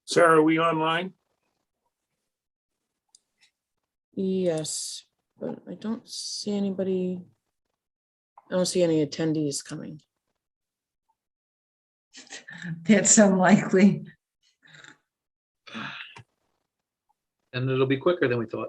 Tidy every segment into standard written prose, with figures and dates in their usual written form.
Sarah, are we online? Yes, but I don't see anybody. I don't see any attendees coming. That's unlikely. And it'll be quicker than we thought.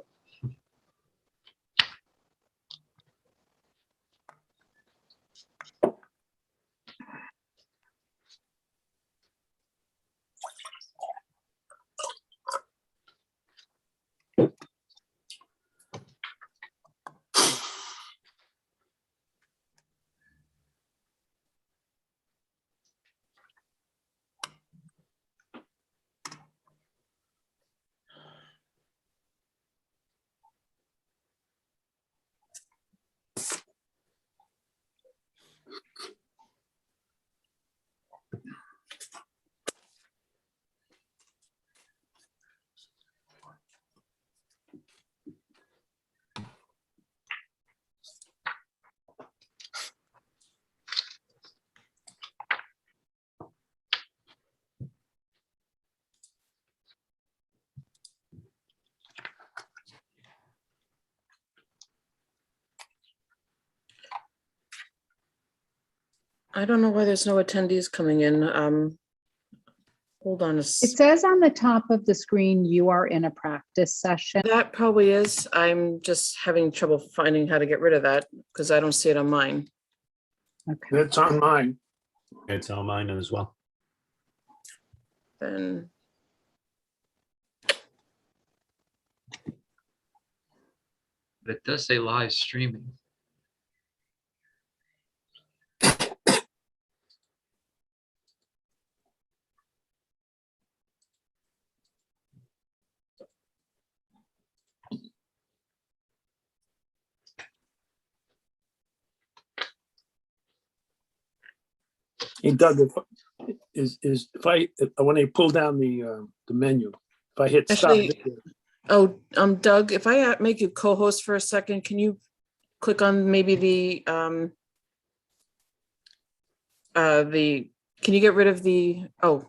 I don't know why there's no attendees coming in. Hold on a It s- says on the top of the screen, you are in a practice session. That probably is. I'm just having trouble finding how to get rid of that because I don't see it on mine. Okay. That's on mine. It's on mine as well. Then But it does say live streaming. Hey Doug, when I pull down the menu, if I hit stop, Actually- Doug, if I make you co-host for a second, can you click on maybe can you get rid of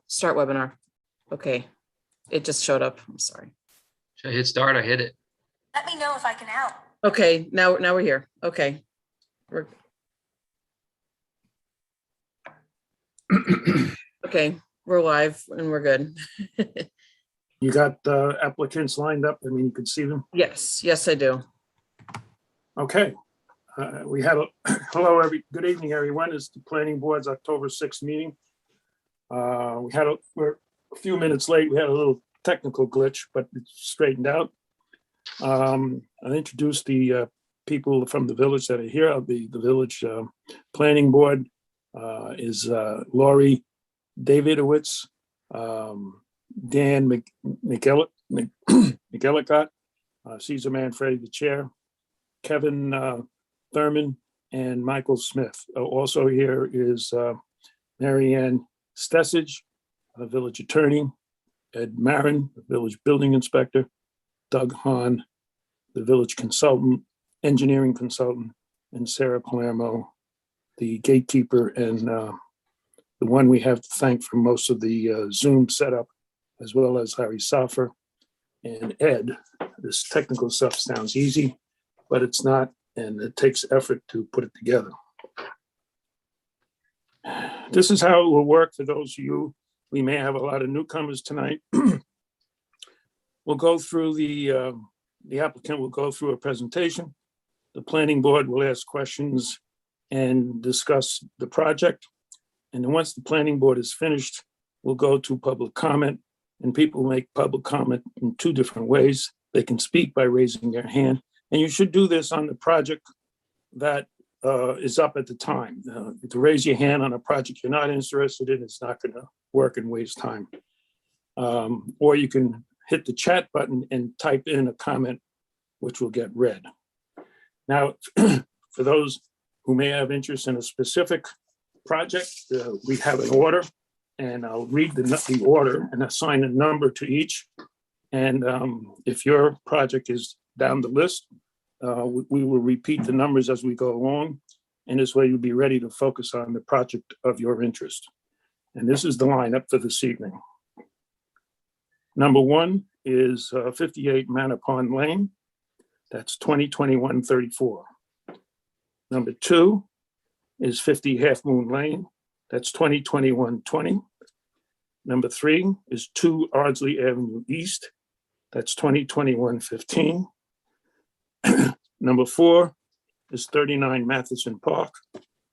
start webinar? Okay, it just showed up. I'm sorry. Should I hit start? I hit it. Let me know if I can help. Okay, now we're here. Okay. Okay, we're live and we're good. you got applicants lined up. I mean, you can see them. Yes, I do. Okay. Good evening, everyone. It's the Planning Board's October 6th meeting. We're a few minutes late. We had a little technical glitch, but it's straightened out. I'll introduce the people from the village that are here. The village planning board is Laurie Davidowitz, Dan McEllicott, Caesar Manfredi, the chair, Kevin Thurman, and Michael Smith. Also here is Marianne Stessage, the village attorney, Ed Marin, the village building inspector, Doug Hahn, the village consultant, engineering consultant, and Sarah Palermo, the gatekeeper, and the one we have to thank for most of the Zoom setup, as well as Harry Saffer and Ed. This technical stuff sounds easy, but it's not, and it takes effort to put it together. This is how it will work for those of you. We may have a lot of newcomers tonight. We'll go through the applicant will go through a presentation. The planning board will ask questions and discuss the project. And then once the planning board is finished, we'll go to public comment, and people make public comment in two different ways. They can speak by raising their hand, and you should do this on the project that is up at the time. To raise your hand on a project you're not interested in, it's not going to work and waste time. Or you can hit the chat button and type in a comment, which will get read. Now, for those who may have interest in a specific project, we have an order, and I'll read the order and assign a number to each. And if your project is down the list, we will repeat the numbers as we go along. And this way you'll be ready to focus on the project of your interest. And this is the lineup for this evening. Number one is 58 Manor Pond Lane. That's 2021-34. Number two is 50 Half Moon Lane. That's 2021-20. Number three is 2 Ardsley Avenue East. That's 2021-15. Number four is 39 Matheson Park.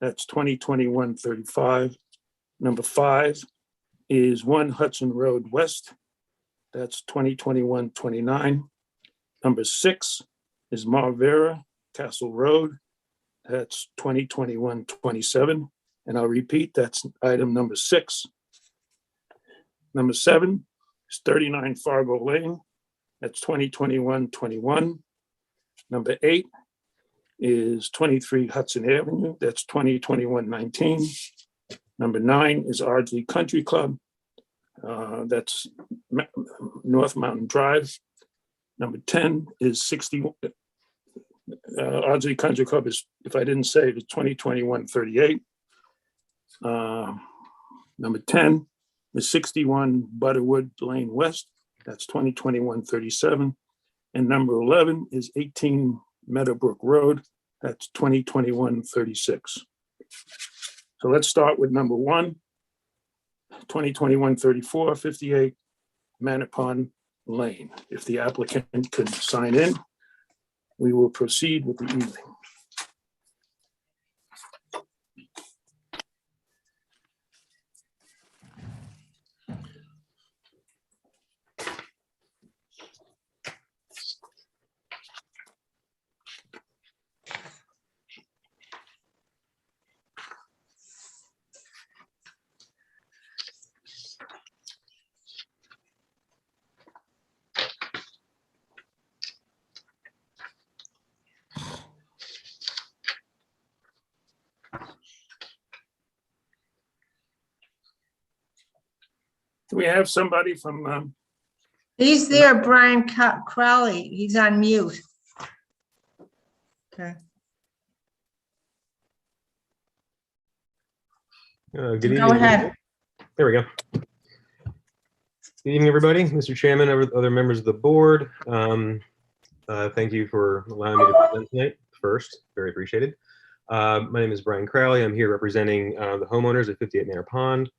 That's 2021-35. Number five is 1 Hudson Road West. That's 2021-29. Number six is Marvera Castle Road. That's 2021-27. And I'll repeat, that's item number 6. Number 7 is 39 Fargo Lane. That's 2021-21. Number 8 is 23 Hudson Avenue. That's 2021-19. Number 9 is Ardsley Country Club. That's North Mountain Drive. Number 10 is 60. Ardsley Country Club is, if I didn't say it, it's 2021-38. Number 10 is 61 Butterwood Lane West. That's 2021-37. And number 11 is 18 Meadowbrook Road. That's 2021-36. So let's start with number 1, 2021-34, 58 Manor Pond Lane. If the applicant could sign in, we will proceed with the evening. Do we have somebody from, He's there, Brian Crowley. He's on mute. Okay. Good evening. Go ahead. There we go. Good evening, everybody. Mr. Chairman, other members of the board. Thank you for allowing me to present tonight first. Very appreciated. My name is Brian Crowley. I'm here representing the homeowners at 58 Manor Pond.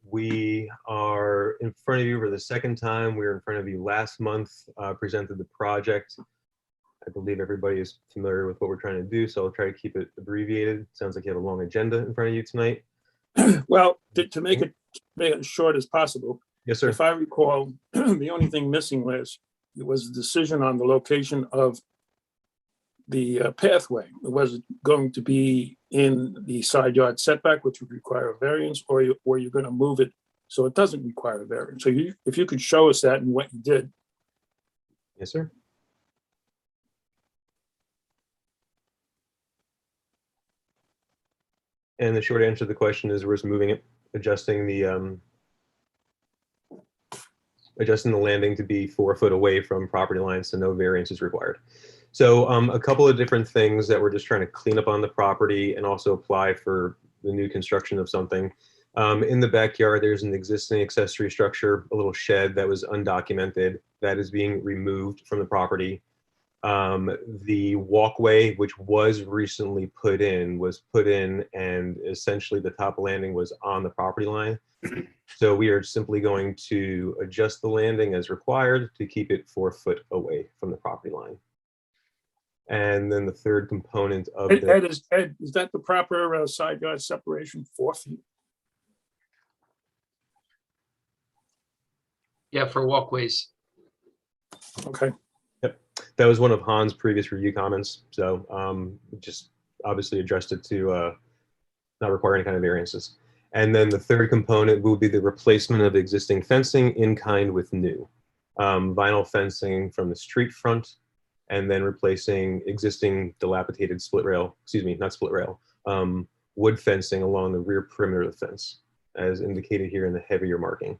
We are in front of you for the second time. We were in front of you last month, presented the project. I believe everybody is familiar with what we're trying to do, so I'll try to keep it abbreviated. Sounds like you have a long agenda in front of you tonight. well, to make it as short as possible, Yes, sir. if I recall, the only thing missing was a decision on the location of the pathway. Was it going to be in the side yard setback, which would require a variance, or you're going to move it so it doesn't require a variance? So if you could show us that and what you did. Yes, sir. And the short answer to the question is we're just moving it, adjusting the landing to be 4 foot away from property lines, so no variance is required. So a couple of different things that we're just trying to clean up on the property and also apply for the new construction of something. In the backyard, there's an existing accessory structure, a little shed that was undocumented that is being removed from the property. The walkway, which was recently put in, and essentially the top landing was on the property line. So we are simply going to adjust the landing as required to keep it 4 foot away from the property line. And then the third component of Ed, is that the proper side yard separation, 4 feet? Yeah, for walkways. Okay. That was one of Han's previous review comments. So just obviously addressed it to not require any kind of variances. And then the third component will be the replacement of existing fencing in kind with new. Vinyl fencing from the street front, and then replacing existing dilapidated wood fencing along the rear perimeter of the fence, as indicated here in the heavier marking.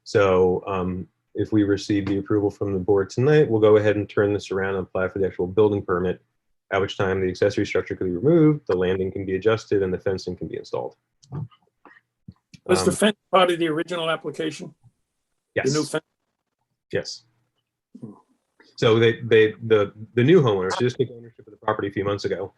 So if we receive the approval from the board tonight, we'll go ahead and turn this around and apply for the actual building permit, at which time the accessory structure can be removed, the landing can be adjusted, and the fencing can be installed. Was the fence part of the original application? Yes. The new fence? Yes. So the new homeowners just took ownership of the property a few months ago.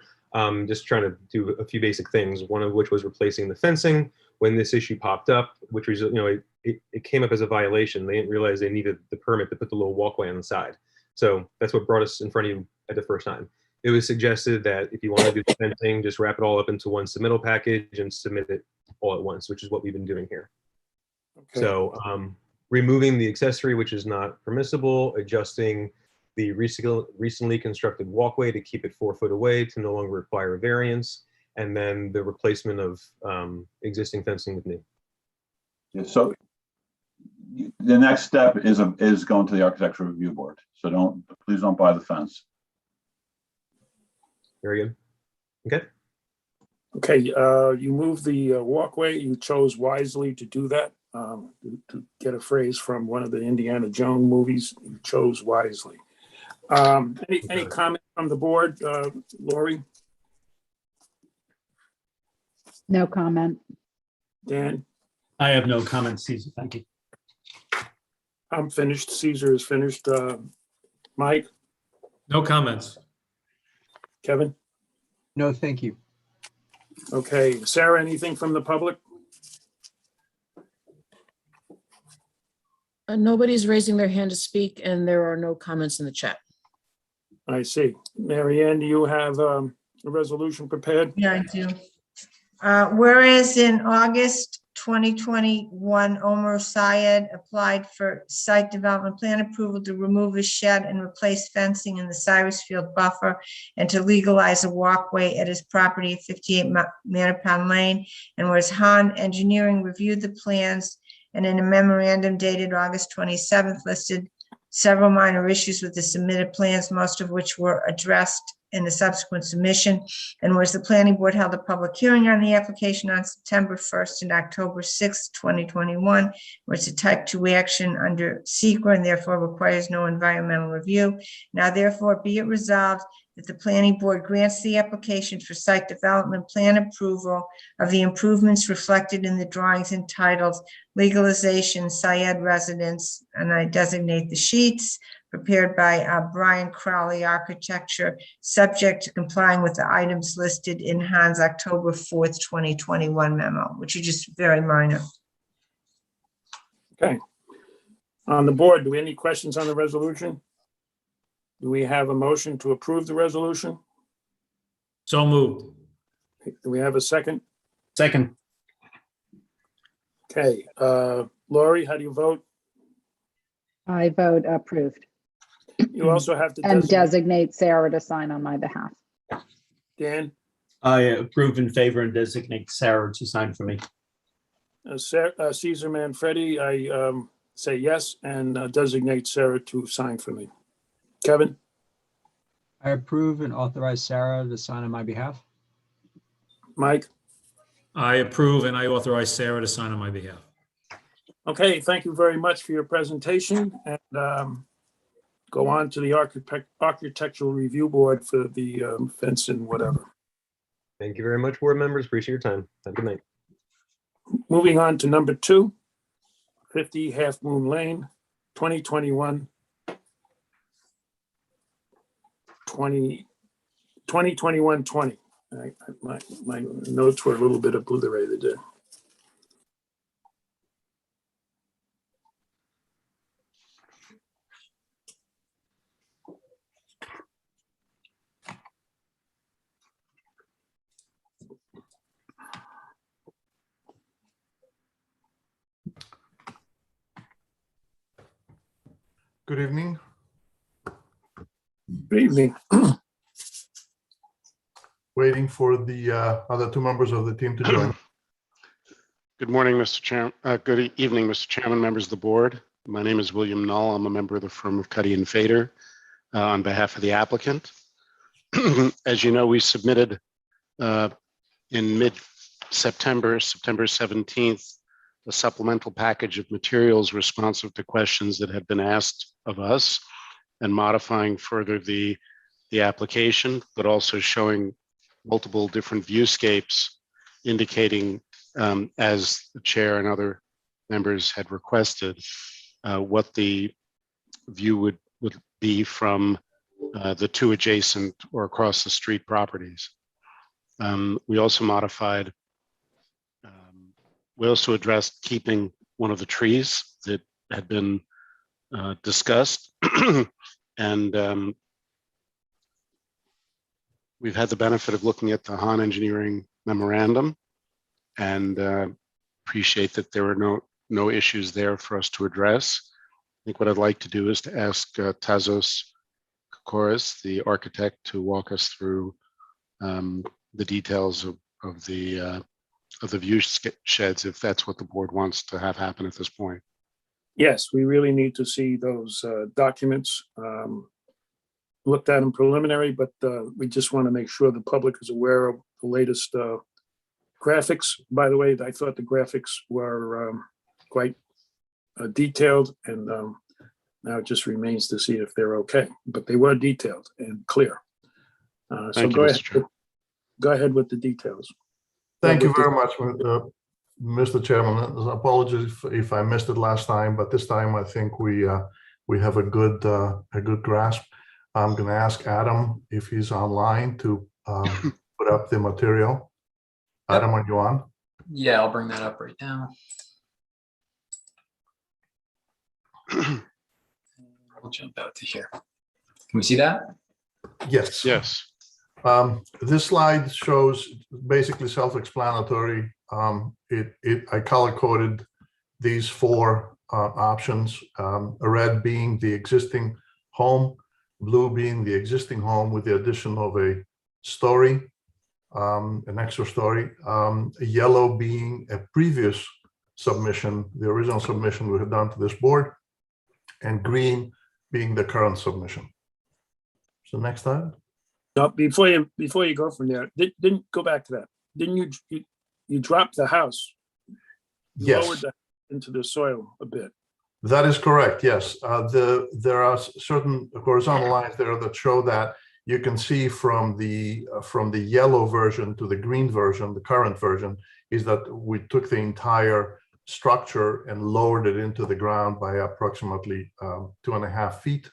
Just trying to do a few basic things. One of which was replacing the fencing. When this issue popped up, which was, it came up as a violation. They didn't realize they needed the permit to put the little walkway on the side. So that's what brought us in front of you at the first time. It was suggested that if you want to do the fencing, just wrap it all up into one submittal package and submit it all at once, which is what we've been doing here. Okay. So removing the accessory, which is not permissible, adjusting the recently constructed walkway to keep it 4 foot away to no longer require a variance, and then the replacement of existing fencing with new. Yeah, so the next step is going to the architectural review board. So please don't buy the fence. Very good. Okay. Okay, you moved the walkway. You chose wisely to do that. To get a phrase from one of the Indiana Jones movies, you chose wisely. Any comment from the board, Lori, No comment. Dan? I have no comments, Caesar. Thank you. I'm finished. Caesar is finished. Mike, No comments. Kevin? No, thank you. Okay, Sarah, anything from the public? Nobody's raising their hand to speak, and there are no comments in the chat. I see. Mary Ann, do you have a resolution prepared? Yeah, I do. Whereas in August 2021, Omer Syed applied for site development plan approval to remove a shed and replace fencing in the Cyrus Field buffer and to legalize a walkway at his property at 58 Mattapan Lane. And whereas Han Engineering reviewed the plans and in a memorandum dated August 27th listed several minor issues with the submitted plans, most of which were addressed in the subsequent submission. And whereas the planning board held a public hearing on the application on September 1st and October 6th, 2021, where it's a type 2 action under SEQRA and therefore requires no environmental review. Now therefore be it resolved that the planning board grants the application for site development plan approval of the improvements reflected in the drawings entitled Legalization Syed Residence, and I designate the sheets, prepared by Brian Crowley Architecture, subject to complying with the items listed in Han's October 4th, 2021 memo, which are just very minor. Okay. On the board, do we have any questions on the resolution? Do we have a motion to approve the resolution? So moved. Do we have a second? Second. Okay, Lori, how do you vote? I vote approved You also have to and designate designate Sarah to sign on my behalf. Dan. I approve in favor and designate Sarah to sign for me. Caesar Manfredi, I say yes and designate Sarah to sign for me. Kevin? I approve and authorize Sarah to sign on my behalf. Mike? I approve and I authorize Sarah to sign on my behalf. Okay, thank you very much for your presentation and go on to the Architectural Review Board for the fence and whatever. Thank you very much, board members. Appreciate your time. Have a good night. Moving on to number 2, 50 Half Moon Lane, 2021. 2021-20. My notes were a little bit obliterated there. Good evening. Good evening. Waiting for the other 2 members of the team to join. Good morning, Mr. Chairman. Good evening, Mr. Chairman, members of the board. My name is William Null. I'm a member of the firm of Cuddy and Fader on behalf of the applicant. As you know, we submitted in mid-September, September 17th, a supplemental package of materials responsive to questions that had been asked of us and modifying further the application, but also showing multiple different viewscapes indicating, as the chair and other members had requested, what the view would be from the two adjacent or across the street properties. We also modified, we also addressed keeping one of the trees that had been discussed. And we've had the benefit of looking at the Han Engineering memorandum and appreciate that there were no issues there for us to address. I think what I'd like to do is to ask Tazos Kokoris, the architect, to walk us through the details of the view sheds, if that's what the board wants to have happen at this point. Yes, we really need to see those documents. Looked at in preliminary, but we just want to make sure the public is aware of the latest graphics. By the way, I thought the graphics were quite detailed, and now it just remains to see if they're okay. But they were detailed and clear. So Thank you, go Mr. ahead. Chair. Go ahead with the details. Thank you very much, Mr. Chairman. Apologies if I missed it last time, but this time I think we have a good grasp. I'm going to ask Adam if he's online to put up the material. Adam, are you on? Yeah, I'll bring that up right now. We'll jump out to here. Can we see that? Yes. Yes. This slide shows basically self-explanatory. I color-coded these four options, red being the existing home, blue being the existing home with the addition of a story, an extra story, yellow being a previous submission, the original submission we had done to this board, and green being the current submission. So next slide. Now, before you go from there, didn't go back to that. Didn't you drop the house? You Yes. lowered that into the soil a bit. That is correct, yes. There are certain horizontal lines there that show that. You can see from the yellow version to the green version, the current version, is that we took the entire structure and lowered it into the ground by approximately 2.5 feet.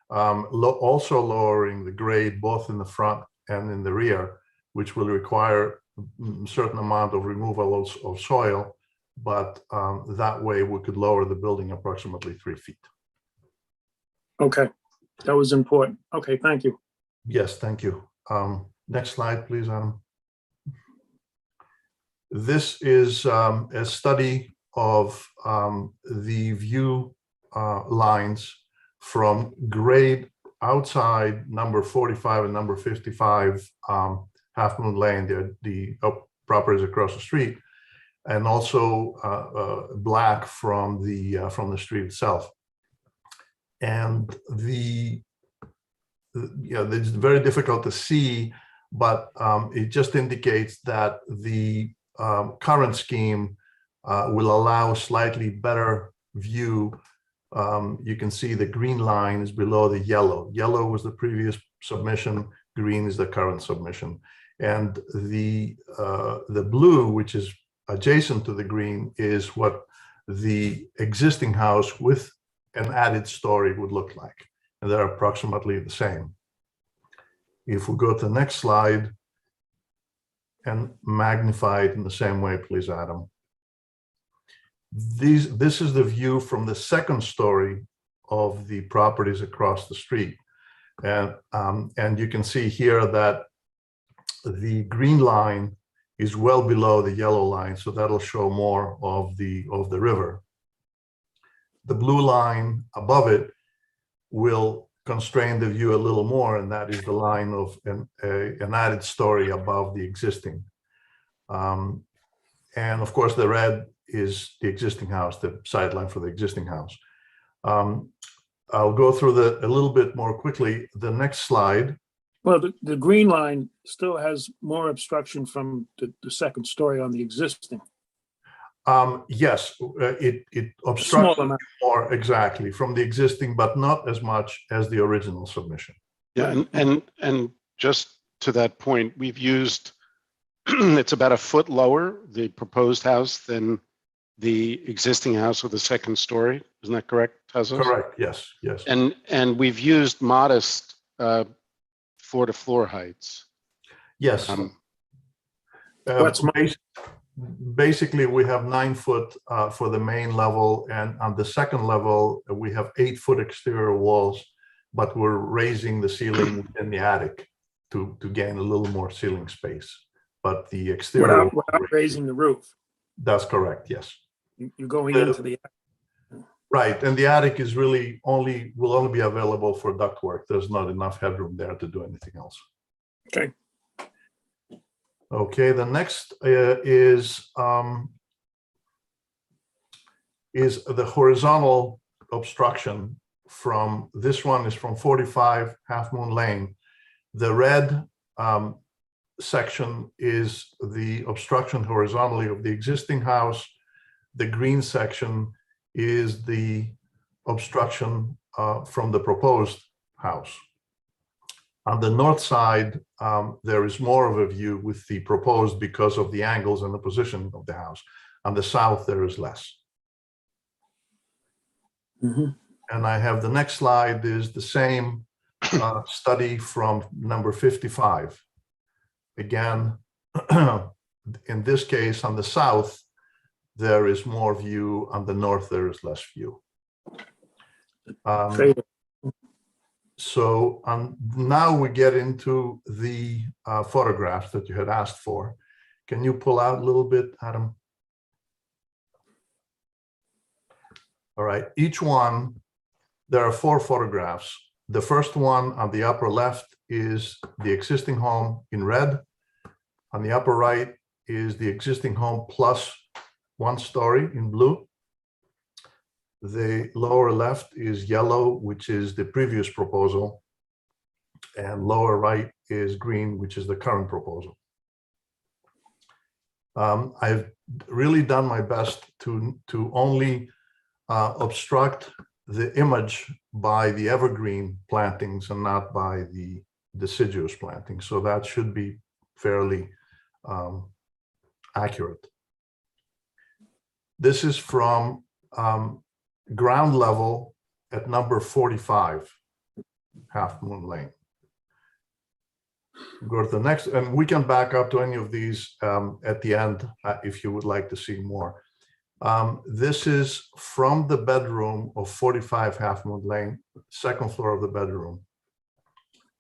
Also lowering the grade both in the front and in the rear, which will require a certain amount of removal of soil, but that way we could lower the building approximately 3 feet. Okay, that was important. Okay, thank you. Yes, thank you. Next slide, please, Adam. This is a study of the view lines from grade outside number 45 and number 55 Half Moon Lane, the properties across the street, and also black from the street itself. And it's very difficult to see, but it just indicates that the current scheme will allow slightly better view. You can see the green line is below the yellow. Yellow was the previous submission, green is the current submission. And the blue, which is adjacent to the green, is what the existing house with an added story would look like. And they're approximately the same. If we go to the next slide and magnify it in the same way, please, Adam. This is the view from the second story of the properties across the street. And you can see here that the green line is well below the yellow line, so that'll show more of the river. The blue line above it will constrain the view a little more, and that is the line of an added story above the existing. And of course, the red is the existing house, the sideline for the existing house. I'll go through a little bit more quickly. The next slide. Well, the green line still has more obstruction from the second story on the existing. Yes, it Small obstructs amount. more exactly from the existing, but not as much as the original submission. Yeah, and just to that point, we've used, it's about a foot lower, the proposed house, than the existing house with the second story. Isn't that correct, Tezos? Correct, yes, yes. And we've used modest floor-to-floor heights. Yes. What's Basically, we have 9 foot for the main level, and on the second level, we have 8-foot exterior walls, but we're raising the ceiling in the attic to gain a little more ceiling space. But the exterior. without raising the roof? That's correct, yes. You're going into the, Right, and the attic is really will only be available for ductwork. There's not enough headroom there to do anything else. okay. Okay, the next is the horizontal obstruction from, this one is from 45 Half Moon Lane. The red section is the obstruction horizontally of the existing house. The green section is the obstruction from the proposed house. On the north side, there is more of a view with the proposed because of the angles and the position of the house. On the south, there is less. And I have the next slide is the same study from number 55. Again, in this case, on the south, there is more view. On the north, there is less view. So now we get into the photographs that you had asked for. Can you pull out a little bit, Adam? All right, each one, there are 4 photographs. The first one on the upper left is the existing home in red. On the upper right is the existing home plus 1 story in blue. The lower left is yellow, which is the previous proposal, and lower right is green, which is the current proposal. I've really done my best to only obstruct the image by the evergreen plantings and not by the deciduous plantings. So that should be fairly accurate. This is from ground level at number 45 Half Moon Lane. Go to the next, and we can back up to any of these at the end if you would like to see more. This is from the bedroom of 45 Half Moon Lane, second floor of the bedroom.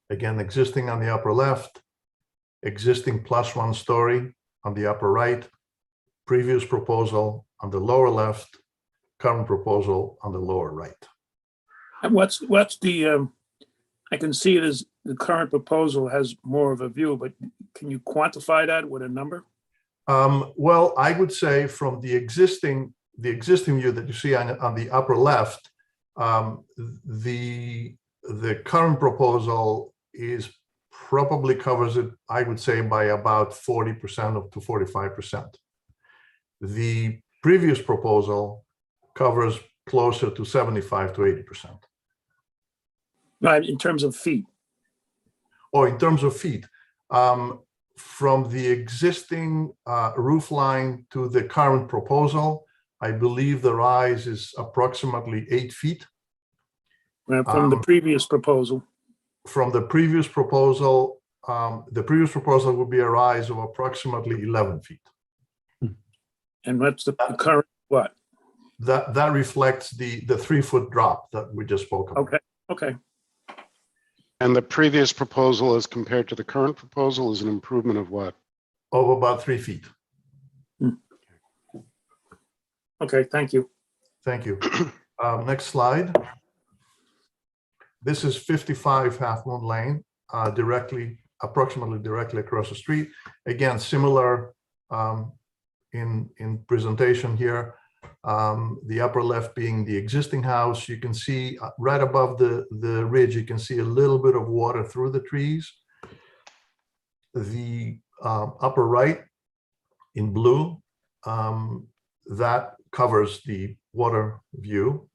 Again, existing on the upper left, existing plus 1 story on the upper right, previous proposal on the lower left, current proposal on the lower right. And what's the, I can see it as the current proposal has more of a view, but can you quantify that with a number? Well, I would say from the existing view that you see on the upper left, the current proposal is probably covers it, I would say, by about 40% up to 45%. The previous proposal covers closer to 75 to 80%. Right, in terms of feet. Or in terms of feet, from the existing roof line to the current proposal, I believe the rise is approximately 8 feet. From the previous proposal. From the previous proposal would be a rise of approximately 11 feet. And what's the current, what? That reflects the 3-foot drop that we just spoke about. Okay, okay. And the previous proposal as compared to the current proposal is an improvement of what? Of about 3 feet. Okay, thank you. Thank you. Next slide. This is 55 Half Moon Lane, approximately directly across the street. Again, similar in presentation here. The upper left being the existing house. You can see right above the ridge, you can see a little bit of water through the trees. The upper right in blue, that covers the water view,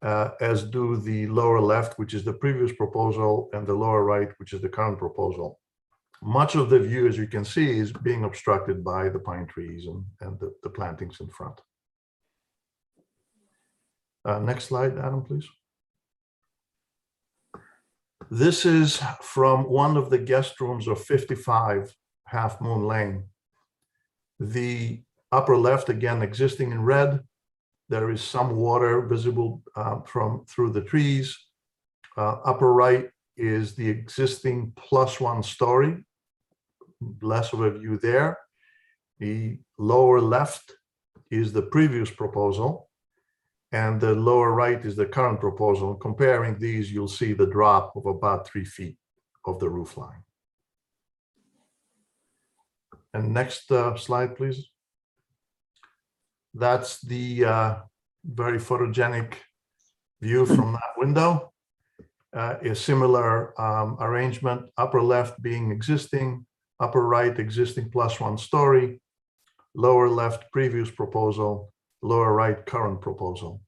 as do the lower left, which is the previous proposal, and the lower right, which is the current proposal. Much of the view, as you can see, is being obstructed by the pine trees and the plantings in front. Next slide, Adam, please. This is from one of the guest rooms of 55 Half Moon Lane. The upper left, again, existing in red. There is some water visible through the trees. Upper right is the existing +1 story. Less of a view there. The lower left is the previous proposal, and the lower right is the current proposal. Comparing these, you'll see the drop of about 3 feet of the roof line. And next slide, please. That's the very photogenic view from that window. A similar arrangement, upper left being existing, upper right existing +1 story, lower left previous proposal, lower right current proposal.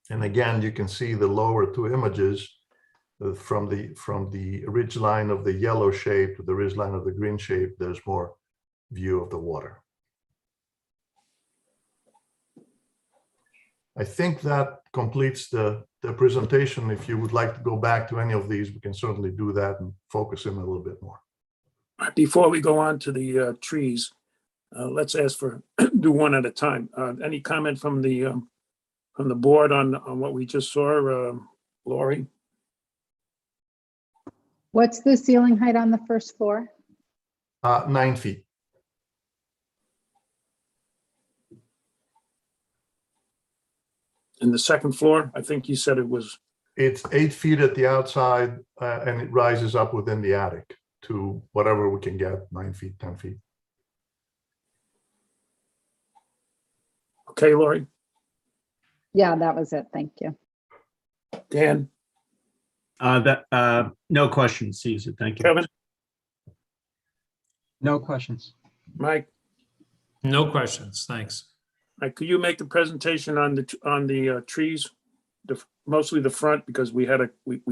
And again, you can see the lower two images from the ridge line of the yellow shape to the ridge line of the green shape. There's more view of the water. I think that completes the presentation. If you would like to go back to any of these, we can certainly do that and focus in a little bit more. Before we go on to the trees, let's ask for, do one at a time. Any comment from the board on what we just saw, Lori? What's the ceiling height on the first floor? 9 feet. In the second floor, I think you said it was. It's 8 feet at the outside, and it rises up within the attic to whatever we can get, 9 feet, 10 feet. Okay, Lori? Yeah, that was it. Thank you. Dan? No questions, Caesar. Thank you. Kevin? No questions. Mike? No questions, thanks. Could you make the presentation on the trees, mostly the front, because we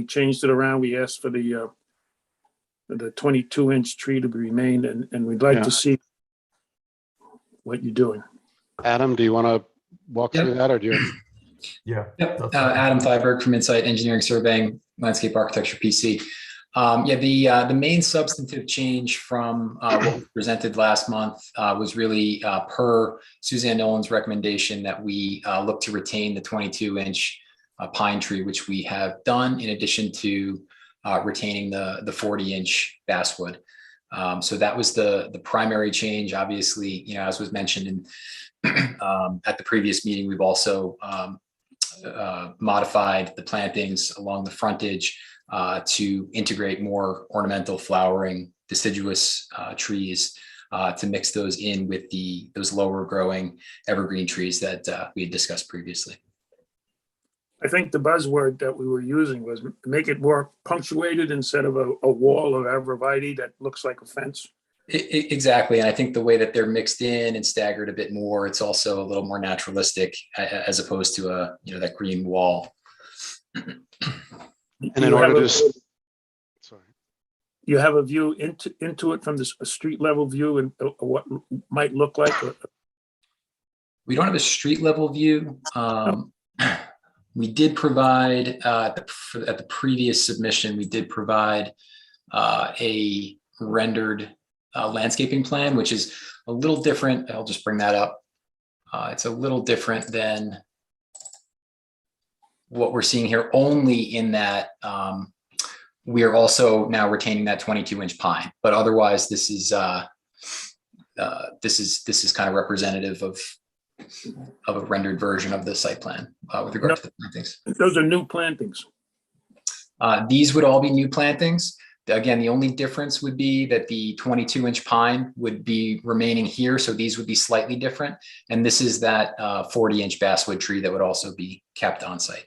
changed it around. We asked for the 22-inch tree to be remained, and we'd like to see what you're doing. Adam, do you want to walk through that, or do you? Yeah. Yep. Adam Thyberg from Insight Engineering Surveying, Landscape Architecture PC. The main substantive change from what we presented last month was really per Suzanne Nolan's recommendation that we look to retain the 22-inch pine tree, which we have done, in addition to retaining the 40-inch basswood. So that was the primary change. Obviously, as was mentioned at the previous meeting, we've also modified the plantings along the frontage to integrate more ornamental flowering deciduous trees to mix those in with those lower growing evergreen trees that we had discussed previously. I think the buzzword that we were using was make it more punctuated instead of a wall of arborvitae that looks like a fence. Exactly. And I think the way that they're mixed in and staggered a bit more, it's also a little more naturalistic as opposed to that green wall. And in order to, sorry, you have a view into it from a street level view and what might look like. We don't have a street level view. We did provide at the previous submission, we did provide a rendered landscaping plan, which is a little different. I'll just bring that up. It's a little different than what we're seeing here, only in that we are also now retaining that 22-inch pine, but otherwise this is kind of representative of a rendered version of the site plan with regard to the plantings. Those are new plantings. These would all be new plantings. Again, the only difference would be that the 22-inch pine would be remaining here, so these would be slightly different. And this is that 40-inch basswood tree that would also be kept on site.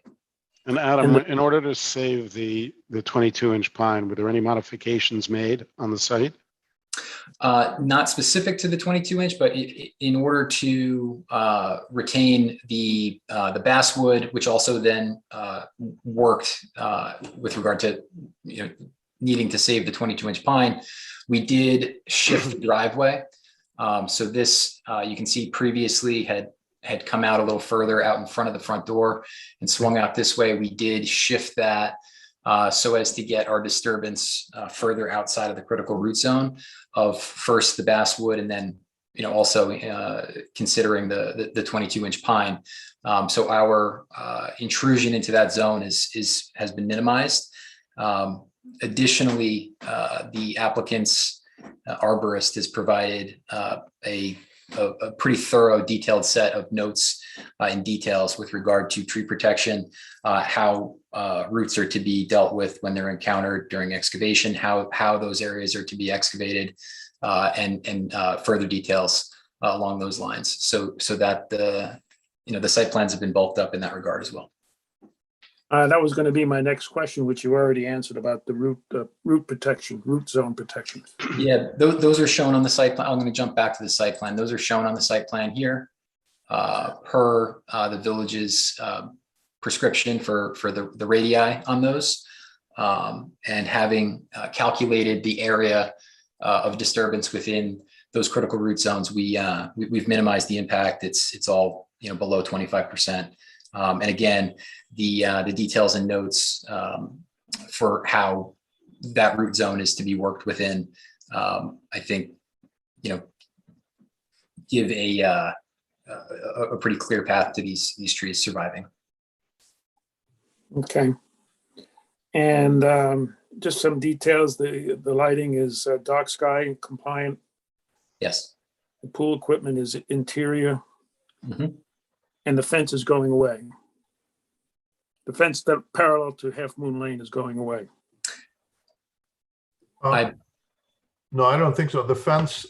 And Adam, in order to save the 22-inch pine, were there any modifications made on the site? Not specific to the 22-inch, but in order to retain the basswood, which also then worked with regard to needing to save the 22-inch pine, we did shift the driveway. So this, you can see previously had had come out a little further out in front of the front door and swung out this way. We did shift that so as to get our disturbance further outside of the critical root zone of first the basswood and then, also considering the 22-inch pine. So our intrusion into that zone has been minimized. Additionally, the applicant's arborist has provided a pretty thorough, detailed set of notes and details with regard to tree protection, how roots are to be dealt with when they're encountered during excavation, how those areas are to be excavated, and further details along those lines. So that the site plans have been bulked up in that regard as well. That was going to be my next question, which you already answered about the root protection, root zone protection. Yeah, those are shown on the site plan. I'm going to jump back to the site plan. Those are shown on the site plan here per the village's prescription for the radii on those. And having calculated the area of disturbance within those critical root zones, we've minimized the impact. It's all below 25%. And again, the details and notes for how that root zone is to be worked within, I think, give a pretty clear path to these trees surviving. Okay. And just some details, the lighting is dark sky compliant. Yes. The pool equipment is interior. Mhm. And the fence is going away. The fence that parallel to Half Moon Lane is going away. No, I don't think so. The fence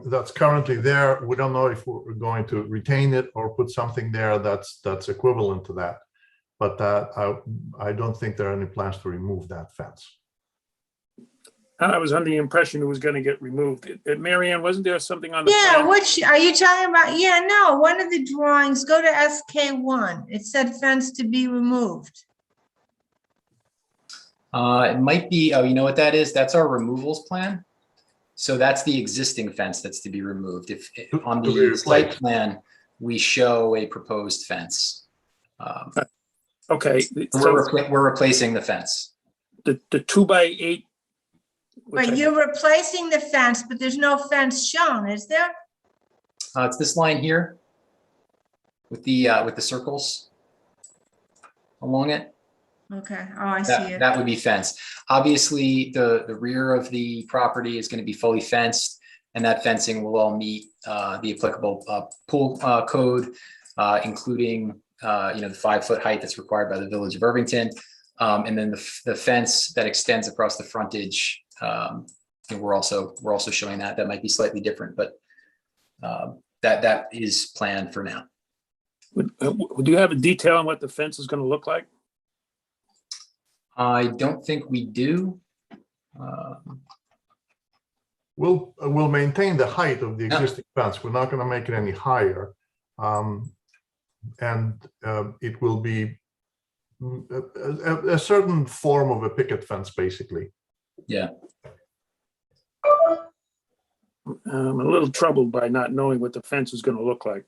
that's currently there, we don't know if we're going to retain it or put something there that's equivalent to that. But I don't think there are any plans to remove that fence. I was under the impression it was going to get removed. Mary Ann, wasn't there something on the Yeah, plan? which, are you talking about? Yeah, no, one of the drawings, go to SK1. It said fence to be removed. It might be, you know what that is? That's our removals plan. So that's the existing fence that's to be removed. If on To be the site replaced. plan, we show a proposed fence. Okay. We're replacing the fence. The 2x8. But you're replacing the fence, but there's no fence shown, is there? It's this line here with the circles along it. Okay, oh, I see it. That would be fenced. Obviously, the rear of the property is going to be fully fenced, and that fencing will all meet the applicable pool code, including the 5-foot height that's required by the Village of Irvington, and then the fence that extends across the frontage. We're also showing that might be slightly different, but that is planned for now. Would you have a detail on what the fence is going to look like? I don't think we do. We'll maintain the height of the existing fence. We're not going to make it any higher. And it will be a certain form of a picket fence, basically. Yeah. I'm a little troubled by not knowing what the fence is going to look like.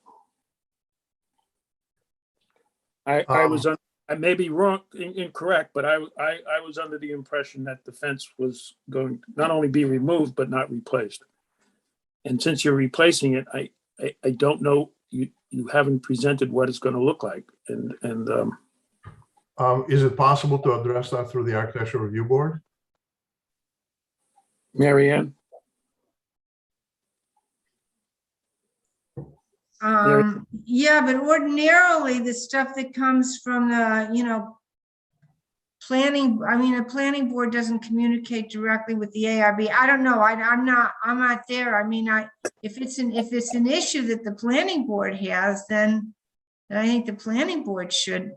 I may be wrong, incorrect, but I was under the impression that the fence was going to not only be removed, but not replaced. And since you're replacing it, I don't know, you haven't presented what it's going to look like. And is it possible to address that through the Architectural Review Board? Mary Ann? Yeah, but ordinarily the stuff that comes from the, planning, a planning board doesn't communicate directly with the ARB. I don't know. I'm not there. If it's an issue that the planning board has, then I think the planning board should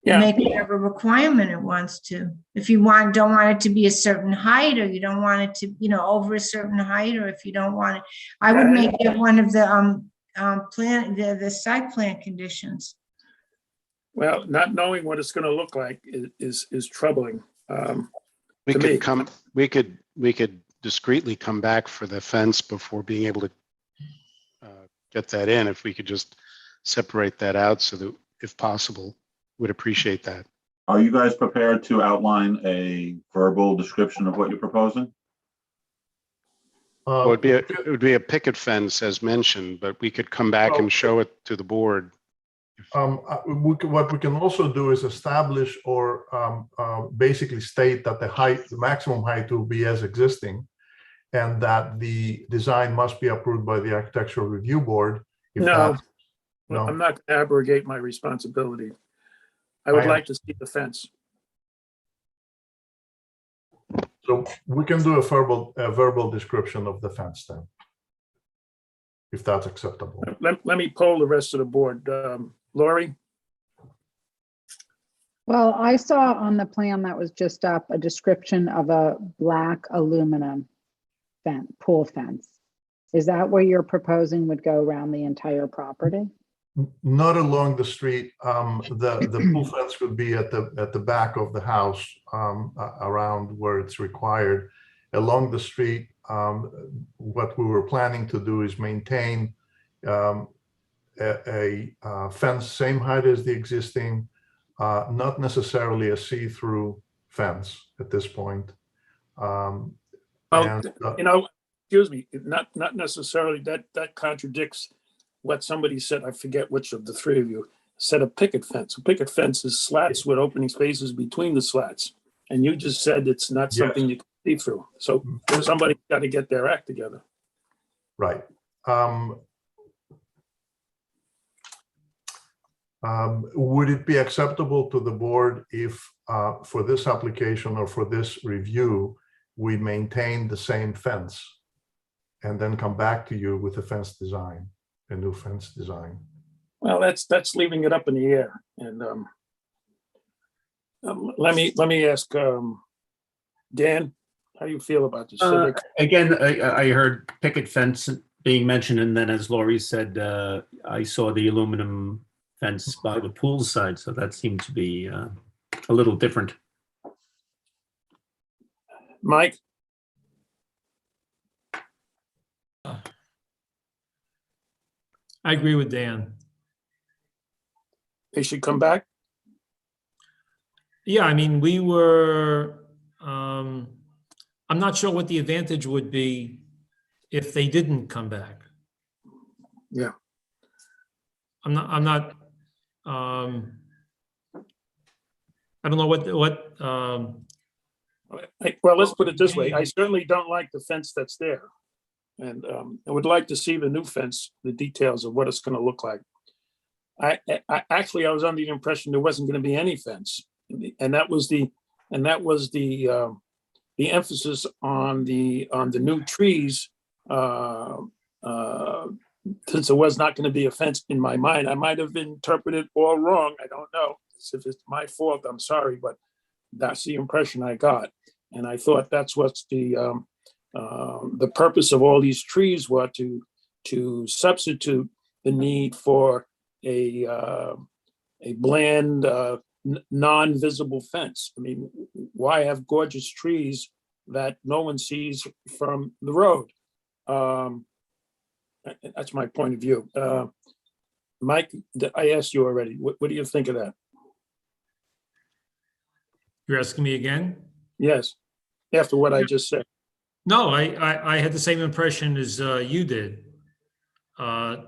make whatever requirement it wants to. If you don't want it to be a certain height, or you don't want it to, over a certain height, or if you don't want it, I would make it one of the the site plan conditions. Well, not knowing what it's going to look like is troubling. We could discreetly come back for the fence before being able to get that in. If we could just separate that out so that if possible, would appreciate that. Are you guys prepared to outline a verbal description of what you're proposing? Well, it would be a picket fence as mentioned, but we could come back and show it to the board. What we can also do is establish or basically state that the maximum height will be as existing, and that the design must be approved by the Architectural Review Board. No, No. I'm not going to abrogate my responsibility. I would like to see the fence. So we can do a verbal description of the fence then, if that's acceptable. Let me poll the rest of the board. Lori? Well, I saw on the plan that was just up a description of a black aluminum fence, pool fence. Is that what you're proposing would go around the entire property? Not along the street. The pool fence would be at the back of the house, around where it's required. Along the street, what we were planning to do is maintain a fence same height as the existing, not necessarily a see-through fence at this point. Excuse me, not necessarily. That contradicts what somebody said. I forget which of the three of you said a picket fence. A picket fence is slats with opening spaces between the slats, and you just said it's not something you can see through. So somebody's got to get their act together. Right. Would it be acceptable to the board if for this application or for this review, we maintain the same fence and then come back to you with a fence design, a new fence design? Well, that's leaving it up in the air. And let me ask Dan, how do you feel about this? Again, I heard picket fence being mentioned, and then as Laurie said, I saw the aluminum fence by the pool side, so that seemed to be a little different. Mike? I agree with Dan. They should come back? Yeah, I mean, we were, I'm not sure what the advantage would be if they didn't come back. Yeah. I don't know what, well, let's put it this way. I certainly don't like the fence that's there. And I would like to see the new fence, the details of what it's going to look like. I was under the impression there wasn't going to be any fence. And that was the emphasis on the new trees. Since there was not going to be a fence in my mind, I might have interpreted all wrong. I don't know. If it's my fault, I'm sorry, but that's the impression I got. And I thought that's what's the purpose of all these trees were to substitute the need for a bland, non-visible fence. I mean, why have gorgeous trees that no one sees from the road? That's my point of view. Mike, I asked you already. What do you think of that? you're asking me again? Yes, after what I just said. No, I had the same impression as you did. The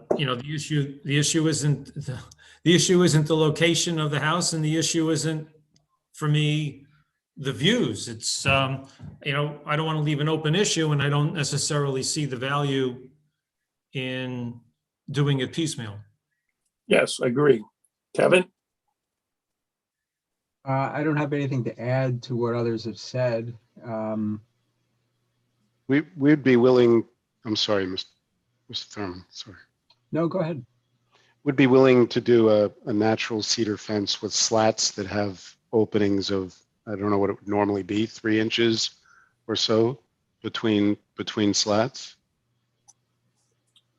issue isn't the location of the house, and the issue isn't, for me, the views. It's I don't want to leave an open issue, and I don't necessarily see the value in doing it piecemeal. Yes, I agree. Kevin? I don't have anything to add to what others have said. We'd be willing, I'm sorry, Mr. Thurman, sorry. No, go ahead. Would be willing to do a natural cedar fence with slats that have openings of, I don't know what it would normally be, 3 inches or so between slats.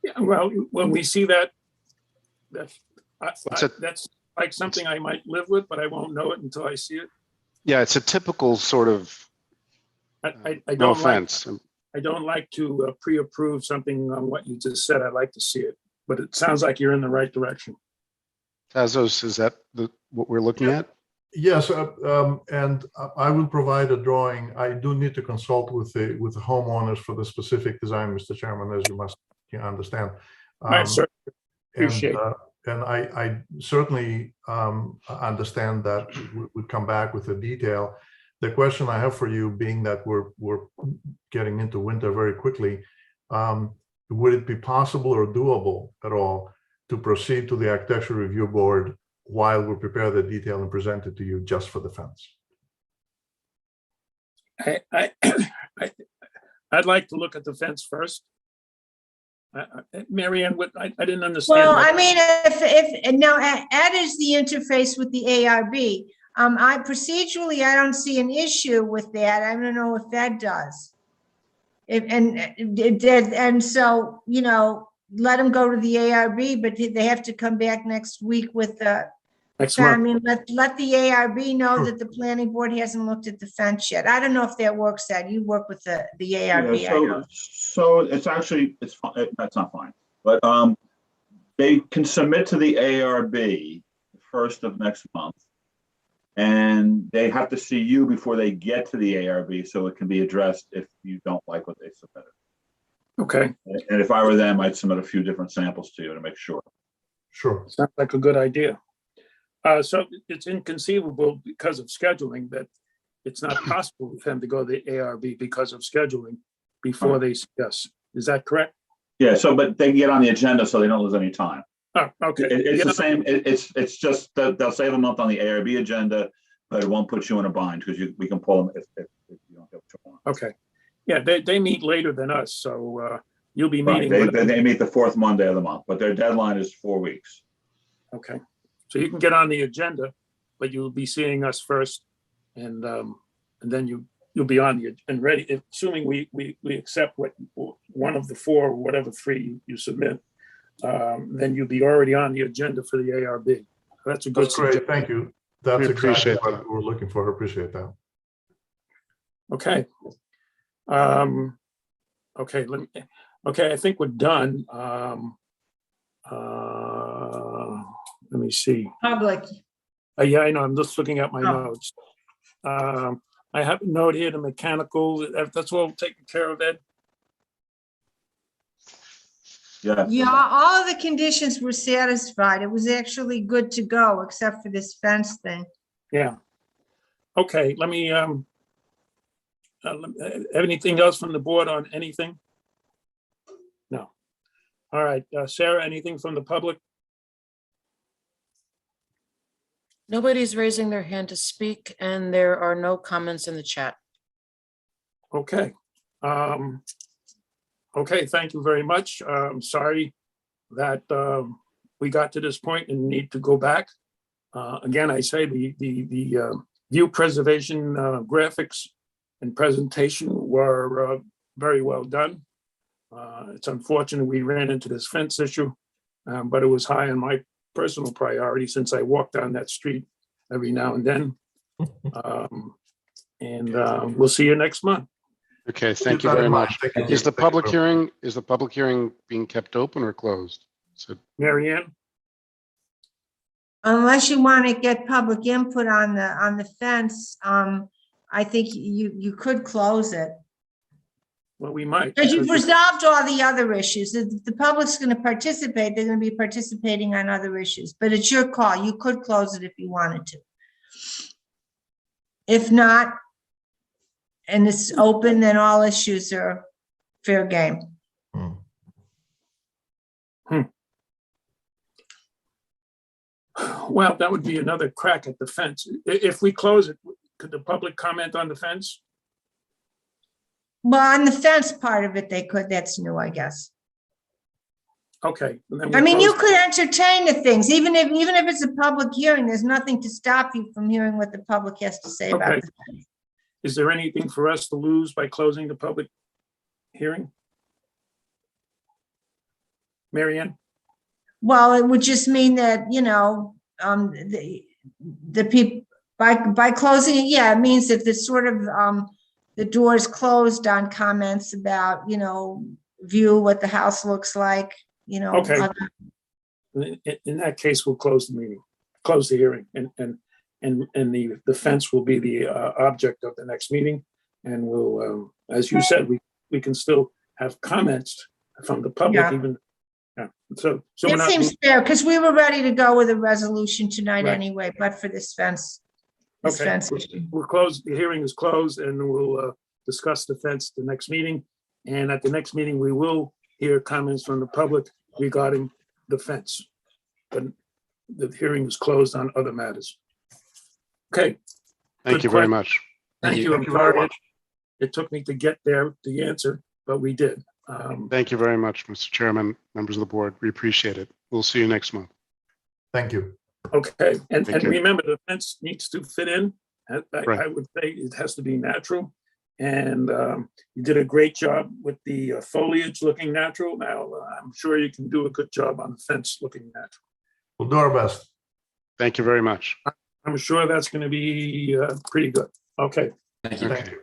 Yeah, well, when we see that's like something I might live with, but I won't know it until I see it. Yeah, it's a typical sort of, I no don't offense. I don't like to pre-approve something on what you just said. I'd like to see it. but it sounds like you're in the right direction. Tazos, is that what we're looking at? Yes, and I will provide a drawing. I do need to consult with the homeowners for the specific design, Mr. Chairman, as you must understand. I certainly appreciate it. And I certainly understand that we'd come back with a detail. The question I have for you, being that we're getting into winter very quickly, would it be possible or doable at all to proceed to the Architecture Review Board while we prepare the detail and present it to you just for the fence? I'd like to look at the fence first. Mary Ann, I didn't understand. Well, that. I mean, if now Ed is the interface with the ARB. Procedurally, I don't see an issue with that. I don't know if Ed does. And so, you know, let them go to the ARB, but they have to come back next week with the. Next I month. mean, let the ARB know Sure. that the planning board hasn't looked at the fence yet. I don't know if that works, Ed. You work with the ARB. I know. So it's actually, that's not fine, but they can submit to the ARB the first of next month. And they have to see you before they get to the ARB, so it can be addressed if you don't like what they submitted. Okay, And if I were them, I'd submit a few different samples to you to make sure. Sure. sounds like a good idea. So it's inconceivable because of scheduling that it's not possible for them to go to the ARB because of scheduling before they see us. Is that correct? Yeah, so, but they can get on the agenda so they don't lose any time. Oh, okay. It's the same, it's just that they'll save a month on the ARB agenda, but it won't put you in a bind because we can pull them if you don't get what you want. Okay. Yeah, they meet later than us, so you'll be Right, meeting. they meet the fourth Monday of the month, but their deadline is 4 weeks. Okay, so you can get on the agenda, but you'll be seeing us first, and then you'll be on the and ready. Assuming we accept what one of the four or whatever three you submit, then you'll be already on the agenda for the ARB. That's a good. That's great. Thank you. That's We exactly appreciate what that. we're looking for. I appreciate that. Okay. Okay, I think we're done. Let me see. Public. Yeah, I know, I'm just looking at my Oh. notes. I have a note here, the mechanical, that's all taken care of, Ed? Yeah. Yeah, all of the conditions were satisfied. It was actually good to go, except for this fence thing. Yeah. Okay, let me, anything else from the board on anything? No. All right, Sarah, anything from the public? Nobody's raising their hand to speak, and there are no comments in the chat. Okay. Okay, thank you very much. I'm sorry that we got to this point and need to go back. Again, I say the view preservation graphics and presentation were very well done. It's unfortunate we ran into this fence issue, but it was high on my personal priority since I walk down that street every now and then. We'll see you next month. Okay, thank you very much. Thank you. Is the Thank you, public Bill. hearing being kept open or closed? So Mary Ann? Unless you want to get public input on the fence, I think you could close it. Well, we might. Because you've because resolved all the other issues. If the public's going to participate, they're going to be participating on other issues. But it's your call. You could close it if you wanted to. If not, and it's open, then all issues are fair game. Well, that would be another crack at the fence. If we close it, could the public comment on the fence? Well, on the fence part of it, they could. That's new, I guess. Okay. and then I we'll mean, you close- could entertain the things, even if it's a public hearing, there's nothing to stop you from hearing what the public has to say about Okay. it. Is there anything for us to lose by closing the public hearing? Mary Ann? Well, it would just mean that, the people, by closing it, yeah, it means that the sort of, the door's closed on comments about, view, what the house looks like, Okay. in that case, we'll close the meeting, close the hearing, and the fence will be the object of the next meeting. And we'll, as you said, we can still have comments from the public Yeah. even. Yeah. So we're It not, seems fair, because we were ready to go with a resolution tonight Right. anyway, but for this fence. This okay, fence issue. we're closed, the hearing is closed, and we'll discuss the fence the next meeting. And at the next meeting, we will hear comments from the public regarding the fence. But the hearing is closed on other matters. Okay. Thank Good you very question. much. Thank you. I'm sorry it took me to get there, the answer, but we did. Thank you very much, Mr. Chairman, members of the board. We appreciate it. We'll see you next month. Thank you. Okay, and Thank you. remember, the fence needs to fit in. I Right. would say it has to be natural. And you did a great job with the foliage looking natural. Now, I'm sure you can do a good job on the fence looking natural. We'll do our best. Thank you very much. I'm sure that's going to be pretty good. Okay, Thank you. Okay.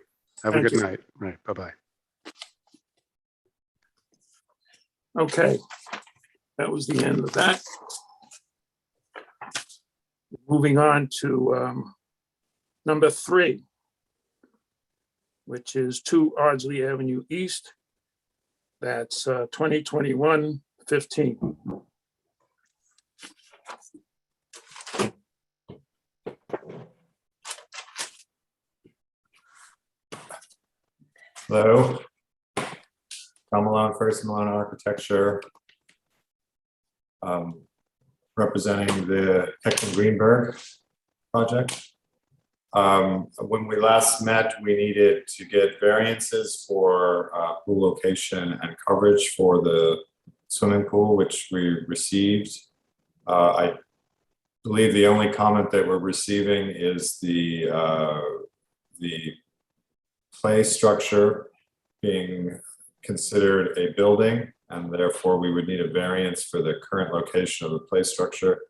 Have a Thank good you. night. Right. Bye-bye. okay. That was the end of that. Moving on to number 3, which is 2 Ardsley Avenue East. That's 2021-15. Hello. Tom Malone, First Malone Architecture. Representing the Heckman Greenberg project. When we last met, we needed to get variances for pool location and coverage for the swimming pool, which we received. I believe the only comment that we're receiving is the play structure being considered a building, and therefore we would need a variance for the current location of the play structure,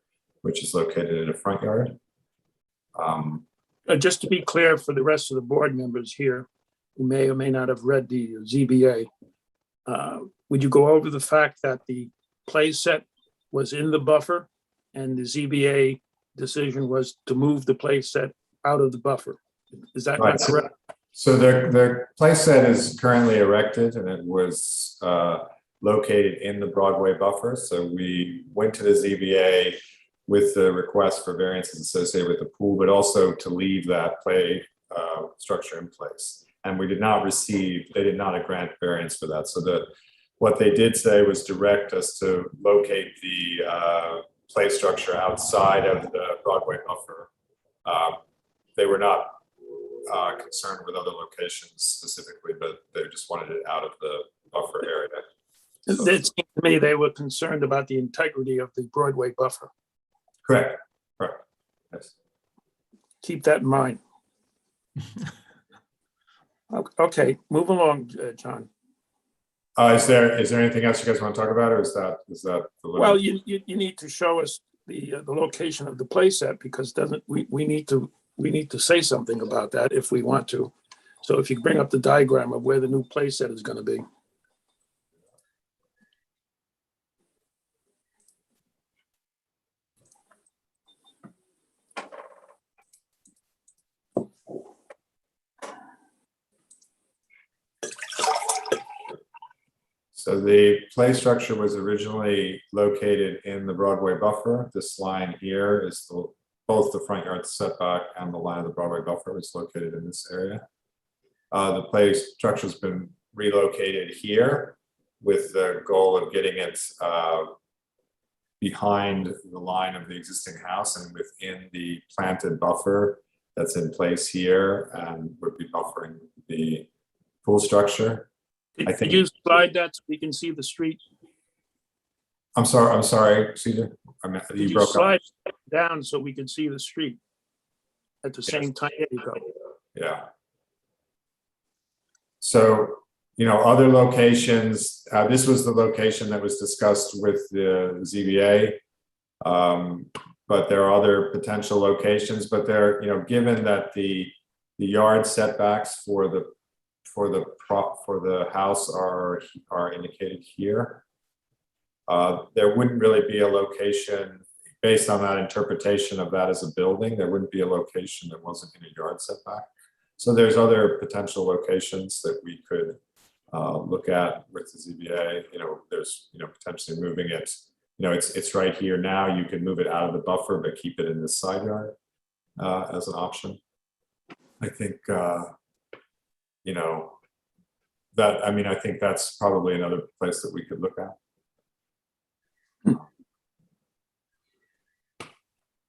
which is located in a front yard. Just to be clear for the rest of the board members here who may or may not have read the ZBA, would you go over the fact that the play set was in the buffer and the ZBA decision was to move the play set out of the buffer? Is that not Right. correct? So the play set is currently erected, and it was located in the Broadway buffer. So we went to the ZBA with the request for variances associated with the pool, but also to leave that play structure in place. And we did not receive, they did not grant variance for that. So what they did say was direct us to locate the play structure outside of the Broadway buffer. They were not concerned with other locations specifically, but they just wanted it out of the buffer area. So, It seemed to me they were concerned about the integrity of the Broadway buffer. correct, correct. Yes. Keep that in mind. Okay, move along, John. Is there anything else you guys want to talk about, or is that the limit? Well, you need to show us the location of the play set, because we need to say something about that if we want to. So if you bring up the diagram of where the new play set is going to be. So the play structure was originally located in the Broadway buffer. This line here is both the front yard setback and the line of the Broadway buffer is located in this area. The play structure has been relocated here with the goal of getting it behind the line of the existing house and within the planted buffer that's in place here, and would be buffering the pool structure. Could you slide that so we can see the street? I'm sorry, Caesar. Could You you broke up. slide down so we can see the street at the same time? There you go. Yeah. So, other locations, this was the location that was discussed with the ZBA. But there are other potential locations, but they're, given that the yard setbacks for the house are indicated here. There wouldn't really be a location, based on that interpretation of that as a building, there wouldn't be a location that wasn't in a yard setback. So there's other potential locations that we could look at with the ZBA. You know, there's, you know, potentially moving it, you know, it's right here now. You can move it out of the buffer, but keep it in the side yard as an option. I think, you know, that, I mean, I think that's probably another place that we could look at.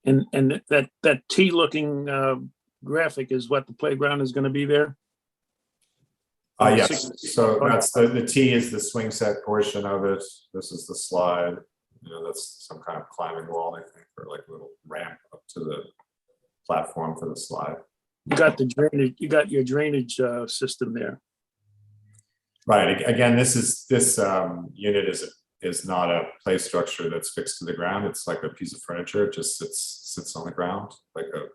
And that T looking graphic is what the playground is gonna be there? Yes, so that's the T is the swing set portion of it. This is the slide. You know, that's some kind of climbing wall, I think, or like a little ramp up to the platform for the slide. You got the drainage, you got your drainage system there. Right, again, this unit is not a play structure that's fixed to the ground. It's like a piece of furniture. It just sits on the ground, like a,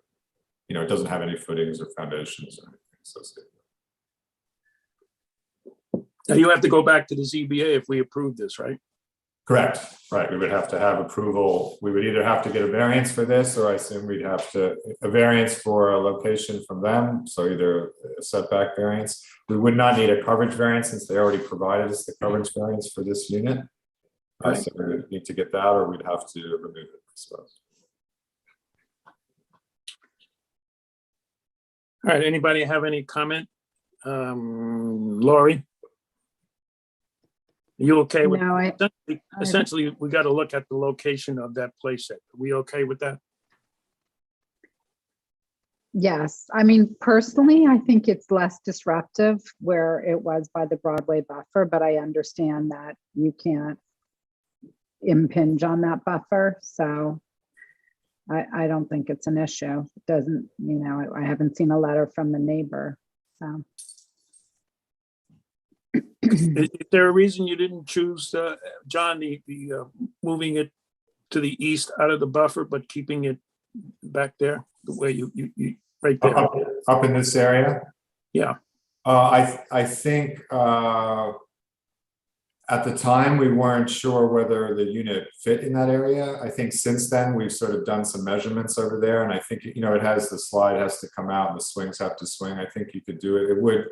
you know, it doesn't have any footings or foundations or anything associated. Now you have to go back to the ZBA if we approve this, right? Correct, right, we would have to have approval. We would either have to get a variance for this, or I assume we'd have to, a variance for a location from them, so either a setback variance. We would not need a coverage variance since they already provided us the coverage variance for this unit. So we would need to get that, or we'd have to remove it, I suppose. All right, anybody have any comment? Lori? Are you okay with? No, Essentially, we got to look at the location of that playset. Are we okay with that? yes. I mean, personally, I think it's less disruptive where it was by the Broadway buffer, but I understand that you can't impinge on that buffer. So I don't think it's an issue. It doesn't, you know, I haven't seen a letter from the neighbor, so. Is there a reason you didn't choose, John, the moving it to the east out of the buffer, but keeping it back there, the way you right there? Up in this area? Yeah. I think at the time, we weren't sure whether the unit fit in that area. I think since then, we've sort of done some measurements over there, and I think, you know, it has, the slide has to come out and the swings have to swing. I think you could do it. It would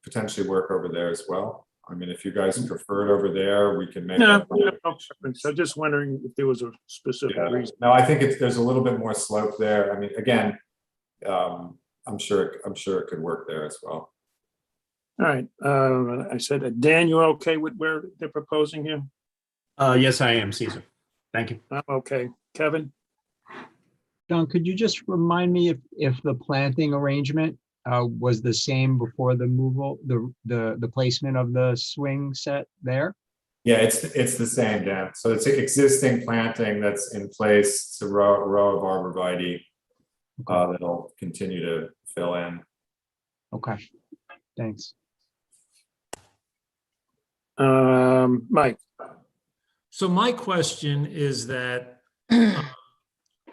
potentially work over there as well. I mean, if you guys prefer it over there, we can make No, that no work. preference. I'm just wondering if there was a specific Yeah. reason. No, I think there's a little bit more slope there. I mean, again, I'm sure it could work there as well. All right, I said, Dan, you okay with where they're proposing here? Yes, I am, Caesar. Thank you. I'm okay. Kevin? John, could you just remind me if the planting arrangement was the same before the removal, the placement of the swing set there? Yeah, it's the same, Dan. So it's existing planting that's in place. It's a row of arborvitae that'll continue to fill in. Okay, thanks. Mike? So my question is that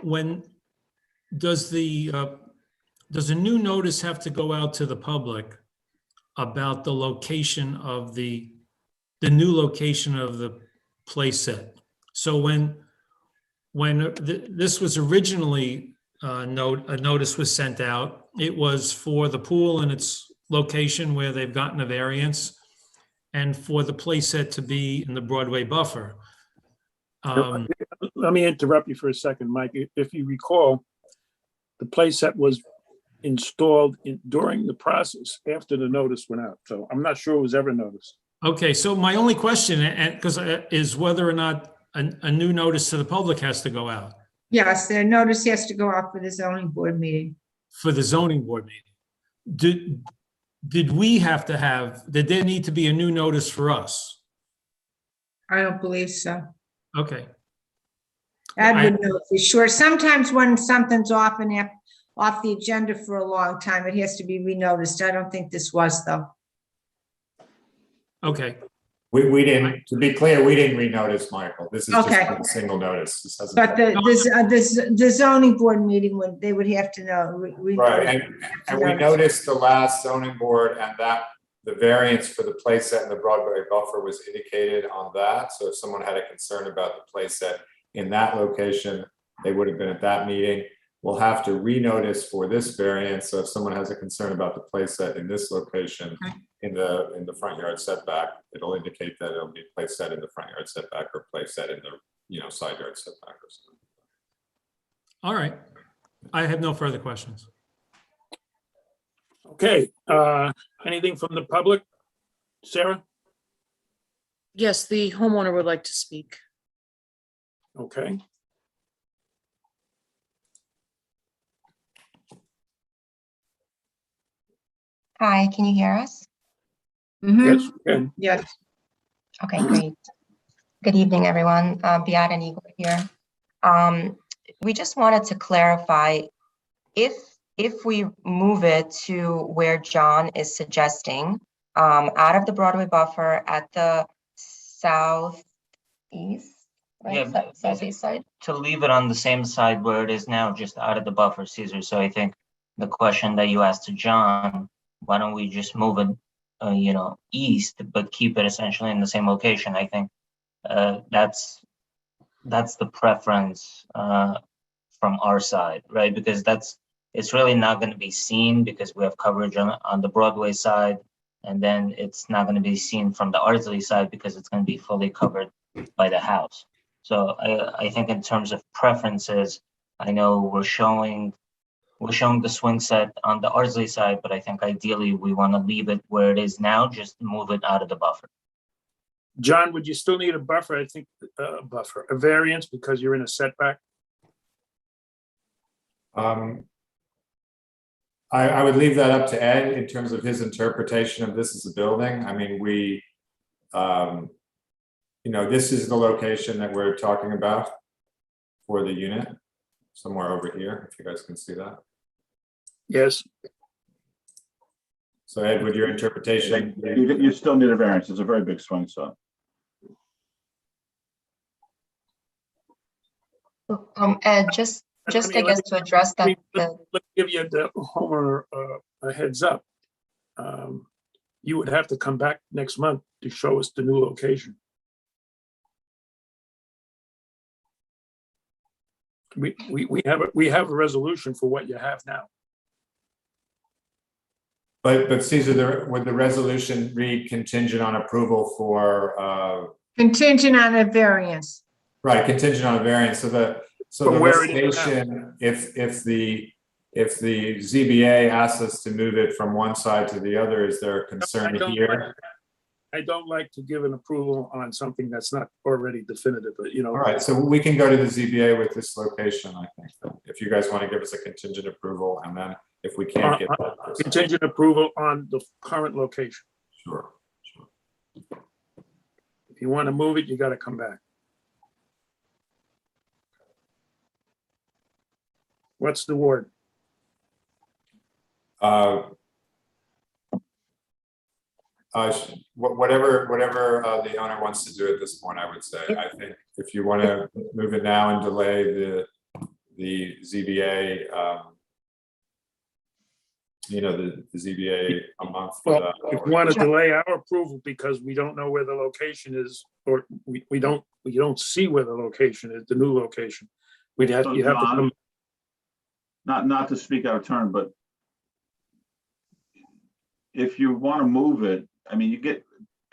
when does a new notice have to go out to the public about the location of the new location of the playset? So when this was originally a notice was sent out, it was for the pool and its location where they've gotten a variance, and for the playset to be in the Broadway buffer. Let me interrupt you for a second, Mike. If you recall, the playset was installed during the process after the notice went out. So I'm not sure it was ever noticed. Okay, so my only question, is whether or not a new notice to the public has to go out Yes, the notice has to go out for the zoning board meeting. for the zoning board meeting. Did there need to be a new notice for us? I don't believe so. Okay, Ed would know for sure. Sometimes when something's off the agenda for a long time, it has to be renoticed. I don't think this was, though. okay. We didn't, to be clear, we didn't renotice, Michael. This is just Okay. a single notice. This hasn't But been- the zoning board meeting, they would have to know. Right, and we noticed the last zoning board and that the variance for the playset and the Broadway buffer was indicated on that. So if someone had a concern about the playset in that location, they would have been at that meeting. We'll have to renotice for this variance. So if someone has a concern about the playset in this location, in the front yard setback, it'll indicate that it'll be playset in the front yard setback or playset in the side yard setback or something. All right. I have no further questions. Okay, anything from the public? Sarah? Yes, the homeowner would like to speak. Okay. Hi, can you hear us? Yes, we can. Yes. Okay, great. Good evening, everyone. Beat and Igor here. We just wanted to clarify if we move it to where John is suggesting, out of the Broadway buffer at the southeast, right? Yeah, Southeast side. To leave it on the same side where it is now, just out of the buffer, Caesar. So I think the question that you asked to John, why don't we just move it, east, but keep it essentially in the same location? I think that's the preference from our side, right? Because it's really not going to be seen because we have coverage on the Broadway side, and then it's not going to be seen from the Ardsley side because it's going to be fully covered by the house. So I think in terms of preferences, I know we're showing the swing set on the Ardsley side, but I think ideally we want to leave it where it is now, just move it out of the buffer. John, would you still need a buffer? I think a variance because you're in a setback. I would leave that up to Ed in terms of his interpretation of this as a building. I mean, this is the location that we're talking about for the unit, somewhere over here, if you guys can see that. Yes. So Ed, with your interpretation. You still need a variance. It's a very big swing set. Ed, just I guess to address that. Let me give you the homeowner a heads up. You would have to come back next month to show us the new location. We have a resolution for what you have now. But Caesar, would the resolution read contingent on approval for? Contingent on a variance. Right, contingent on a variance. So the location, if the ZBA asks us to move it from one side to the other, is there a concern here? I don't like to give an approval on something that's not already definitive, but All right, so we can go to the ZBA with this location, I think, if you guys want to give us a contingent approval, and then if we can't get that. Contingent approval on the current location. Sure. If you want to move it, you got to come back. What's the word? Whatever the owner wants to do at this point, I would say. I think if you want to move it now and delay the ZBA, the ZBA a month. Well, if you want to delay our approval because we don't know where the location is, or we don't see where the location is, the new location, you have to come. Not to speak out of turn, but if you want to move it, I mean,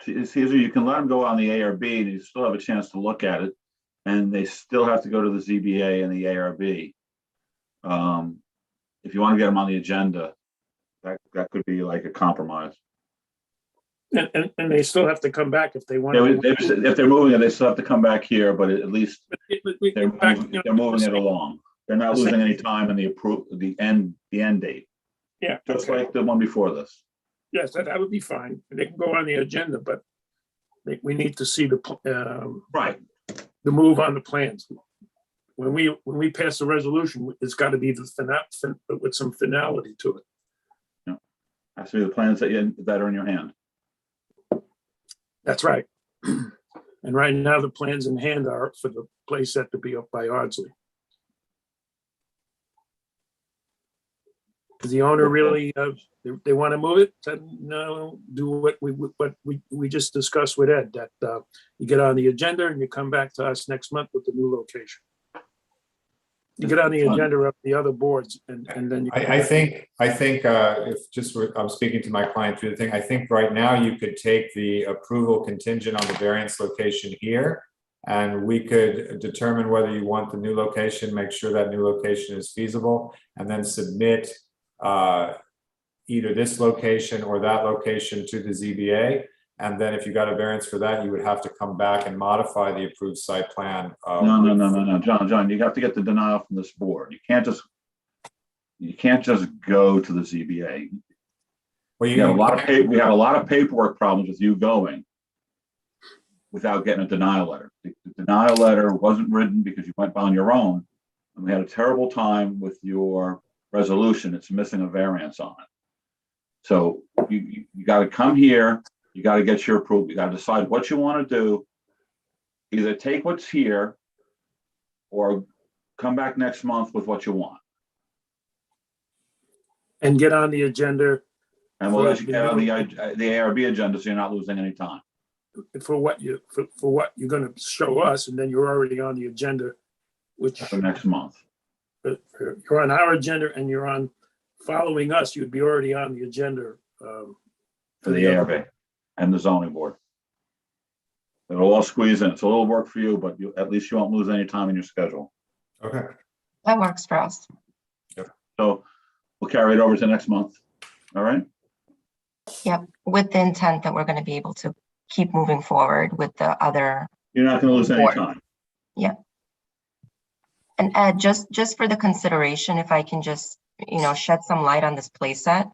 Caesar, you can let them go on the ARB and you still have a chance to look at it, and they still have to go to the ZBA and the ARB. If you want to get them on the agenda, that could be like a compromise. And they still have to come back if they want If they're moving it, they still have to come back here, but at least they're moving it along. They're not losing any time in the end date. Yeah. Just like the one before this. Yes, that would be fine. They can go on the agenda, but we need to see the move on the plans. When we pass the resolution, it's got to be with some finality to it. Yeah, has to be the plans that are in your hand. That's right. And right now, the plans in hand are for the place set to be up by Ardsley. Does the owner really, they want to move it? Said, no, do what we just discussed with Ed, that you get on the agenda and you come back to us next month with the new location. You get on the agenda of the other boards and then. I think if just, I'm speaking to my client through the thing, I think right now you could take the approval contingent on the variance location here. And we could determine whether you want the new location, make sure that new location is feasible, and then submit either this location or that location to the ZBA. And then if you got a variance for that, you would have to come back and modify the approved site plan. No, John, you have to get the denial from this board. You can't just go to the ZBA. Well, we have a lot of paperwork problems with you going without getting a denial letter. The denial letter wasn't written because you went on your own, and we had a terrible time with your resolution. It's missing a variance on it. So you got to come here. You got to get your approval. You got to decide what you want to do. Either take what's here or come back next month with what you want. And get on the agenda. And we'll let you get on the ARB agenda so you're not losing any time. For what you're going to show us, and then you're already on the agenda, which for next month. You're on our agenda and you're on following us. You'd be already on the agenda For the ARB and the zoning board. It'll all squeeze in. It's a little work for you, but at least you won't lose any time in your schedule. Okay. That works for us. So we'll carry it over to next month. All right. Yep, with the intent that we're going to be able to keep moving forward with the other. You're not going to lose any board. time. Yeah. And Ed, just for the consideration, if I can just, shed some light on this playset.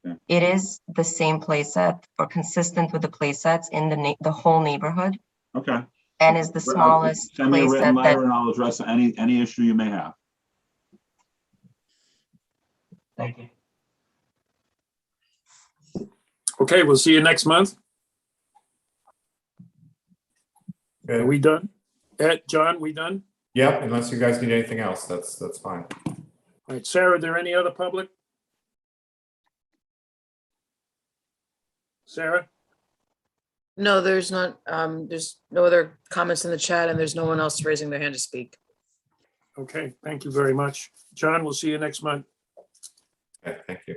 Yeah. It is the same playset or consistent with the playsets in the whole neighborhood. Okay. And is the smallest Send me a written playset letter that, and I'll address any issue you may have. Thank you. Okay, we'll see you next month. Good. Are we done? Ed, John, we done? Yep, unless you guys need anything else, that's fine. All right, Sarah, are there any other public? Sarah? No, there's not, there's no other comments in the chat and there's no one else raising their hand to speak. Okay, thank you very much. John, we'll see you next month. Okay, thank you.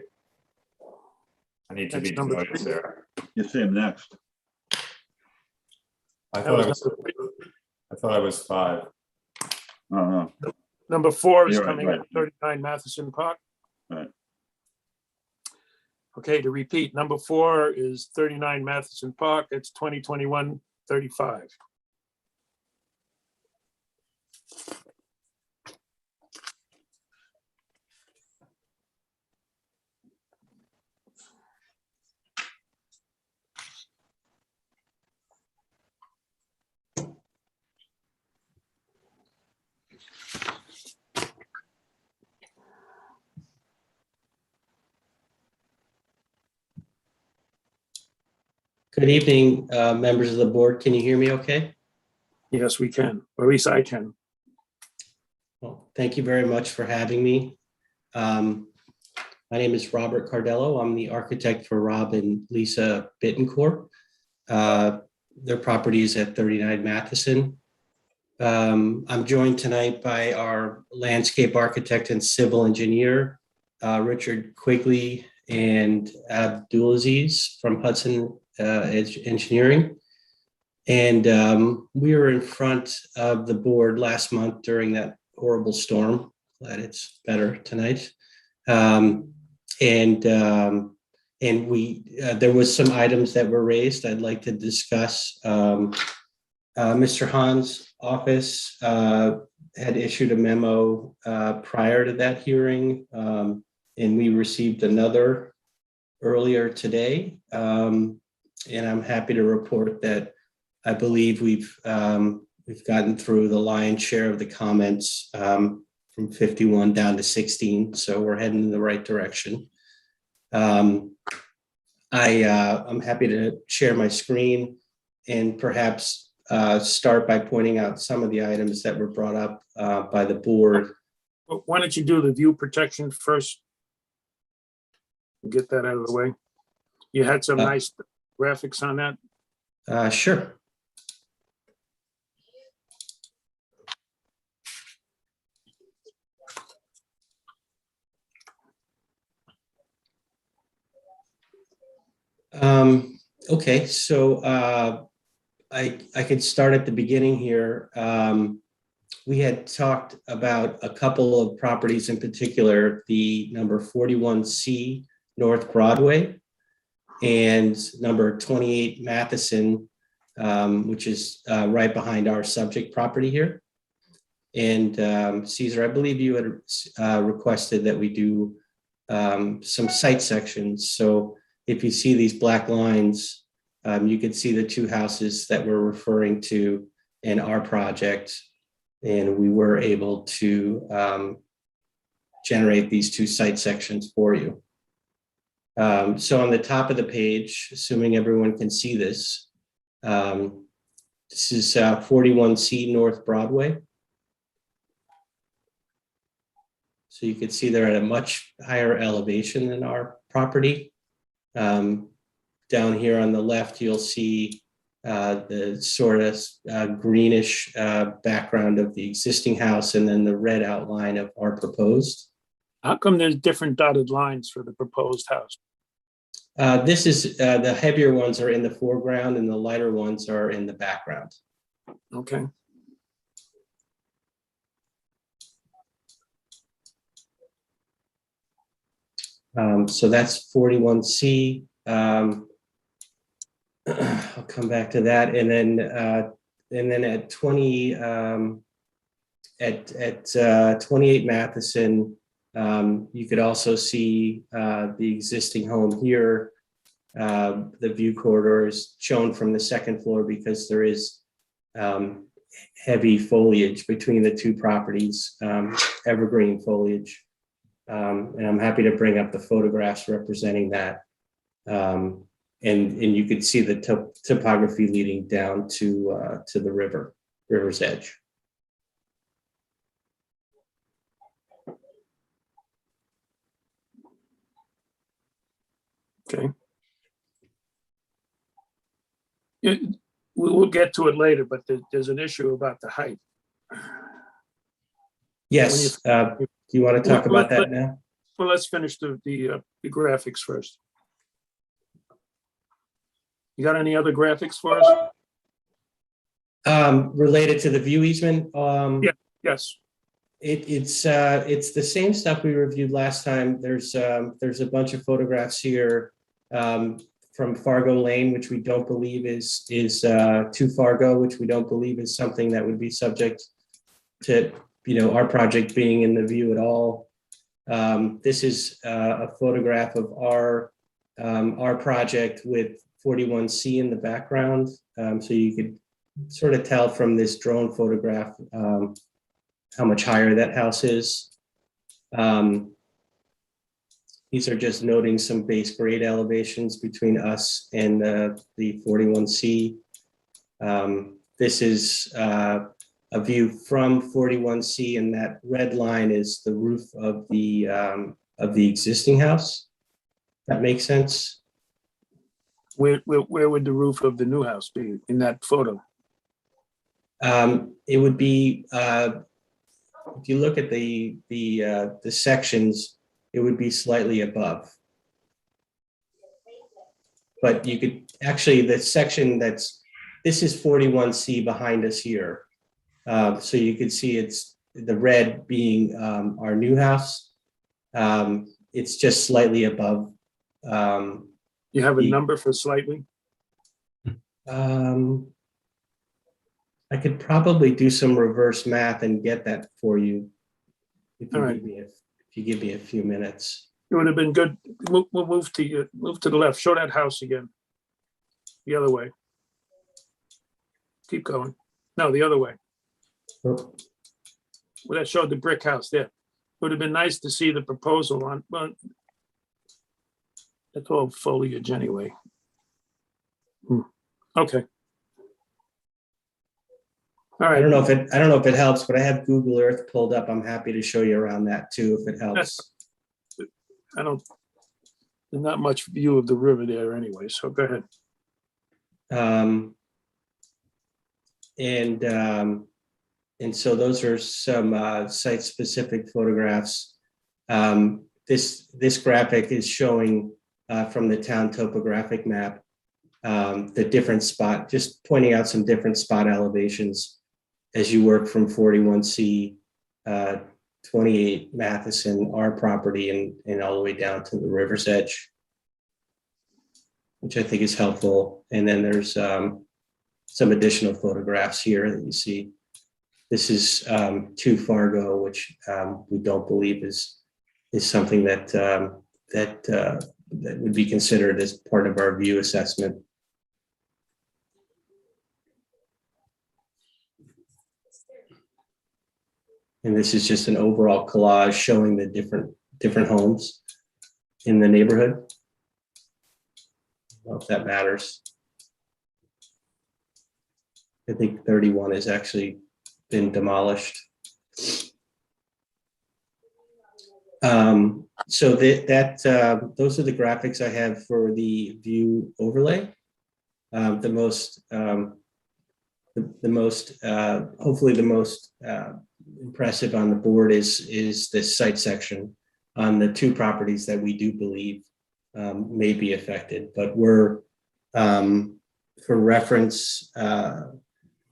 I need to That's be number demoted, 3. Sarah. You see him next. I That thought was I was 5. number 4 is You're right, coming right. at 39 Matheson Park. Right. Okay, to repeat, number 4 is 39 Matheson Park. It's 2021-35. Good evening, members of the board. Can you hear me okay? Yes, we can, or at least I can. Well, thank you very much for having me. My name is Robert Cardello. I'm the architect for Rob and Lisa Bittencourt. Their property is at 39 Matheson. I'm joined tonight by our landscape architect and civil engineer, Richard Quigley and Abdulaziz from Hudson Engineering. And we were in front of the board last month during that horrible storm. Glad it's better tonight. And we there was some items that were raised I'd like to discuss. Mr. Hahn's office had issued a memo prior to that hearing, and we received another earlier today. And I'm happy to report that I believe we've gotten through the lion's share of the comments from 51 down to 16, so we're heading in the right direction. I'm happy to share my screen and perhaps start by pointing out some of the items that were brought up by the board. Why don't you do the view protection first? We'll get that out of the way. You had some Uh, nice graphics on that. Sure. Okay, so I could start at the beginning here. We had talked about a couple of properties in particular, the number 41C North Broadway and number 28 Matheson, which is right behind our subject property here. And Caesar, I believe you had requested that we do some site sections. So if you see these black lines, you can see the two houses that we're referring to in our project. And we were able to generate these two site sections for you. So on the top of the page, assuming everyone can see this, this is 41C North Broadway. So you can see they're at a much higher elevation than our property. Down here on the left, you'll see the sort of greenish background of the existing house and then the red outline of our proposed. How come there's different dotted lines for the proposed house? This is the heavier ones are in the foreground and the lighter ones are in the background. Okay. So that's 41C. I'll come back to that, and then at 28 Matheson, you could also see the existing home here. The view corridor is shown from the second floor because there is heavy foliage between the two properties, evergreen foliage. And I'm happy to bring up the photographs representing that. And you could see the topography leading down to the river's edge. Okay. We'll get to it later, but there's an issue about the height. Yes. Do you want to talk about that now? Well, let's finish the graphics first. You got any other graphics for us? Related to the view easement? Yeah, yes. It's the same stuff we reviewed last time. There's a bunch of photographs here from Fargo Lane, which we don't believe is to Fargo, which we don't believe is something that would be subject to our project being in the view at all. This is a photograph of our project with 41C in the background. So you could sort of tell from this drone photograph how much higher that house is. These are just noting some base grade elevations between us and the 41C. This is a view from 41C, and that red line is the roof of the existing house. That makes sense? Where would the roof of the new house be in that photo? It would be, if you look at the sections, it would be slightly above. But you could actually, the section this is 41C behind us here. So you could see it's the red being our new house. It's just slightly above. You have a number for slightly? I could probably do some reverse math and get that for you if you give me a few minutes. It would have been good. We'll move to the left. Show that house again. The other way. Keep going. No, the other way. Oh. Well, that showed the brick house there. It would have been nice to see the proposal on, but that's all foliage anyway. Okay. All right. I don't know if it helps, but I have Google Earth pulled up. I'm happy to show you around that too, if it helps. There's not much view of the river there anyway, so go ahead. And so those are some site-specific photographs. This graphic is showing from the town topographic map the different spot, just pointing out some different spot elevations as you work from 41C, 28 Matheson, our property, and all the way down to the river's edge, which I think is helpful. And then there's some additional photographs here that you see. This is to Fargo, which we don't believe is something that would be considered as part of our view assessment. And this is just an overall collage showing the different homes in the neighborhood. I don't know if that matters. I think 31 has actually been demolished. So those are the graphics I have for the view overlay. The most hopefully the most impressive on the board is this site section on the two properties that we do believe may be affected, but we're for reference,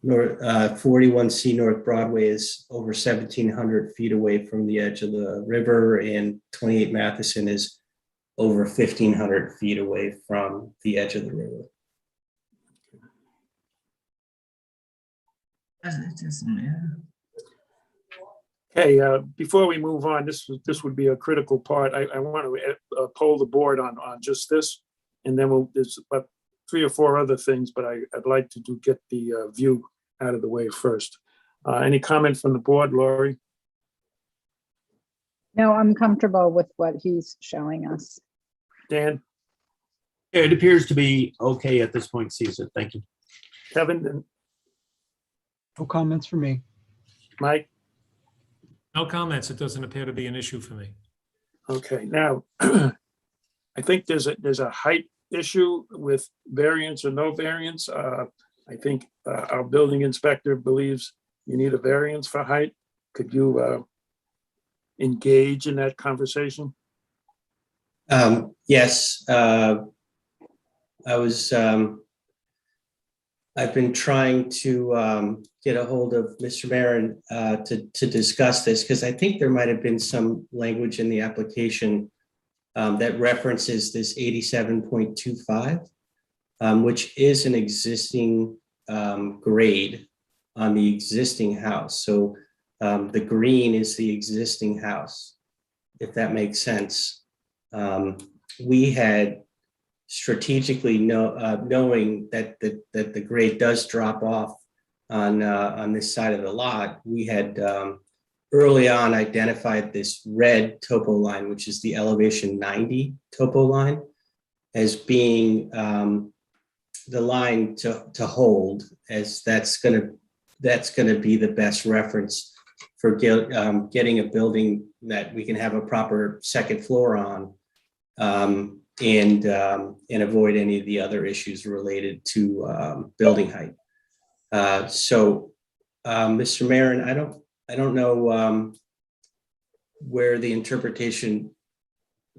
41C North Broadway is over 1,700 feet away from the edge of the river, and 28 Matheson is over 1,500 feet away from the edge of the river. It doesn't matter. Okay, before we move on, this would be a critical part. I want to poll the board on just this, and then there's about 3 or 4 other things, but I'd like to get the view out of the way first. Any comment from the board, Laurie? No, I'm comfortable with what he's showing us. Dan? Yeah, it appears to be okay at this point, Caesar. Thank you. Kevin? No comments for me. Mike? No comments. It doesn't appear to be an issue for me. Okay, now, I think there's a height issue with variance or no variance. I think our building inspector believes you need a variance for height. Could you engage in that conversation? Yes, I've been trying to get a hold of Mr. Marin to discuss this, because I think there might have been some language in the application that references this 87.25, which is an existing grade on the existing house. So the green is the existing house, if that makes sense. We had strategically knowing that the grade does drop off on this side of the lot, we had early on identified this red topo line, which is the elevation 90 topo line, as being the line to hold, as that's gonna be the best reference for getting a building that we can have a proper second floor on, and avoid any of the other issues related to building height. So, Mr. Marin, I don't know where the interpretation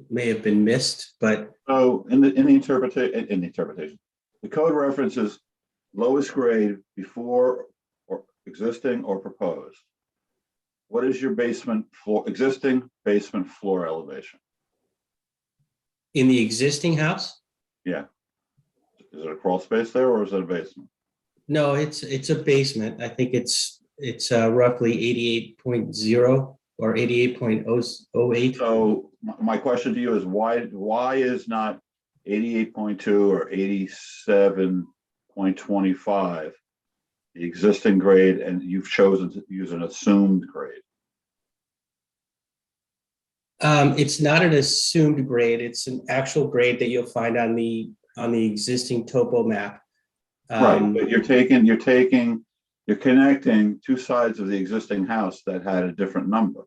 may have been missed, but So in the interpretation, the code references lowest grade before or existing or proposed. What is your existing basement floor elevation? in the existing house? Yeah. Is it a crawl space there or is it a basement? No, it's a basement. I think it's roughly 88.0 or 88.08. So my question to you is why is not 88.2 or 87.25 the existing grade, and you've chosen to use an assumed grade? It's not an assumed grade. It's an actual grade that you'll find on the existing topo map. Right, but you're connecting two sides of the existing house that had a different number.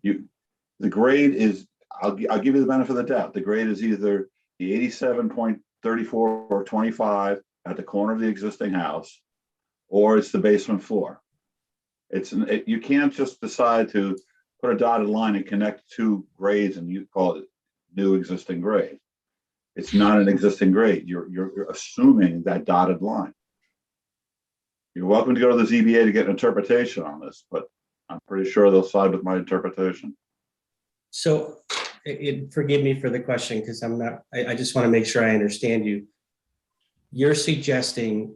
The grade is, I'll give you the benefit of the doubt. The grade is either the 87.34 or 25 at the corner of the existing house, or it's the basement floor. You can't just decide to put a dotted line and connect two grades and you call it new existing grade. It's not an existing grade. You're assuming that dotted line. You're welcome to go to the ZBA to get an interpretation on this, but I'm pretty sure they'll side with my interpretation. So forgive me for the question, because I just want to make sure I understand you. You're suggesting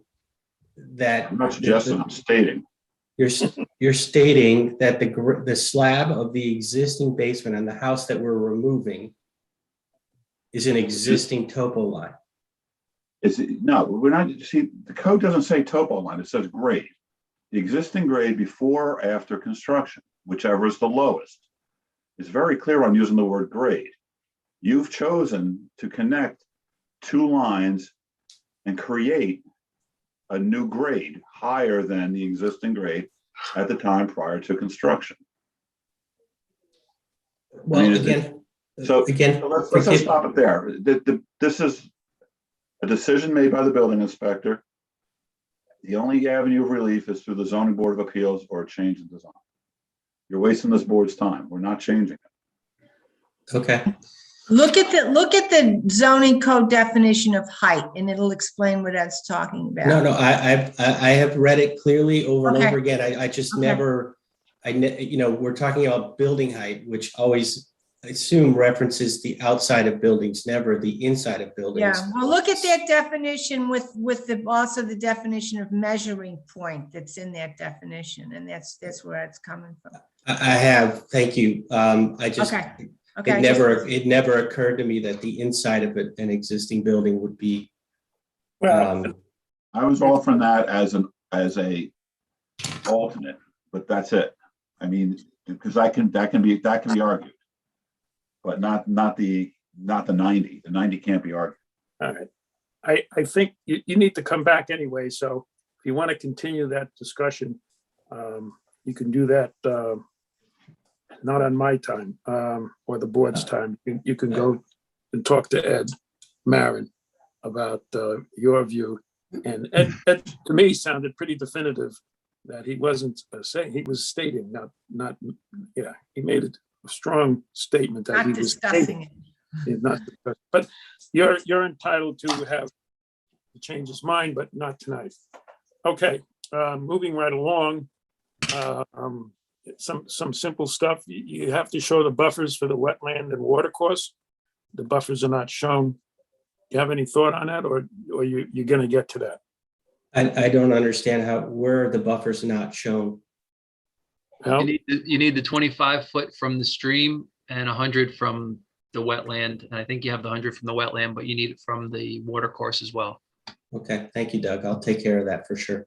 that. I'm not suggesting, I'm stating. You're stating that the slab of the existing basement and the house that we're removing is an existing topo line. No, we're not, see, the code doesn't say topo line, it says grade. The existing grade before or after construction, whichever is the lowest. It's very clear on using the word grade. You've chosen to connect two lines and create a new grade higher than the existing grade at the time prior to construction. Well, I mean, again, so let's just stop it there. This is a decision made by the building inspector. The only avenue of relief is through the zoning board of appeals or a change in design. You're wasting this board's time. We're not changing it. Okay. Look at the zoning code definition of height, and it'll explain what that's talking about. No, I have read it clearly over and Okay. over again. I just Okay. never, we're talking about building height, which always I assume references the outside of buildings, never the inside of buildings. Yeah, well, look at that definition with also the definition of measuring point that's in that definition, and that's where it's coming from. I have, thank you. I just, Okay. Okay. it never occurred to me that the inside of an existing building would be. I was offering that as a alternate, but that's it. I mean, because that can be argued, but not the 90. The 90 can't be argued. All right. I think you need to come back anyway, so if you want to continue that discussion, you can do that, not on my time, or the board's time. You can go and talk to Ed Marin about your view. And Ed, to me, sounded pretty definitive that he wasn't saying, he was stating, he made a strong statement that Not he was discussing it. not discussing. But you're entitled to change his mind, but not tonight. Okay, moving right along. Some simple stuff. You have to show the buffers for the wetland and water course. The buffers are not shown. You have any thought on that, or you're going to get to that? I don't understand where the buffer's not shown. You need the 25 foot from the stream and 100 from the wetland. And I think you have the 100 from the wetland, but you need it from the water course as well. Okay, thank you, Doug. I'll take care of that for sure.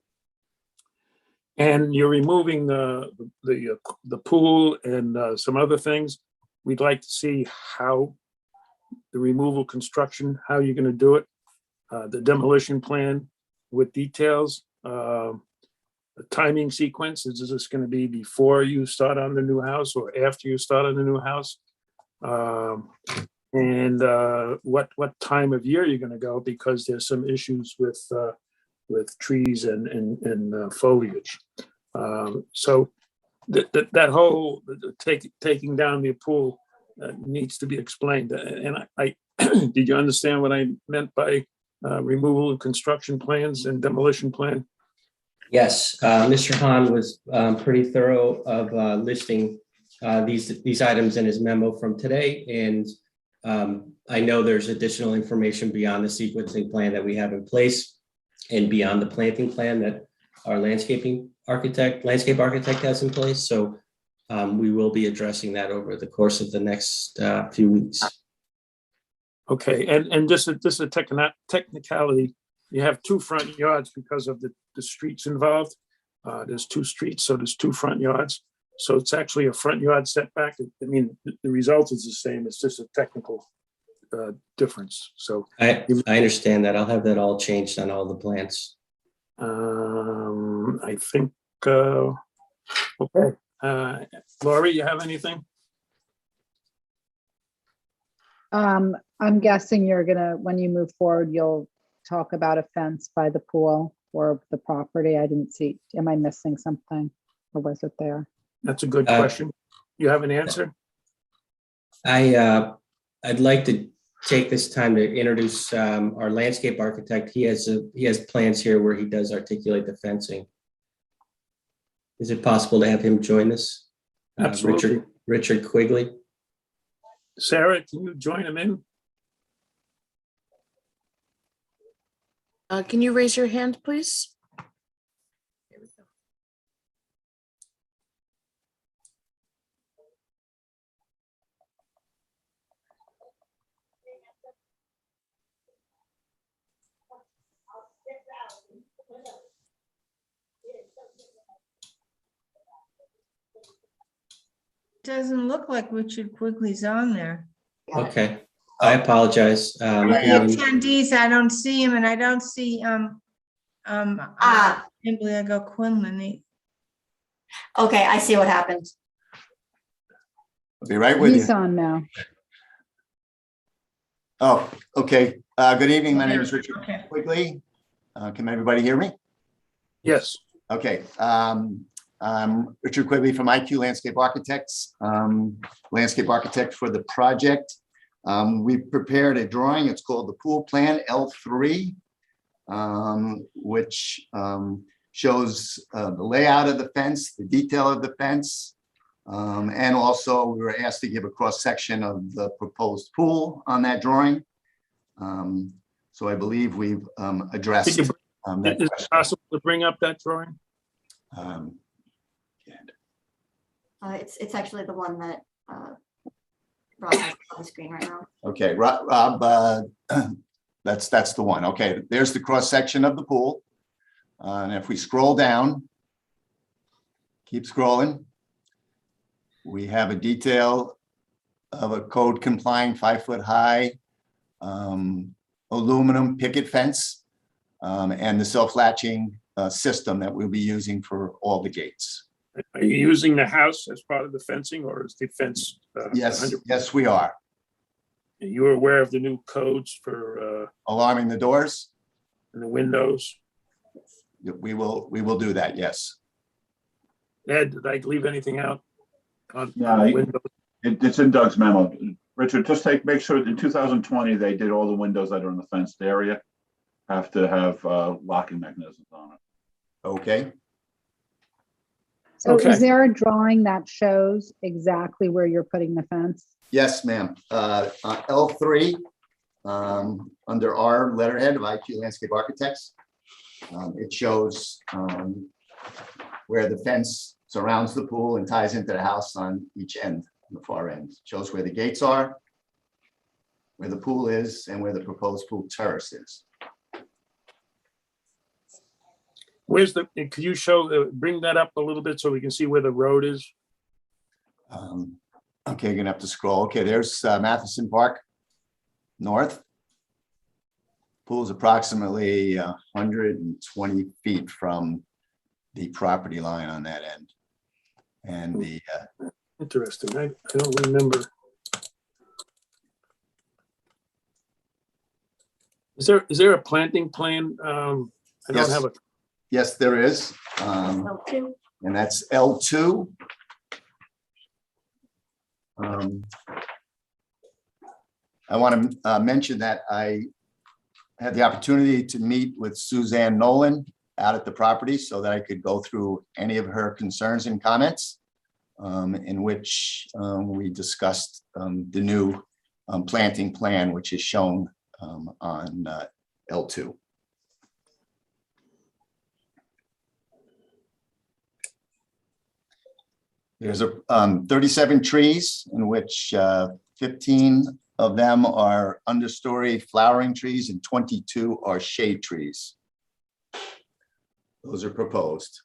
And you're removing the pool and some other things. We'd like to see how the removal construction, how you're going to do it, the demolition plan with details, the timing sequence. Is this going to be before you start on the new house or after you start on the new house? And what time of year you're going to go, because there's some issues with trees and foliage. So that whole taking down the pool needs to be explained. And I did you understand what I meant by removal and construction plans and demolition plan? Yes, Mr. Hahn was pretty thorough of listing these items in his memo from today. And I know there's additional information beyond the sequencing plan that we have in place and beyond the planting plan that our landscape architect has in place. So we will be addressing that over the course of the next few weeks. Okay, and just a technicality, you have two front yards because of the streets involved. There's two streets, so there's two front yards. So it's actually a front yard setback. I mean, the result is the same. It's just a technical difference. So I understand that. I'll have that all changed on all the plans. I think, okay. Laurie, you have anything? I'm guessing you're gonna, when you move forward, you'll talk about a fence by the pool or the property. I didn't see, am I missing something? Or was it there? That's a good question. You have an answer? I'd like to take this time to introduce our landscape architect. He has plans here where he does articulate the fencing. Is it possible to have him join us? Absolutely. Richard Quigley. Sarah, can you join him in? Can you raise your hand, please? Doesn't look like Richard Quigley's on there. Okay, I apologize. The attendees, I don't see him, and I don't see Imbliago Quinlan. Okay, I see what happened. I'll be right with He's you. on now. Oh, okay. Good evening. My name is Richard Quigley. Can everybody hear me? Yes. Okay. I'm Richard Quigley from IQ Landscape Architects, landscape architect for the project. We prepared a drawing. It's called the Pool Plan L3, which shows the layout of the fence, the detail of the fence, and also we were asked to give a cross section of the proposed pool on that drawing. So I believe we've addressed that Is it possible to bring up that drawing? It's actually the one that Rob has on the screen right now. Okay, Rob, that's the one. Okay, there's the cross section of the pool. And if we scroll down, keep scrolling, we have a detail of a code complying 5-foot-high aluminum picket fence and the self-latching system that we'll be using for all the gates. Are you using the house as part of the fencing, or is the fence? Yes, yes, we are. You are aware of the new codes for alarming the doors and the windows? We will do that, yes. Ed, did I leave anything out on Yeah, the windows? it's in Doug's memo. Richard, just make sure in 2020, they did all the windows that are in the fenced area have to have locking mechanisms on it. Okay. So Okay. is there a drawing that shows exactly where you're putting the fence? Yes, ma'am. L3, under our letterhead of IQ Landscape Architects, it shows where the fence surrounds the pool and ties into the house on each end, on the far end. It shows where the gates are, where the pool is, and where the proposed pool terrace is. Where's the, could you show, bring that up a little bit so we can see where the road is? Okay, you're gonna have to scroll. Okay, there's Matheson Park North. Pool's approximately 120 feet from the property line on that end. And the Interesting. I don't remember. Is there a planting plan? I don't Yes. have a. Yes, there is. L2. And that's L2. I want to mention that I had the opportunity to meet with Suzanne Nolan out at the property so that I could go through any of her concerns and comments, in which we discussed the new planting plan, which is shown on L2. There's 37 trees, in which 15 of them are understory flowering trees and 22 are shade trees. Those are proposed.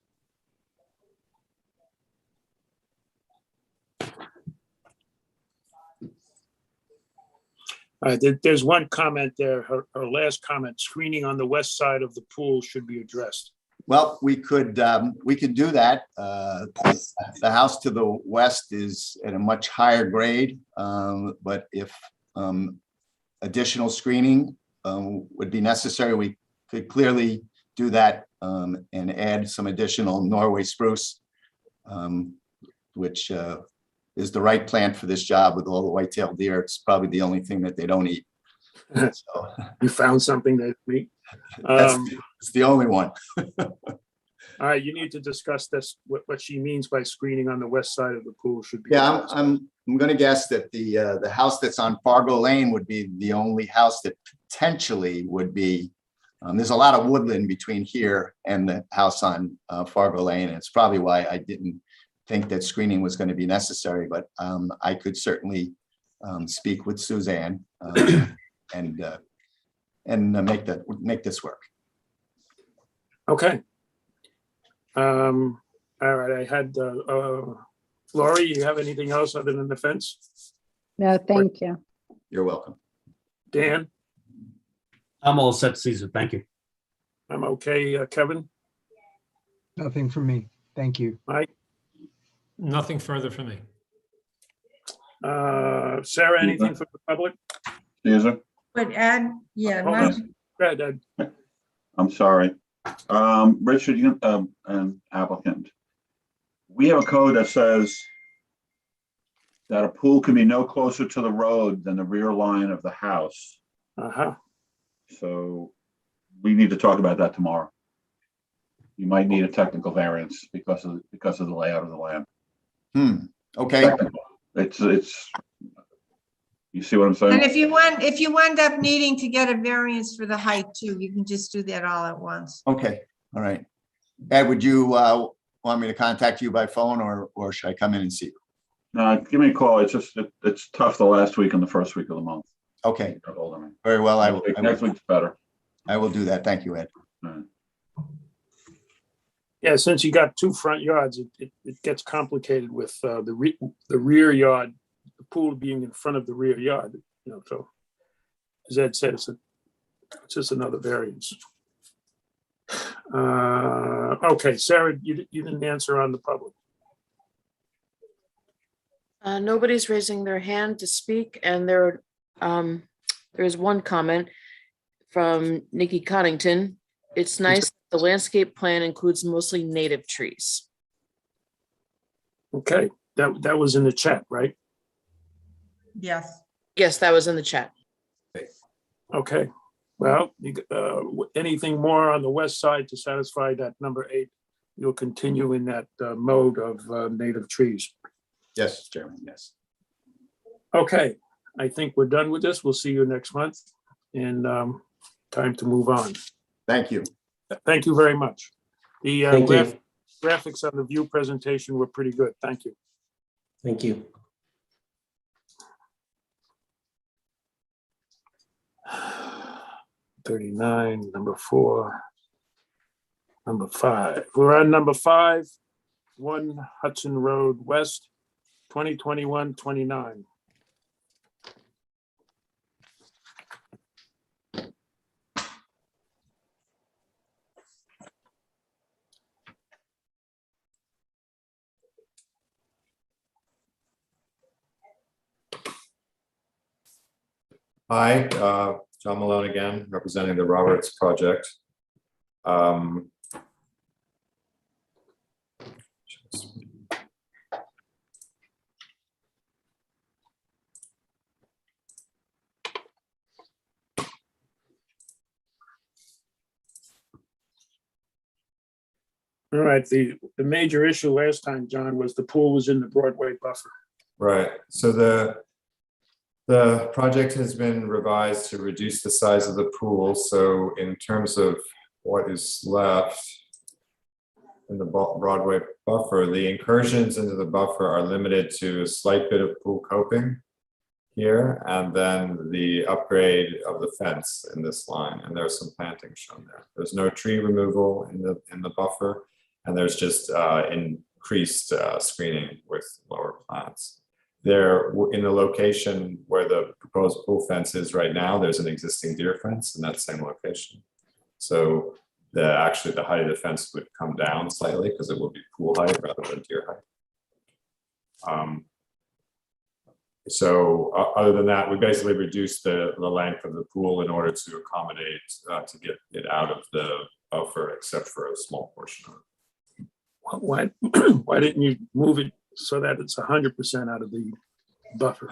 There's one comment there, her last comment, screening on the west side of the pool should be addressed. Well, we could do that. The house to the west is at a much higher grade, but if additional screening would be necessary, we could clearly do that and add some additional Norway spruce, which is the right plant for this job with all the white-tailed deer. It's probably the only thing that they don't eat. So, You found something that we, it's the only one. all right, you need to discuss this, what she means by screening on the west side of the pool should be. Yeah, I'm gonna guess that the house that's on Fargo Lane would be the only house that potentially would be, there's a lot of woodland between here and the house on Fargo Lane. And it's probably why I didn't think that screening was going to be necessary, but I could certainly speak with Suzanne and make this work. Okay. All right, I had, Laurie, you have anything else other than the fence? No, thank you. You're welcome. Dan, I'm all set, Caesar. Thank you. I'm okay. Kevin, Nothing from me. Thank you. Mike, Nothing further from me. Sarah, anything for the public? Caesar? But Ed, yeah, Hold not- on. Go ahead, Ed. I'm sorry. Richard, you, and applicant. We have a code that says that a pool can be no closer to the road than the rear line of the house. Uh-huh. So we need to talk about that tomorrow. You might need a technical variance because of the layout of the land. Okay. Technical. It's, you see what I'm saying? and if you end up needing to get a variance for the height too, you can just do that all at once. Okay. All right. Ed, would you want me to contact you by phone or should I come in and see you? No, give me a call. It's just, it's tough the last week and the first week of the month. Okay. Get hold of me. Very well. I will. Next week's better. I will do that. Thank you, Ed. Yeah, since you got two front yards, it gets complicated with the rear yard, the pool being in front of the rear yard, you know, so as Ed said, it's just another variance. Okay, Sarah, you didn't answer on the public. Nobody's raising their hand to speak, and there is one comment from Nikki Connington. It's nice the landscape plan includes mostly native trees. Okay, that was in the chat, right? Yes. Yes, that was in the chat. Okay, well, anything more on the west side to satisfy that number 8, you'll continue in that mode of native trees. Yes, Chairman, yes. Okay, I think we're done with this. We'll see you next month, and time to move on. Thank you. Thank you very much. The Thank you. graphics on the view presentation were pretty good. Thank you. Thank you. '39, number 4, number 5. We're on number 5, 1 Hudson Road West, 2021-29. Hi, John Malone again, representing the Roberts Project. All right, the major issue last time, John, was the pool was in the Broadway buffer. Right, so the project has been revised to reduce the size of the pool. So in terms of what is left in the Broadway buffer, the incursions into the buffer are limited to a slight bit of pool coping here, and then the upgrade of the fence in this line. And there's some planting shown there. There's no tree removal in the buffer, and there's just increased screening with lower plants. There, in the location where the proposed pool fence is right now, there's an existing deer fence in that same location. So actually the height of the fence would come down slightly because it will be pool height rather than deer height. So other than that, we basically reduced the length of the pool in order to accommodate, to get it out of the buffer, except for a small portion of it. Why, why didn't you move it so that it's 100% out of the buffer?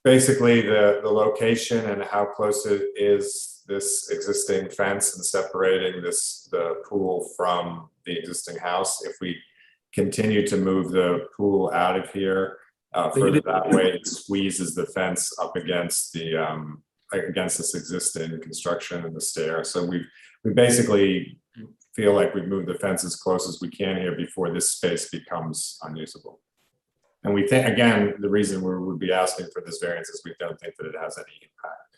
Basically, the location and how close it is this existing fence and separating the pool from the existing house. If we continue to move the pool out of here, further that way, it squeezes the fence up against the against this existing construction and the stair. So we basically feel like we've moved the fence as close as we can here before this space becomes unusable. And we think, again, the reason we would be asking for this variance is we don't think that it has any impact.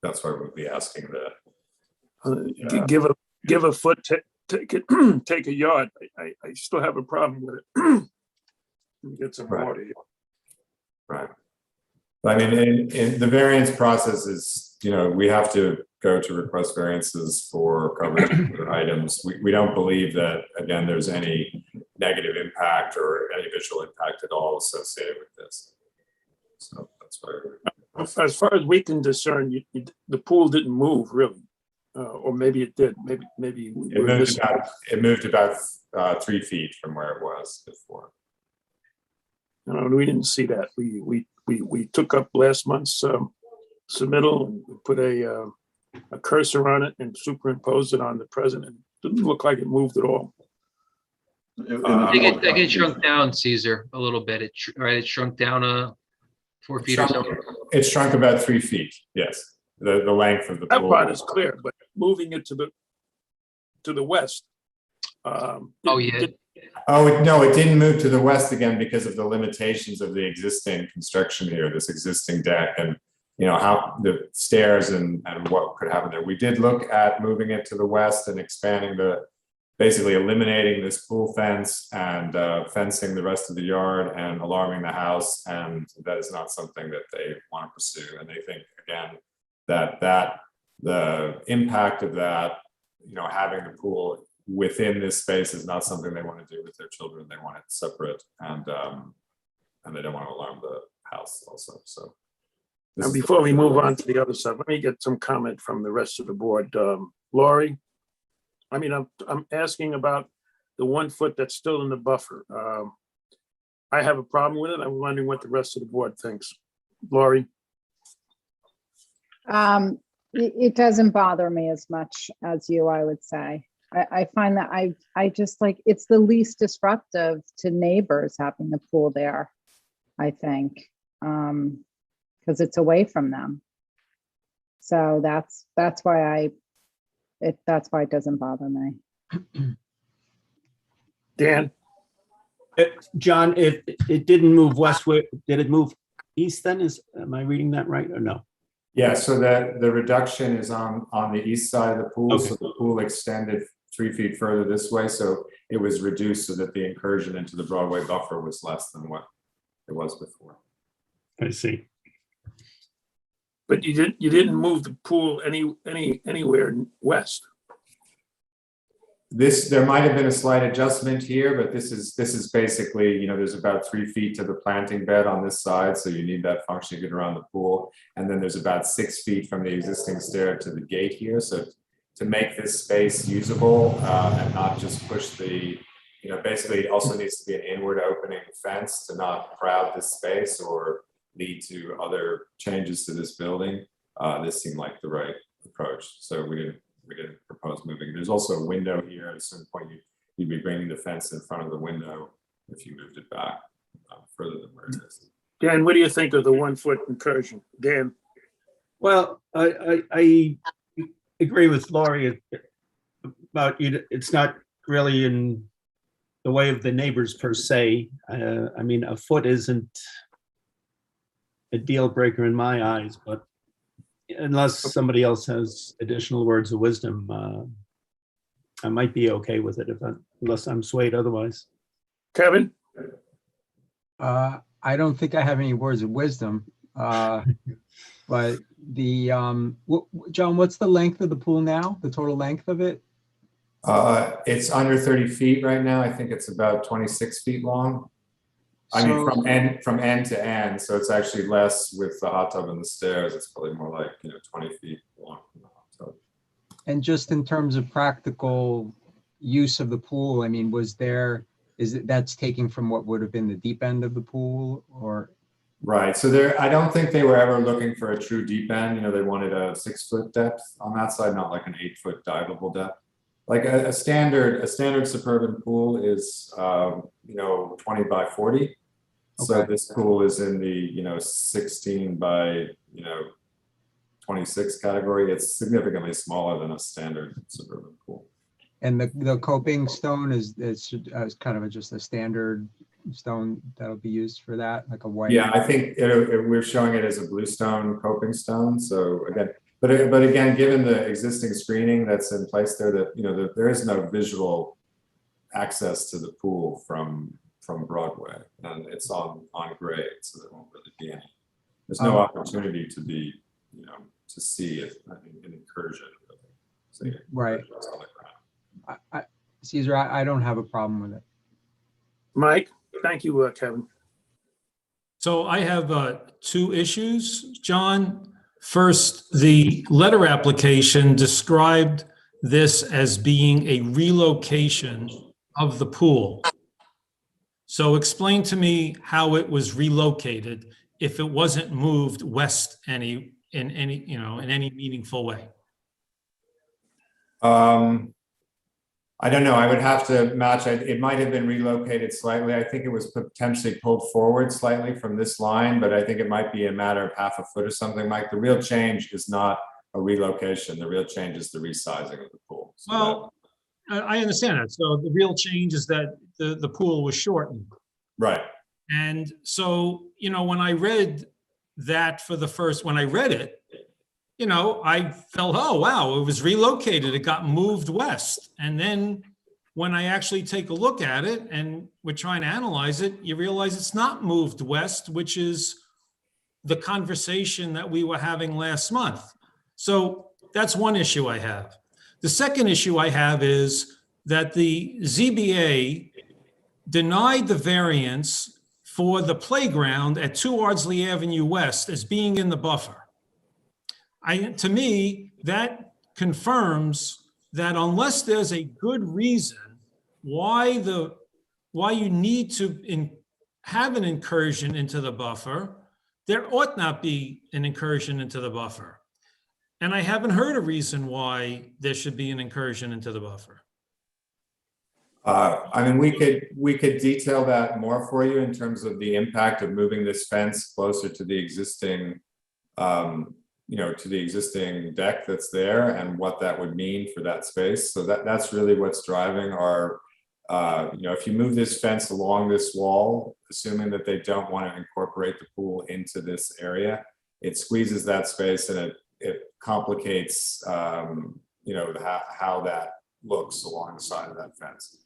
That's why we'd be asking the give a foot, take it, take a yard. I still have a problem with it. Get some water here. Right. I mean, in the variance process is, we have to go to request variances for coverage of items. We don't believe that, again, there's any negative impact or any visual impact at all associated with this. So that's why. As far as we can discern, the pool didn't move really, or maybe it did. Maybe it moved about 3 feet from where it was before. No, we didn't see that. We took up last month's submittal and put a cursor on it and superimposed it on the present. It didn't look like it moved at all. I think it shrunk down, Caesar, a little bit. It shrunk down 4 feet or so. It shrunk about 3 feet. Yes, the length of the pool. That part is clear, but moving it to the west. Oh no, it didn't move to the west again because of the limitations of the existing construction here, this existing deck, and how the stairs and what could happen there. We did look at moving it to the west and expanding basically eliminating this pool fence and fencing the rest of the yard and alarming the house, and that is not something that they want to pursue. And they think, again, that the impact of that, having the pool within this space is not something they want to do with their children. They want it separate, and they don't want to alarm the house also. So now, before we move on to the other stuff, let me get some comment from the rest of the board. Lori, I mean, I'm asking about the 1 foot that's still in the buffer. I have a problem with it. I'm wondering what the rest of the board thinks. Lori? It doesn't bother me as much as you, I would say. I find that I just like, it's the least disruptive to neighbors having the pool there, I think, because it's away from them. So that's why it doesn't bother me. Dan? John, if it didn't move westward, did it move east then? Am I reading that right or no? Yeah, so the reduction is on the east side of the pool. Okay. So the pool extended 3 feet further this way. So it was reduced so that the incursion into the Broadway buffer was less than what it was before. I see. But you didn't move the pool anywhere west. There might have been a slight adjustment here, but this is basically, there's about 3 feet to the planting bed on this side. So you need that function to get around the pool. And then there's about 6 feet from the existing stair to the gate here. So to make this space usable and not just push basically it also needs to be an inward opening fence to not crowd this space or lead to other changes to this building. This seemed like the right approach. So we didn't propose moving. There's also a window here. At a certain point, you'd be bringing the fence in front of the window if you moved it back further than where it is. Dan, what do you think of the 1 foot incursion? Dan? Well, I agree with Laurie about it's not really in the way of the neighbors per se. I mean, a foot isn't a deal breaker in my eyes, but unless somebody else has additional words of wisdom, I might be okay with it unless I'm swayed otherwise. Kevin? I don't think I have any words of wisdom, but John, what's the length of the pool now? The total length of it? It's under 30 feet right now. I think it's about 26 feet long. I mean, So- from end to end, so it's actually less with the hot tub and the stairs. It's probably more like, 20 feet long from the hot tub. And just in terms of practical use of the pool, I mean, that's taking from what would have been the deep end of the pool, or? Right, so I don't think they were ever looking for a true deep end, they wanted a 6-foot depth on that side, not like an 8-foot diveable depth. Like a standard suburban pool is, 20 by 40. So Okay. this pool is in the, 16 by, 26 category. It's significantly smaller than a standard suburban pool. And the coping stone is kind of just a standard stone that'll be used for that, like a white? Yeah, I think we're showing it as a bluestone coping stone. So again, but again, given the existing screening that's in place there, that there is no visual access to the pool from Broadway, and it's on grade, so there won't really be any. There's no opportunity to be, to see an incursion. Really. Right. Caesar, I don't have a problem with it. Mike, thank you, Kevin. So I have two issues, John. First, the letter application described this as being a relocation of the pool. So explain to me how it was relocated if it wasn't moved west in any meaningful way. I don't know. I would have to match. It might have been relocated slightly. I think it was potentially pulled forward slightly from this line, but I think it might be a matter of half a foot or something. Mike, the real change is not a relocation. The real change is the resizing of the pool. So well, I understand that. So the real change is that the pool was shortened. Right. And so, when I read that when I read it, I felt, oh, wow, it was relocated. It got moved west. And then when I actually take a look at it and we're trying to analyze it, you realize it's not moved west, which is the conversation that we were having last month. So that's one issue I have. The second issue I have is that the ZBA denied the variance for the playground at 2 Ardsley Avenue West as being in the buffer. To me, that confirms that unless there's a good reason why you need to have an incursion into the buffer, there ought not be an incursion into the buffer. And I haven't heard a reason why there should be an incursion into the buffer. I mean, we could detail that more for you in terms of the impact of moving this fence closer to the existing, to the existing deck that's there and what that would mean for that space. So that's really what's driving our, if you move this fence along this wall, assuming that they don't want to incorporate the pool into this area, it squeezes that space and it complicates, how that looks along the side of that fence.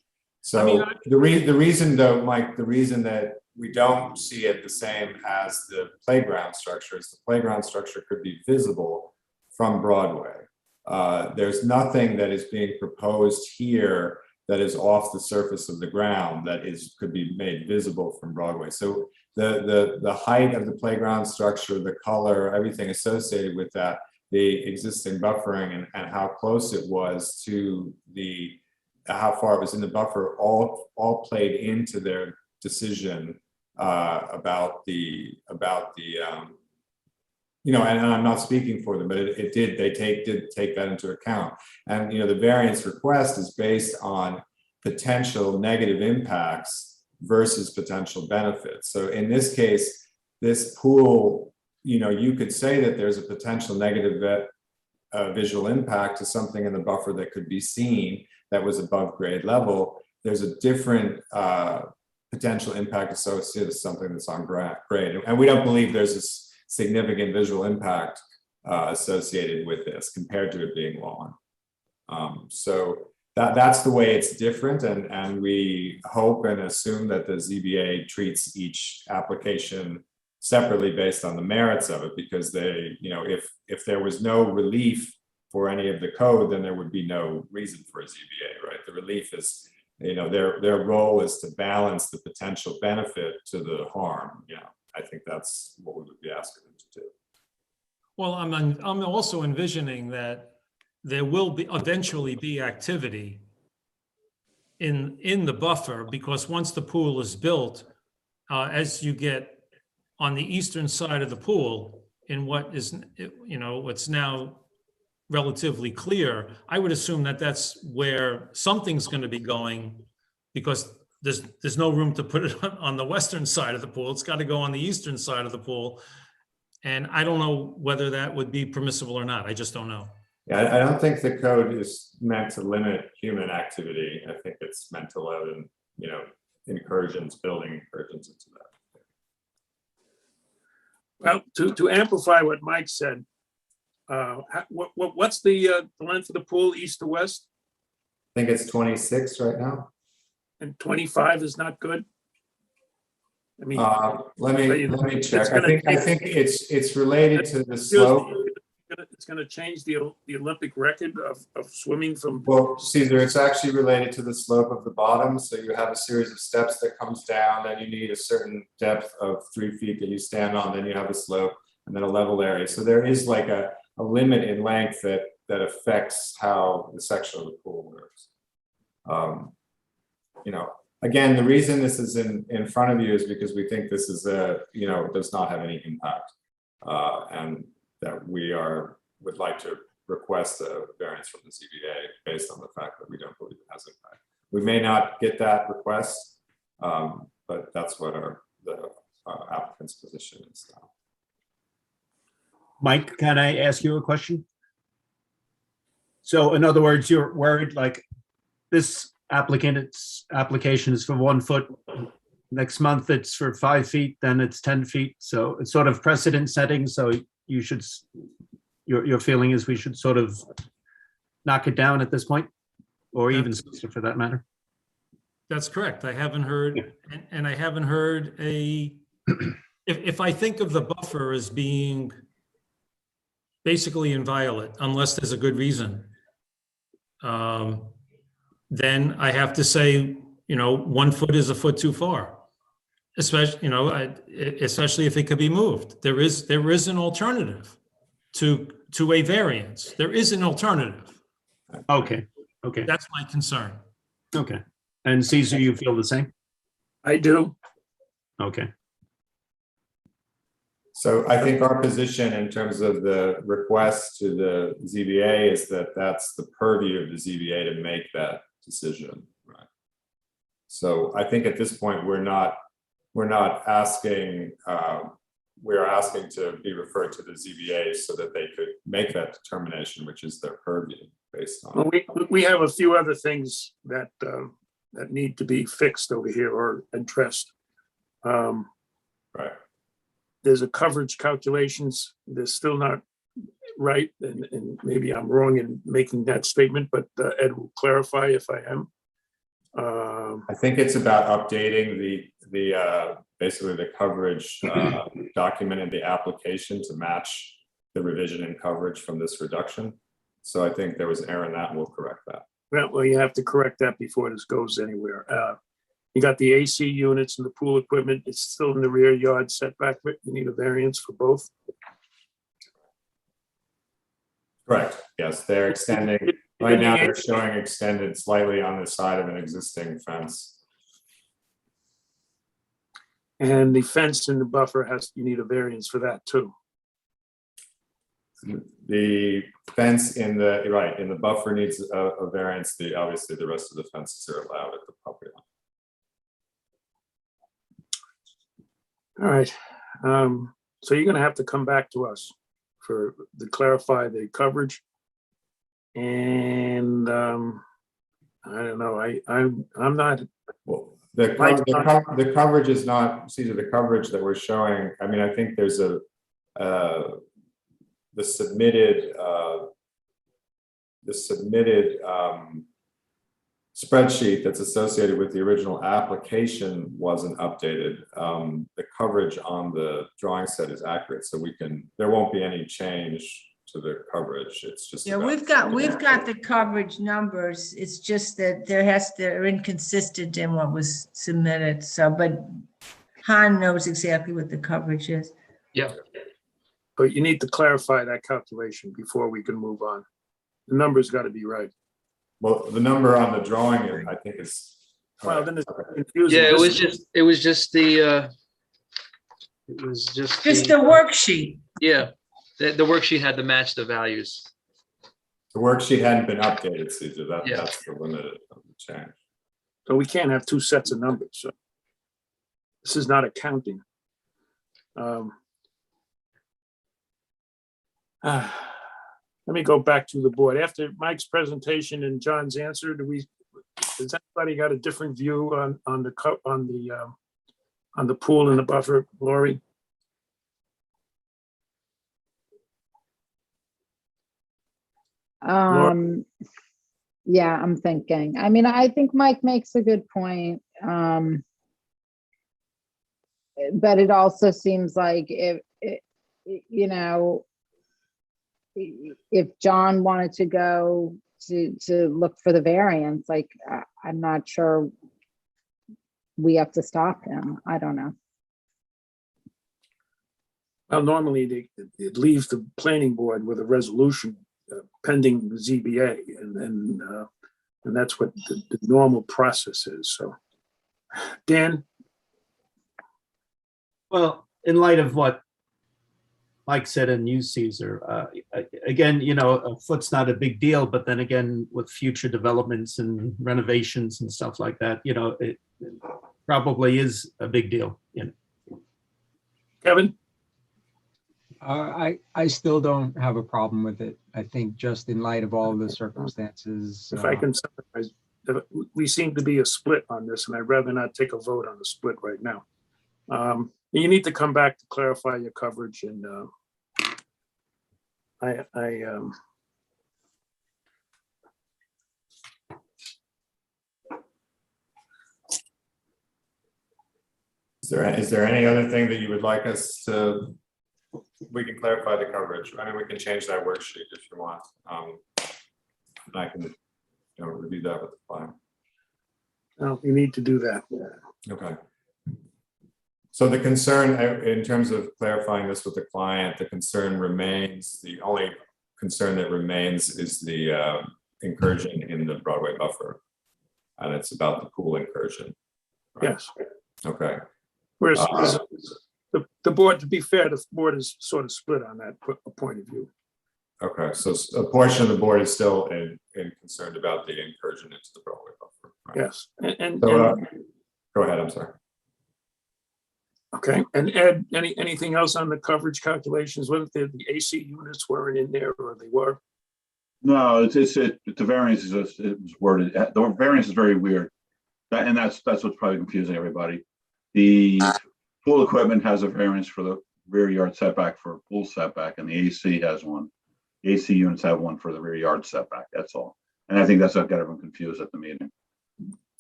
So the reason though, Mike, the reason that we don't see it the same as the playground structure is the playground structure could be visible from Broadway. There's nothing that is being proposed here that is off the surface of the ground that could be made visible from Broadway. So the height of the playground structure, the color, everything associated with that, the existing buffering and how close it was to how far it was in the buffer, all played into their decision about the and I'm not speaking for them, but they did take that into account. And the variance request is based on potential negative impacts versus potential benefits. So in this case, this pool, you could say that there's a potential negative visual impact to something in the buffer that could be seen that was above grade level. There's a different potential impact associated with something that's on grade. And we don't believe there's a significant visual impact associated with this compared to it being lawn. So that's the way it's different. And we hope and assume that the ZBA treats each application separately based on the merits of it, because they, if there was no relief for any of the code, then there would be no reason for a ZBA, right? The relief is their role is to balance the potential benefit to the harm. I think that's what we would be asking them to do. Well, I'm also envisioning that there will eventually be activity in the buffer, because once the pool is built, as you get on the eastern side of the pool in what is, what's now relatively clear, I would assume that that's where something's going to be going, because there's no room to put it on the western side of the pool. It's got to go on the eastern side of the pool. And I don't know whether that would be permissible or not. I just don't know. Yeah, I don't think the code is meant to limit human activity. I think it's meant to allow, incursions, building incursions into that. Well, to amplify what Mike said, what's the length of the pool, east to west? I think it's 26 right now. And 25 is not good? I mean, let me check. I think it's related to the slope. It's going to change the Olympic record of swimming from. Well, Caesar, it's actually related to the slope of the bottom. So you have a series of steps that comes down, then you need a certain depth of 3 feet that you stand on, then you have a slope, and then a level area. So there is like a limit in length that affects how the section of the pool works. Again, the reason this is in front of you is because we think this is does not have any impact, and that we would like to request a variance from the ZBA based on the fact that we don't believe it has impact. We may not get that request, but that's what the applicant's position is now. Mike, can I ask you a question? So in other words, you're worried like this applicant's application is for 1 foot. Next month it's for 5 feet, then it's 10 feet. So it's sort of precedent setting. So you should, your feeling is we should sort of knock it down at this point, or even for that matter. That's correct. I haven't heard, and I haven't heard if I think of the buffer as being basically inviolate, unless there's a good reason, then I have to say, 1 foot is a foot too far. Especially, especially if it could be moved. There is an alternative to a variance. There is an alternative. Okay. That's my concern. Okay. And Caesar, you feel the same? I do. Okay. So I think our position in terms of the request to the ZBA is that that's the purview of the ZBA to make that decision, right? So I think at this point, we're not asking, we are asking to be referred to the ZBA so that they could make that determination, which is their purview based on. Well, we have a few other things that need to be fixed over here or addressed. Right. There's a coverage calculations. They're still not right, and maybe I'm wrong in making that statement, but Ed will clarify if I am. I think it's about updating the basically the coverage document in the application to match the revision in coverage from this reduction. So I think there was an error in that, and we'll correct that. Well, you have to correct that before this goes anywhere. You got the AC units and the pool equipment. It's still in the rear yard setback, but you need a variance for both. Correct. Yes, they're extending. Right now, they're showing extended slightly on the side of an existing fence. And the fence in the buffer you need a variance for that too. The fence in the buffer needs a variance. Obviously the rest of the fences are allowed at the property line. All right. So you're gonna have to come back to us to clarify the coverage. And I don't know, I'm not. Well, the coverage is not, Caesar, the coverage that we're showing. I mean, I think there's the submitted spreadsheet that's associated with the original application wasn't updated. The coverage on the drawing set is accurate, so there won't be any change to the coverage. It's just. Yeah, about- we've got the coverage numbers. It's just that they're inconsistent in what was submitted. So, but Han knows exactly what the coverage is. Yeah. But you need to clarify that calculation before we can move on. The number's got to be right. Well, the number on the drawing, I think is. Well, then it's confusing. Yeah, it was This- just the, it was just. Just the worksheet. Yeah, the worksheet had to match the values. The worksheet hadn't been updated, Caesar. Yeah. That's the limit of the change. So we can't have two sets of numbers. So this is not accounting. Let me go back to the board. After Mike's presentation and John's answer, does anybody got a different view on the pool and the buffer, Lori? Yeah, I'm thinking. I mean, I think Mike makes a good point. But it also seems like you know, if John wanted to go to look for the variance, like, I'm not sure we have to stop him. I don't know. Well, normally it leaves the planning board with a resolution pending the ZBA, and that's what the normal process is. So, Dan? Well, in light of what Mike said and you, Caesar, again, you know, a foot's not a big deal, but then again, with future developments and renovations and stuff like that, you know, it probably is a big deal. You know. Kevin? I still don't have a problem with it. I think just in light of all the circumstances. If I can summarize, we seem to be a split on this, and I'd rather not take a vote on the split right now. You need to come back to clarify your coverage, and Is there any other thing that you would like us to? We can clarify the coverage. I mean, we can change that worksheet if you want. And I can, review that with the client. well, you need to do that. Okay. So the concern, in terms of clarifying this with the client, the concern remains, the only concern that remains is the incursion in the Broadway buffer. And it's about the pool incursion. Right? Yes. Okay. Whereas the board, to be fair, the board is sort of split on that point of view. Okay, so a portion of the board is still concerned about the incursion into the Broadway buffer. Right? Yes. And So, go ahead, I'm sorry. okay, and Ed, anything else on the coverage calculations, whether the AC units weren't in there or they were? No, the variance is just, it was worded, the variance is very weird. That's what's probably confusing everybody. The pool equipment has a variance for the rear yard setback for pool setback, and the AC has one. The AC units have one for the rear yard setback, that's all. And I think that's what got everyone confused at the meeting.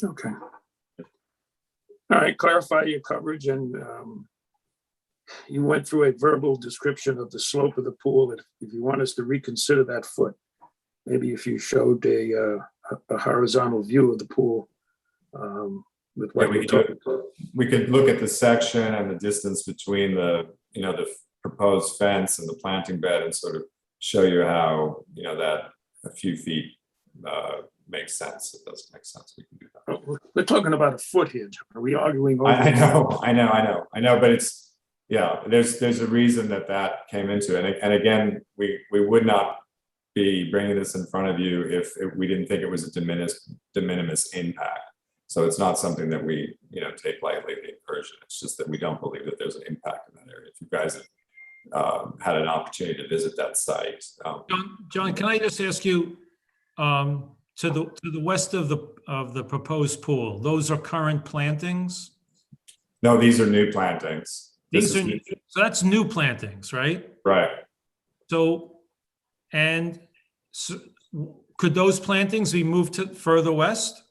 Okay. All right, clarify your coverage, and you went through a verbal description of the slope of the pool. If you want us to reconsider that foot, maybe if you showed a horizontal view of the pool with what we could look at the section and the distance between the proposed fence and the planting bed and sort of show you how, that a few feet makes sense. It doesn't make sense. We can do that. We're talking about a foot here, John. Are we arguing over? I know, but it's, there's a reason that came into it. And again, we would not be bringing this in front of you if we didn't think it was a de minimis impact. So it's not something that we, take lightly, the incursion. It's just that we don't believe that there's an impact in that area. If you guys have had an opportunity to visit that site. John, can I just ask you, to the west of the proposed pool, those are current plantings? No, these are new plantings. So that's new plantings, right? Right. So could those plantings be moved to further west?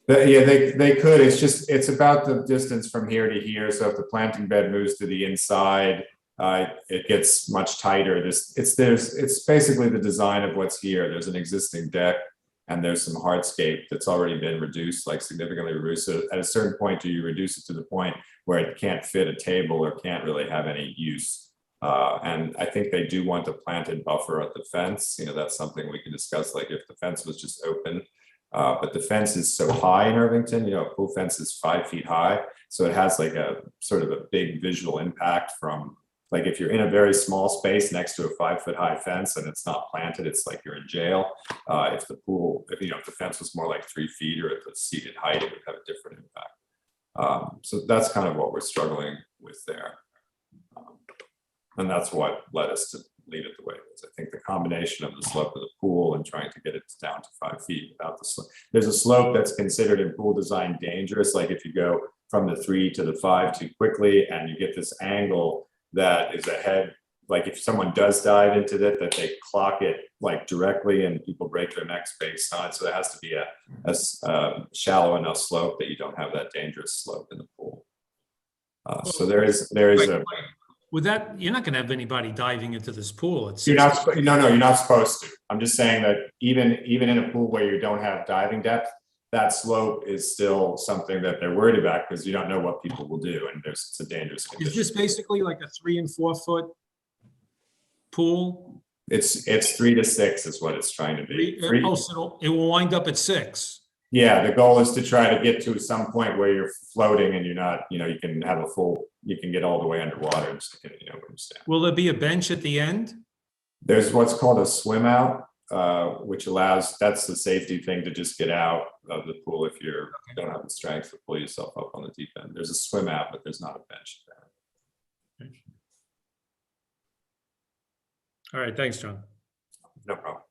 Yeah, they could. It's about the distance from here to here. So if the planting bed moves to the inside, it gets much tighter. It's basically the design of what's here. There's an existing deck and there's some hardscape that's already been reduced, like significantly reduced. So at a certain point, do you reduce it to the point where it can't fit a table or can't really have any use? And I think they do want a planted buffer at the fence. You know, that's something we can discuss, like if the fence was just open. But the fence is so high in Irvington, you know, a pool fence is 5 feet high. So it has like a sort of a big visual impact from, like if you're in a very small space next to a 5 foot high fence and it's not planted, it's like you're in jail. If the pool, if the fence was more like 3 feet or at the seated height, it would have a different impact. So that's kind of what we're struggling with there. And that's what led us to leave it the way it is. I think the combination of the slope of the pool and trying to get it down to 5 feet without the slope. There's a slope that's considered in pool design dangerous. Like if you go from the 3 to the 5 too quickly and you get this angle that is ahead, like if someone does dive into it, that they clock it like directly and people break their necks based on it. So there has to be a shallow enough slope that you don't have that dangerous slope in the pool. So there is a. With that, you're not going to have anybody diving into this pool. It's You're not. No, you're not supposed to. I'm just saying that even in a pool where you don't have diving depth, that slope is still something that they're worried about because you don't know what people will do, and it's a dangerous condition. Is this basically like a 3 and 4 foot pool? It's 3 to 6 is what it's trying to be. Oh, so it will wind up at 6. Yeah, the goal is to try to get to some point where you're floating and you're not, you can have you can get all the way underwater and stick it, where you stand. Will there be a bench at the end? There's what's called a swim out, which allows, that's the safety thing to just get out of the pool if you don't have the strength to pull yourself up on the deep end. There's a swim out, but there's not a bench there. All right, thanks, John. No problem.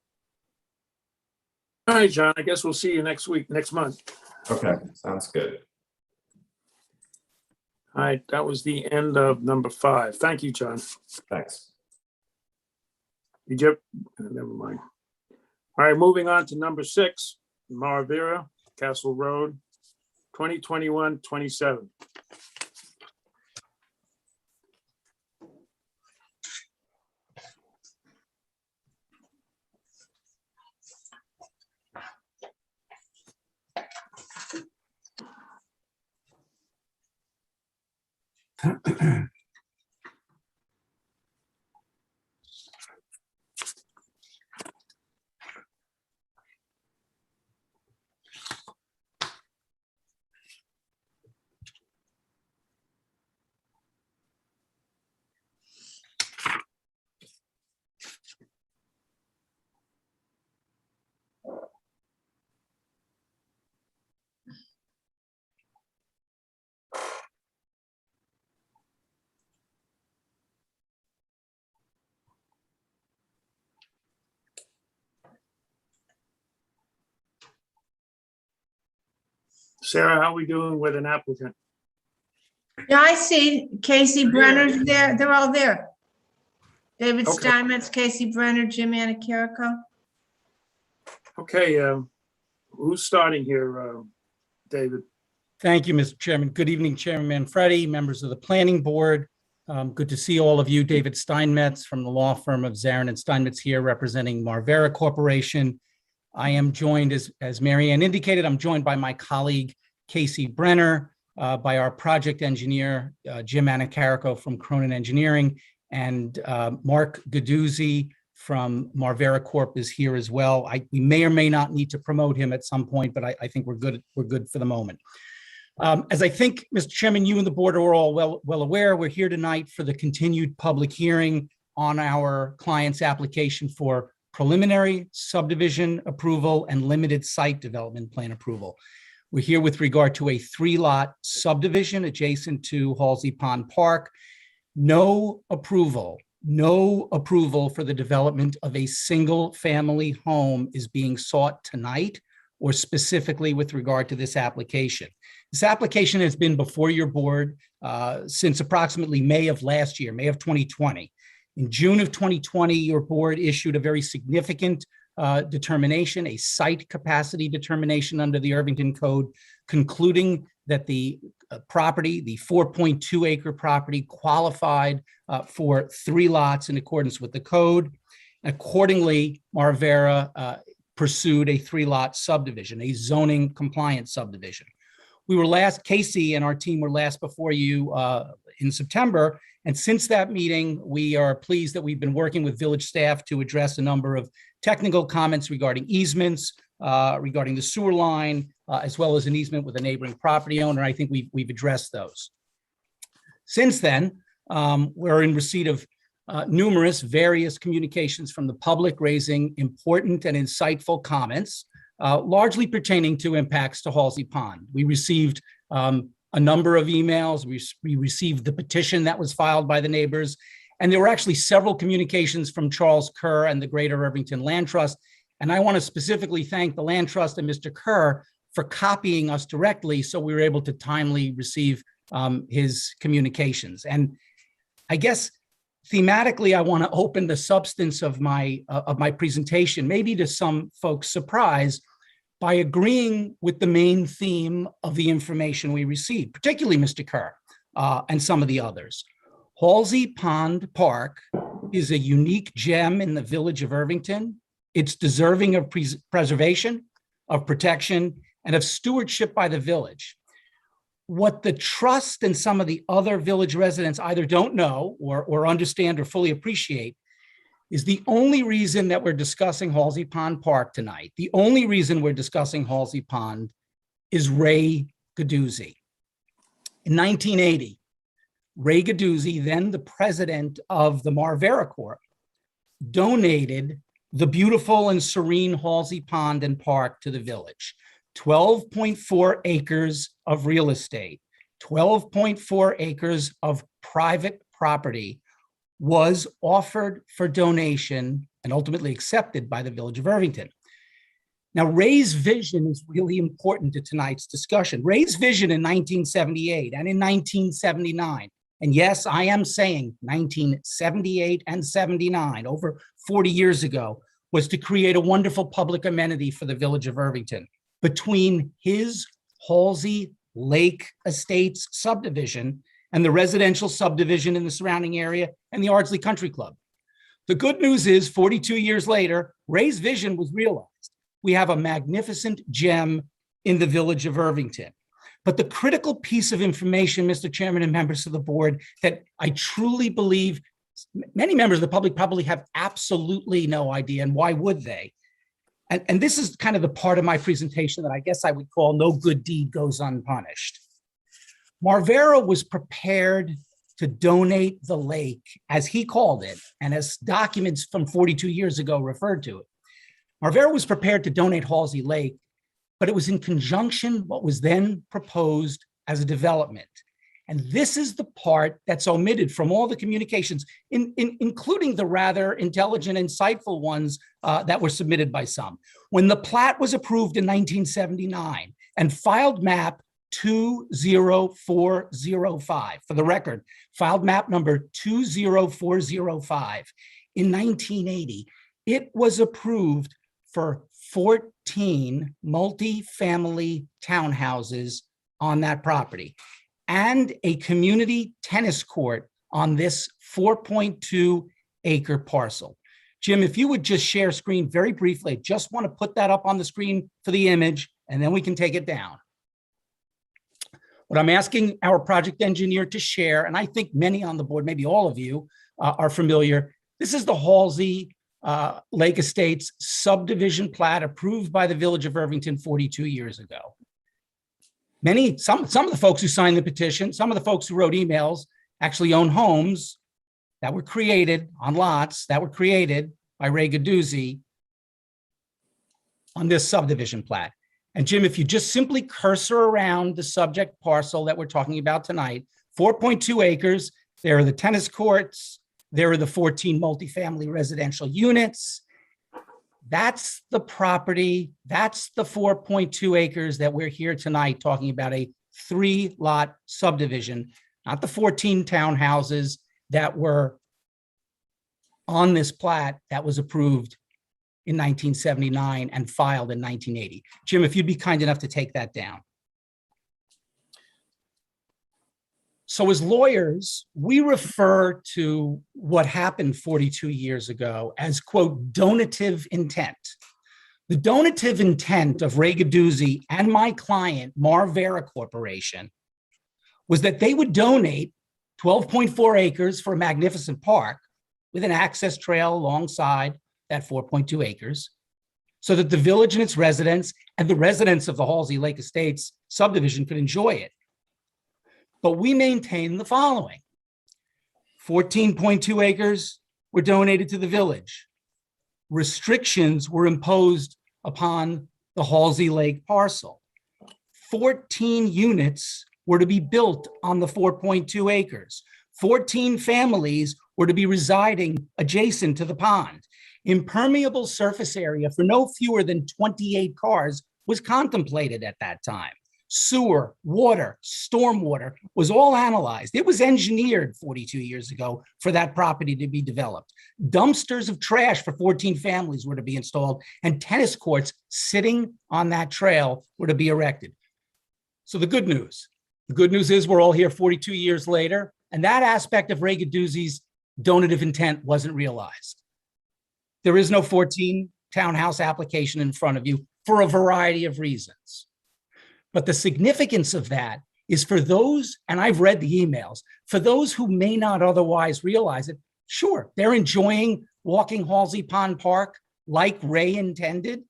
All right, John, I guess we'll see you next month. Okay, sounds good. All right, that was the end of number 5. Thank you, John. Thanks. Never mind. All right, moving on to number 6, Marvera, Castle Road, 2021-27. Sarah, how are we doing with an applicant? Yeah, I see Casey Brenner's there. They're all there. David Okay. Steinmetz, Casey Brenner, Jim Anacarico. Okay, who's starting here, David? Thank you, Mr. Chairman. Good evening, Chairman Manfredi, members of the Planning Board. Good to see all of you. David Steinmetz from the law firm of Zarin and Steinmetz here representing Marvera Corporation. I am joined, as Mary Ann indicated, I'm joined by my colleague, Casey Brenner, by our project engineer, Jim Anacarico from Cronin Engineering, and Mark Gaduzzi from Marvera Corp is here as well. We may or may not need to promote him at some point, but I think we're good for the moment. As I think, Mr. Chairman, you and the board are all well aware, we're here tonight for the continued public hearing on our client's application for preliminary subdivision approval and limited site development plan approval. We're here with regard to a 3-lot subdivision adjacent to Halsey Pond Park. No approval for the development of a single-family home is being sought tonight, or specifically with regard to this application. This application has been before your board since approximately May of last year, May of 2020. In June of 2020, your board issued a very significant determination, a site capacity determination under the Irvington Code, concluding that the property, the 4.2 acre property qualified for 3 lots in accordance with the code. Accordingly, Marvera pursued a 3-lot subdivision, a zoning compliant subdivision. We were last, Casey and our team were last before you in September. And since that meeting, we are pleased that we've been working with village staff to address a number of technical comments regarding easements, regarding the sewer line, as well as an easement with a neighboring property owner. I think we've addressed those. Since then, we're in receipt of numerous various communications from the public raising important and insightful comments, largely pertaining to impacts to Halsey Pond. We received a number of emails. We received the petition that was filed by the neighbors, and there were actually several communications from Charles Kerr and the Greater Irvington Land Trust. And I want to specifically thank the Land Trust and Mr. Kerr for copying us directly, so we were able to timely receive his communications. And I guess thematically, I want to open the substance of my presentation, maybe to some folks' surprise, by agreeing with the main theme of the information we received, particularly Mr. Kerr and some of the others. Halsey Pond Park is a unique gem in the village of Irvington. It's deserving of preservation, of protection, and of stewardship by the village. What the trust and some of the other village residents either don't know or understand or fully appreciate is the only reason that we're discussing Halsey Pond Park tonight, the only reason we're discussing Halsey Pond is Ray Gaduzzi. In 1980, Ray Gaduzzi, then the president of the Marvera Corp, donated the beautiful and serene Halsey Pond and Park to the village. 12.4 acres of real estate, 12.4 acres of private property was offered for donation and ultimately accepted by the village of Irvington. Now, Ray's vision is really important to tonight's discussion. Ray's vision in 1978 and in 1979, and yes, I am saying 1978 and 79, over 40 years ago, was to create a wonderful public amenity for the village of Irvington between his Halsey Lake Estates subdivision and the residential subdivision in the surrounding area and the Ardsley Country Club. The good news is 42 years later, Ray's vision was realized. We have a magnificent gem in the village of Irvington. But the critical piece of information, Mr. Chairman and members of the board, that I truly believe many members of the public probably have absolutely no idea, and why would they? And this is kind of the part of my presentation that I guess I would call no good deed goes unpunished. Marvera was prepared to donate the lake, as he called it, and as documents from 42 years ago referred to it. Marvera was prepared to donate Halsey Lake, but it was in conjunction what was then proposed as a development. And this is the part that's omitted from all the communications, including the rather intelligent, insightful ones that were submitted by some. When the plat was approved in 1979 and filed map 20405, for the record, filed map number 20405 in 1980, it was approved for 14 multi-family townhouses on that property and a community tennis court on this 4.2 acre parcel. Jim, if you would just share screen very briefly, I just want to put that up on the screen for the image, and then we can take it down. What I'm asking our project engineer to share, and I think many on the board, maybe all of you are familiar, this is the Halsey Lake Estates subdivision plat approved by the village of Irvington 42 years ago. Some of the folks who signed the petition, some of the folks who wrote emails actually own homes that were created on lots that were created by Ray Gaduzzi on this subdivision plat. And Jim, if you just simply cursor around the subject parcel that we're talking about tonight, 4.2 acres, there are the tennis courts, there are the 14 multifamily residential units. That's the property, that's the 4.2 acres that we're here tonight talking about, a 3-lot subdivision, not the 14 townhouses that were on this plat that was approved in 1979 and filed in 1980. Jim, if you'd be kind enough to take that down. So as lawyers, we refer to what happened 42 years ago as, quote, donative intent. The donative intent of Ray Gaduzzi and my client, Marvera Corporation, was that they would donate 12.4 acres for a magnificent park with an access trail alongside that 4.2 acres so that the village and its residents and the residents of the Halsey Lake Estates subdivision could enjoy it. But we maintain the following. 14.2 acres were donated to the village. Restrictions were imposed upon the Halsey Lake parcel. 14 units were to be built on the 4.2 acres. 14 families were to be residing adjacent to the pond. Impermeable surface area for no fewer than 28 cars was contemplated at that time. Sewer, water, stormwater was all analyzed. It was engineered 42 years ago for that property to be developed. Dumpsters of trash for 14 families were to be installed, and tennis courts sitting on that trail were to be erected. So the good news is we're all here 42 years later, and that aspect of Ray Gaduzzi's donative intent wasn't realized. There is no 14 townhouse application in front of you for a variety of reasons. But the significance of that is for those, and I've read the emails, for those who may not otherwise realize it, sure, they're enjoying walking Halsey Pond Park like Ray intended,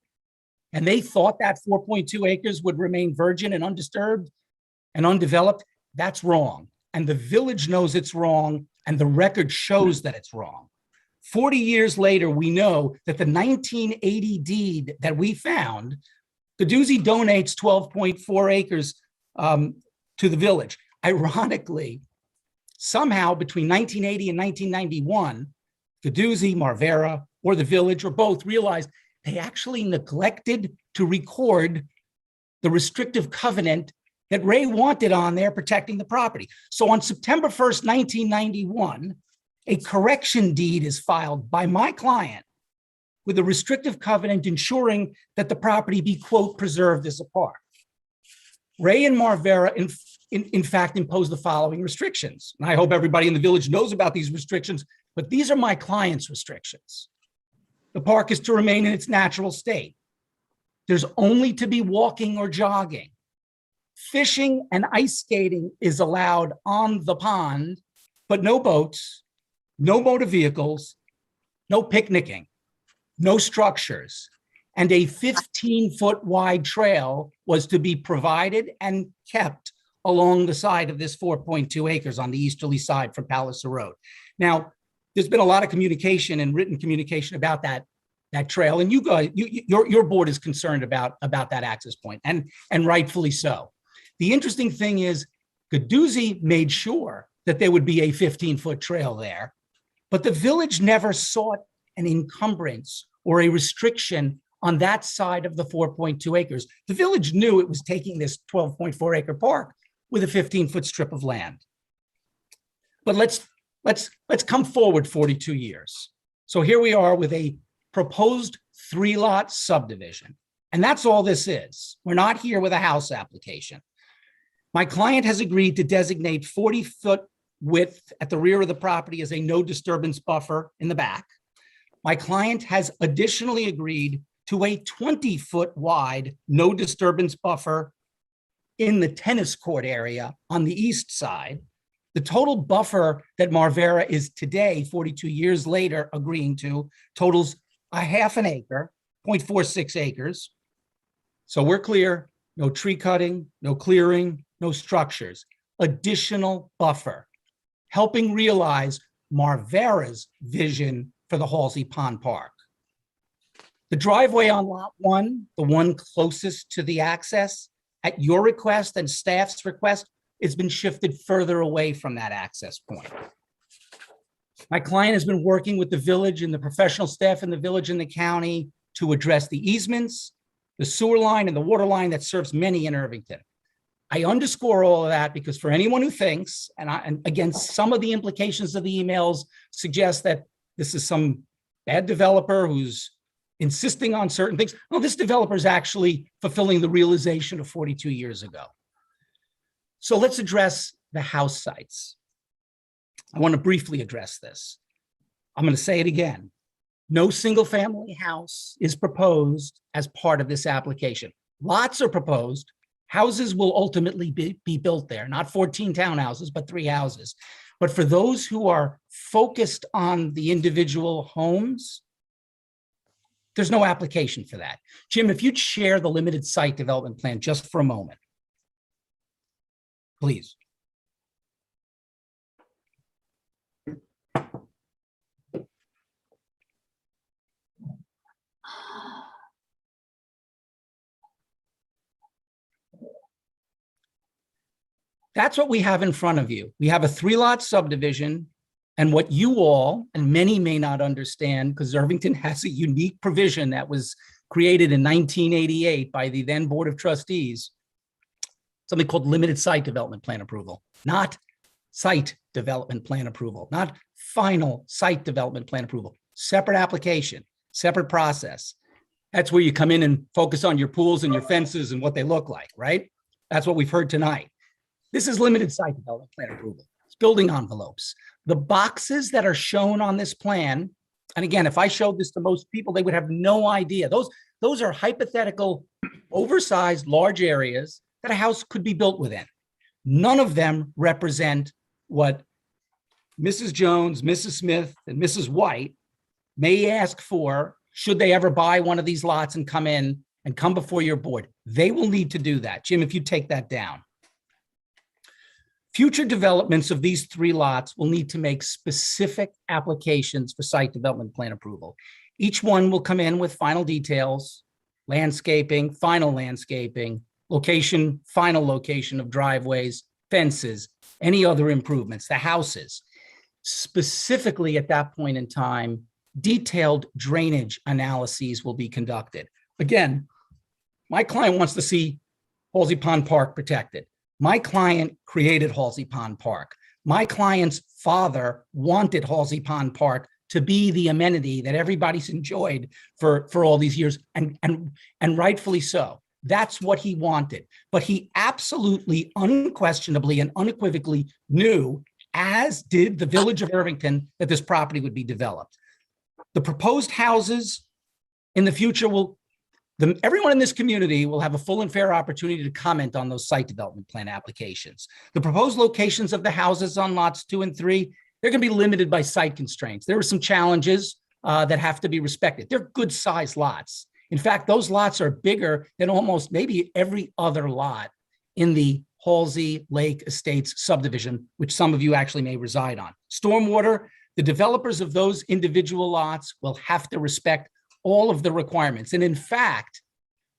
and they thought that 4.2 acres would remain virgin and undisturbed and undeveloped. That's wrong. And the village knows it's wrong, and the record shows that it's wrong. 40 years later, we know that the 1980 deed that we found, Gaduzzi donates 12.4 acres to the village. Ironically, somehow between 1980 and 1991, Gaduzzi, Marvera, or the village, or both, realized they actually neglected to record the restrictive covenant that Ray wanted on there protecting the property. So on September 1st, 1991, a correction deed is filed by my client with a restrictive covenant ensuring that the property be, quote, preserved as a park. Ray and Marvera, in fact, imposed the following restrictions. And I hope everybody in the village knows about these restrictions, but these are my client's restrictions. The park is to remain in its natural state. There's only to be walking or jogging. Fishing and ice skating is allowed on the pond, but no boats, no motor vehicles, no picnicking, no structures, and a 15-foot wide trail was to be provided and kept along the side of this 4.2 acres on the easterly side from Palliser Road. Now, there's been a lot of communication and written communication about that trail, and you guys, your board is concerned about that access point, and rightfully so. The interesting thing is, Gaduzzi made sure that there would be a 15-foot trail there, but the village never sought an encumbrance or a restriction on that side of the 4.2 acres. The village knew it was taking this 12.4 acre park with a 15-foot strip of land. But let's come forward 42 years. So here we are with a proposed 3-lot subdivision. And that's all this is. We're not here with a house application. My client has agreed to designate 40-foot width at the rear of the property as a no disturbance buffer in the back. My client has additionally agreed to a 20-foot wide no disturbance buffer in the tennis court area on the east side. The total buffer that Marvera is today, 42 years later, agreeing to totals a half an acre, 0.46 acres. So we're clear, no tree cutting, no clearing, no structures, additional buffer, helping realize Marvera's vision for the Halsey Pond Park. The driveway on lot 1, the one closest to the access, at your request and staff's request, it's been shifted further away from that access point. My client has been working with the village and the professional staff in the village and the county to address the easements, the sewer line, and the water line that serves many in Irvington. I underscore all of that because for anyone who thinks, and again, some of the implications of the emails suggest that this is some bad developer who's insisting on certain things. No, this developer is actually fulfilling the realization of 42 years ago. So let's address the house sites. I want to briefly address this. I'm going to say it again. No single-family house is proposed as part of this application. Lots are proposed. Houses will ultimately be built there, not 14 townhouses, but 3 houses. But for those who are focused on the individual homes, there's no application for that. Jim, if you'd share the limited site development plan just for a moment, please. That's what we have in front of you. We have a 3-lot subdivision, and what you all, and many may not understand, because Irvington has a unique provision that was created in 1988 by the then Board of Trustees, something called limited site development plan approval, not site development plan approval, not final site development plan approval, separate application, separate process. That's where you come in and focus on your pools and your fences and what they look like, right? That's what we've heard tonight. This is limited site development plan approval. It's building envelopes. The boxes that are shown on this plan, and again, if I showed this to most people, they would have no idea. Those are hypothetical, oversized, large areas that a house could be built within. None of them represent what Mrs. Jones, Mrs. Smith, and Mrs. White may ask for should they ever buy one of these lots and come in and come before your board. They will need to do that. Jim, if you take that down. Future developments of these 3 lots will need to make specific applications for site development plan approval. Each one will come in with final details, landscaping, final landscaping, location, final location of driveways, fences, any other improvements, the houses. Specifically at that point in time, detailed drainage analyses will be conducted. Again, my client wants to see Halsey Pond Park protected. My client created Halsey Pond Park. My client's father wanted Halsey Pond Park to be the amenity that everybody's enjoyed for all these years, and rightfully so. That's what he wanted. But he absolutely, unquestionably, and unequivocally knew, as did the village of Irvington, that this property would be developed. The proposed houses in the future everyone in this community will have a full and fair opportunity to comment on those site development plan applications. The proposed locations of the houses on lots 2 and 3, they're going to be limited by site constraints. There are some challenges that have to be respected. They're good sized lots. In fact, those lots are bigger than almost maybe every other lot in the Halsey Lake Estates subdivision, which some of you actually may reside on. Stormwater, the developers of those individual lots will have to respect all of the requirements. And in fact,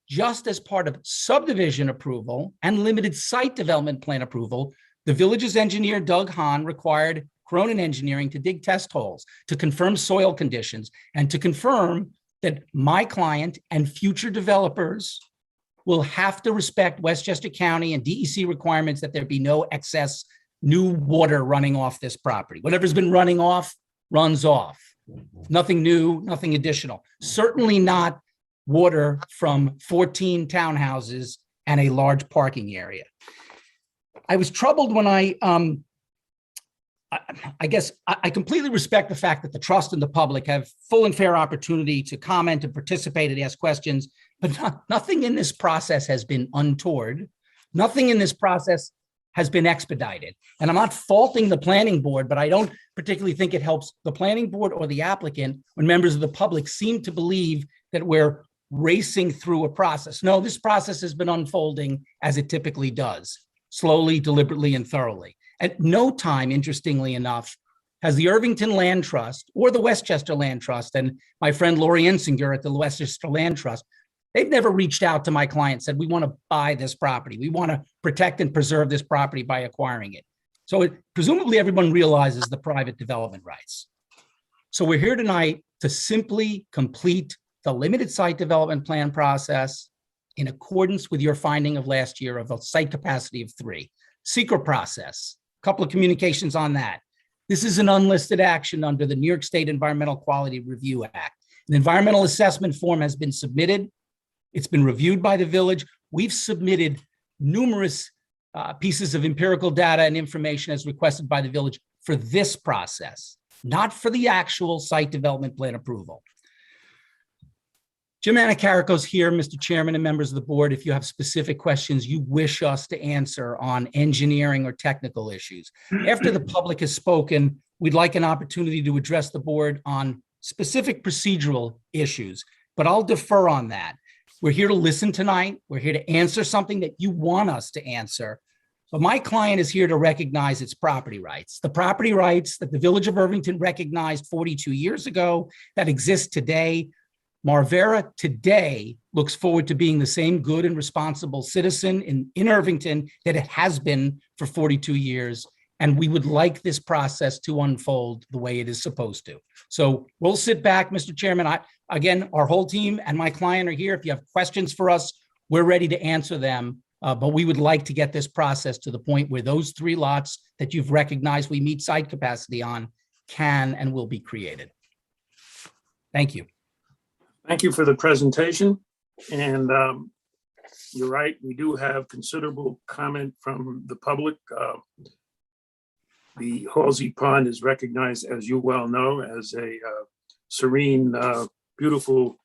just as part of subdivision approval and limited site development plan approval, the village's engineer, Doug Hahn, required Cronin Engineering to dig test holes to confirm soil conditions and to confirm that my client and future developers will have to respect Westchester County and DEC requirements that there be no excess new water running off this property. Whatever's been running off, runs off. Nothing new, nothing additional. Certainly not water from 14 townhouses and a large parking area. I was troubled when I guess I completely respect the fact that the trust and the public have full and fair opportunity to comment and participate and ask questions, but nothing in this process has been untoward. Nothing in this process has been expedited. And I'm not faulting the planning board, but I don't particularly think it helps the planning board or the applicant when members of the public seem to believe that we're racing through a process. No, this process has been unfolding as it typically does, slowly, deliberately, and thoroughly. At no time, interestingly enough, has the Irvington Land Trust or the Westchester Land Trust, and my friend Lori Ensinger at the Westchester Land Trust, they've never reached out to my client and said, we want to buy this property. We want to protect and preserve this property by acquiring it. So presumably everyone realizes the private development rights. So we're here tonight to simply complete the limited site development plan process in accordance with your finding of last year of a site capacity of 3. Secret process, a couple of communications on that. This is an unlisted action under the New York State Environmental Quality Review Act. An environmental assessment form has been submitted. It's been reviewed by the village. We've submitted numerous pieces of empirical data and information as requested by the village for this process, not for the actual site development plan approval. Jim Anacaricos here, Mr. Chairman and members of the board. If you have specific questions you wish us to answer on engineering or technical issues. After the public has spoken, we'd like an opportunity to address the board on specific procedural issues, but I'll defer on that. We're here to listen tonight. We're here to answer something that you want us to answer. But my client is here to recognize its property rights, the property rights that the Village of Irvington recognized 42 years ago that exist today. Marvera today looks forward to being the same good and responsible citizen in Irvington that it has been for 42 years. And we would like this process to unfold the way it is supposed to. So we'll sit back, Mr. Chairman. Again, our whole team and my client are here. If you have questions for us, we're ready to answer them. But we would like to get this process to the point where those 3 lots that you've recognized we meet site capacity on can and will be created. Thank you. Thank you for the presentation. And you're right, we do have considerable comment from the public. The Halsey Pond is recognized, as you well know, as a serene, beautiful,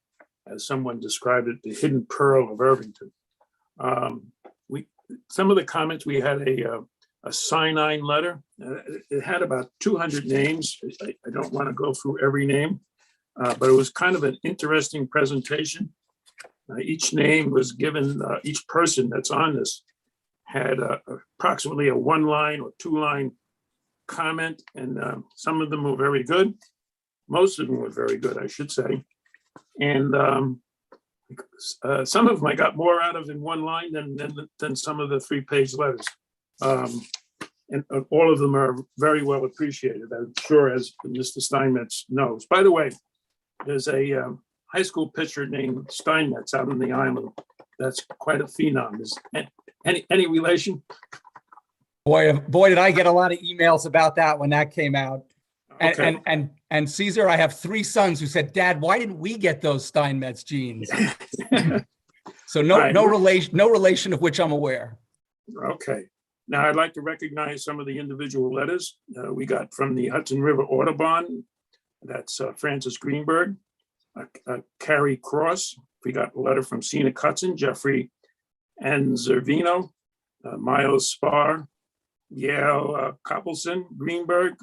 as someone described it, the hidden pearl of Irvington. Some of the comments, we had a cyanine letter. It had about 200 names. I don't want to go through every name, but it was kind of an interesting presentation. Each name was given, each person that's on this had approximately a 1-line or 2-line comment, and some of them were very good. Most of them were very good, I should say. And some of them I got more out of in 1 line than some of the 3-page letters. And all of them are very well appreciated, I'm sure, as Mr. Steinmetz knows. By the way, there's a high school pitcher named Steinmetz out on the island. That's quite a phenom. Is any relation? Boy, did I get a lot of emails about that when that came out. Okay. And Caesar, I have 3 sons who said, "Dad, why didn't we get those Steinmetz genes?" So no relation of which I'm aware. Okay. Now I'd like to recognize some of the individual letters we got from the Hudson River Audubon. That's Francis Greenberg, Carrie Cross. We got a letter from Sina Cutson, Jeffrey Anzervino, Miles Spar, Yale Coppelson, Greenberg,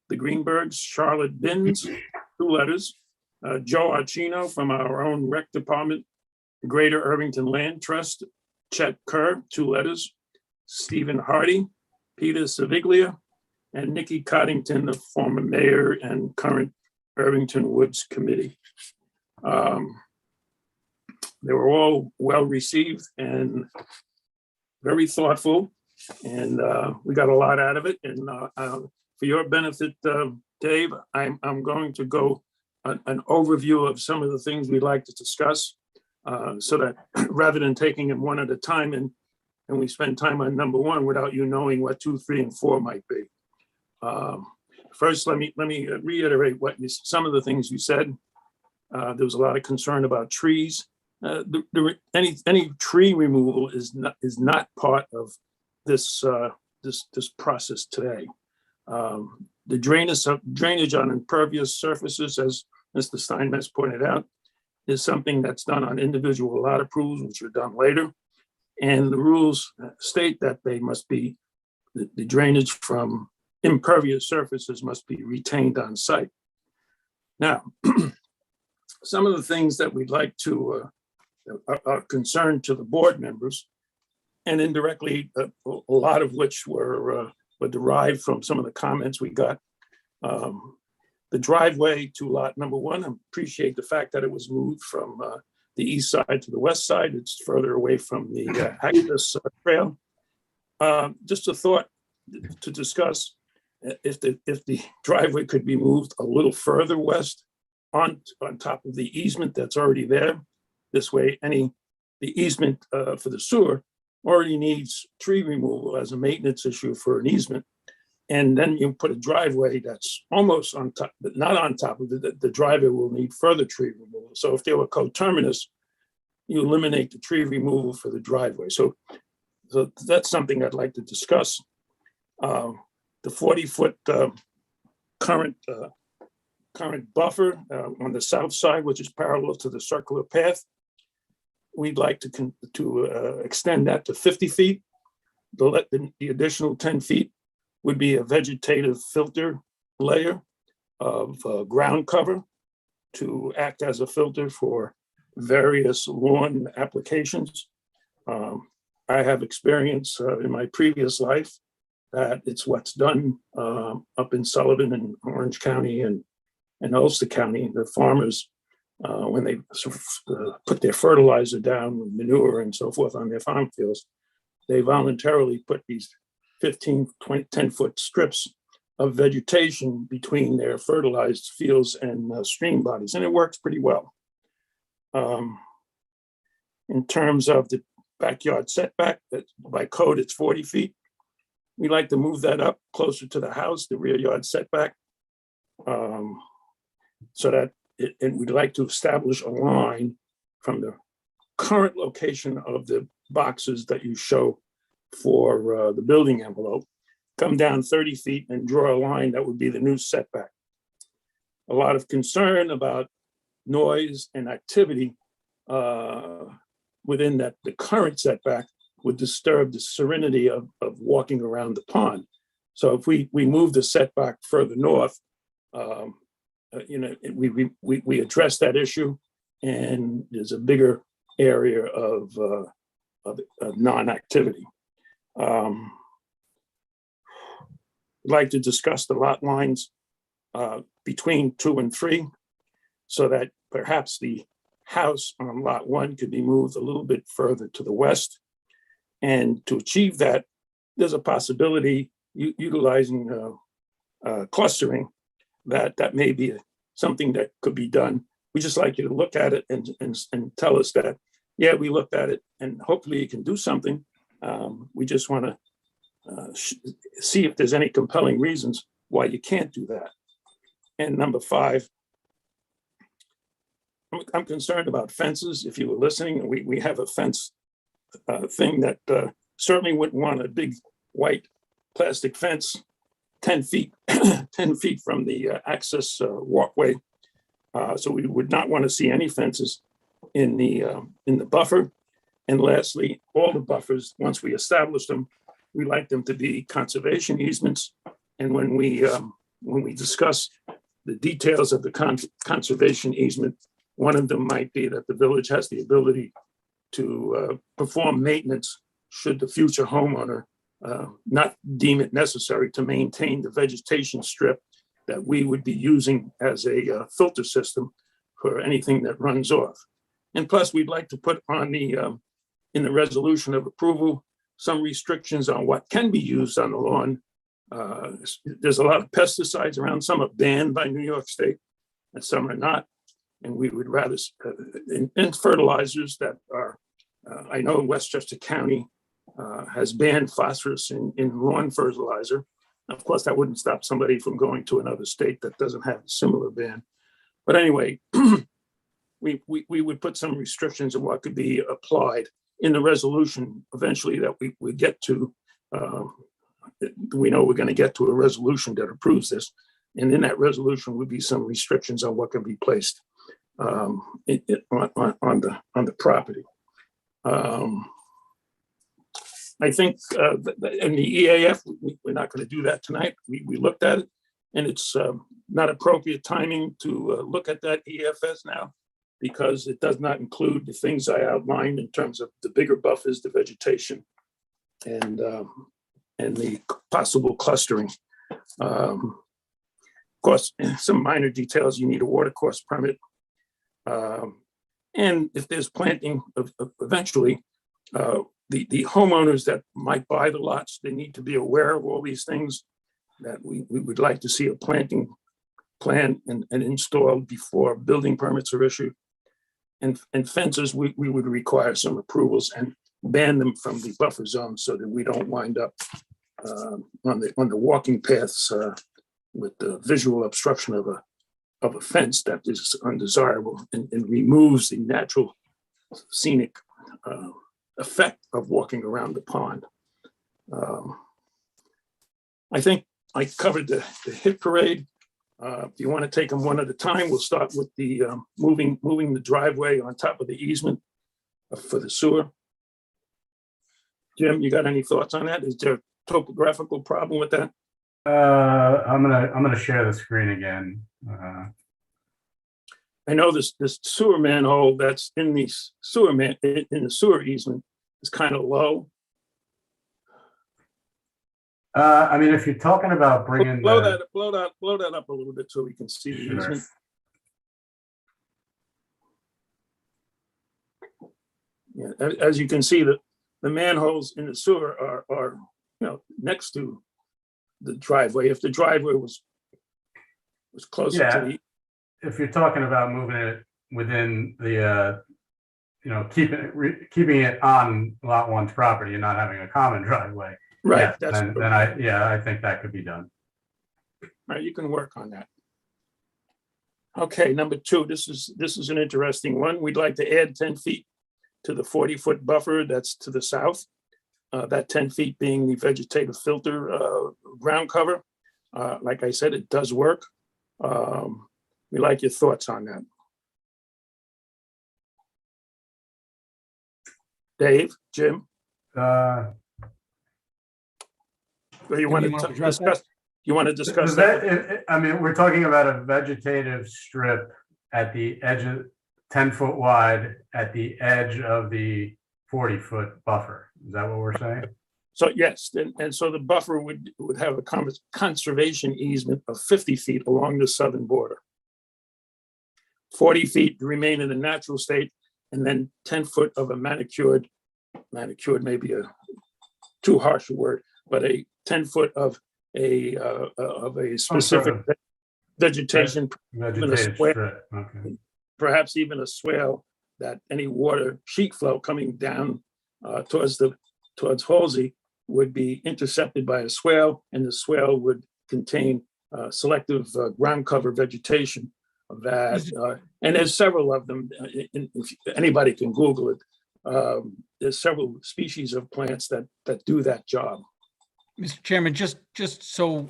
the Greenbergs, Charlotte Binns, 2 letters, Joe Archino from our own rec department, Greater Irvington Land Trust, Chet Kerr, 2 letters, Stephen Hardy, Peter Saviglia, and Nikki Coddington, the former mayor and current Irvington Woods Committee. They were all well received and very thoughtful, and we got a lot out of it. And for your benefit, Dave, I'm going to go an overview of some of the things we'd like to discuss, so that rather than taking them one at a time and we spend time on number 1 without you knowing what 2, 3, and 4 might be. First, let me reiterate some of the things you said. There was a lot of concern about trees. Any tree removal is not part of this process today. The drainage on impervious surfaces, as Mr. Steinmetz pointed out, is something that's done on individual lot approvals, which are done later. And the rules state that they must be, the drainage from impervious surfaces must be retained on site. Now, some of the things that we'd like to, are concerned to the board members, and indirectly, a lot of which were derived from some of the comments we got. The driveway to lot number 1, I appreciate the fact that it was moved from the east side to the west side. It's further away from the access trail. Just a thought to discuss, if the driveway could be moved a little further west on top of the easement that's already there. This way, the easement for the sewer already needs tree removal as a maintenance issue for an easement. And then you put a driveway that's almost on top, but not on top of it. The driveway will need further tree removal. So if they were coterminous, you eliminate the tree removal for the driveway. So So that's something I'd like to discuss. The 40-foot current buffer on the south side, which is parallel to the circular path. We'd like to extend that to 50 feet. The additional 10 feet would be a vegetative filter layer of ground cover to act as a filter for various lawn applications. I have experience in my previous life that it's what's done up in Sullivan and Orange County and Ulster County. The farmers, when they sort of, put their fertilizer down, manure and so forth on their farm fields, they voluntarily put these 15, 20, 10-foot strips of vegetation between their fertilized fields and stream bodies, and it works pretty well. In terms of the backyard setback, that by code it's 40 feet. We like to move that up closer to the house, the rear yard setback, so that and we'd like to establish a line from the current location of the boxes that you show for the building envelope, come down 30 feet and draw a line that would be the new setback. A lot of concern about noise and activity within that, the current setback would disturb the serenity of walking around the pond. So if we move the setback further north, we address that issue, and there's a bigger area of non-activity. Like to discuss the lot lines between 2 and 3, so that perhaps the house on lot 1 could be moved a little bit further to the west. And to achieve that, there's a possibility utilizing clustering that may be something that could be done. We just like you to look at it and tell us that, yeah, we looked at it and hopefully you can do something. We just want to see if there's any compelling reasons why you can't do that. And number 5, I'm concerned about fences. If you were listening, we have a fence thing that certainly wouldn't want a big white plastic fence 10 feet, 10 feet from the access walkway. So we would not want to see any fences in the buffer. And lastly, all the buffers, once we establish them, we like them to be conservation easements. And when we discuss the details of the conservation easement, one of them might be that the village has the ability to perform maintenance should the future homeowner not deem it necessary to maintain the vegetation strip that we would be using as a filter system for anything that runs off. And plus, we'd like to put on in the resolution of approval some restrictions on what can be used on the lawn. There's a lot of pesticides around. Some are banned by New York State and some are not. And we would rather, and fertilizers that are, I know Westchester County has banned phosphorus in lawn fertilizer. Of course, that wouldn't stop somebody from going to another state that doesn't have a similar ban. But anyway, we would put some restrictions on what could be applied in the resolution eventually that we get to. We know we're going to get to a resolution that approves this. And in that resolution would be some restrictions on what can be placed on the property. I think in the EAF, we're not going to do that tonight. We looked at it, and it's not appropriate timing to look at that EFS now, because it does not include the things I outlined in terms of the bigger buffers, the vegetation, and the possible clustering. Of course, some minor details, you need a water course permit. And if there's planting eventually, the homeowners that might buy the lots, they need to be aware of all these things, that we would like to see a planting plan and installed before building permits are issued. And fences, we would require some approvals and ban them from the buffer zone so that we don't wind up on the walking paths with the visual obstruction of a fence that is undesirable and removes the natural scenic effect of walking around the pond. I think I covered the hit parade. If you want to take them one at a time, we'll start with the moving the driveway on top of the easement for the sewer. Jim, you got any thoughts on that? Is there a topographical problem with that? I'm gonna share the screen again. I know this sewer manhole that's in the in the sewer easement is kind of low. I mean, if you're talking about bringing Blow the, that up a little bit so we can see the Sure. easement. Yeah, as you can see, the manholes in the sewer are next to the driveway. If the driveway was closer to the, if you're talking about moving it within the, keeping it on lot one's property and not having a common driveway. right, Yeah, that's then I think that could be done. right. You can work on that. Okay, number 2. This is an interesting one. We'd like to add 10 feet to the 40-foot buffer that's to the south. That 10 feet being the vegetative filter ground cover. Like I said, it does work. We like your thoughts on that. Dave, Jim? You want to address that? discuss? You want to discuss that? I mean, we're talking about a vegetative strip at the edge of 10-foot wide at the edge of the 40-foot buffer. Is that what we're saying? So yes, and so the buffer would have a conservation easement of 50 feet along the southern border. 40 feet to remain in the natural state, and then 10 foot of a manicured may be a too harsh a word, but a 10 foot of a specific vegetation, Vegetative strip, okay. perhaps even a swale that any water sheet flow coming down towards Halsey would be intercepted by a swale, and the swale would contain selective ground cover vegetation that, and there's several of them. If anybody can Google it, there's several species of plants that do that job. Mr. Chairman, just so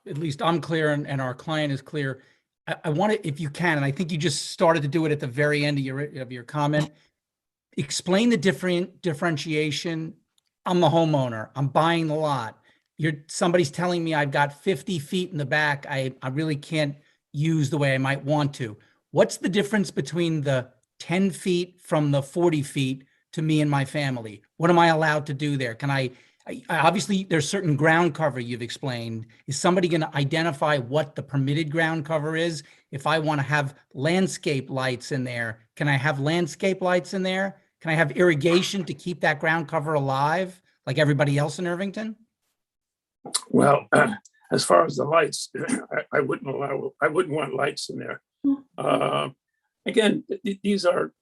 at least I'm clear and our client is clear, I want to, if you can, and I think you just started to do it at the very end of your comment, explain the differentiation. I'm the homeowner. I'm buying the lot. Somebody's telling me I've got 50 feet in the back. I really can't use the way I might want to. What's the difference between the 10 feet from the 40 feet to me and my family? What am I allowed to do there? Can I obviously there's certain ground cover you've explained. Is somebody going to identify what the permitted ground cover is? If I want to have landscape lights in there, can I have landscape lights in there? Can I have irrigation to keep that ground cover alive like everybody else in Irvington? Well, as far as the lights, I wouldn't want lights in there. Again, these are,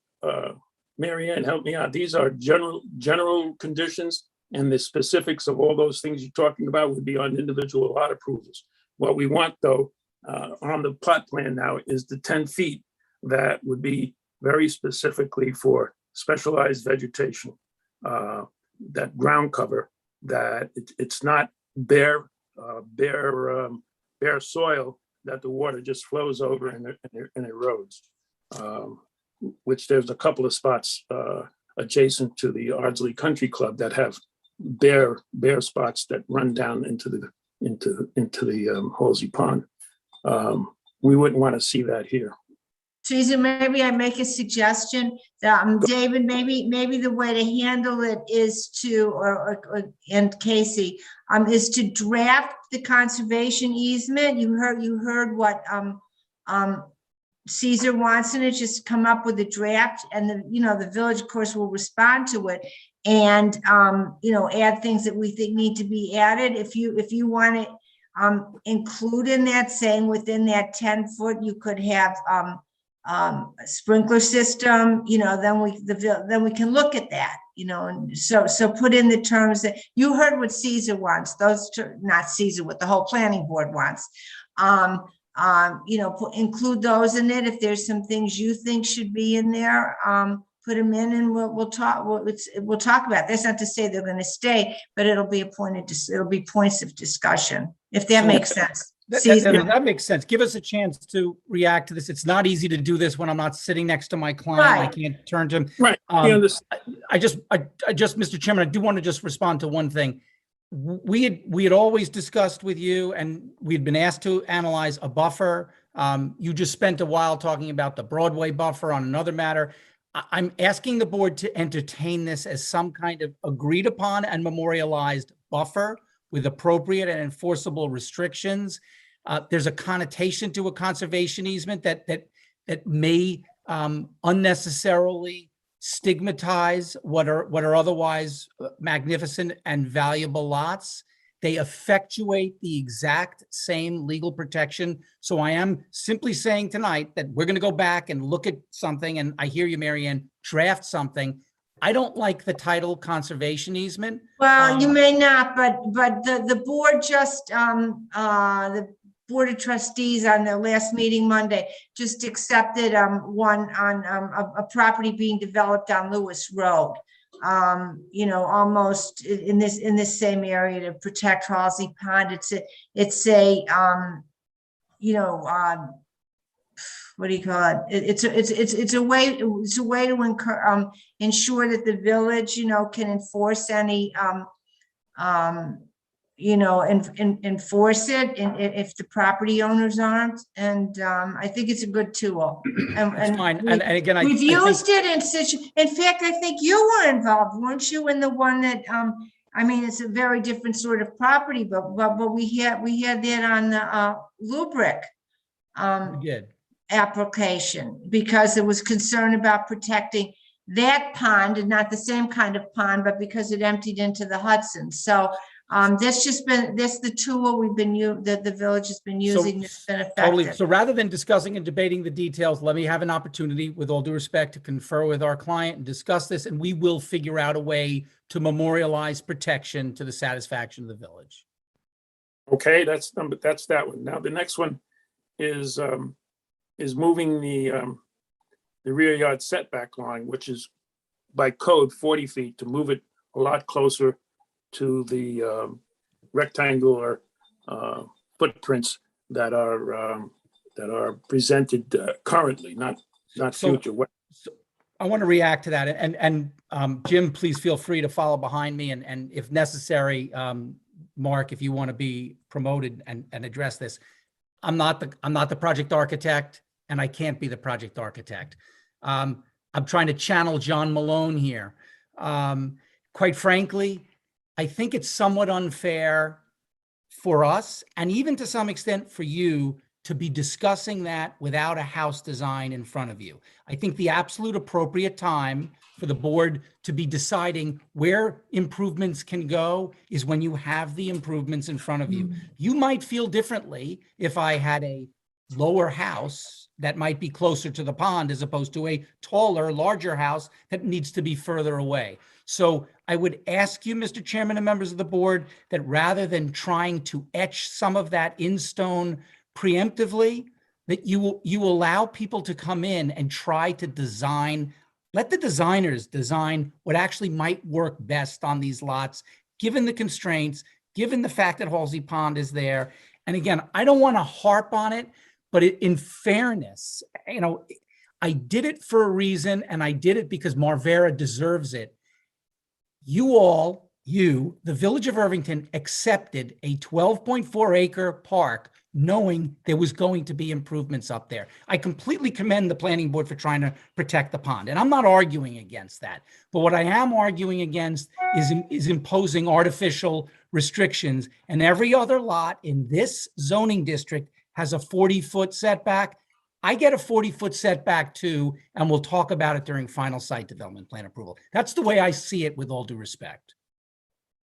Mary Ann, help me out. These are general conditions, and the specifics of all those things you're talking about would be on individual lot approvals. What we want, though, on the plot plan now is the 10 feet that would be very specifically for specialized vegetation, that ground cover, that it's not bare soil that the water just flows over and erodes, which there's a couple of spots adjacent to the Ardsley Country Club that have bare spots that run down into the Halsey Pond. We wouldn't want to see that here. Teresa, maybe I make a suggestion that, David, maybe the way to handle it is to, and Casey, is to draft the conservation easement. You heard what Caesar wants, and it's just come up with a draft, and the village, of course, will respond to it, and add things that we think need to be added. If you want to include in that, saying within that 10 foot, you could have a sprinkler system, then we can look at that, and so put in the terms that you heard what Caesar wants, not Caesar, what the whole planning board wants. Include those in it. If there's some things you think should be in there, put them in and we'll talk, we'll talk about it. That's not to say they're gonna stay, but it'll be it'll be points of discussion, if that makes sense. That makes sense. Give us a chance to react to this. It's not easy to do this when I'm not sitting next to my client. I Right. can't turn to him. Right. You understand? I just, Mr. Chairman, I do want to just respond to one thing. We had always discussed with you, and we'd been asked to analyze a buffer. You just spent a while talking about the Broadway buffer on another matter. I'm asking the board to entertain this as some kind of agreed upon and memorialized buffer with appropriate and enforceable restrictions. There's a connotation to a conservation easement that may unnecessarily stigmatize what are otherwise magnificent and valuable lots. They effectuate the exact same legal protection. So I am simply saying tonight that we're going to go back and look at something, and I hear you, Marianne, draft something. I don't like the title conservation easement. Well, you may not, but the board just, the Board of Trustees on their last meeting Monday just accepted one on a property being developed on Lewis Road. You know, almost in this same area to protect Halsey Pond. It's a you know, what do you call it? It's a way to ensure that the village, you know, can enforce any you know, enforce it if the property owners aren't. And I think it's a good tool. That's fine. And again, we've used it in fact, I think you were involved, weren't you, in the one that, I mean, it's a very different sort of property, but we had that on the Lubric application, because there was concern about protecting that pond, and not the same kind of pond, but because it emptied into the Hudson. So that's the tool that the village has been using that's been effective. Totally. So rather than discussing and debating the details, let me have an opportunity, with all due respect, to confer with our client and discuss this, and we will figure out a way to memorialize protection to the satisfaction of the village. Okay, that's that one. Now, the next one is moving the rear yard setback line, which is by code 40 feet, to move it a lot closer to the rectangular footprints that are presented currently, not future. So I want to react to that, and Jim, please feel free to follow behind me, and if necessary, Mark, if you want to be promoted and address this. I'm not the project architect, and I can't be the project architect. I'm trying to channel John Malone here. Quite frankly, I think it's somewhat unfair for us, and even to some extent for you, to be discussing that without a house design in front of you. I think the absolute appropriate time for the board to be deciding where improvements can go is when you have the improvements in front of you. You might feel differently if I had a lower house that might be closer to the pond as opposed to a taller, larger house that needs to be further away. So I would ask you, Mr. Chairman and members of the board, that rather than trying to etch some of that in stone preemptively, that you allow people to come in and try to design, let the designers design what actually might work best on these lots, given the constraints, given the fact that Halsey Pond is there. And again, I don't want to harp on it, but in fairness, you know, I did it for a reason, and I did it because Marvera deserves it. The Village of Irvington, accepted a 12.4 acre park knowing there was going to be improvements up there. I completely commend the planning board for trying to protect the pond, and I'm not arguing against that. But what I am arguing against is imposing artificial restrictions, and every other lot in this zoning district has a 40-foot setback. I get a 40-foot setback too, and we'll talk about it during final site development plan approval. That's the way I see it, with all due respect.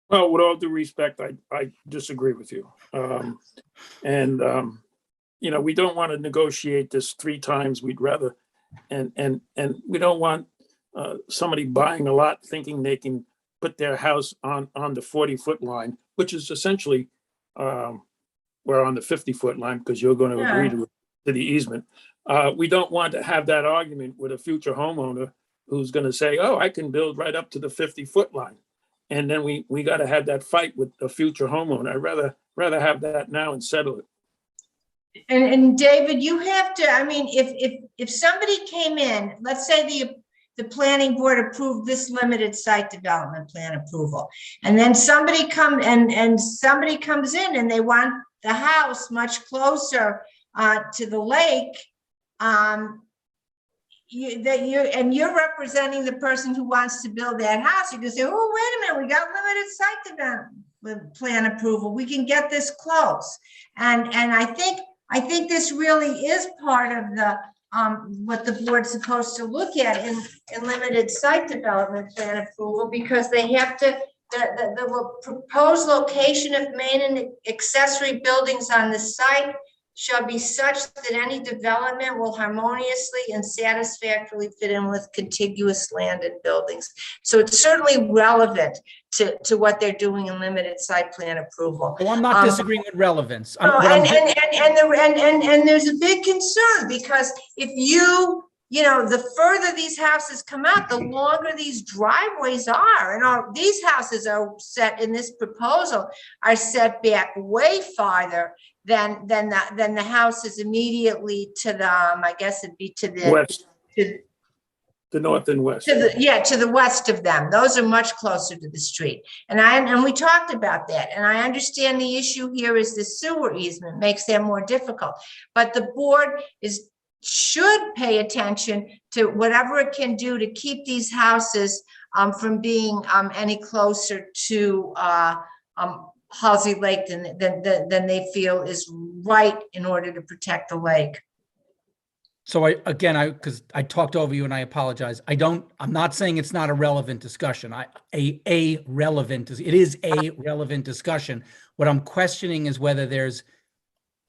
Well, with all due respect, I disagree with you. You know, we don't want to negotiate this 3 times. We'd rather, and we don't want somebody buying a lot thinking they can put their house on the 40-foot line, which is essentially, we're on the 50-foot line because you're going to agree to the easement. We don't want to have that argument with a future homeowner who's gonna say, oh, I can build right up to the 50-foot line. And then we gotta have that fight with a future homeowner. I'd rather have that now and settle it. And David, you have to, I mean, if somebody came in, let's say the planning board approved this limited site development plan approval, and then somebody comes in and they want the house much closer to the lake, you're representing the person who wants to build that house. You can say, oh, wait a minute, we got limited site development plan approval. We can get this close. And I think this really is part of the what the board's supposed to look at in limited site development plan approval, because they have to, the proposed location of main and accessory buildings on the site shall be such that any development will harmoniously and satisfactorily fit in with contiguous land and buildings. So it's certainly relevant to what they're doing in limited site plan approval. Well, I'm not disagreeing with relevance. And there's a big concern, because if the further these houses come out, the longer these driveways are. And these houses are set in this proposal are set back way farther than the houses immediately to the, I guess it'd be to the West. The north and west. to the west of them. Those are much closer to the street. And we talked about that. And I understand the issue here is the sewer easement makes that more difficult. But the board should pay attention to whatever it can do to keep these houses from being any closer to Halsey Lake than they feel is right in order to protect the lake. So because I talked over you and I apologize. I'm not saying it's not a relevant discussion. It is a relevant discussion. What I'm questioning is whether there's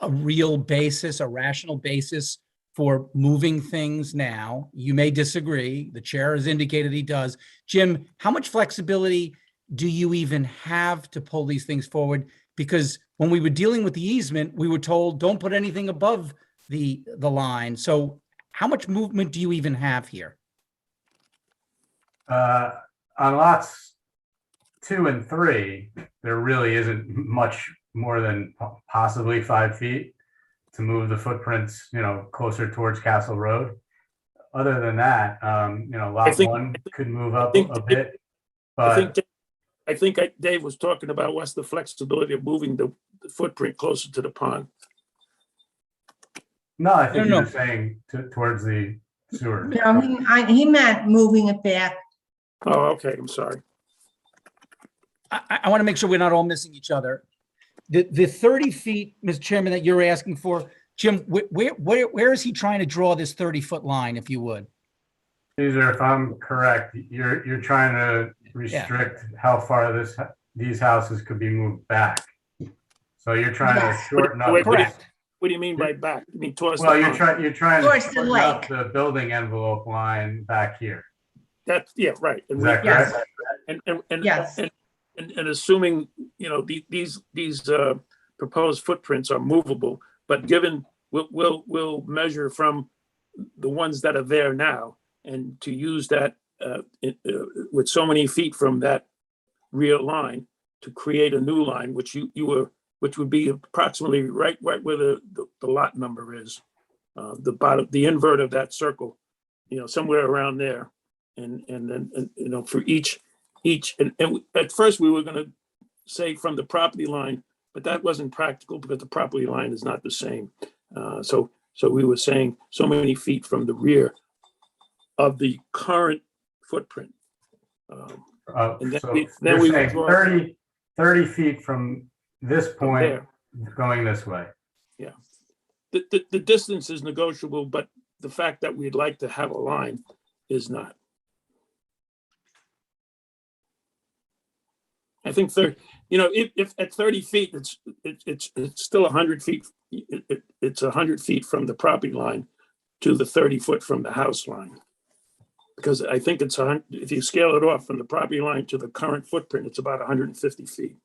a real basis, a rational basis for moving things now. You may disagree. The chair has indicated he does. Jim, how much flexibility do you even have to pull these things forward? Because when we were dealing with the easement, we were told, don't put anything above the line. So how much movement do you even have here? On lots 2 and 3, there really isn't much more than possibly 5 feet to move the footprints, closer towards Castle Road. Other than that, lot 1 could move up a bit. But I think Dave was talking about what's the flexibility of moving the footprint closer to the pond. no, I think you're saying towards the sewer. No, he meant moving it back. Oh, okay. I'm sorry. I want to make sure we're not all missing each other. The 30 feet, Mr. Chairman, that you're asking for, Jim, where is he trying to draw this 30-foot line, if you would? Caesar, if I'm correct, you're trying to restrict how far these houses could be moved back. So you're trying to shorten up. Correct. What do you mean by back? You mean towards Well, the you're pond? trying to Towards the shorten up lake. the building envelope line back here. That's, yeah, right. And Is that Yes. correct? Yes. And assuming, these proposed footprints are movable, but given, we'll measure from the ones that are there now, and to use that with so many feet from that rear line to create a new line, which which would be approximately right where the lot number is, the invert of that circle, somewhere around there, and then for each, and at first we were going to say from the property line, but that wasn't practical because the property line is not the same. So we were saying so many feet from the rear of the current footprint. And So then you're we saying would 30 feet from this point there. going this way. Yeah. The distance is negotiable, but the fact that we'd like to have a line is not. I think if at 30 feet, it's still 100 feet. It's 100 feet from the property line to the 30 foot from the house line. Because I think if you scale it off from the property line to the current footprint, it's about 150 feet.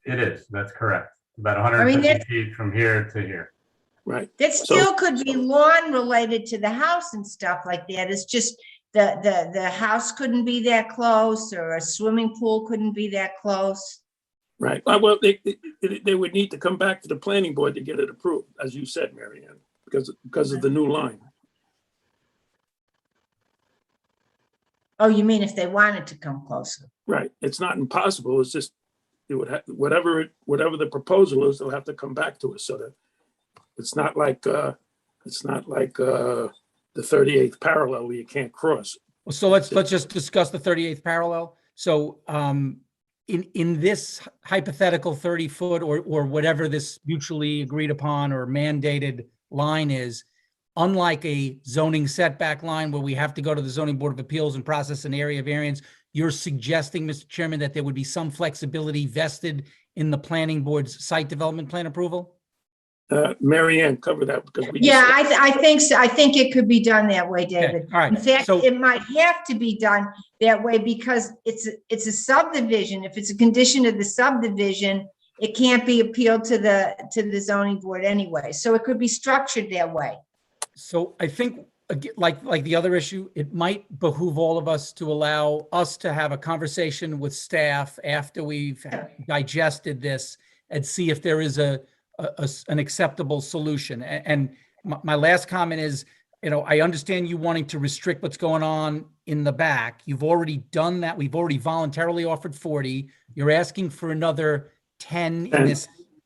It is, that's correct. About 150 feet from here to here. Right. That still could be lawn related to the house and stuff like that. It's just, the house couldn't be that close, or a swimming pool couldn't be that close? Right. Well, they would need to come back to the planning board to get it approved, as you said, Mary Ann, because of the new line. Oh, you mean if they wanted to come closer? Right. It's not impossible. It's just, it would have, whatever the proposal is, they'll have to come back to us, so that it's not like the 38th parallel where you can't cross. So let's just discuss the 38th parallel. So in this hypothetical 30-foot or whatever this mutually agreed upon or mandated line is, unlike a zoning setback line where we have to go to the zoning board of appeals and process an area variance, you're suggesting, Mr. Chairman, that there would be some flexibility vested in the planning board's site development plan approval? Mary Ann, cover that because we. Yeah, I think so. I think it could be done that way, David. all right. In fact, So- it might have to be done that way because it's a subdivision. If it's a condition of the subdivision, it can't be appealed to the zoning board anyway. So it could be structured that way. So I think, like the other issue, it might behoove all of us to allow us to have a conversation with staff after we've digested this and see if there is an acceptable solution. And my last comment is, I understand you wanting to restrict what's going on in the back. You've already done that. We've already voluntarily offered 40. You're asking for another 10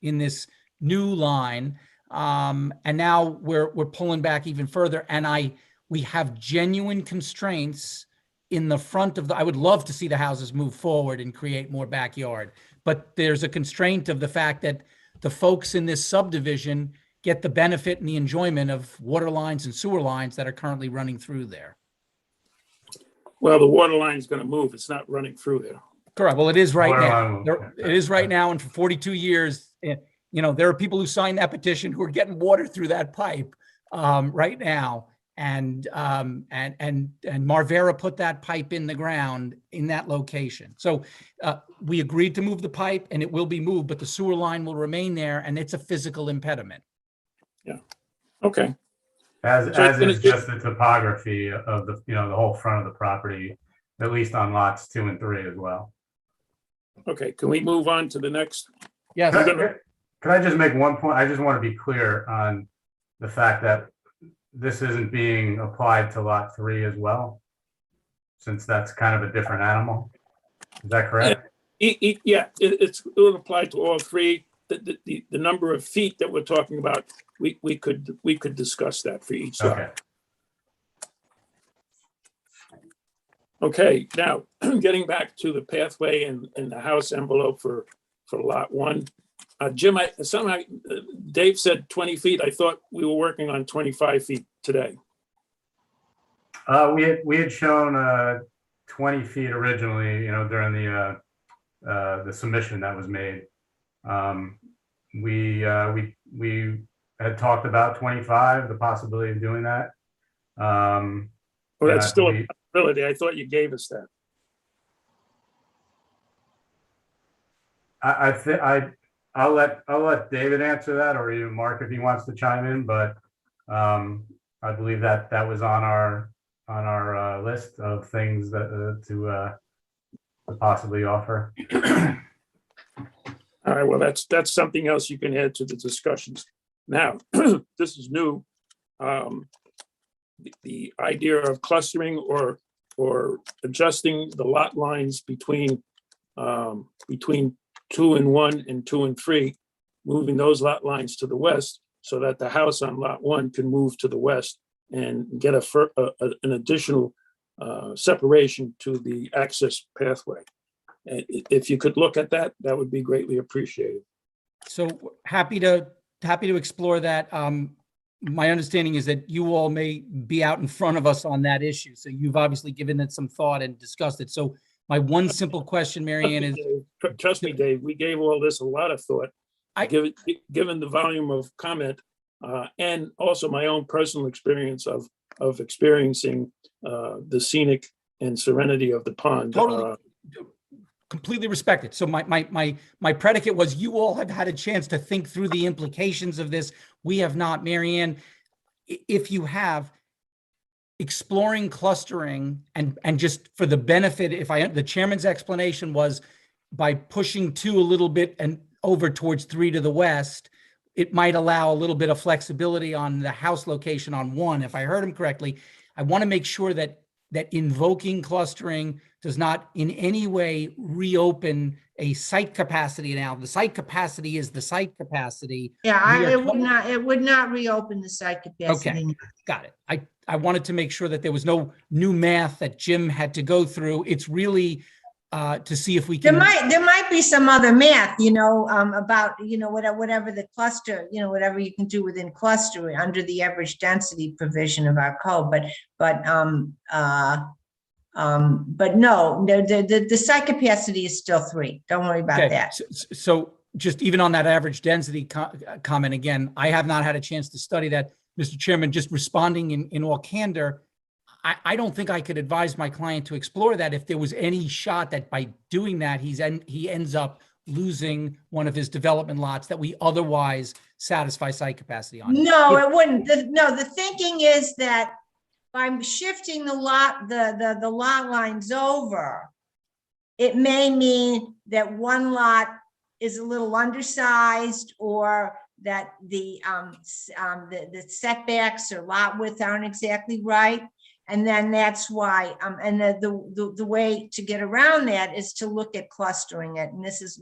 in this new line. And now we're pulling back even further. And we have genuine constraints in the front of I would love to see the houses move forward and create more backyard, but there's a constraint of the fact that the folks in this subdivision get the benefit and the enjoyment of water lines and sewer lines that are currently running through there. Well, the water line is going to move. It's not running through there. Correct. Well, it is right Water now. line will- It is right now. And for 42 years, there are people who signed that petition who are getting water through that pipe right now. And Marvera put that pipe in the ground in that location. So we agreed to move the pipe and it will be moved, but the sewer line will remain there and it's a physical impediment. Yeah. Okay. As So it's gonna- is just the topography of the whole front of the property, at least on lots 2 and 3 as well. Okay. Can we move on to the next? Yes. Could I just make one point? I just want to be clear on the fact that this isn't being applied to lot 3 as well, since that's kind of a different animal. Is that correct? Yeah, it will apply to all 3. The number of feet that we're talking about, we could discuss that for each Okay. lot. Okay, now, getting back to the pathway and the house envelope for lot 1. Jim, Dave said 20 feet. I thought we were working on 25 feet today. We had shown 20 feet originally, during the submission that was made. We had talked about 25, the possibility of doing that. Well, that's still a possibility. I thought you gave us that. I'll let David answer that, or even Mark if he wants to chime in. But I believe that was on our list of things that to possibly offer. All right, well, that's something else you can add to the discussions. Now, this is new. The idea of clustering or adjusting the lot lines between 2 and 1 and 2 and 3, moving those lot lines to the west so that the house on lot 1 can move to the west and get an additional separation to the access pathway. And if you could look at that, that would be greatly appreciated. So happy to explore that. My understanding is that you all may be out in front of us on that issue. So you've obviously given it some thought and discussed it. So my one simple question, Mary Ann, is Trust me, Dave, we gave all this a lot of thought. Given the volume of comment and also my own personal experience of experiencing the scenic and serenity of the pond. Totally. Completely respected. So my predicate was you all have had a chance to think through the implications of this. We have not. Mary Ann, if you have, exploring clustering and just for the benefit, the chairman's explanation was by pushing 2 a little bit and over towards 3 to the west, it might allow a little bit of flexibility on the house location on 1. If I heard him correctly, I want to make sure that invoking clustering does not in any way reopen a site capacity. Now, the site capacity is the site capacity. Yeah, We are it would not reopen the site capacity. Okay, got it. I wanted to make sure that there was no new math that Jim had to go through. It's really to see if we There can. might be some other math, about, whatever the cluster, whatever you can do within clustering under the average density provision of our code, but no, the site capacity is still 3. Don't worry about Okay, that. so just even on that average density comment, again, I have not had a chance to study that. Mr. Chairman, just responding in all candor, I don't think I could advise my client to explore that if there was any shot that by doing that, he ends up losing one of his development lots that we otherwise satisfy site capacity on. No, it wouldn't. The thinking is that by shifting the lot lines over, it may mean that one lot is a little undersized, or that the setbacks or lot width aren't exactly right. And then that's why, and the way to get around that is to look at clustering it. And this is,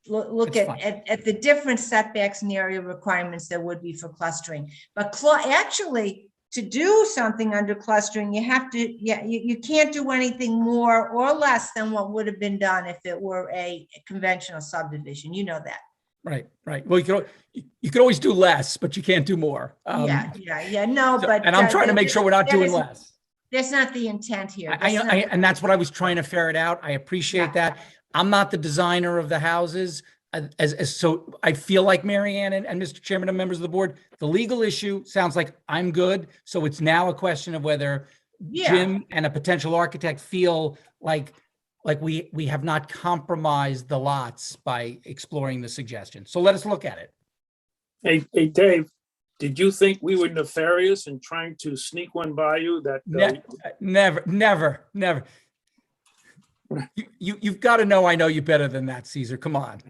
look at the different setbacks and area requirements there would be for clustering. But actually, to do something under clustering, you have to, you can't do anything more or less than what would have been done if it were a conventional subdivision. You know that. Right. Well, you could always do less, but you can't do more. No, but. And I'm trying to make sure we're not doing less. That's not the intent here. And that's what I was trying to ferret out. I appreciate that. I'm not the designer of the houses. So I feel like Mary Ann and Mr. Chairman and members of the board, the legal issue sounds like I'm good. So it's now a question of whether Jim and a potential architect feel like we have not compromised the lots by exploring the suggestion. So let us look at it. Hey, Dave, did you think we were nefarious in trying to sneak one by you that? Never. You've got to know I know you better than that, Caesar. Come on.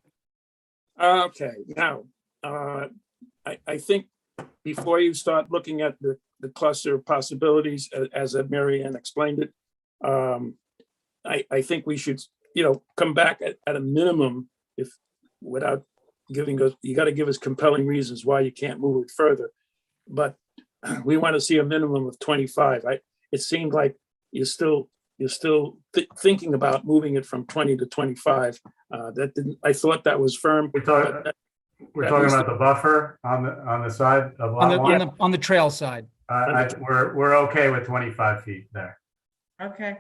Okay, now, I think before you start looking at the cluster of possibilities, as Mary Ann explained it, I think we should, come back at a minimum, if without giving us, you got to give us compelling reasons why you can't move it further. But we want to see a minimum of 25. It seemed like you're still thinking about moving it from 20 to 25. I thought that was firm. We're talking about the buffer on the side of lot one? On the trail side. We're okay with 25 feet there. Okay.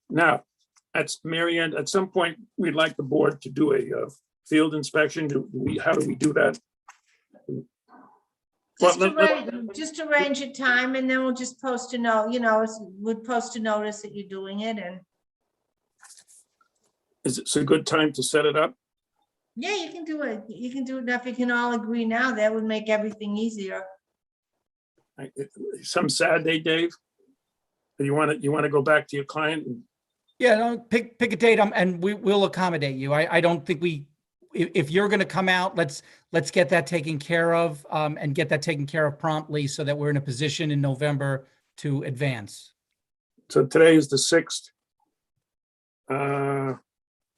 Now, Mary Ann, at some point, we'd like the board to do a field inspection. How do we do that? Just arrange a time, and then we'll just post a note, we'll post a notice that you're doing it, and. Is it a good time to set it up? Yeah, you can do it. You can do it if you can all agree now. That would make everything easier. Some sad day, Dave? You want to go back to your client? Yeah, no, pick a date, and we'll accommodate you. I don't think if you're going to come out, let's get that taken care of, and get that taken care of promptly so that we're in a position in November to advance. So today is the 6th.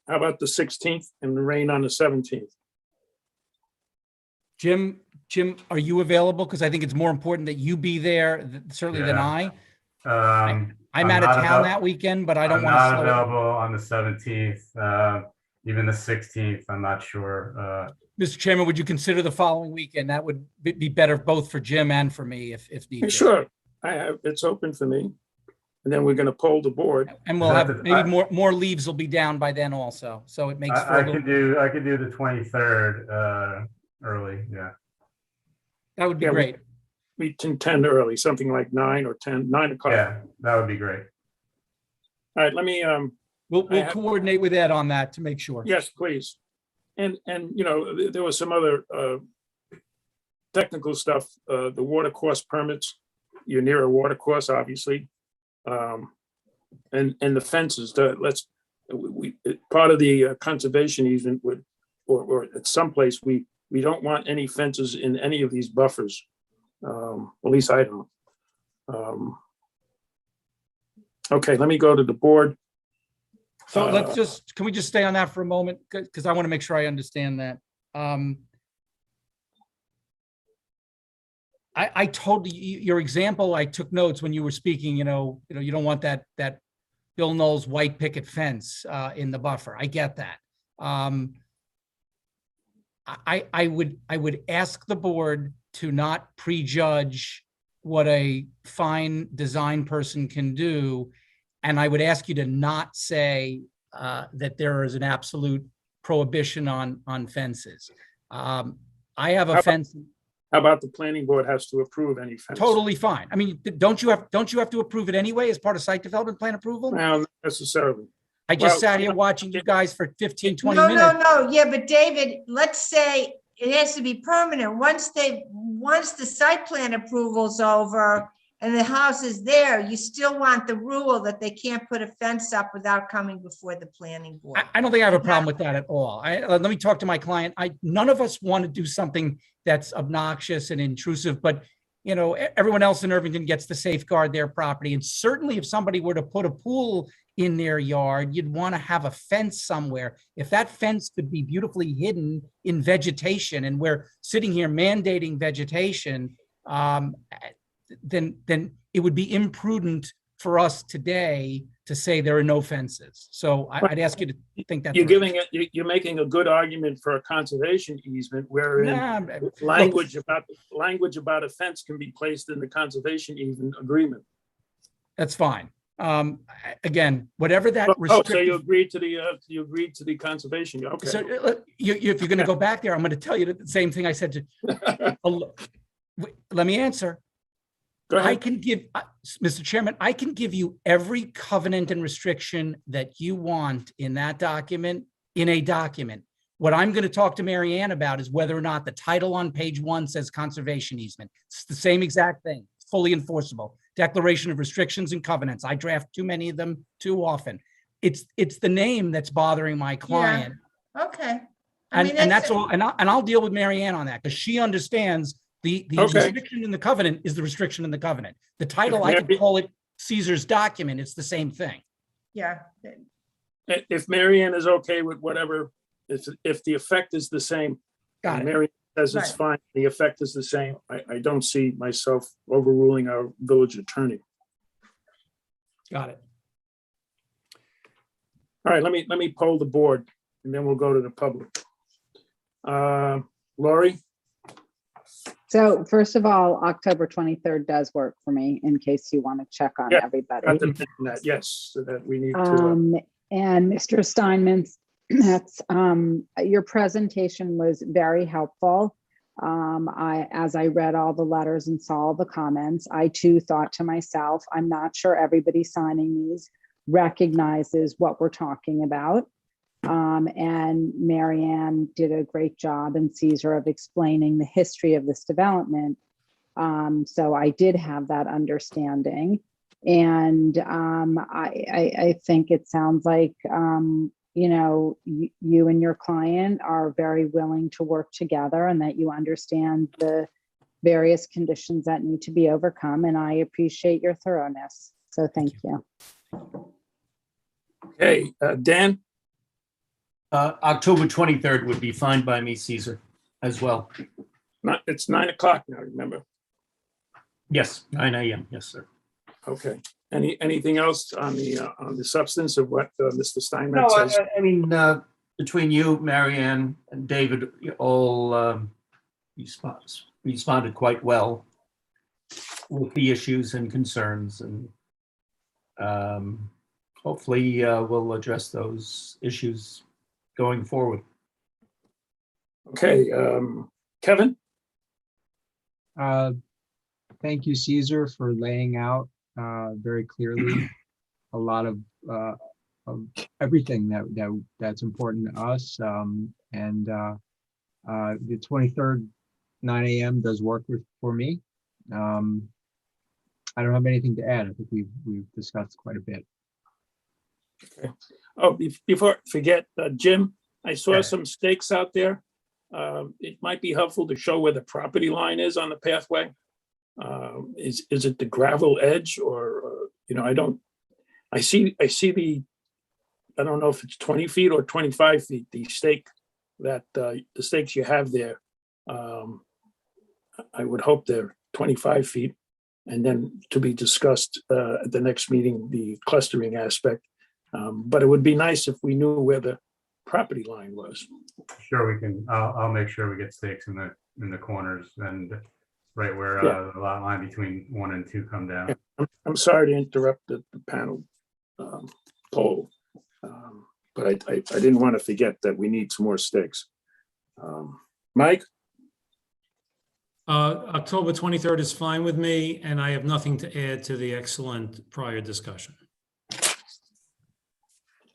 How about the 16th and the rain on the 17th? Jim, are you available? Because I think it's more important that you be there, certainly than I. I'm out of town that weekend, but I don't want to. I'm not available on the 17th. Even the 16th, I'm not sure. Mr. Chairman, would you consider the following weekend? That would be better both for Jim and for me if need be. Sure, it's open for me. And then we're going to poll the board. And we'll have maybe more leaves will be down by then also. So it makes. I could do the 23rd early. Yeah. That would be great. We can 10 early, something like 9 or 10, 9 o'clock. Yeah, that would be great. All right, let me. We'll coordinate with Ed on that to make sure. Yes, please. And there was some other technical stuff, the water course permits. you're near a water course, obviously. And the fences, part of the conservation easement would, or at some place, we don't want any fences in any of these buffers. At least I don't. Okay, let me go to the board. So can we just stay on that for a moment? Because I want to make sure I understand that. I told you your example, I took notes when you were speaking, you don't want that Bill Knowles white picket fence in the buffer. I get that. I would ask the board to not prejudge what a fine design person can do. And I would ask you to not say that there is an absolute prohibition on fences. I have a fence. How about the planning board has to approve any fence? Totally fine. I mean, don't you have to approve it anyway as part of site development plan approval? No, not necessarily. I just sat here watching you guys for 15, 20 No, minutes. no, yeah, but David, let's say it has to be permanent. Once the site plan approval's over and the house is there, you still want the rule that they can't put a fence up without coming before the planning board. I don't think I have a problem with that at all. Let me talk to my client. None of us want to do something that's obnoxious and intrusive, but everyone else in Irvington gets to safeguard their property. And certainly if somebody were to put a pool in their yard, you'd want to have a fence somewhere. If that fence could be beautifully hidden in vegetation, and we're sitting here mandating vegetation, then it would be imprudent for us today to say there are no fences. So I'd ask you to think that. You're making a good argument for a conservation easement, wherein language about a fence can be placed in the conservation easement agreement. That's fine. Again, whatever that. So you agreed to the conservation. Okay. So if you're going to go back there, I'm going to tell you the same thing I said to. Let me answer. I can give, Mr. Chairman, I can give you every covenant and restriction that you want in that document, in a document. What I'm going to talk to Mary Ann about is whether or not the title on page 1 says conservation easement. It's the same exact thing, fully enforceable. Declaration of restrictions and covenants. I draft too many of them too often. It's the name that's bothering my client. Yeah. Okay. And that's all. And I'll deal with Mary Ann on that because she understands the restriction in the covenant is the restriction in the covenant. The title, I could call it Caesar's document. It's the same thing. Yeah. If Mary Ann is okay with whatever, if the effect is the same, Mary Ann says it's fine, the effect is the same, I don't see myself overruling our village attorney. Got it. All right, let me poll the board and then we'll go to the public. Lori? So first of all, October 23rd does work for me in case you want to check on everybody. Yes, so that we need to. And Mr. Steinmetz, your presentation was very helpful. As I read all the letters and saw all the comments, I too thought to myself, I'm not sure everybody signing these recognizes what we're talking about. And Mary Ann did a great job, and Caesar, of explaining the history of this development. So I did have that understanding. And I think it sounds like, you and your client are very willing to work together and that you understand the various conditions that need to be overcome. And I appreciate your thoroughness. So thank you. Okay, Dan? October 23rd would be fine by me, Caesar, as well. It's 9 o'clock now, remember? Yes, 9 a.m. Yes, sir. Okay. Anything else on the substance of what Mr. Steinmetz says? I mean, between you, Mary Ann, and David, you all responded quite well with the issues and concerns, and hopefully we'll address those issues going forward. Okay, Kevin? Thank you, Caesar, for laying out very clearly a lot of everything that's important to us. And the 23rd, 9 a.m. does work for me. I don't have anything to add. I think we've discussed quite a bit. Oh, before I forget, Jim, I saw some stakes out there. It might be helpful to show where the property line is on the pathway. Is it the gravel edge or, I see I don't know if it's 20 feet or 25 feet, the stake that, the stakes you have there. I would hope they're 25 feet. And then to be discussed at the next meeting, the clustering aspect. But it would be nice if we knew where the property line was. Sure, we can, I'll make sure we get stakes in the corners and right where Yeah. the lot line between 1 and 2 come down. I'm sorry to interrupt the panel poll. But I didn't want to forget that we need some more stakes. Mike? October 23rd is fine with me, and I have nothing to add to the excellent prior discussion.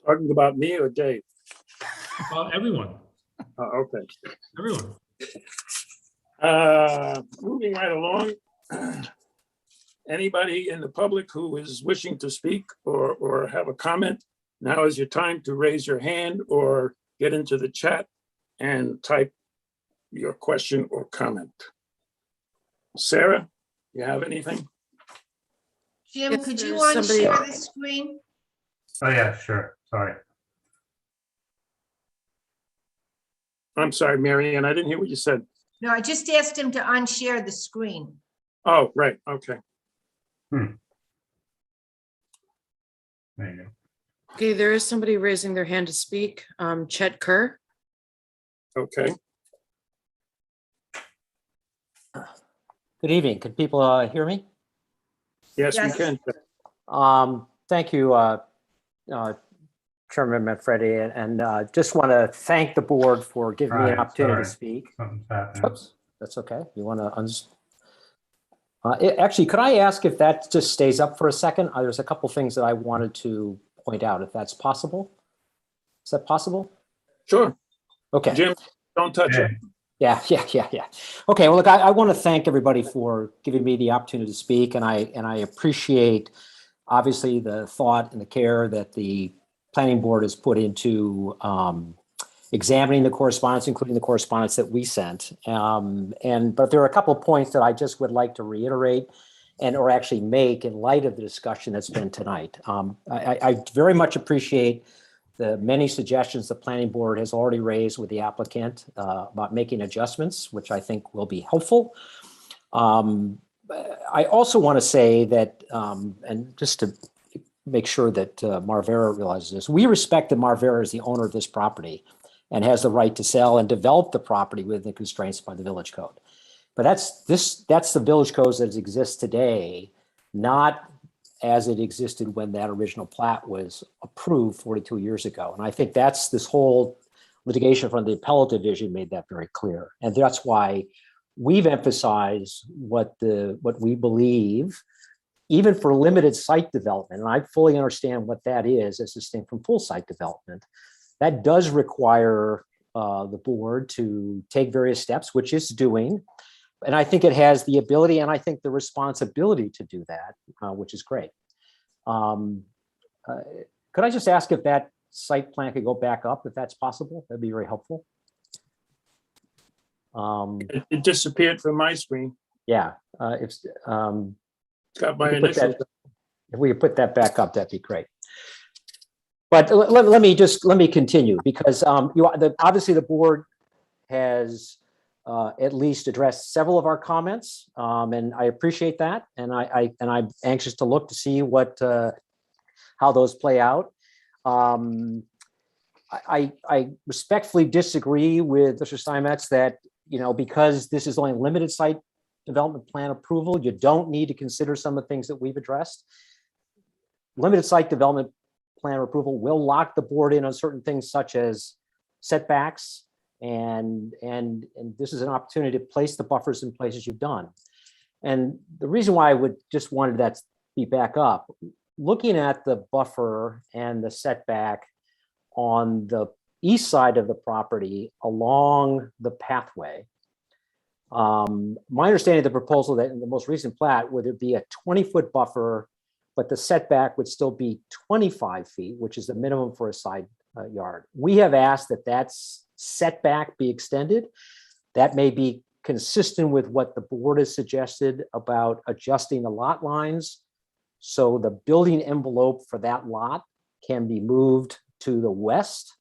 Talking about me or Dave? Everyone, Okay. everyone. Moving right along. Anybody in the public who is wishing to speak or have a comment, now is your time to raise your hand or get into the chat and type your question or comment. Sarah, you have anything? Jim, Yes, could you there's somebody- unshare the screen? Oh, yeah, sure, sorry. I'm sorry, Mary Ann, I didn't hear what you said. No, I just asked him to unshare the screen. Oh, right, okay. There you go. Okay, there is somebody raising their hand to speak. Chet Kerr. Okay. Good evening. Could people hear me? Yes, we can. Thank you, Chairman Manfredi, and just want to thank the board for giving me an Right, opportunity to sorry. speak. Something's happening. Oops, that's okay. You want to actually, could I ask if that just stays up for a second? There's a couple things that I wanted to point out, if that's possible. Is that possible? Sure. Okay. Jim, don't touch it. Yeah. Okay, well, look, I want to thank everybody for giving me the opportunity to speak, and I appreciate, obviously, the thought and the care that the planning board has put into examining the correspondence, including the correspondence that we sent. But there are a couple of points that I just would like to reiterate or actually make in light of the discussion that's been tonight. I very much appreciate the many suggestions the planning board has already raised with the applicant about making adjustments, which I think will be helpful. I also want to say that, and just to make sure that Marvera realizes this, we respect that Marvera is the owner of this property and has the right to sell and develop the property within the constraints by the village code. But that's the village code that exists today, not as it existed when that original plat was approved 42 years ago. And I think that's this whole litigation from the appellate division made that very clear. And that's why we've emphasized what we believe, even for limited site development, and I fully understand what that is as distinct from full site development, that does require the board to take various steps, which it's doing. And I think it has the ability and I think the responsibility to do that, which is great. Could I just ask if that site plan could go back up, if that's possible? That'd be very helpful. It disappeared from my screen. Yeah, Got my if we could put initials. if we could put that back up, that'd be great. But let me continue because obviously the board has at least addressed several of our comments, and I appreciate that. And I'm anxious to look to see how those play out. I respectfully disagree with Mr. Steinmetz that because this is only limited site development plan approval, you don't need to consider some of the things that we've addressed. Limited site development plan approval will lock the board in on certain things such as setbacks, and this is an opportunity to place the buffers in places you've done. And the reason why I would just wanted that to be back up, looking at the buffer and the setback on the east side of the property along the pathway, My understanding of the proposal that in the most recent plat, would it be a 20-foot buffer, but the setback would still be 25 feet, which is the minimum for a side yard. We have asked that setback be extended. That may be consistent with what the board has suggested about adjusting the lot lines. So the building envelope for that lot can be moved to the west.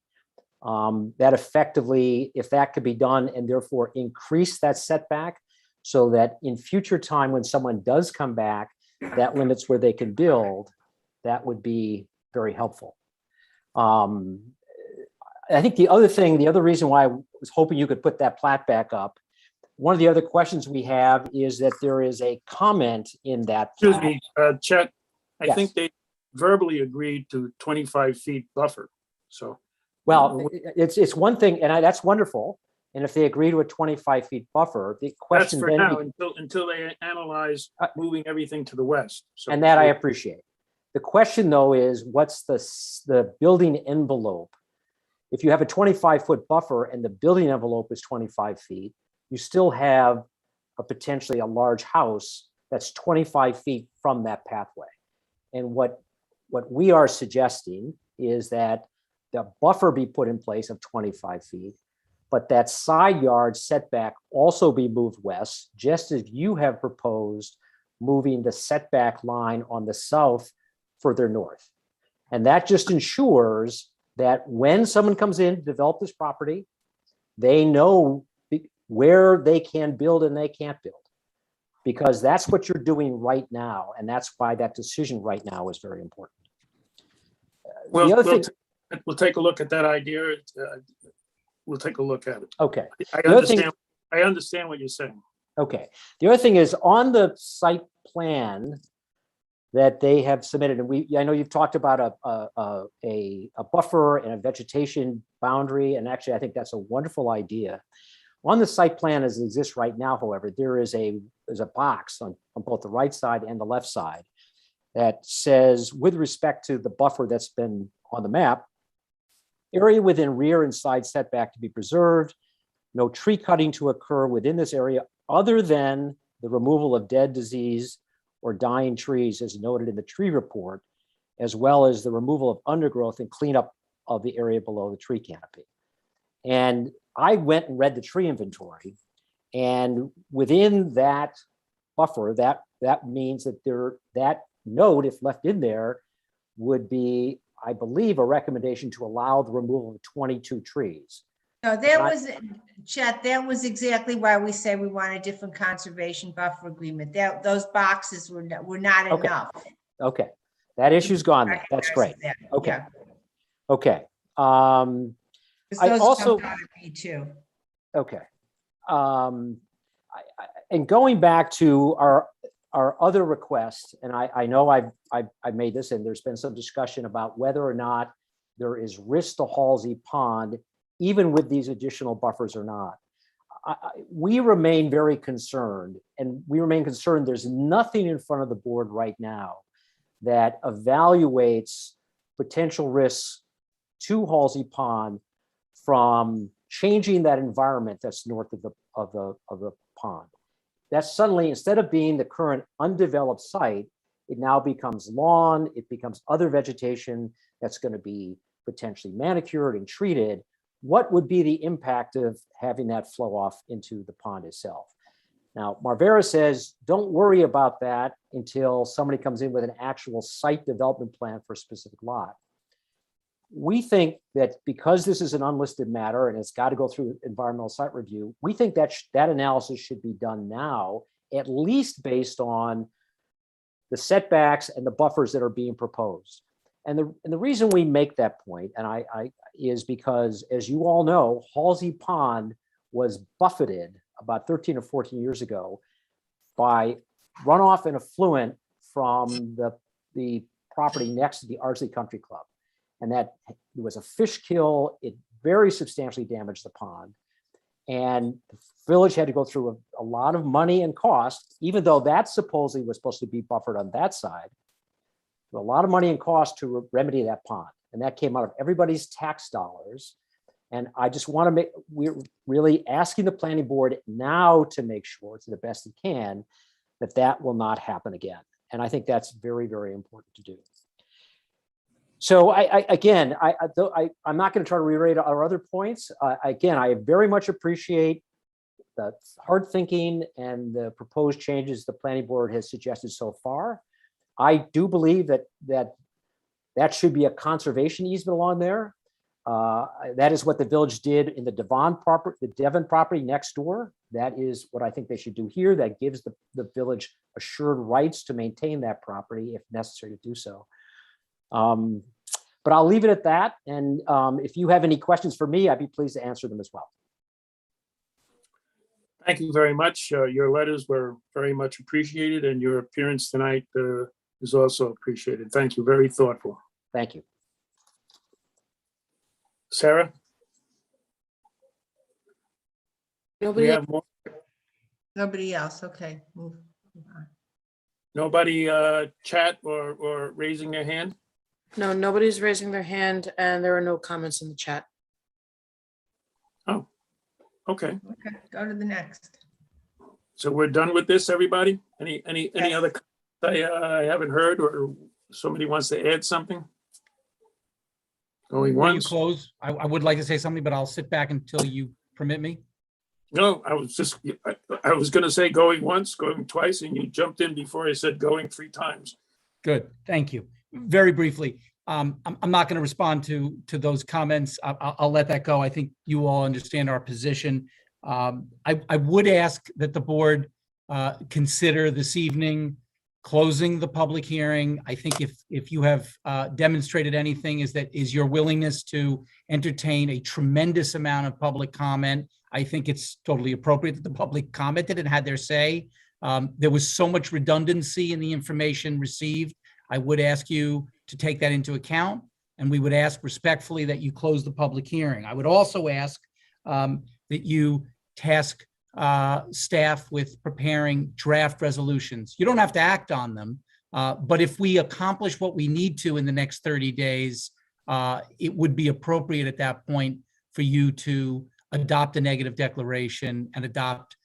That effectively, if that could be done and therefore increase that setback so that in future time, when someone does come back, that limits where they can build, that would be very helpful. I think the other reason why I was hoping you could put that plat back up, one of the other questions we have is that there is a comment in that. Excuse me, Chet, I Yes. think they verbally agreed to 25 feet buffer, so. Well, it's one thing, and that's wonderful. And if they agree to a 25 feet buffer, the That's question for then, now, until they analyze moving everything to the west. So and that I appreciate. The question though is, what's the building envelope? If you have a 25-foot buffer and the building envelope is 25 feet, you still have potentially a large house that's 25 feet from that pathway. And what we are suggesting is that the buffer be put in place of 25 feet, but that side yard setback also be moved west, just as you have proposed moving the setback line on the south further north. And that just ensures that when someone comes in to develop this property, they know where they can build and they can't build. Because that's what you're doing right now. And that's why that decision right now is very important. Well, The other thing, we'll take a look at that idea. We'll take a look at it. okay. I The other thing- understand. I understand what you're saying. Okay. The other thing is on the site plan that they have submitted, and I know you've talked about a buffer and a vegetation boundary, and actually I think that's a wonderful idea. On the site plan as it exists right now, however, there's a box on both the right side and the left side that says, with respect to the buffer that's been on the map, area within rear and side setback to be preserved, no tree cutting to occur within this area other than the removal of dead, disease, or dying trees as noted in the tree report, as well as the removal of undergrowth and cleanup of the area below the tree canopy. And I went and read the tree inventory, and within that buffer, that means that that note, if left in there, would be, I believe, a recommendation to allow the removal of 22 trees. No, that was, Chet, that was exactly why we say we want a different conservation buffer agreement. Those boxes were not Okay. enough. Okay, that issue's gone now. That's great. Okay, Yeah. okay. 'Cause I those also, jumped out at me too. okay. And going back to our other request, and I know I've made this, and there's been some discussion about whether or not there is risk to Halsey Pond, even with these additional buffers or not. We remain very concerned, and we remain concerned there's nothing in front of the board right now that evaluates potential risks to Halsey Pond from changing that environment that's north of the pond. That's suddenly, instead of being the current undeveloped site, it now becomes lawn, it becomes other vegetation that's going to be potentially manicured and treated. What would be the impact of having that flow off into the pond itself? Now, Marvera says, don't worry about that until somebody comes in with an actual site development plan for a specific lot. We think that because this is an unlisted matter and it's got to go through environmental site review, we think that that analysis should be done now, at least based on the setbacks and the buffers that are being proposed. And the reason we make that point, and is because, as you all know, Halsey Pond was buffeted about 13 or 14 years ago by runoff and effluent from the property next to the Ardsley Country Club. And that it was a fish kill. It very substantially damaged the pond. And the village had to go through a lot of money and cost, even though that supposedly was supposed to be buffered on that side. A lot of money and cost to remedy that pond. And that came out of everybody's tax dollars. And I just want to we're really asking the planning board now to make sure to the best it can that that will not happen again. And I think that's very, very important to do. So again, I'm not going to try to reiterate our other points. Again, I very much appreciate the hard thinking and the proposed changes the planning board has suggested so far. I do believe that should be a conservation easement along there. That is what the village did in the Devon property next door. That is what I think they should do here. That gives the village assured rights to maintain that property if necessary to do so. But I'll leave it at that. And if you have any questions for me, I'd be pleased to answer them as well. Thank you very much. Your letters were very much appreciated, and your appearance tonight is also appreciated. Thank you. Very thoughtful. Thank you. Sarah? Nobody We have more? Nobody else, okay. Move on. Nobody chat or raising their hand? No, nobody's raising their hand, and there are no comments in the chat. Oh, okay. Okay, go to the next. So we're done with this, everybody? Any Yes. other I haven't heard, or somebody wants to add something? Going Before you once? close, I would like to say something, but I'll sit back until you permit me. No, I was gonna say going once, going twice, and you jumped in before I said going 3 times. Good, thank you. Very briefly, I'm not going to respond to those comments. I'll let that go. I think you all understand our position. I would ask that the board consider this evening closing the public hearing. I think if you have demonstrated anything is your willingness to entertain a tremendous amount of public comment. I think it's totally appropriate that the public commented and had their say. There was so much redundancy in the information received. I would ask you to take that into account, and we would ask respectfully that you close the public hearing. I would also ask that you task staff with preparing draft resolutions. You don't have to act on them, but if we accomplish what we need to in the next 30 days, it would be appropriate at that point for you to adopt a negative declaration and adopt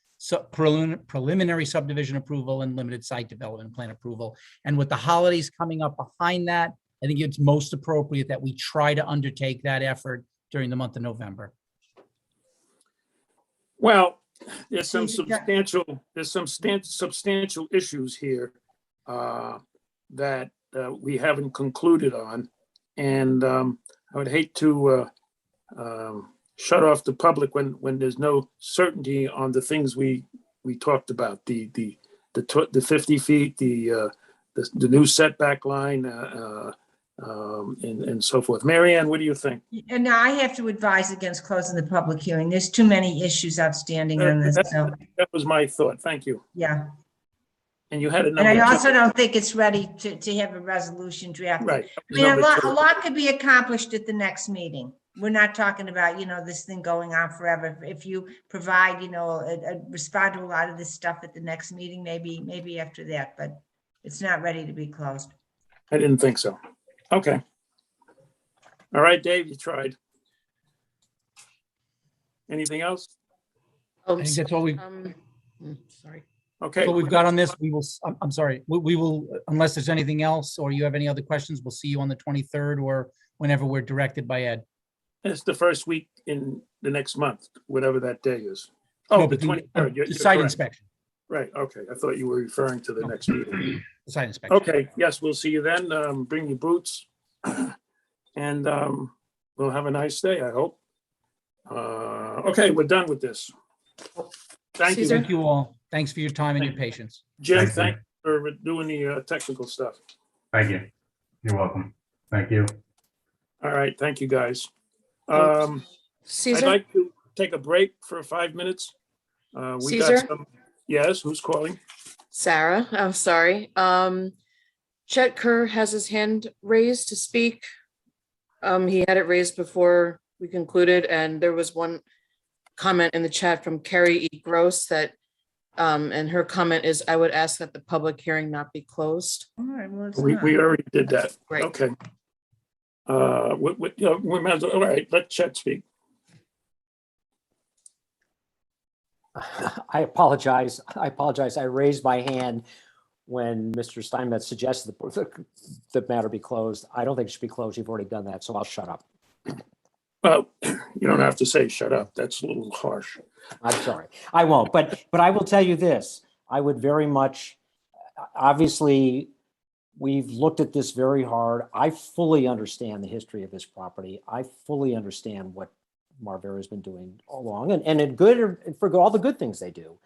preliminary subdivision approval and limited site development plan approval. And with the holidays coming up behind that, I think it's most appropriate that we try to undertake that effort during the month of November. Well, there's some substantial issues here that we haven't concluded on. And I would hate to shut off the public when there's no certainty on the things we talked about, the 50 feet, the new setback line, and so forth. Mary Ann, what do you think? And now I have to advise against closing the public hearing. There's too many issues outstanding on this, so, That was my thought. Thank you. yeah. And you had a And I number. also don't think it's ready to have a resolution drafted. Right. I mean, a Number lot, two. a lot could be accomplished at the next meeting. We're not talking about, this thing going on forever. If you provide, respond to a lot of this stuff at the next meeting, maybe after that, but it's not ready to be closed. I didn't think so. Okay. All right, Dave, you tried. Anything else? I think that's all we, Sorry. Okay. what we've got on this. We will, I'm sorry, we will, unless there's anything else or you have any other questions, we'll see you on the 23rd or whenever we're directed by Ed. It's the first week in the next month, whatever that day is. No, Oh, the but the 23rd. You're site correct. inspection. Right, okay. I thought you were referring to the next meeting. The site inspection. Okay, yes, we'll see you then. Bring your boots. And we'll have a nice day, I hope. Okay, we're done with this. Thank you. Thank you all. Thanks for your time and your patience. Jim, Thank you. thank you for doing the technical stuff. Thank you. You're welcome. Thank you. All right, thank you, guys. Oh, I'd Caesar? like to take a break for 5 minutes. We got Caesar? some. Yes, who's calling? Sarah, I'm sorry. Chet Kerr has his hand raised to speak. He had it raised before we concluded, and there was one comment in the chat from Carrie E. Gross that, and her comment is, I would ask that the public hearing not be closed. All right, well, it's We not. already did that. Right. Okay. We might as well- all right, let Chet speak. I apologize. I raised my hand when Mr. Steinmetz suggested the matter be closed. I don't think it should be closed. You've already done that, so I'll shut up. Well, you don't have to say shut up. That's a little harsh. I'm sorry. I won't, but I will tell you this. I would very much, obviously, we've looked at this very hard. I fully understand the history of this property. I fully understand what Marvera has been doing all along, and in good, for all the good things they do.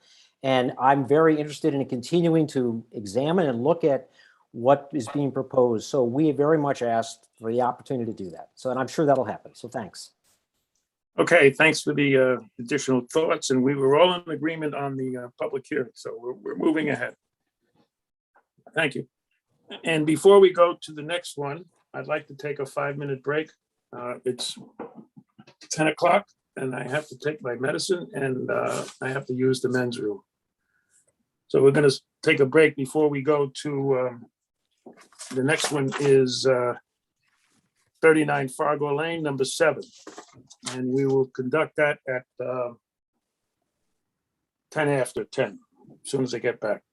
And I'm very interested in continuing to examine and look at what is being proposed. So we very much asked for the opportunity to do that. So, and I'm sure that'll happen. So thanks. Okay, thanks for the additional thoughts, and we were all in agreement on the public hearing, so we're moving ahead. Thank you. And before we go to the next one, I'd like to take a 5-minute break. It's 10 o'clock and I have to take my medicine and I have to use the men's room. So we're going to take a break before we go to the next one is 39 Fargo Lane, number 7. And we will conduct that at 10 after 10, as soon as I get back.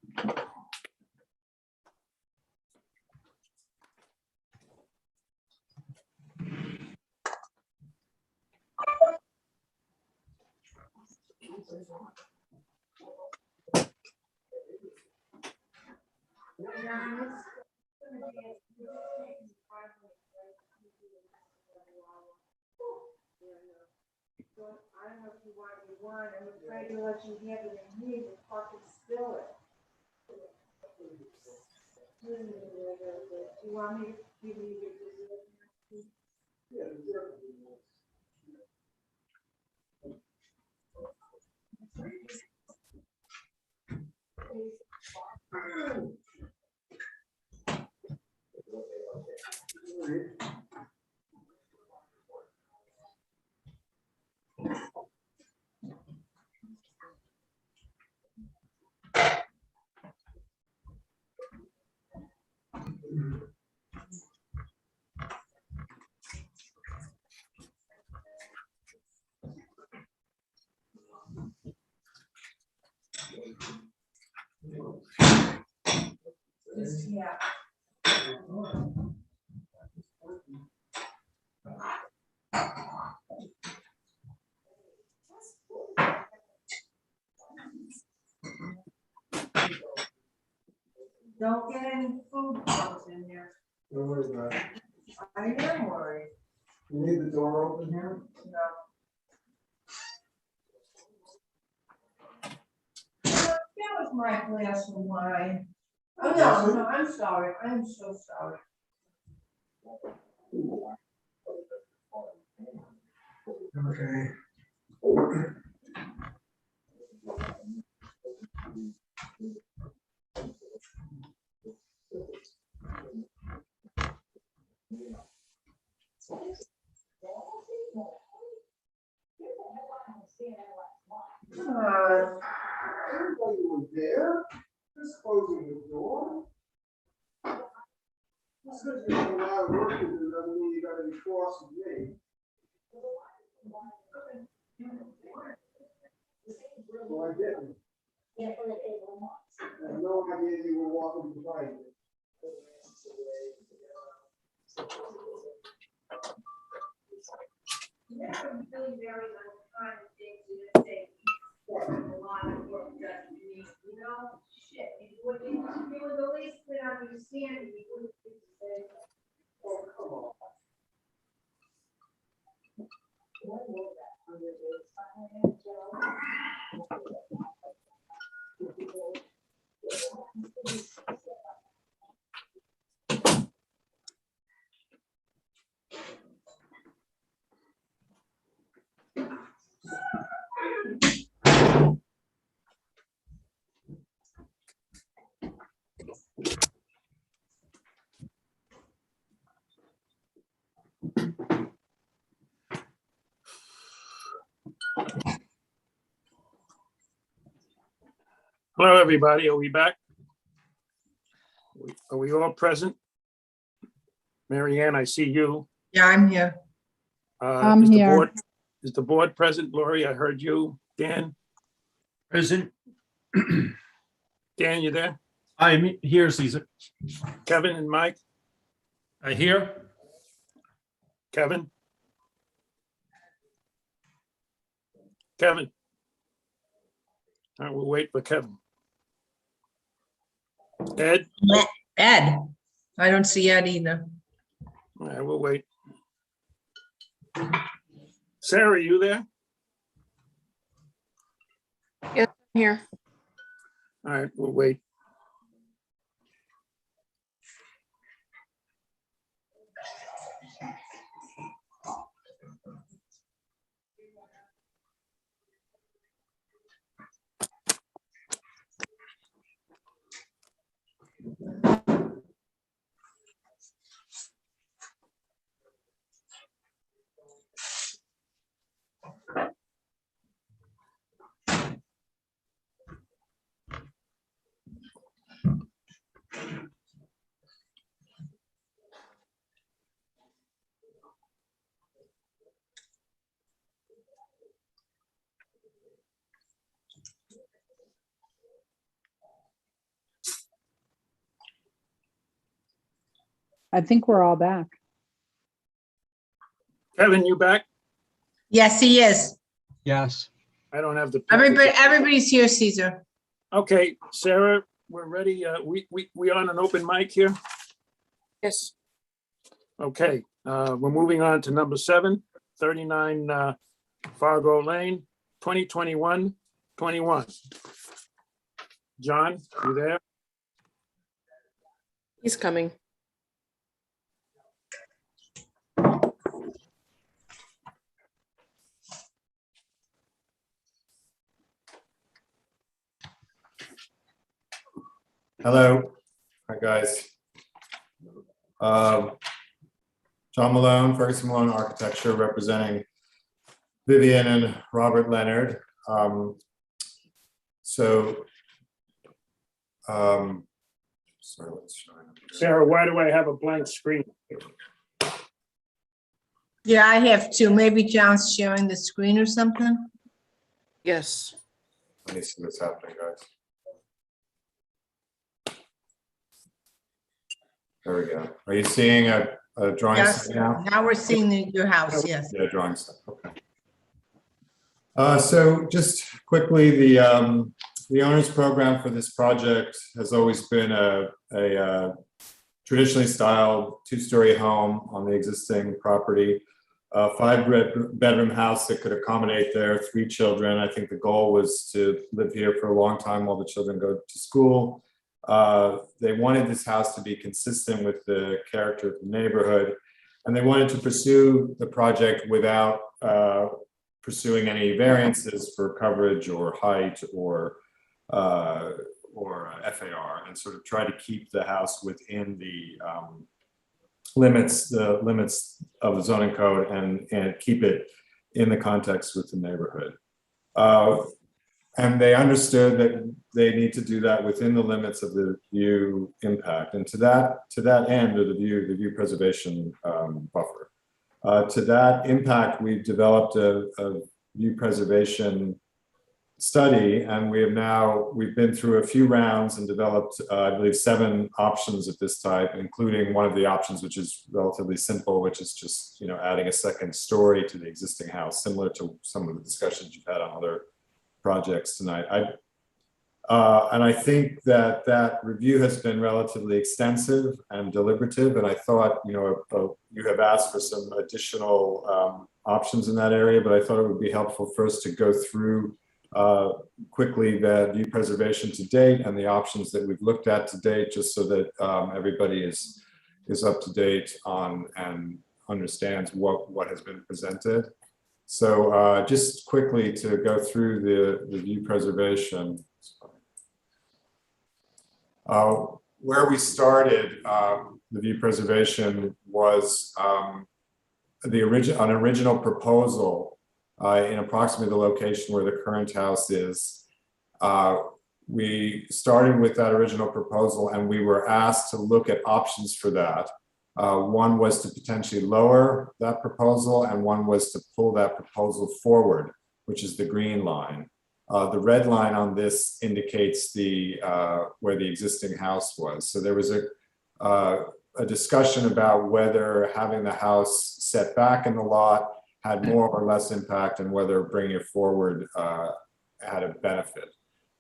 I don't know if you want, I'm afraid to let you have it in here, the park is still it. Do you want me to give you your? Yeah. Don't get any food crumbs in there. Don't worry about it. I am worried. You need the door open here? No. That was my glass of wine. Oh, no, I'm sorry. I'm so sorry. Okay. Everybody was there, just closing the door. Just because you have a lot of work to do, doesn't mean you gotta be cross with me. Well, I didn't. I had no idea you were walking behind me. That's a really very unkind thing to say. A lot of work done to me, you know, shit, if you were the least bit understanding, you wouldn't be saying, oh, come on. Hello, everybody. Are we back? Are we all present? Mary Ann, I see you. Yeah, I'm here. I'm Is the here. board- Is the board present? Lori, I heard you. Dan? Present. Dan, you there? I'm here, Caesar. Kevin and Mike? I hear. Kevin? Kevin? All right, we'll wait for Kevin. Ed? Ed, I don't see Ed either. All right, we'll wait. Sarah, you there? Yes, I'm here. All right, we'll wait. I think we're all back. Kevin, you back? Yes, he is. Yes. I don't have the. Everybody's here, Caesar. Okay, Sarah, we're ready. We on an open mic here? Yes. Okay, we're moving on to number 7, 39 Fargo Lane, 2021-21. John, you there? He's coming. Hello, hi guys. John Malone, Ferguson Malone Architecture, representing Vivian and Robert Leonard. Sorry, let's try. Sarah, why do I have a blank screen? Yeah, I have two. Maybe John's sharing the screen or something. Yes. Let me see what's happening, guys. There we go. Are you seeing a drawing Yes, set now? now we're seeing your house, yes. Yeah, drawing set, okay. So just quickly, the owner's program for this project has always been a traditionally styled 2-story home on the existing property. A 5-bedroom house that could accommodate their 3 children. I think the goal was to live here for a long time while the children go to school. They wanted this house to be consistent with the character of the neighborhood, and they wanted to pursue the project without pursuing any variances for coverage or height or FAR, and sort of try to keep the house within the limits of the zoning code and keep it in the context with the neighborhood. And they understood that they need to do that within the limits of the view impact. And to that end of the view preservation buffer. To that impact, we've developed a view preservation study, and we've been through a few rounds and developed, I believe, 7 options of this type, including one of the options, which is relatively simple, which is just, adding a second story to the existing house, similar to some of the discussions you've had on other projects tonight. And I think that review has been relatively extensive and deliberative, and I thought, you have asked for some additional options in that area, but I thought it would be helpful first to go through quickly the view preservation to date and the options that we've looked at to date, just so that everybody is up to date on and understands what has been presented. So just quickly to go through the view preservation. Where we started the view preservation was an original proposal in approximately the location where the current house is. We started with that original proposal, and we were asked to look at options for that. One was to potentially lower that proposal, and one was to pull that proposal forward, which is the green line. The red line on this indicates where the existing house was. So there was a discussion about whether having the house set back in the lot had more or less impact and whether bringing it forward had a benefit.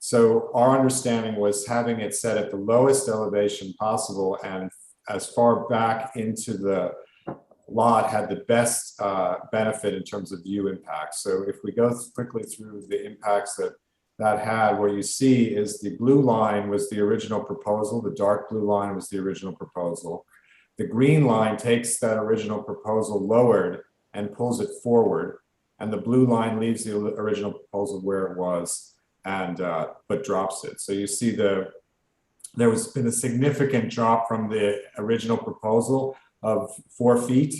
So our understanding was having it set at the lowest elevation possible and as far back into the lot had the best benefit in terms of view impact. So if we go quickly through the impacts that had, what you see is the blue line was the original proposal, the dark blue line was the original proposal. The green line takes that original proposal lowered and pulls it forward, and the blue line leaves the original proposal where it was and but drops it. So you see there was been a significant drop from the original proposal of 4 feet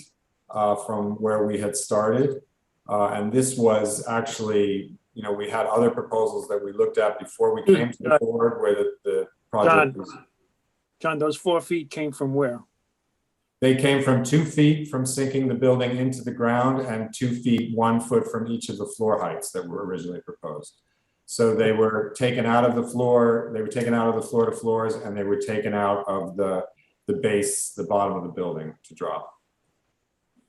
from where we had started. And this was actually, we had other proposals that we looked at before we came to the board where the project was. John, those 4 feet came from where? They came from 2 feet from sinking the building into the ground and 2 feet, 1 foot from each of the floor heights that were originally proposed. So they were taken out of the floor, to floors, and they were taken out of the base, the bottom of the building to drop.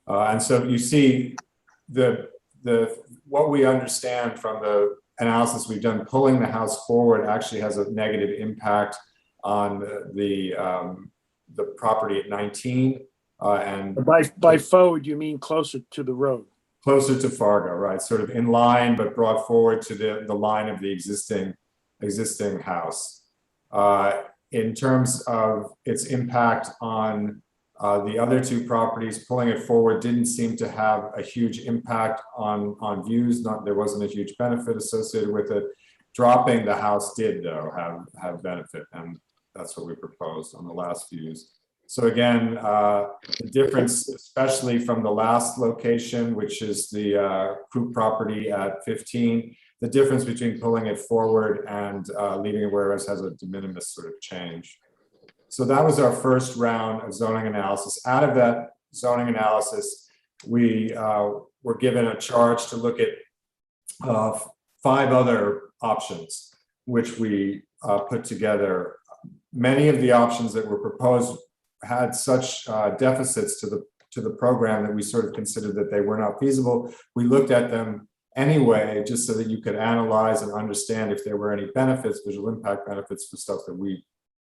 And so you see what we understand from the analysis we've done, pulling the house forward actually has a negative impact on the property at 19. And by forward, you mean closer to the road? Closer to Fargo, right? Sort of in line, but brought forward to the line of the existing house. In terms of its impact on the other 2 properties, pulling it forward didn't seem to have a huge impact on views. There wasn't a huge benefit associated with it. Dropping the house did, though, have benefit, and that's what we proposed on the last views. So again, the difference, especially from the last location, which is the Croup property at 15, the difference between pulling it forward and leaving it where it was has a de minimis sort of change. So that was our first round of zoning analysis. Out of that zoning analysis, we were given a charge to look at 5 other options, which we put together. Many of the options that were proposed had such deficits to the program that we sort of considered that they were not feasible. We looked at them anyway, just so that you could analyze and understand if there were any benefits, visual impact benefits for stuff that we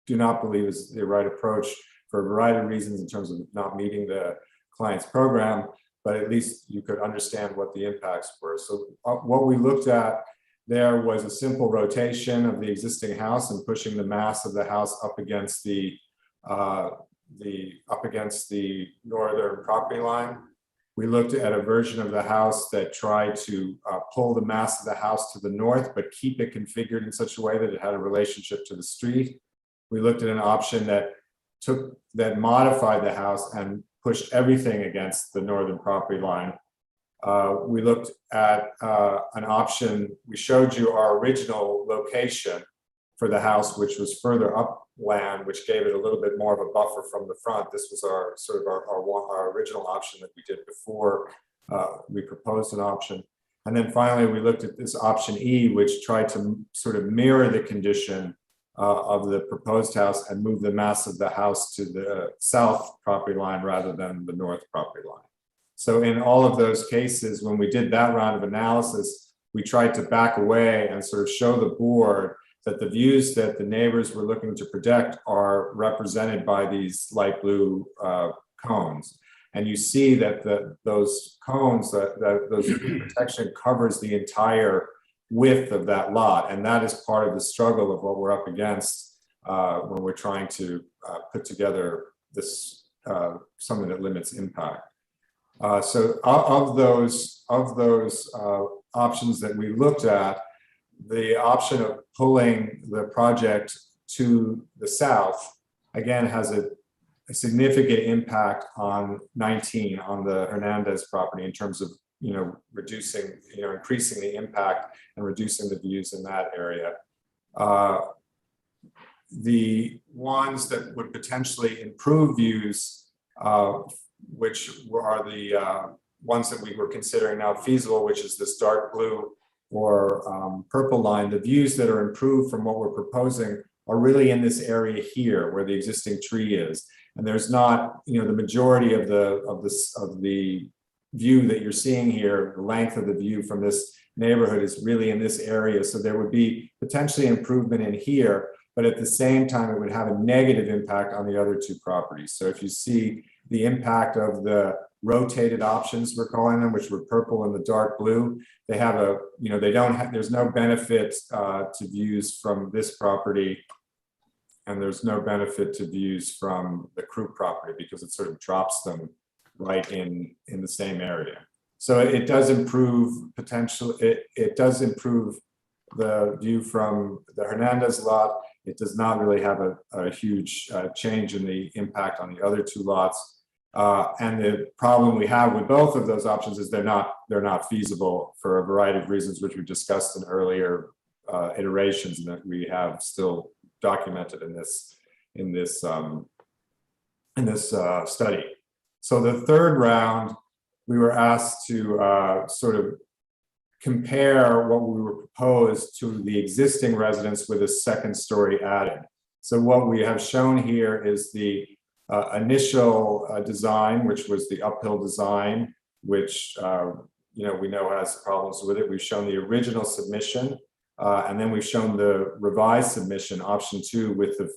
do not believe is the right approach for a variety of reasons in terms of not meeting the client's program, but at least you could understand what the impacts were. So what we looked at there was a simple rotation of the existing house and pushing the mass of the house up against the northern property line. We looked at a version of the house that tried to pull the mass of the house to the north, but keep it configured in such a way that it had a relationship to the street. We looked at an option that modified the house and pushed everything against the northern property line. We looked at an option, we showed you our original location for the house, which was further upland, which gave it a little bit more of a buffer from the front. This was our original option that we did before we proposed an option. And then finally, we looked at this option E, which tried to sort of mirror the condition of the proposed house and move the mass of the house to the south property line rather than the north property line. So in all of those cases, when we did that round of analysis, we tried to back away and sort of show the board that the views that the neighbors were looking to protect are represented by these light blue cones. And you see that those cones, those protection covers the entire width of that lot. And that is part of the struggle of what we're up against when we're trying to put together this something that limits impact. So of those options that we looked at, the option of pulling the project to the south, again, has a significant impact on 19, on the Hernandez property in terms of, reducing, increasing the impact and reducing the views in that area. The ones that would potentially improve views, which are the ones that we were considering now feasible, which is this dark blue purple line, the views that are improved from what we're proposing are really in this area here where the existing tree is. And there's not, the majority of the view that you're seeing here, the length of the view from this neighborhood is really in this area. So there would be potentially improvement in here, but at the same time, it would have a negative impact on the other two properties. So if you see the impact of the rotated options, we're calling them, which were purple and the dark blue, they have a, there's no benefit to views from this property. And there's no benefit to views from the Crook property because it sort of drops them right in the same area. So it does improve it does improve the view from the Hernandez lot. It does not really have a huge change in the impact on the other two lots. And the problem we have with both of those options is they're not feasible for a variety of reasons, which we discussed in earlier iterations and that we have still documented in this study. So the third round, we were asked to sort of compare what we were proposed to the existing residence with a second story added. So what we have shown here is the initial design, which was the uphill design, which we know has problems with it. We've shown the original submission, and then we've shown the revised submission, option 2, with the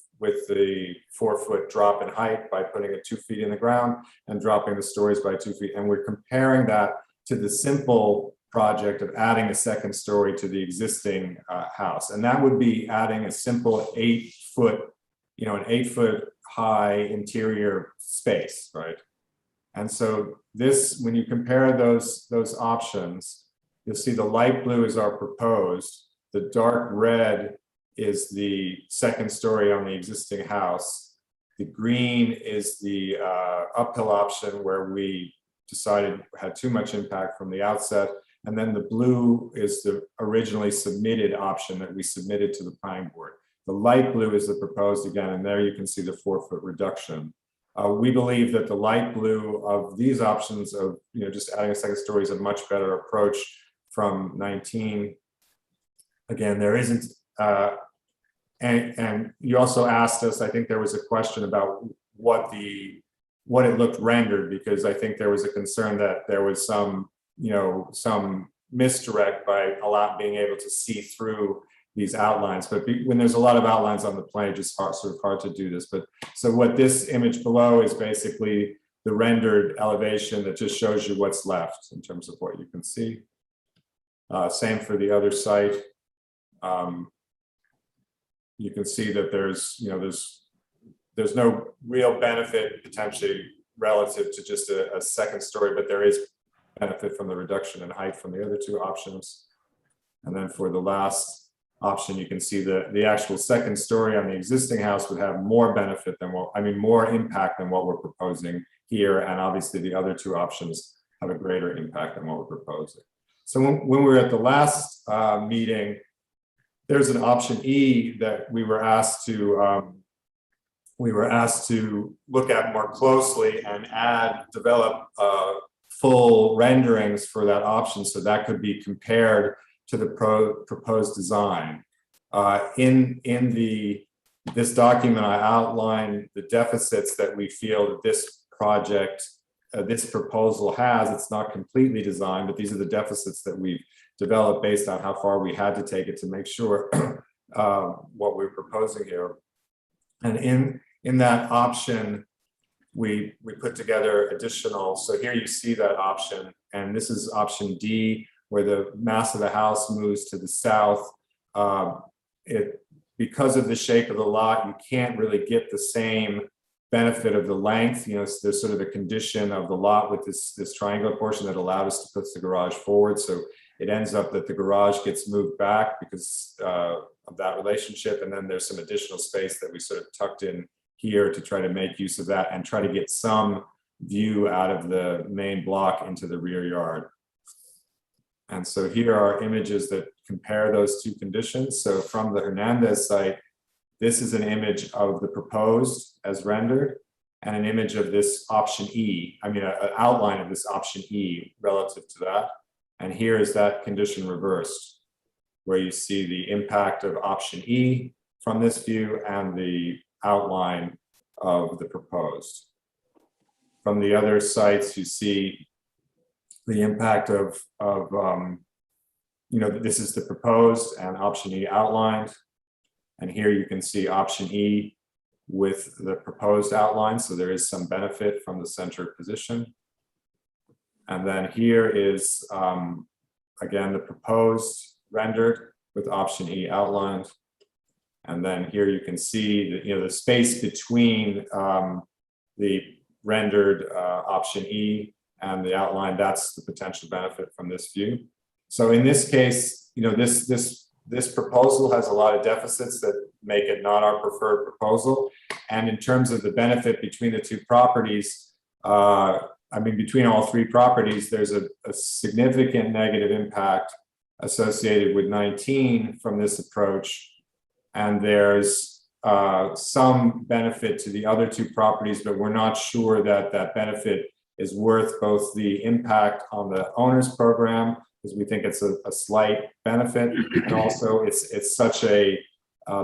4-foot drop in height by putting it 2 feet in the ground and dropping the stories by 2 feet. And we're comparing that to the simple project of adding a second story to the existing house. And that would be adding a simple 8-foot, an 8-foot high interior space, right? And so this, when you compare those options, you'll see the light blue is our proposed, the dark red is the second story on the existing house. The green is the uphill option where we decided had too much impact from the outset. And then the blue is the originally submitted option that we submitted to the planning board. The light blue is the proposed again, and there you can see the 4-foot reduction. We believe that the light blue of these options of just adding a second story is a much better approach from 19. Again, there isn't, and you also asked us, I think there was a question about what it looked rendered, because I think there was a concern that there was some misdirect by being able to see through these outlines. But when there's a lot of outlines on the plan, it's just sort of hard to do this. But so what this image below is basically the rendered elevation that just shows you what's left in terms of what you can see. Same for the other site. You can see that there's no real benefit potentially relative to just a second story, but there is benefit from the reduction in height from the other two options. And then for the last option, you can see the actual second story on the existing house would have more benefit than more impact than what we're proposing here. And obviously the other two options have a greater impact than what we're proposing. So when we were at the last meeting, there's an option E that we were asked to look at more closely and develop full renderings for that option, so that could be compared to the proposed design. In this document, I outline the deficits that we feel that this project, this proposal has. It's not completely designed, but these are the deficits that we've developed based on how far we had to take it to make sure what we're proposing here. And in that option, we put together additional, so here you see that option, and this is option D, where the mass of the house moves to the south. Because of the shape of the lot, you can't really get the same benefit of the length. There's sort of a condition of the lot with this triangular portion that allowed us to put the garage forward. So it ends up that the garage gets moved back because of that relationship. And then there's some additional space that we sort of tucked in here to try to make use of that and try to get some view out of the main block into the rear yard. And so here are images that compare those two conditions. So from the Hernandez site, this is an image of the proposed as rendered, and an image of this option E, an outline of this option E relative to that. And here is that condition reversed. where you see the impact of option E from this view and the outline of the proposed. From the other sites, you see the impact of this is the proposed and option E outlined. And here you can see option E with the proposed outline. So there is some benefit from the center position. And then here is, again, the proposed rendered with option E outlined. And then here you can see that, the space between the rendered option E and the outline, that's the potential benefit from this view. So in this case, this proposal has a lot of deficits that make it not our preferred proposal. And in terms of the benefit between the two properties, between all three properties, there's a significant negative impact associated with 19 from this approach. And there's some benefit to the other two properties, but we're not sure that that benefit is worth both the impact on the owner's program, because we think it's a slight benefit, and also it's such a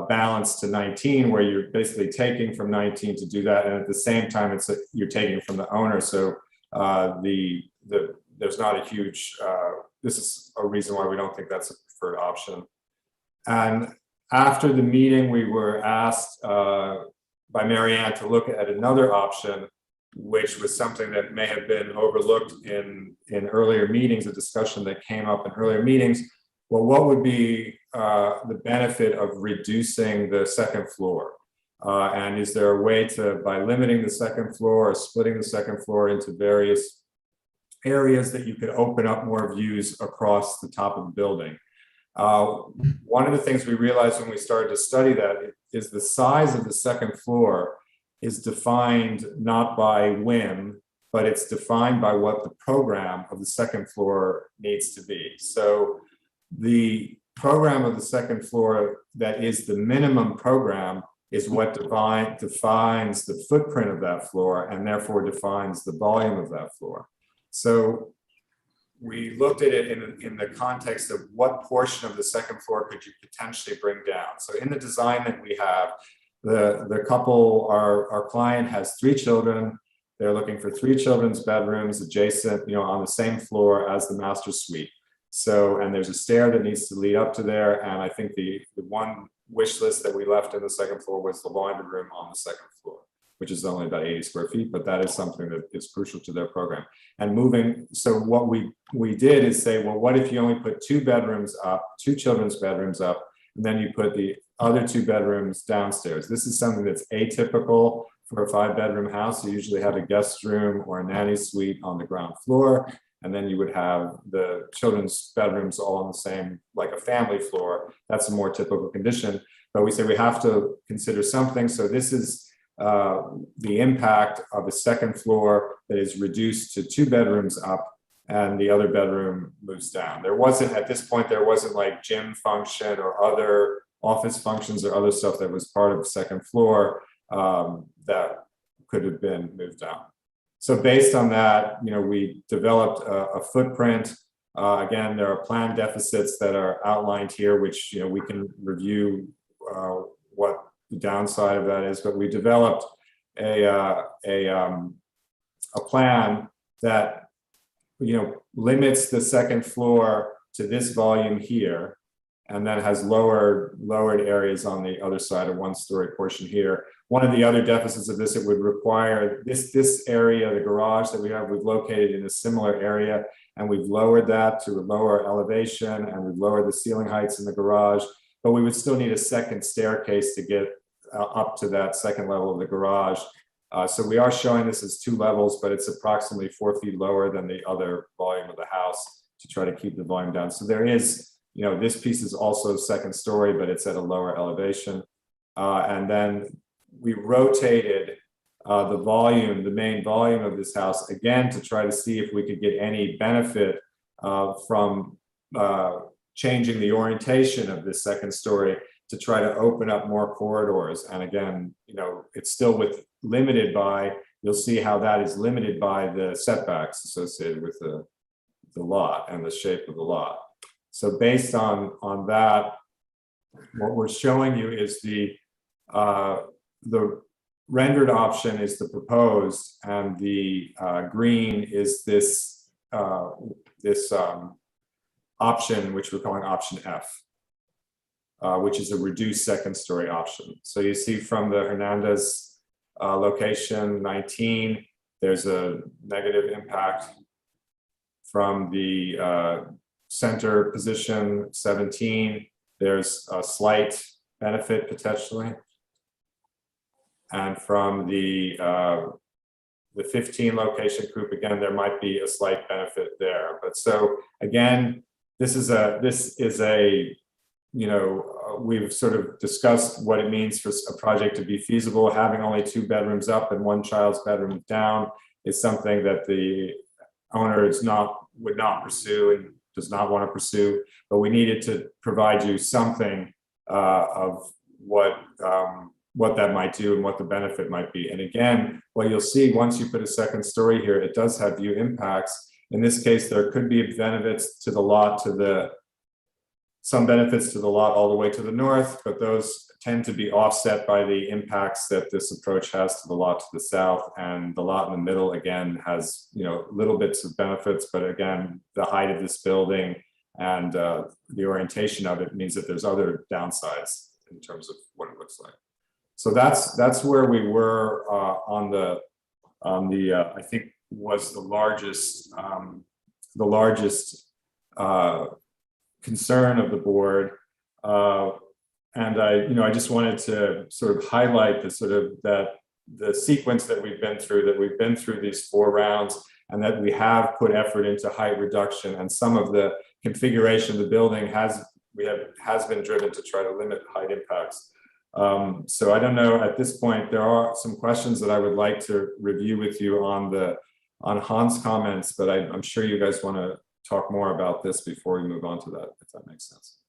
balance to 19 where you're basically taking from 19 to do that, and at the same time you're taking from the owner. So there's not a huge. This is a reason why we don't think that's a preferred option. And after the meeting, we were asked by Marianne to look at another option, which was something that may have been overlooked in earlier meetings, a discussion that came up in earlier meetings. Well, what would be the benefit of reducing the second floor? And is there a way to, by limiting the second floor or splitting the second floor into various areas, that you could open up more views across the top of the building? One of the things we realized when we started to study that is the size of the second floor is defined not by whim, but it's defined by what the program of the second floor needs to be. So the program of the second floor that is the minimum program is what defines the footprint of that floor, and therefore defines the volume of that floor. So we looked at it in the context of what portion of the second floor could you potentially bring down. So in the design that we have, the couple, our client has 3 children. They're looking for 3 children's bedrooms adjacent, on the same floor as the master suite. So, and there's a stair that needs to lead up to there. And I think the one wish list that we left in the second floor was the laundry room on the second floor, which is only about 80 square feet, but that is something that is crucial to their program. And so what we did is say, well, what if you only put 2 bedrooms up, 2 children's bedrooms up, and then you put the other 2 bedrooms downstairs? This is something that's atypical for a 5-bedroom house. You usually have a guest room or a nanny suite on the ground floor, and then you would have the children's bedrooms all on the same, like a family floor. That's a more typical condition. But we say we have to consider something. So this is the impact of a second floor that is reduced to 2 bedrooms up, and the other bedroom moves down. At this point, there wasn't like gym function or other office functions or other stuff that was part of the second floor that could have been moved down. So based on that, we developed a footprint. Again, there are plan deficits that are outlined here, which we can review what the downside of that is. But we developed a plan that limits the second floor to this volume here, and then has lowered areas on the other side, a 1-story portion here. One of the other deficits of this, it would require this area, the garage that we've located in a similar area, and we've lowered that to a lower elevation, and we've lowered the ceiling heights in the garage, but we would still need a second staircase to get up to that second level of the garage. So we are showing this as 2 levels, but it's approximately 4 feet lower than the other volume of the house to try to keep the volume down. So there is, this piece is also second story, but it's at a lower elevation. And then we rotated the main volume of this house again to try to see if we could get any benefit from changing the orientation of this second story to try to open up more corridors. And again, it's still you'll see how that is limited by the setbacks associated with the lot and the shape of the lot. So based on that, what we're showing you is the rendered option is the proposed, and the green is this option, which we're calling option F, which is a reduced second story option. So you see from the Hernandez location 19, there's a negative impact. From the center position 17, there's a slight benefit potentially. And from the 15 location group, again, there might be a slight benefit there. But so again, this is a you know, we've sort of discussed what it means for a project to be feasible. Having only 2 bedrooms up and 1 child's bedroom down is something that the owner would not pursue and does not want to pursue. But we needed to provide you something of what that might do and what the benefit might be. And again, what you'll see once you put a second story here, it does have view impacts. In this case, there could be benefits to the lot, some benefits to the lot all the way to the north, but those tend to be offset by the impacts that this approach has to the lot to the south. And the lot in the middle, again, has, you know, little bits of benefits, but again, the height of this building and the orientation of it means that there's other downsides in terms of what it looks like. So that's where we were on the I think was the largest concern of the board, and I just wanted to sort of highlight the sequence that we've been through these 4 rounds, and that we have put effort into height reduction, and some of the configuration of the building has been driven to try to limit height impacts. So I don't know, at this point, there are some questions that I would like to review with you on Hans' comments, but I'm sure you guys want to talk more about this before we move on to that, if that makes sense.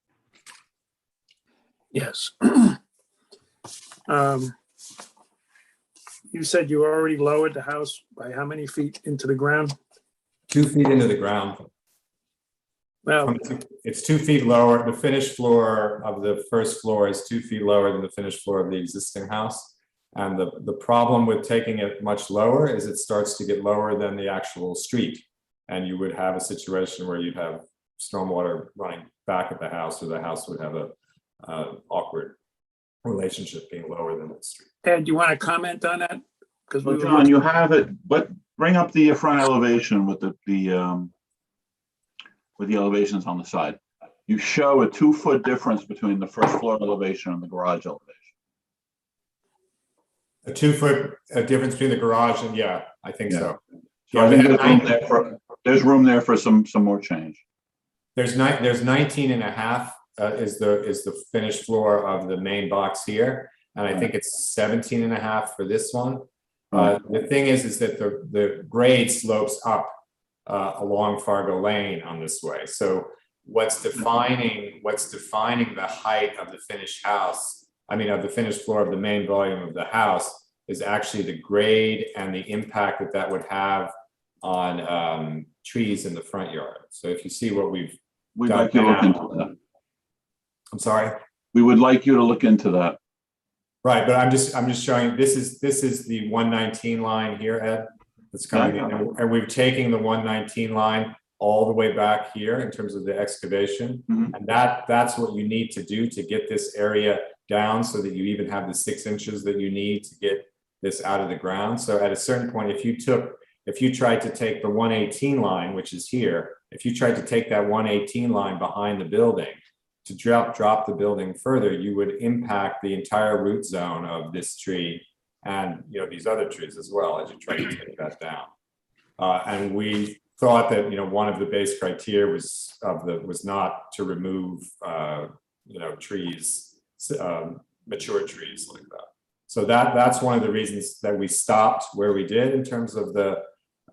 Yes. You said you already lowered the house by how many feet into the ground? 2 feet into the ground. Well, it's 2 feet lower. The finished floor of the first floor is 2 feet lower than the finished floor of the existing house. And the problem with taking it much lower is it starts to get lower than the actual street. And you would have a situation where you'd have stormwater running back at the house, or the house would have a awkward relationship being lower than the street. Ed, do you want to comment on that? Because Well, John, you have it, but bring up the front elevation with the elevations on the side. You show a 2-foot difference between the first floor elevation and the garage elevation. A 2-foot difference between the garage and, yeah, I think so. So I think there's room there for some more change. There's 19 and a half is the finished floor of the main box here. And I think it's 17 and a half for this one. The thing is that the grade slopes up along Fargo Lane on this way. So what's defining the height of the finished house, of the finished floor of the main volume of the house, is actually the grade and the impact that would have on trees in the front yard. So if you see what we'd like you to look into that. I'm sorry? We would like you to look into that. Right, but I'm just showing, this is the 119 line here, Ed, that's coming in, and we've taken the 119 line all the way back here in terms of the excavation. Mm-hmm. And that's what you need to do to get this area down so that you even have the 6 inches that you need to get this out of the ground. So at a certain point, if you tried to take the 118 line, which is here, if you tried to take that 118 line behind the building to drop the building further, you would impact the entire root zone of this tree and these other trees as well as you try to take that down. And we thought that one of the base criteria was not to remove trees, mature trees like that. So that's one of the reasons that we stopped where we did in terms of the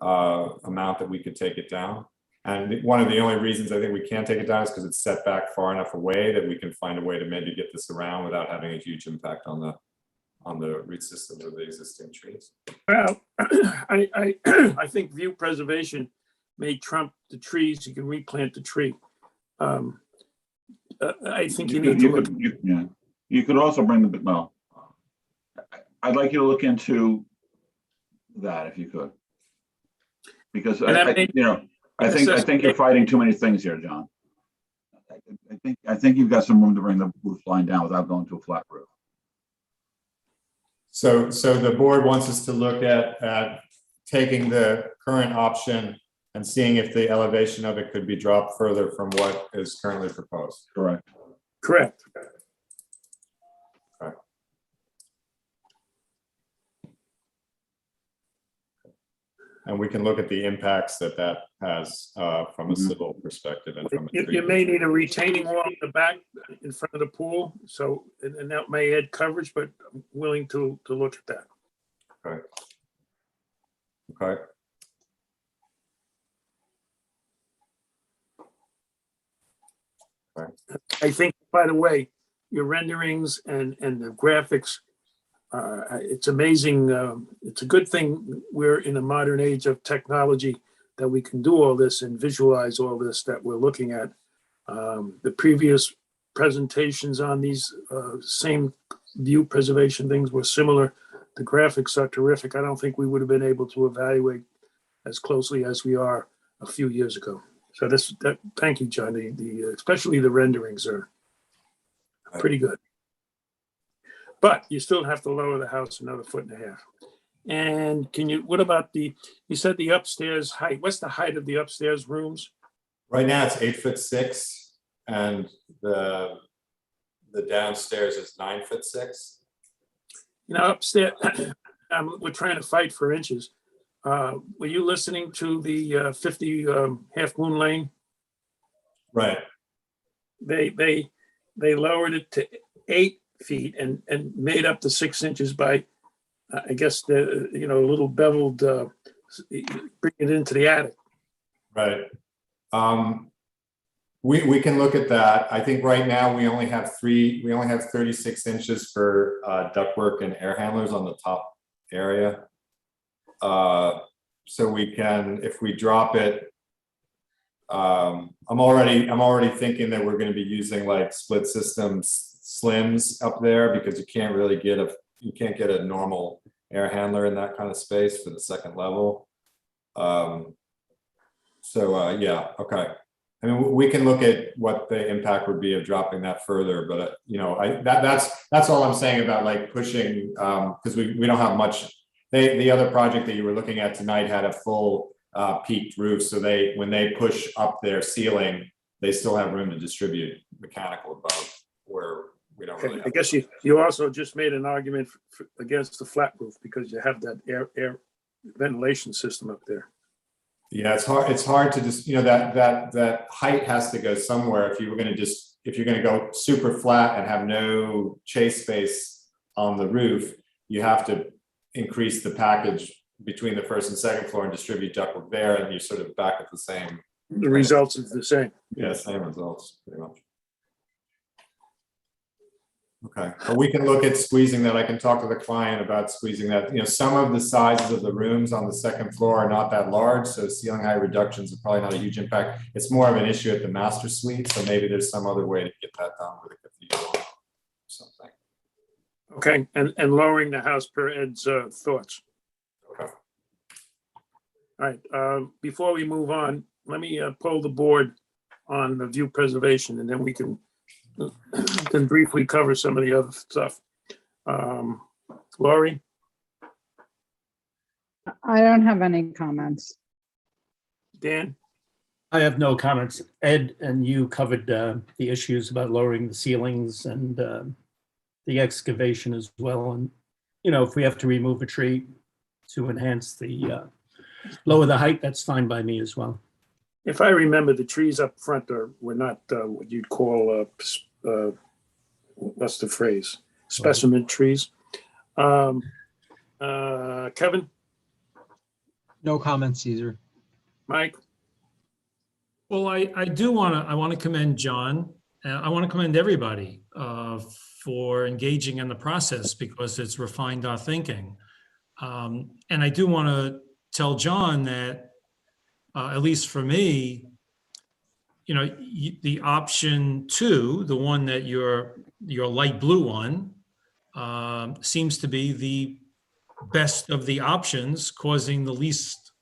amount that we could take it down. And one of the only reasons I think we can't take it down is because it's set back far enough away that we can find a way to maybe get this around without having a huge impact on the root systems of the existing trees. Well, I think view preservation may trump the trees. You can replant the tree. I think you You need could, to you look. could, yeah, you could also bring the, well, I'd like you to look into that if you could. Because And that I may- I think you're fighting too many things here, John. I think you've got some room to bring the roof line down without going to a flat roof. So the board wants us to look at taking the current option and seeing if the elevation of it could be dropped further from what is currently proposed. Correct. Correct. Okay. And we can look at the impacts that has from a civil perspective and from a You tree. may need a retaining wall in the back in front of the pool, so, and that may add coverage, but I'm willing to look at that. Okay. Okay. I think, by the way, your renderings and the graphics, it's amazing. It's a good thing we're in a modern age of technology that we can do all this and visualize all this that we're looking at. The previous presentations on these same view preservation things were similar. The graphics are terrific. I don't think we would have been able to evaluate as closely as we are a few years ago. So thank you, John. Especially the renderings are pretty good. But you still have to lower the house another 1.5 feet. And what about you said the upstairs height? What's the height of the upstairs rooms? Right now it's 8'6", and the downstairs is 9'6". Upstairs, we're trying to fight for inches. Were you listening to the 50 Half Moon Lane? Right. They lowered it to 8 feet and made up the 6 inches by, I guess, a little beveled, bring it into the attic. Right. We can look at that. I think right now we only have 36 inches for ductwork and air handlers on the top area. So we can, if we drop it, I'm already thinking that we're going to be using like split systems slims up there, because you can't really get a normal air handler in that kind of space for the second level. Yeah, okay. I mean, we can look at what the impact would be of dropping that further, but that's all I'm saying about like pushing, because we don't have much. The other project that you were looking at tonight had a full peaked roof, so when they push up their ceiling, they still have room to distribute mechanical above, where we don't really. I guess you also just made an argument against the flat roof because you have that air ventilation system up there. Yeah, it's hard to just, that height has to go somewhere. If you're going to go super flat and have no chase space on the roof, you have to increase the package between the first and second floor and distribute ductwork there, and you're sort of back at the same. The results is the same. Yeah, same results, pretty much. Okay, but we can look at squeezing that. I can talk to the client about squeezing that. Some of the sizes of the rooms on the second floor are not that large, so ceiling height reductions are probably not a huge impact. It's more of an issue at the master suite, so maybe there's some other way to get that done with a cathedral or something. Okay, and lowering the house per Ed's thoughts. Okay. All right, before we move on, let me poll the board on the view preservation, and then we can briefly cover some of the other stuff. Laurie? I don't have any comments. Dan? I have no comments. Ed, and you covered the issues about lowering the ceilings and the excavation as well. And, if we have to remove a tree to enhance lower the height, that's fine by me as well. If I remember, the trees up front were not what you'd call, what's the phrase? Specimen trees. Kevin? No comments, Caesar. Mike? Well, I want to commend John. I want to commend everybody for engaging in the process, because it's refined our thinking. And I do want to tell John that, at least for me, the option 2, the one that your light blue one, seems to be the best of the options, causing the least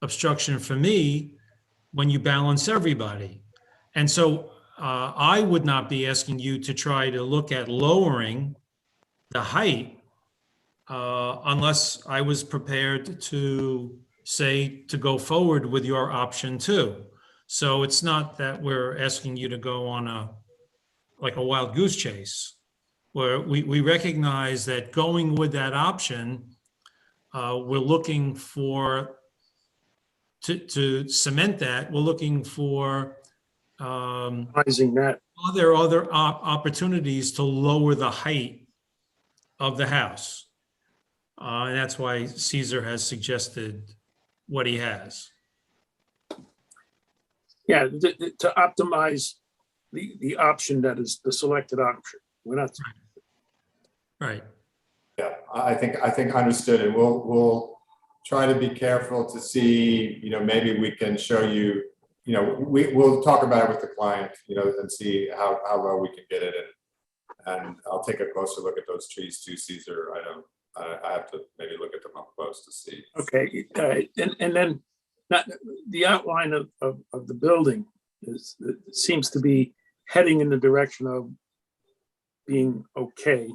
obstruction for me when you balance everybody. And so I would not be asking you to try to look at lowering the height unless I was prepared to say to go forward with your option 2. So it's not that we're asking you to go on a wild goose chase, where we recognize that going with that option, we're looking for, to cement that, we're looking for that. other opportunities to lower the height of the house. And that's why Caesar has suggested what he has. Yeah, to optimize the option that is the selected option. We're not. Right. Yeah, I think understood, and we'll try to be careful to see, maybe we can show you, we'll talk about it with the client, and see how well we can get it in. And I'll take a closer look at those trees too, Caesar. I have to maybe look at them up close to see. Okay, and then the outline of the building seems to be heading in the direction of being okay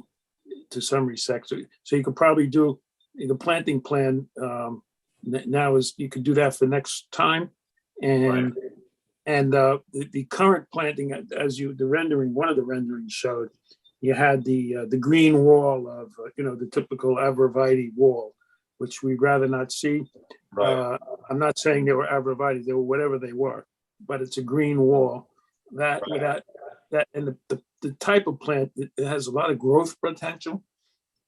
to some respects. So you could probably do the planting plan now is you could do that for next time. And the current planting, as the rendering, one of the renderings showed, you had the green wall of the typical arborvitae wall, which we'd rather not see. Right. I'm not saying they were arborvitae, they were whatever they were, but it's a green wall that and the type of plant, it has a lot of growth potential,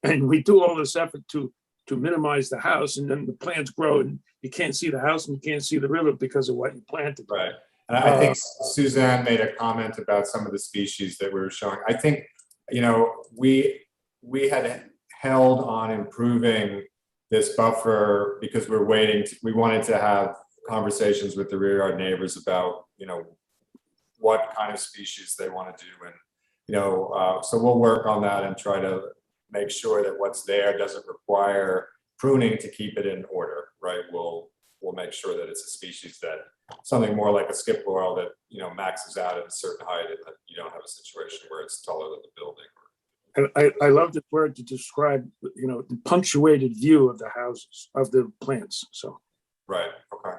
and we do all this effort to minimize the house, and then the plants grow and you can't see the house and you can't see the river because of what you planted. Right. And I think Suzanne made a comment about some of the species that we were showing. I think, we had held on improving this buffer because we wanted to have conversations with the rear yard neighbors about, what kind of species they want to do. And, so we'll work on that and try to make sure that what's there doesn't require pruning to keep it in order, right? We'll make sure that it's a species that, something more like a skip laurel that, maxes out at a certain height, and that you don't have a situation where it's taller than the building. I love the word to describe, the punctuated view of the houses, of the plants, so. Right, okay.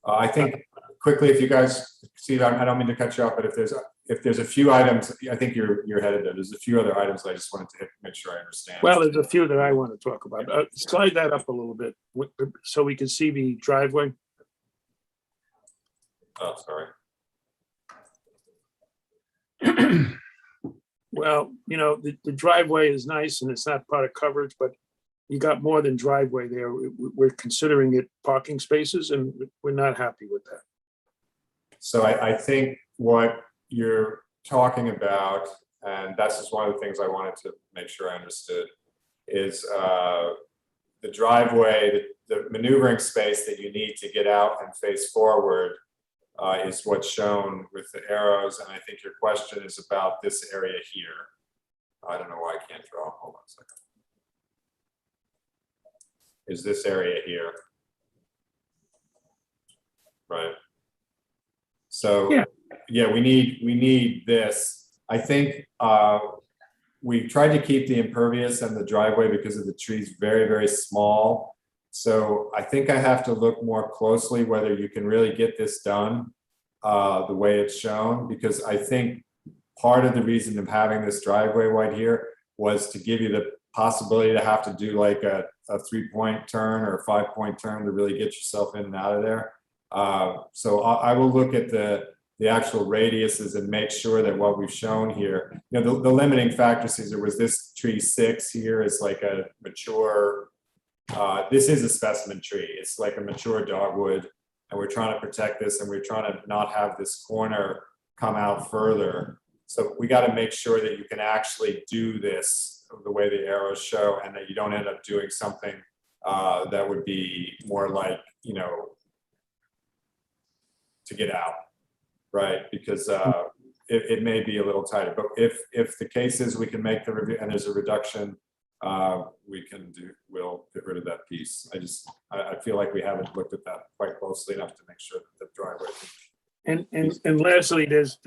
I think quickly, if you guys see, I don't mean to cut you off, but if there's a few items, I think you're headed there. There's a few other items that I just wanted to make sure I understand. Well, there's a few that I want to talk about. Slide that up a little bit so we can see the driveway. Oh, sorry. Well, the driveway is nice and it's not part of coverage, but you got more than driveway there. We're considering it parking spaces, and we're not happy with that. So I think what you're talking about, and that's just one of the things I wanted to make sure I understood, is the driveway, the maneuvering space that you need to get out and face forward is what's shown with the arrows. And I think your question is about this area here. I don't know why I can't draw. Hold on a second. Is this area here? Right. So yeah, we need this. I think we tried to keep the impervious and the driveway because of the trees very, very small. So I think I have to look more closely whether you can really get this done the way it's shown, because I think part of the reason of having this driveway right here was to give you the possibility to have to do like a 3-point turn or a 5-point turn to really get yourself in and out of there. So I will look at the actual radiuses and make sure that what we've shown here, the limiting factor, Caesar, was this tree 6 here is like a mature, this is a specimen tree. It's like a mature dogwood, and we're trying to protect this, and we're trying to not have this corner come out further. So we got to make sure that you can actually do this the way the arrows show, and that you don't end up doing something that would be more like, to get out. right? Because it may be a little tighter, but if the case is we can make the review and there's a reduction, we'll get rid of that piece. I feel like we haven't looked at that quite closely enough to make sure that the driveway. And lastly, there's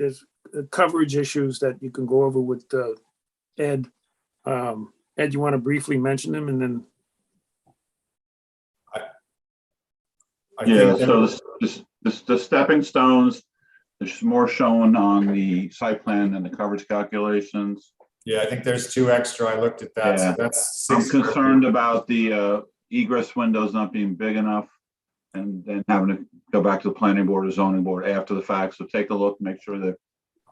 coverage issues that you can go over with Ed. Ed, you want to briefly mention them and then? Yeah, so the stepping stones, there's more shown on the site plan than the coverage calculations. Yeah, I think there's 2 extra. I looked at that. Yeah. So that's I'm 6 square concerned feet. about the egress windows not being big enough and then having to go back to the planning board or zoning board after the fact. So take a look, make sure that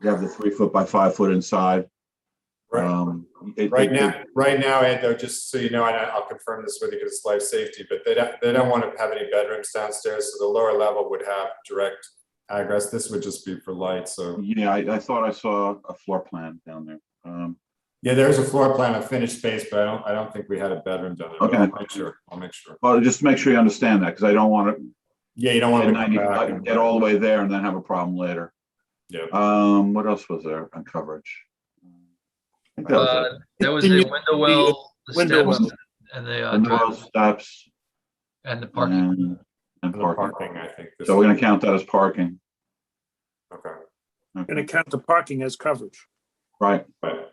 you have the 3 foot by 5 foot inside. Right. Right now, Ed, though, just so you know, and I'll confirm this with you because it's life safety, but they don't want to have any bedrooms downstairs, so the lower level would have direct egress. This would just be for light. So yeah, I thought I saw a floor plan down there. yeah, there's a floor plan of finished space, but I don't think we had a bedroom down there. But Okay. I'll make sure. Well, just make sure you understand that because I don't want to. Yeah, you don't want to get all the way there and then have a problem later. Yeah. What else was there on coverage? I think that was it. There was the window well, the window steps, well. and the Window well, driveway, steps and the parking. and The parking. parking, I think. So we're gonna count that as parking. Okay. Going to count the parking as coverage. Right. But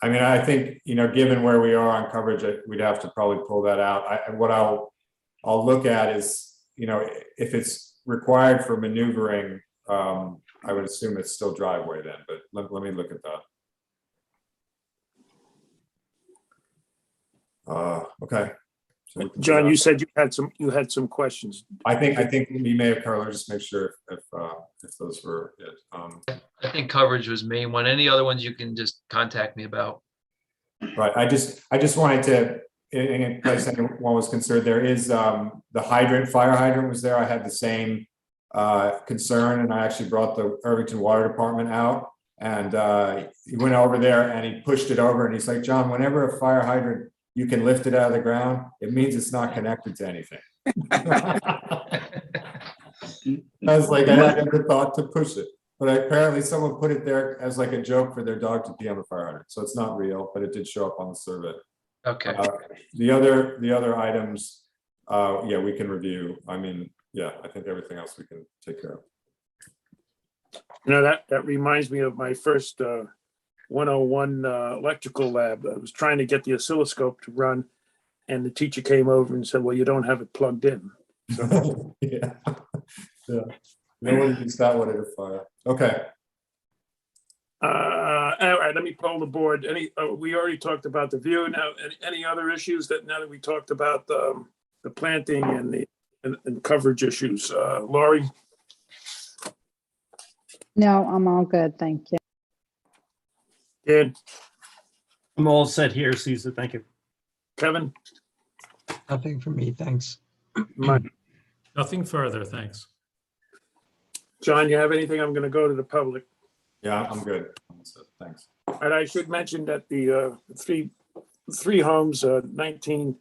I mean, I think, given where we are on coverage, we'd have to probably pull that out. What I'll look at is, if it's required for maneuvering, I would assume it's still driveway then, but let me look at that. Okay. So we can do John, that. you said you had some questions. I think we may have covered, just make sure if those were it. I think coverage was main one. Any other ones you can just contact me about. Right, I just wanted to, in case anyone was concerned, there is the fire hydrant was there. I had the same concern, and I actually brought the Irvington Water Department out, and he went over there and he pushed it over, and he's like, John, whenever a fire hydrant, you can lift it out of the ground, it means it's not connected to anything. I was like, I never thought to push it. But apparently someone put it there as like a joke for their dog to pee on the fire hydrant. So it's not real, but it did show up on the survey. Okay. The other items, yeah, we can review. I mean, yeah, I think everything else we can take care of. That reminds me of my first 101 electrical lab. I was trying to get the oscilloscope to run, and the teacher came over and said, well, you don't have it plugged in. So, yeah. No one gets that one at a fire. Okay. all right, let me poll the board. We already talked about the view. Now, any other issues now that we talked about the planting and coverage issues? Laurie? No, I'm all good. Thank you. Ed? I'm all set here, Caesar. Thank you. Kevin? Nothing for me, thanks. Mike? Nothing further, thanks. John, you have anything? I'm going to go to the public. Yeah, I'm good. Thanks. And I should mention that the three homes, 19,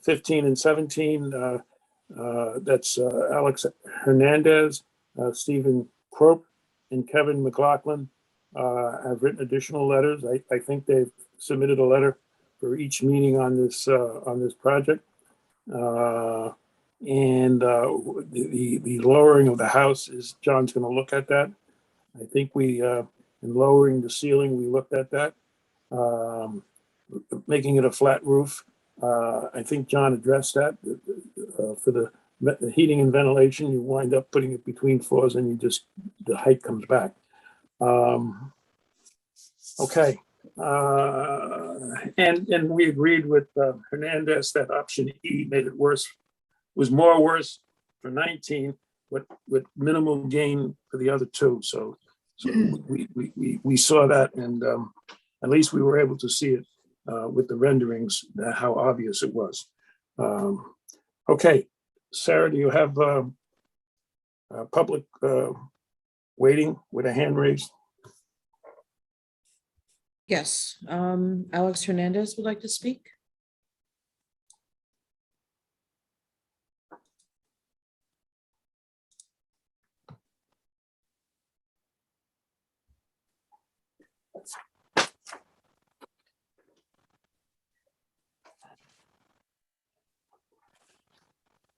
15, and 17, that's Alex Hernandez, Stephen Crope, and Kevin McLaughlin have written additional letters. I think they've submitted a letter for each meeting on this project. And the lowering of the house is, John's going to look at that. I think in lowering the ceiling, we looked at that. Making it a flat roof. I think John addressed that. For the heating and ventilation, you wind up putting it between floors and the height comes back. Okay. And we agreed with Hernandez that option E made it worse, was more worse for 19, with minimal gain for the other two. So we saw that, and at least we were able to see it with the renderings, how obvious it was. Okay, Sarah, do you have public waiting with a hand raised? Yes, Alex Hernandez would like to speak.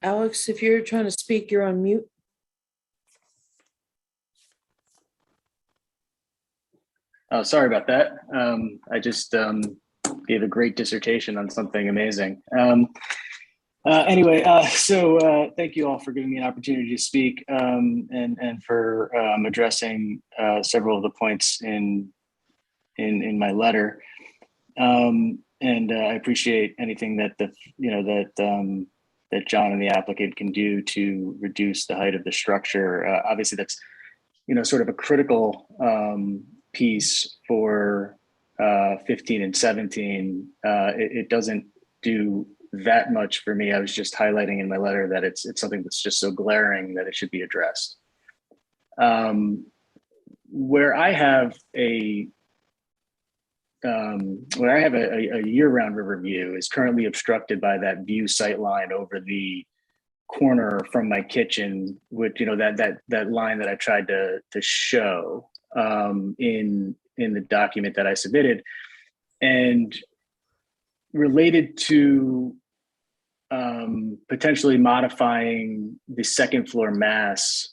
Alex, if you're trying to speak, you're on mute. Oh, sorry about that. I just gave a great dissertation on something amazing. Anyway, thank you all for giving me an opportunity to speak and for addressing several of the points in my letter. I appreciate anything that that John and the applicant can do to reduce the height of the structure. Obviously, that's sort of a critical piece for 15 and 17. It doesn't do that much for me. I was just highlighting in my letter that it's something that's just so glaring that it should be addressed. Where I have a year-round river view is currently obstructed by that view sight line over the corner from my kitchen, which that line that I tried to show in the document that I submitted, and related to potentially modifying the second floor mass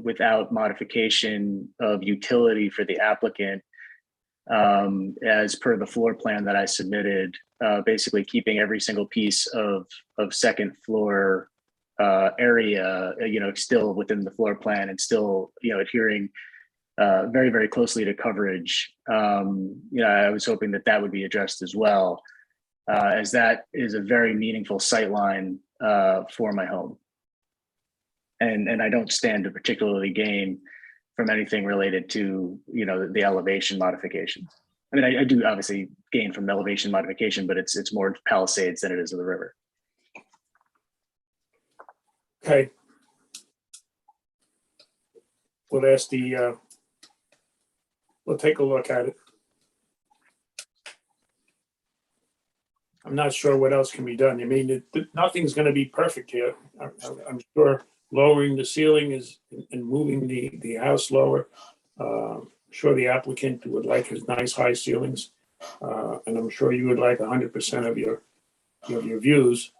without modification of utility for the applicant, as per the floor plan that I submitted, basically keeping every single piece of second floor area, still within the floor plan and still, adhering very, very closely to coverage. I was hoping that would be addressed as well, as that is a very meaningful sight line for my home. And I don't stand to particularly gain from anything related to, the elevation modification. I mean, I do obviously gain from elevation modification, but it's more Palisades than it is of the river. Okay. We'll take a look at it. I'm not sure what else can be done. I mean, nothing's going to be perfect here. I'm sure lowering the ceiling and moving the house lower. I'm sure the applicant would like his nice high ceilings, and I'm sure you would like 100% of your views,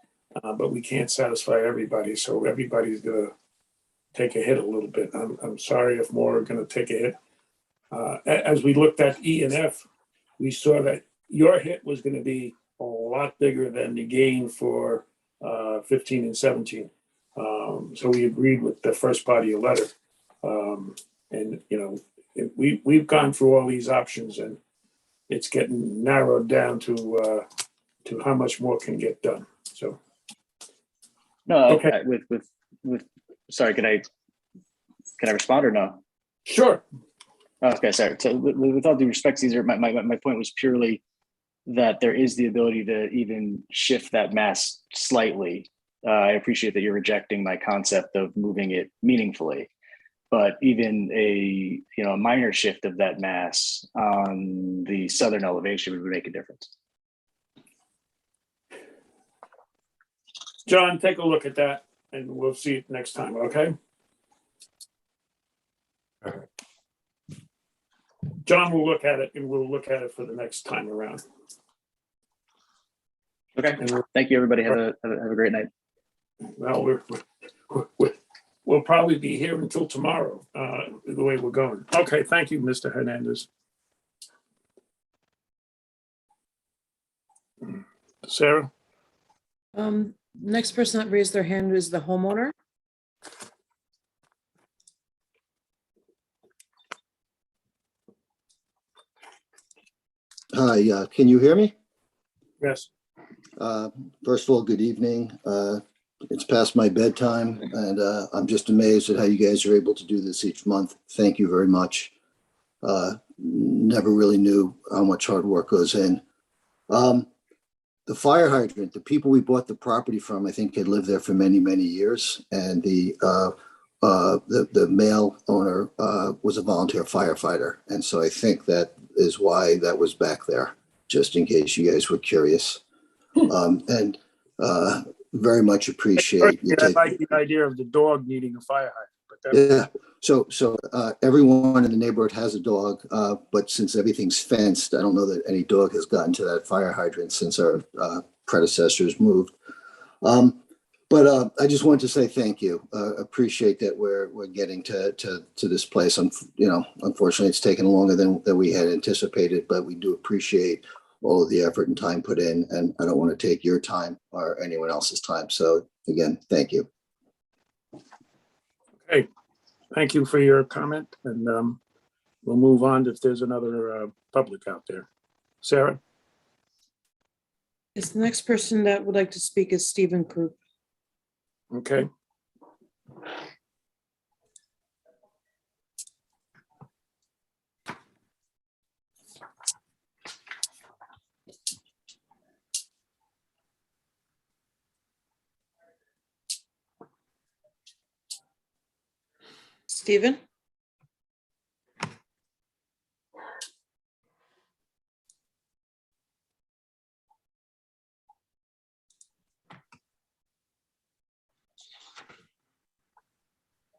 but we can't satisfy everybody, so everybody's gonna take a hit a little bit. I'm sorry if more are gonna take a hit. As we looked at E and F, we saw that your hit was going to be a lot bigger than the gain for 15 and 17. So we agreed with the first part of your letter. And, we've gone through all these options and it's getting narrowed down to how much more can get done. So. No, okay. Sorry, can I respond or no? Sure. Okay, sorry. So with all due respect, Caesar, my point was purely that there is the ability to even shift that mass slightly. I appreciate that you're rejecting my concept of moving it meaningfully, but even a minor shift of that mass on the southern elevation would make a difference. John, take a look at that and we'll see it next time, okay? Okay. John will look at it and we'll look at it for the next time around. Okay. Thank you, everybody. Have a great night. Well, we'll probably be here until tomorrow, the way we're going. Okay, thank you, Mr. Hernandez. Sarah? Next person that raised their hand is the homeowner. Hi, can you hear me? Yes. First of all, good evening. It's past my bedtime and I'm just amazed at how you guys are able to do this each month. Thank you very much. Never really knew how much hard work goes in. The fire hydrant, the people we bought the property from, I think had lived there for many, many years. And the male owner was a volunteer firefighter. And so I think that is why that was back there, just in case you guys were curious. And very much appreciate you I like the idea of the dog needing a fire hydrant. But yeah. So everyone in the neighborhood has a dog, but since everything's fenced, I don't know that any dog has gotten to that fire hydrant since our predecessors moved. But I just wanted to say thank you. Appreciate that we're getting to this place. Unfortunately, it's taken longer than we had anticipated, but we do appreciate all of the effort and time put in, and I don't want to take your time or anyone else's time. So again, thank you. Okay, thank you for your comment, and we'll move on if there's another public out there. Sarah? Is the next person that would like to speak is Stephen Krupp. Okay. Stephen?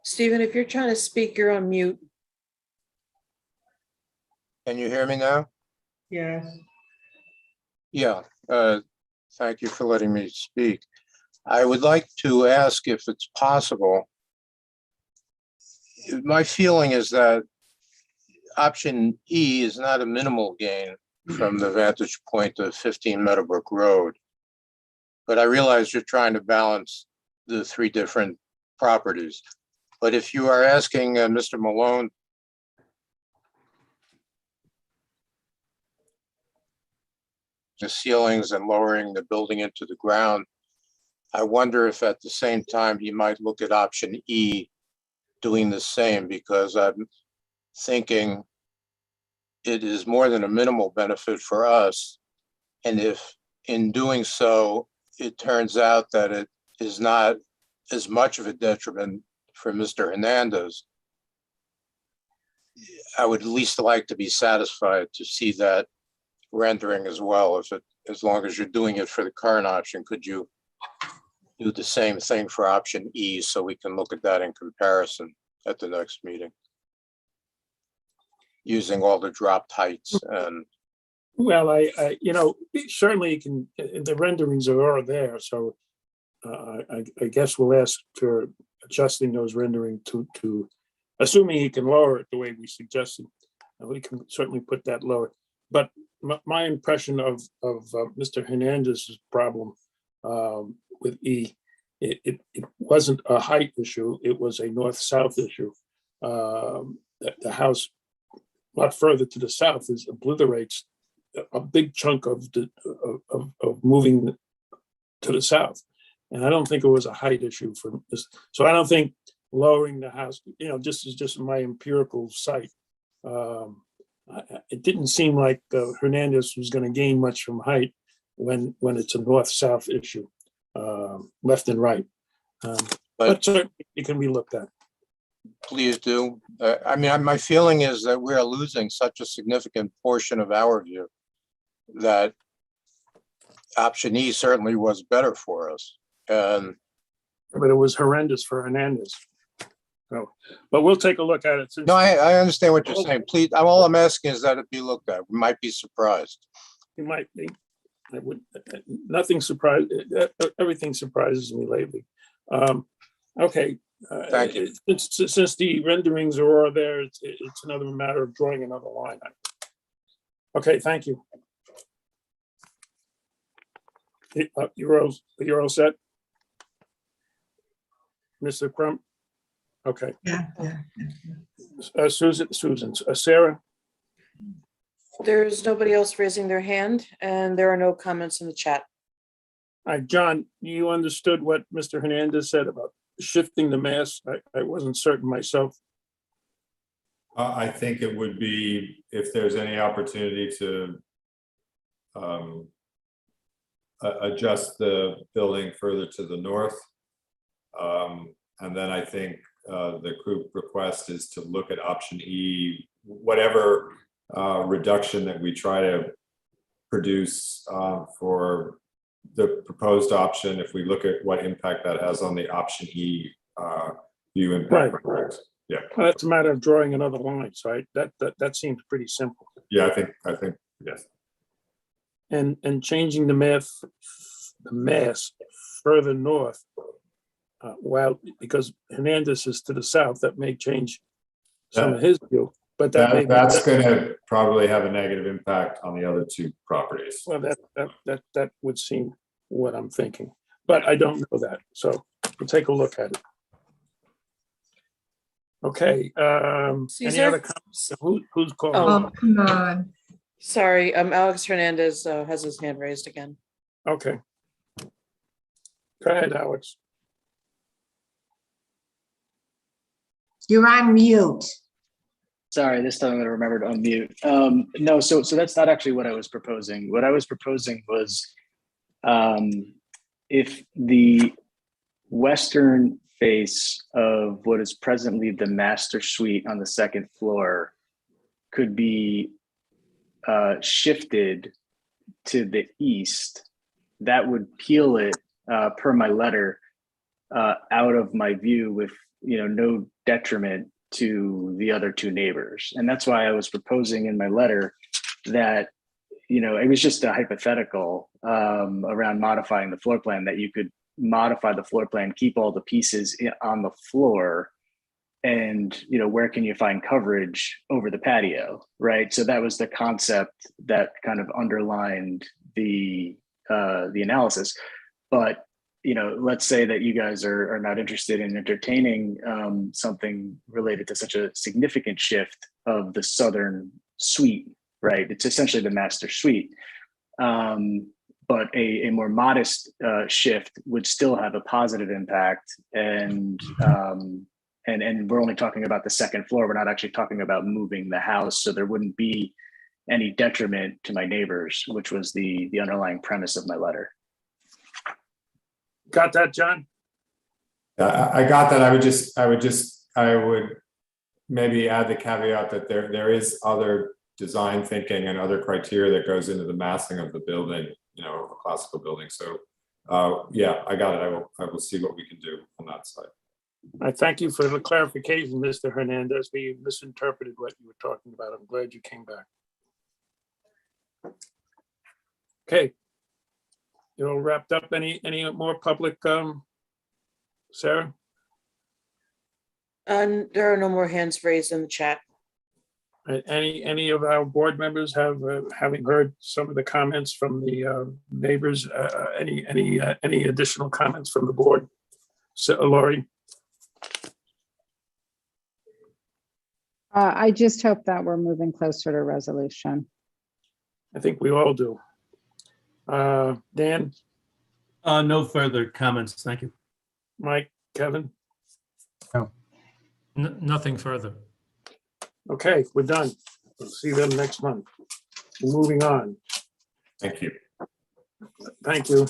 Stephen, if you're trying to speak, you're on mute. Can you hear me now? Yes. Yeah, thank you for letting me speak. I would like to ask if it's possible. My feeling is that option E is not a minimal gain from the vantage point of 15 Meadowbrook Road. But I realize you're trying to balance the three different properties. But if you are asking Mr. Malone the ceilings and lowering the building into the ground, I wonder if at the same time he might look at option E doing the same, because I'm thinking it is more than a minimal benefit for us. And if in doing so, it turns out that it is not as much of a detriment for Mr. Hernandez, I would at least like to be satisfied to see that rendering as well. As long as you're doing it for the current option, could you do the same thing for option E so we can look at that in comparison at the next meeting? Using all the dropped heights and. Well, I certainly you can, the renderings are there, so I guess we'll ask for adjusting those rendering to, assuming he can lower it the way we suggested. We can certainly put that lower. But my impression of Mr. Hernandez's problem with E, it wasn't a height issue, it was a north-south issue. The house a lot further to the south is obliterates a big chunk of moving to the south. And I don't think it was a height issue for this. So I don't think lowering the house, this is just my empirical sight. It didn't seem like Hernandez was going to gain much from height when it's a north-south issue, left and right. But certainly it can be looked at. Please do. I mean, my feeling is that we are losing such a significant portion of our view that option E certainly was better for us. But it was horrendous for Hernandez. So, but we'll take a look at it. No, I understand what you're saying. Please, all I'm asking is that it be looked at. We might be surprised. You might be. I would. Nothing surprised. Everything surprises me lately. Okay. Thank you. Since the renderings are all there, it's another matter of drawing another line. Okay. Thank you. You're all set, Mr. Crump? Okay. Yeah. Susan, Sarah? There's nobody else raising their hand, and there are no comments in the chat. All right, John, you understood what Mr. Hernandez said about shifting the mass? I wasn't certain myself. I think it would be, if there's any opportunity to adjust the building further to the north. And then I think the group request is to look at option E, whatever reduction that we try to produce for the proposed option. If we look at what impact that has on the option E view impact. Right. Yeah. Well, that's a matter of drawing another line, so that seems pretty simple. Yeah, I think yes. And changing the mass further north Well, because Hernandez is to the south, that may change some of his view, but that may be. That's gonna probably have a negative impact on the other two properties. Well, that would seem what I'm thinking, but I don't know that, so we'll take a look at it. Okay, any Caesar? other comments? Who's calling? Oh. Come on. Sorry, Alex Hernandez has his hand raised again. Okay. Go ahead, Alex. You're on mute. Sorry, this time I'm gonna remember to unmute. No, so that's not actually what I was proposing. What I was proposing was if the western face of what is presently the master suite on the second floor could be shifted to the east, that would peel it, per my letter, out of my view with, no detriment to the other two neighbors. And that's why I was proposing in my letter that, it was just a hypothetical around modifying the floor plan, that you could modify the floor plan, keep all the pieces on the floor, and where can you find coverage over the patio, right? So that was the concept that kind of underlined the analysis. But let's say that you guys are not interested in entertaining something related to such a significant shift of the southern suite, right? It's essentially the master suite. But a more modest shift would still have a positive impact. And we're only talking about the second floor. We're not actually talking about moving the house. So there wouldn't be any detriment to my neighbors, which was the underlying premise of my letter. Got that, John? I got that. I would maybe add the caveat that there is other design thinking and other criteria that goes into the massing of the building, of a classical building. So yeah, I got it. I will see what we can do on that side. I thank you for the clarification, Mr. Hernandez. We misinterpreted what you were talking about. I'm glad you came back. Okay. You all wrapped up. Any more public, Sarah? There are no more hands raised in the chat. Any of our board members having heard some of the comments from the neighbors, any additional comments from the board? So, Laurie? I just hope that we're moving closer to resolution. I think we all do. Dan? No further comments. Thank you. Mike, Kevin? No. Nothing further. Okay, we're done. We'll see them next month. We're moving on. Thank you. Thank you.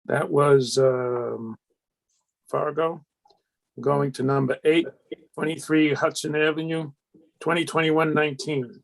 That was Fargo. Going to number 8, 23 Hudson Avenue, 2021-19.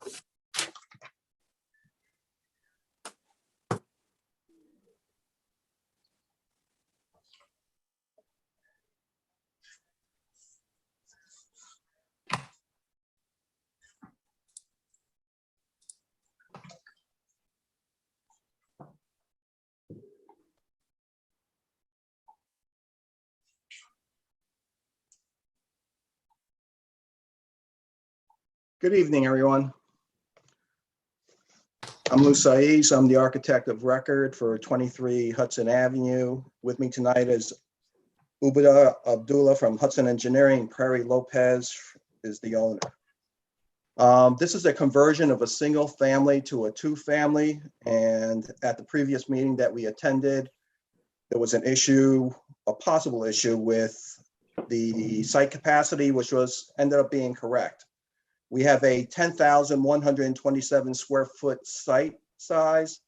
Good evening, everyone. I'm Lou Saiz. I'm the architect of record for 23 Hudson Avenue. With me tonight is Ubeda Abdullah from Hudson Engineering. Prairie Lopez is the owner. This is a conversion of a single family to a two-family. And at the previous meeting that we attended, there was an issue, a possible issue with the site capacity, which ended up being correct. We have a 10,127 square foot site size.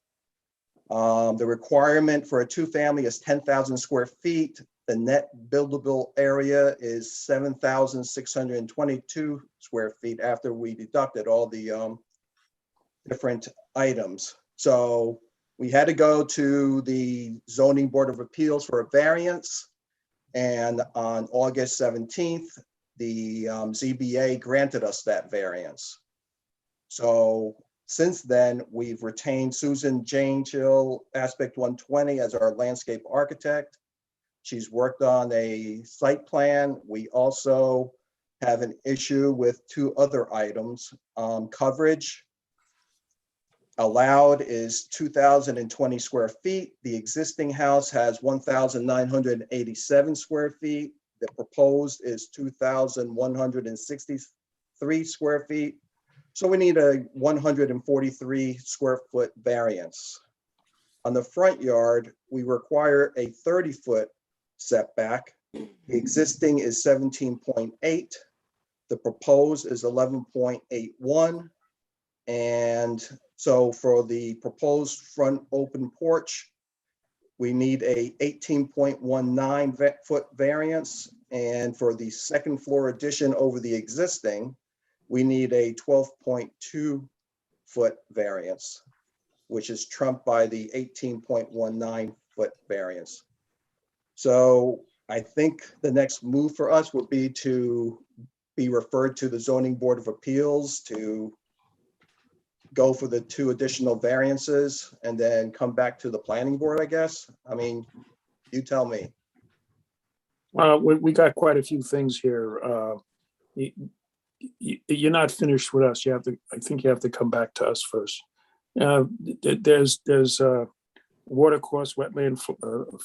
The requirement for a two-family is 10,000 square feet. The net buildable area is 7,622 square feet after we deducted all the different items. So we had to go to the Zoning Board of Appeals for a variance. And on August 17th, the ZBA granted us that variance. So since then, we've retained Susan Jane Chill, Aspect 120, as our landscape architect. She's worked on a site plan. We also have an issue with two other items. Coverage allowed is 2,020 square feet. The existing house has 1,987 square feet. The proposed is 2,163 square feet. So we need a 143 square foot variance. On the front yard, we require a 30-foot setback. The existing is 17.8. The proposed is 11.81. And so for the proposed front open porch, we need a 18.19 foot variance. And for the second floor addition over the existing, we need a 12.2 foot variance, which is trumped by the 18.19 foot variance. So I think the next move for us would be to be referred to the Zoning Board of Appeals to go for the two additional variances and then come back to the planning board, I guess. I mean, you tell me. Well, we got quite a few things here. You're not finished with us. I think you have to come back to us first. There's watercourse, wetland,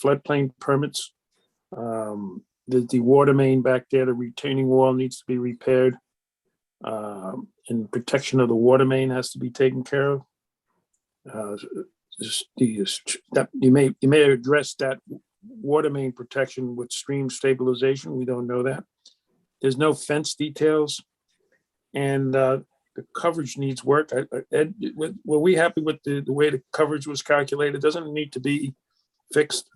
floodplain permits. The water main back there, the retaining wall needs to be repaired. And protection of the water main has to be taken care of. You may address that water main protection with stream stabilization. We don't know that. There's no fence details, and the coverage needs work. Ed, were we happy with the way the coverage was calculated? Doesn't it need to be fixed?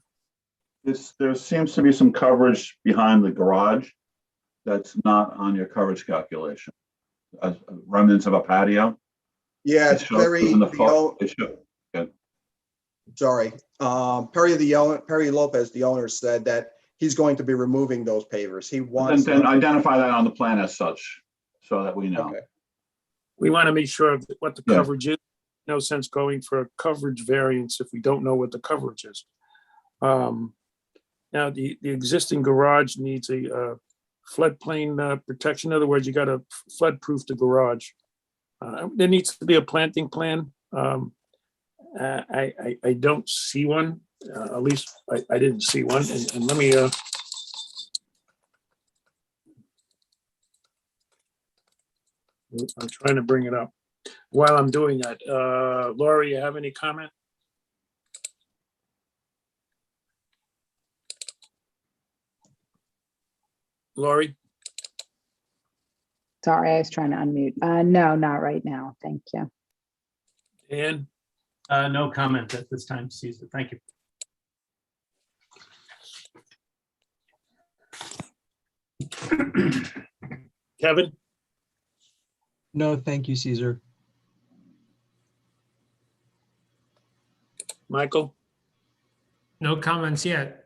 There seems to be some coverage behind the garage that's not on your coverage calculation. Remnants of a patio. Yeah, It shows Perry, in the photo. It shows- sorry. Perry Lopez, the owner, said that he's going to be removing those pavers. He wants. Then identify that on the plan as such, so that we know. Okay. We want to be sure of what the Yeah. coverage is. No sense going for a coverage variance if we don't know what the coverage is. Now, the existing garage needs a floodplain protection. In other words, you got to flood-proof the garage. There needs to be a planting plan. I don't see one. At least I didn't see one. And let me. I'm trying to bring it up. While I'm doing that, Laurie, you have any comment? Laurie? Sorry, I was trying to unmute. No, not right now. Thank you. Dan? No comment at this time, Caesar. Thank you. Kevin? No, thank you, Caesar. Michael? No comments yet.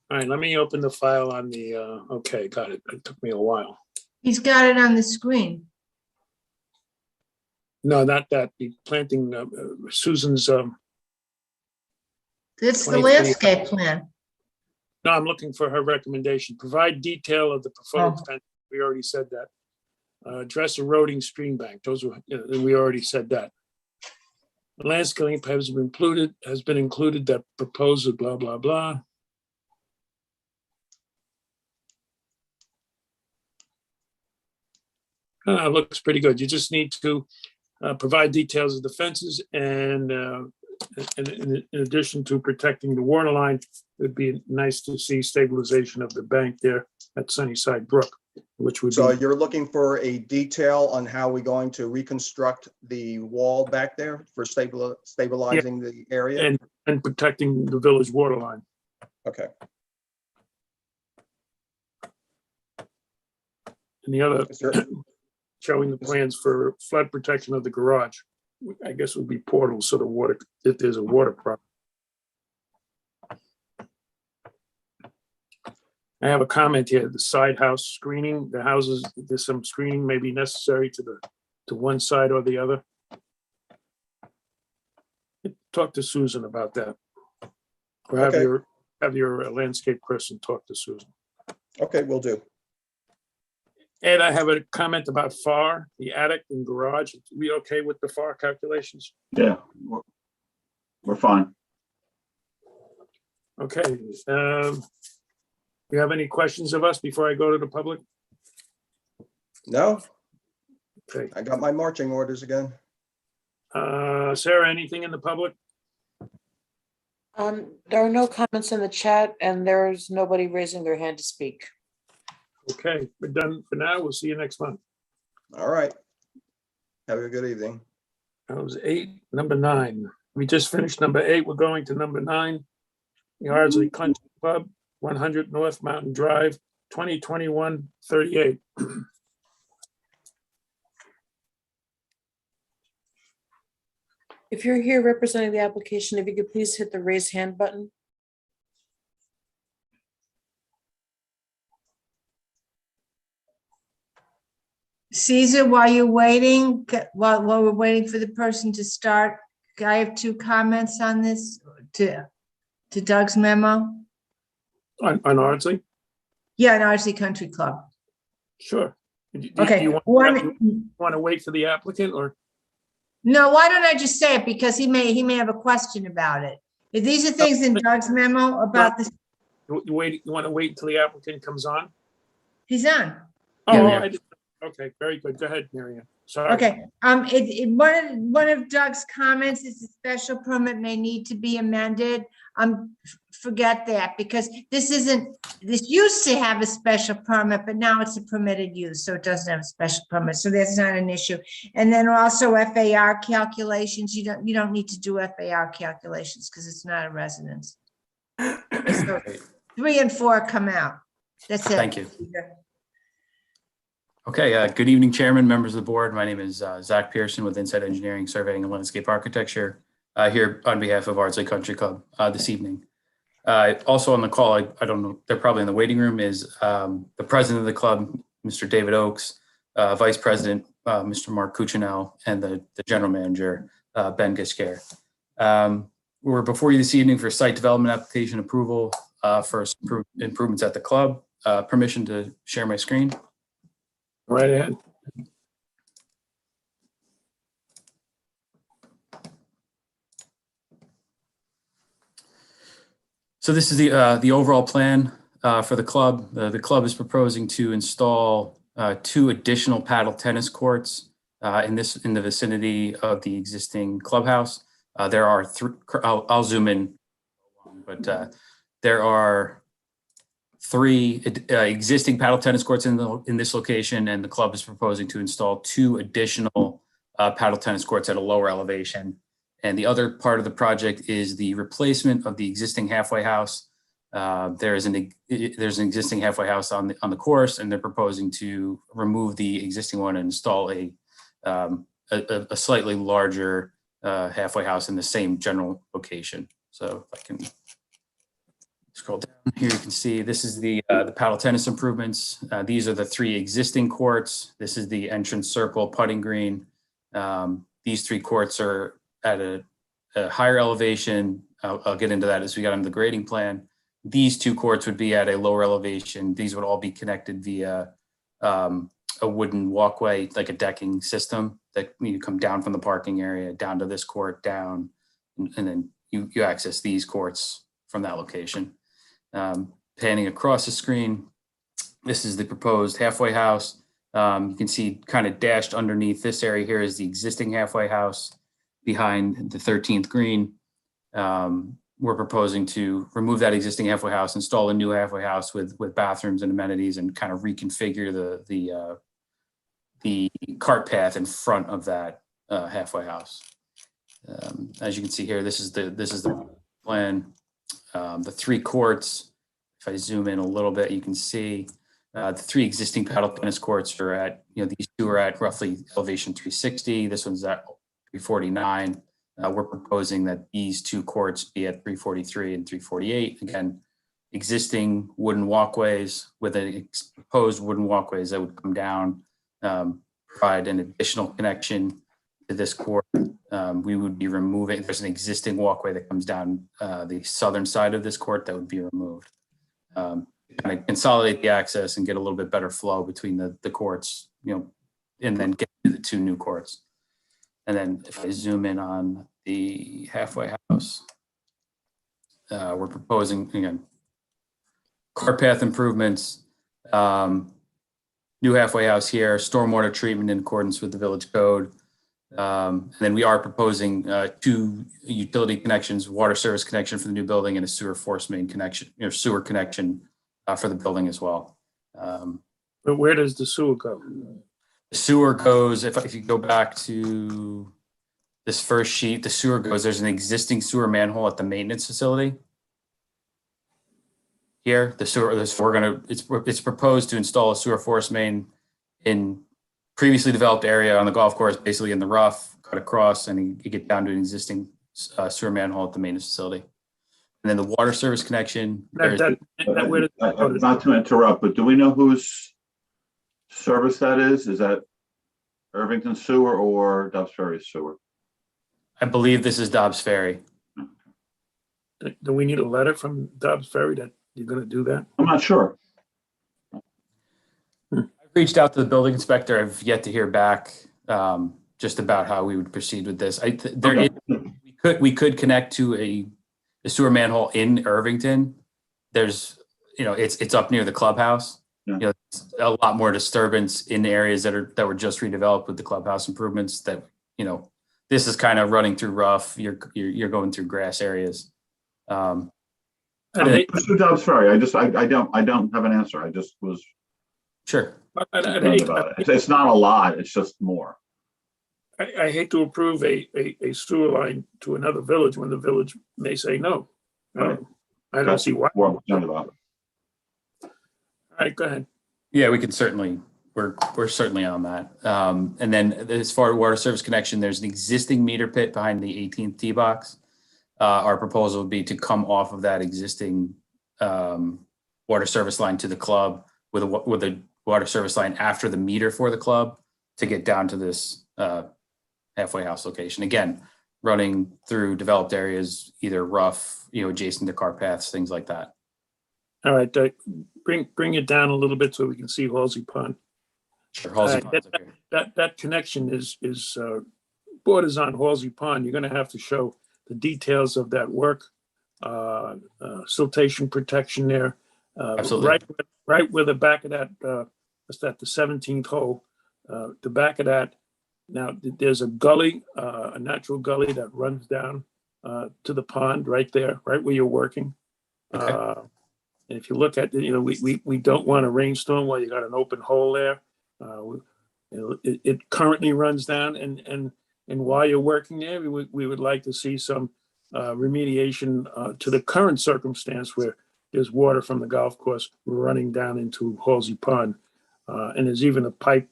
All right, let me open the file on the, okay, got it. It took me a while. He's got it on the screen. No, not that. The planting, Susan's, It's the 23. landscape plan. no, I'm looking for her recommendation. Provide detail of the proposed fence. We already said that. Address eroding stream bank. Those were, we already said that. The landscaping has been included that proposed blah, blah, blah. Looks pretty good. You just need to provide details of the fences and in addition to protecting the water line, it'd be nice to see stabilization of the bank there at Sunnyside Brook, which would So be, you're looking for a detail on how we're going to reconstruct the wall back there for stabilizing the area? and protecting the village water line. Okay. And the other, Is there- showing the plans for flood protection of the garage. I guess would be portals, so the water, if there's a water problem. I have a comment here, the side house screening, the houses, there's some screening may be necessary to one side or the other. Talk to Susan about that. Or have Okay. your landscape person talk to Susan. Okay, will do. Ed, I have a comment about FAR, the attic and garage. Are we okay with the FAR calculations? Yeah, we're fine. Okay. You have any questions of us before I go to the public? No, Okay. I got my marching orders again. Sarah, anything in the public? There are no comments in the chat and there's nobody raising their hand to speak. Okay, we're done for now. We'll see you next month. All right. Have a good evening. That was 8, number 9. We just finished number 8. We're going to number 9. The Ardsley Country Club, 100 North Mountain Drive, 2021-38. If you're here representing the application, if you could please hit the raise hand button. Caesar, while you're waiting, while we're waiting for the person to start, I have 2 comments on this to Doug's memo. On Ardsley? Yeah, an RC Country Club. Sure. Okay, You want to wait for the applicant or? No, why don't I just say it, because he may have a question about it. If these are things in Doug's memo about this, You want to wait until the applicant comes on? he's on. Oh, Yeah. Okay, very good. Go ahead, Marianne. Sorry. Okay, one of Doug's comments is the special permit may need to be amended. Forget that, because this used to have a special permit, but now it's a permitted use, so it doesn't have a special permit, so that's not an issue. And then also FAR calculations, you don't need to do FAR calculations because it's not a residence. So 3 and 4 come out. That's it. Thank you. Okay, good evening, Chairman, members of the board. My name is Zach Pearson with Inside Engineering, Surveying and Landscape Architecture, here on behalf of Ardsley Country Club this evening. Also on the call, I don't know, they're probably in the waiting room, is the president of the club, Mr. David Oakes, vice president, Mr. Mark Cuccinell, and the general manager, Ben Giscare. We're before you this evening for site development application approval for some improvements at the club. Permission to share my screen. Right ahead. So this is the overall plan for the club. The club is proposing to install 2 additional paddle tennis courts in the vicinity of the existing clubhouse. There are 3. I'll zoom in, but there are 3 existing paddle tennis courts in this location, and the club is proposing to install 2 additional paddle tennis courts at a lower elevation. And the other part of the project is the replacement of the existing halfway house. There's an existing halfway house on the course, and they're proposing to remove the existing one and install a slightly larger halfway house in the same general location. So if I can scroll down here, you can see this is the paddle tennis improvements. These are the 3 existing courts. This is the entrance circle putting green. These 3 courts are at a higher elevation. I'll get into that as we got on the grading plan. These 2 courts would be at a lower elevation. These would all be connected via a wooden walkway, like a decking system that you come down from the parking area, down to this court, down, and then you access these courts from that location. Panning across the screen, this is the proposed halfway house. You can see kind of dashed underneath this area here is the existing halfway house behind the 13th green. We're proposing to remove that existing halfway house, install a new halfway house with bathrooms and amenities, and kind of reconfigure the cart path in front of that halfway house. As you can see here, this is the plan. The 3 courts, if I zoom in a little bit, you can see the 3 existing paddle tennis courts are at, these 2 are at roughly elevation 360. This one's at 349. We're proposing that these 2 courts be at 343 and 348. Again, existing wooden walkways with a proposed wooden walkways that would come down, provide an additional connection to this court, we would be removing, there's an existing walkway that comes down the southern side of this court that would be removed. Kind of consolidate the access and get a little bit better flow between the courts, and then get to the two new courts. And then if I zoom in on the halfway house, we're proposing, again, cart path improvements, new halfway house here, stormwater treatment in accordance with the village code. And then we are proposing 2 utility connections, water service connection for the new building and a sewer force main connection, sewer connection for the building as well. But where does the sewer go? The sewer goes, if you go back to this first sheet, the sewer goes, there's an existing sewer manhole at the maintenance facility. Here, it's proposed to install a sewer force main in previously developed area on the golf course, basically in the rough, cut across, and you get down to an existing sewer manhole at the maintenance facility. And then the water service connection. Where does it go? Not to interrupt, but do we know whose service that is? Is that Irvington Sewer or Dobbs Ferry Sewer? I believe this is Dobbs Ferry. Do we need a letter from Dobbs Ferry that you're going to do that? I'm not sure. I've reached out to the building inspector. I've yet to hear back just about how we would proceed with this. We could connect to a sewer manhole in Irvington. There's, it's up near the clubhouse. Yeah. It's a lot more disturbance in the areas that were just redeveloped with the clubhouse improvements. That this is kind of running through rough. You're going through grass areas. Pursue Dobbs Ferry. I don't have an answer. I just was sure. concerned about it. It's not a lot. It's just more. I hate to approve a sewer line to another village when the village may say no. Right. I don't see why. What I'm concerned about. All right, go ahead. Yeah, we can certainly, we're certainly on that. And then as far as water service connection, there's an existing meter pit behind the 18th tee box. Our proposal would be to come off of that existing water service line to the club with a water service line after the meter for the club to get down to this halfway house location. Again, running through developed areas, either rough, adjacent to cart paths, things like that. All right, bring it down a little bit so we can see Halsey Pond. Sure, Halsey Pond's okay. That connection is borders on Halsey Pond. You're going to have to show the details of that work, siltation protection there. Absolutely. Right where the back of that, what's that, the 17th hole, the back of that. Now, there's a gully, a natural gully that runs down to the pond right there, right where you're working. Okay. And if you look at, we don't want a rainstorm while you got an open hole there. It currently runs down, and while you're working there, we would like to see some remediation to the current circumstance where there's water from the golf course running down into Halsey Pond. And there's even a pipe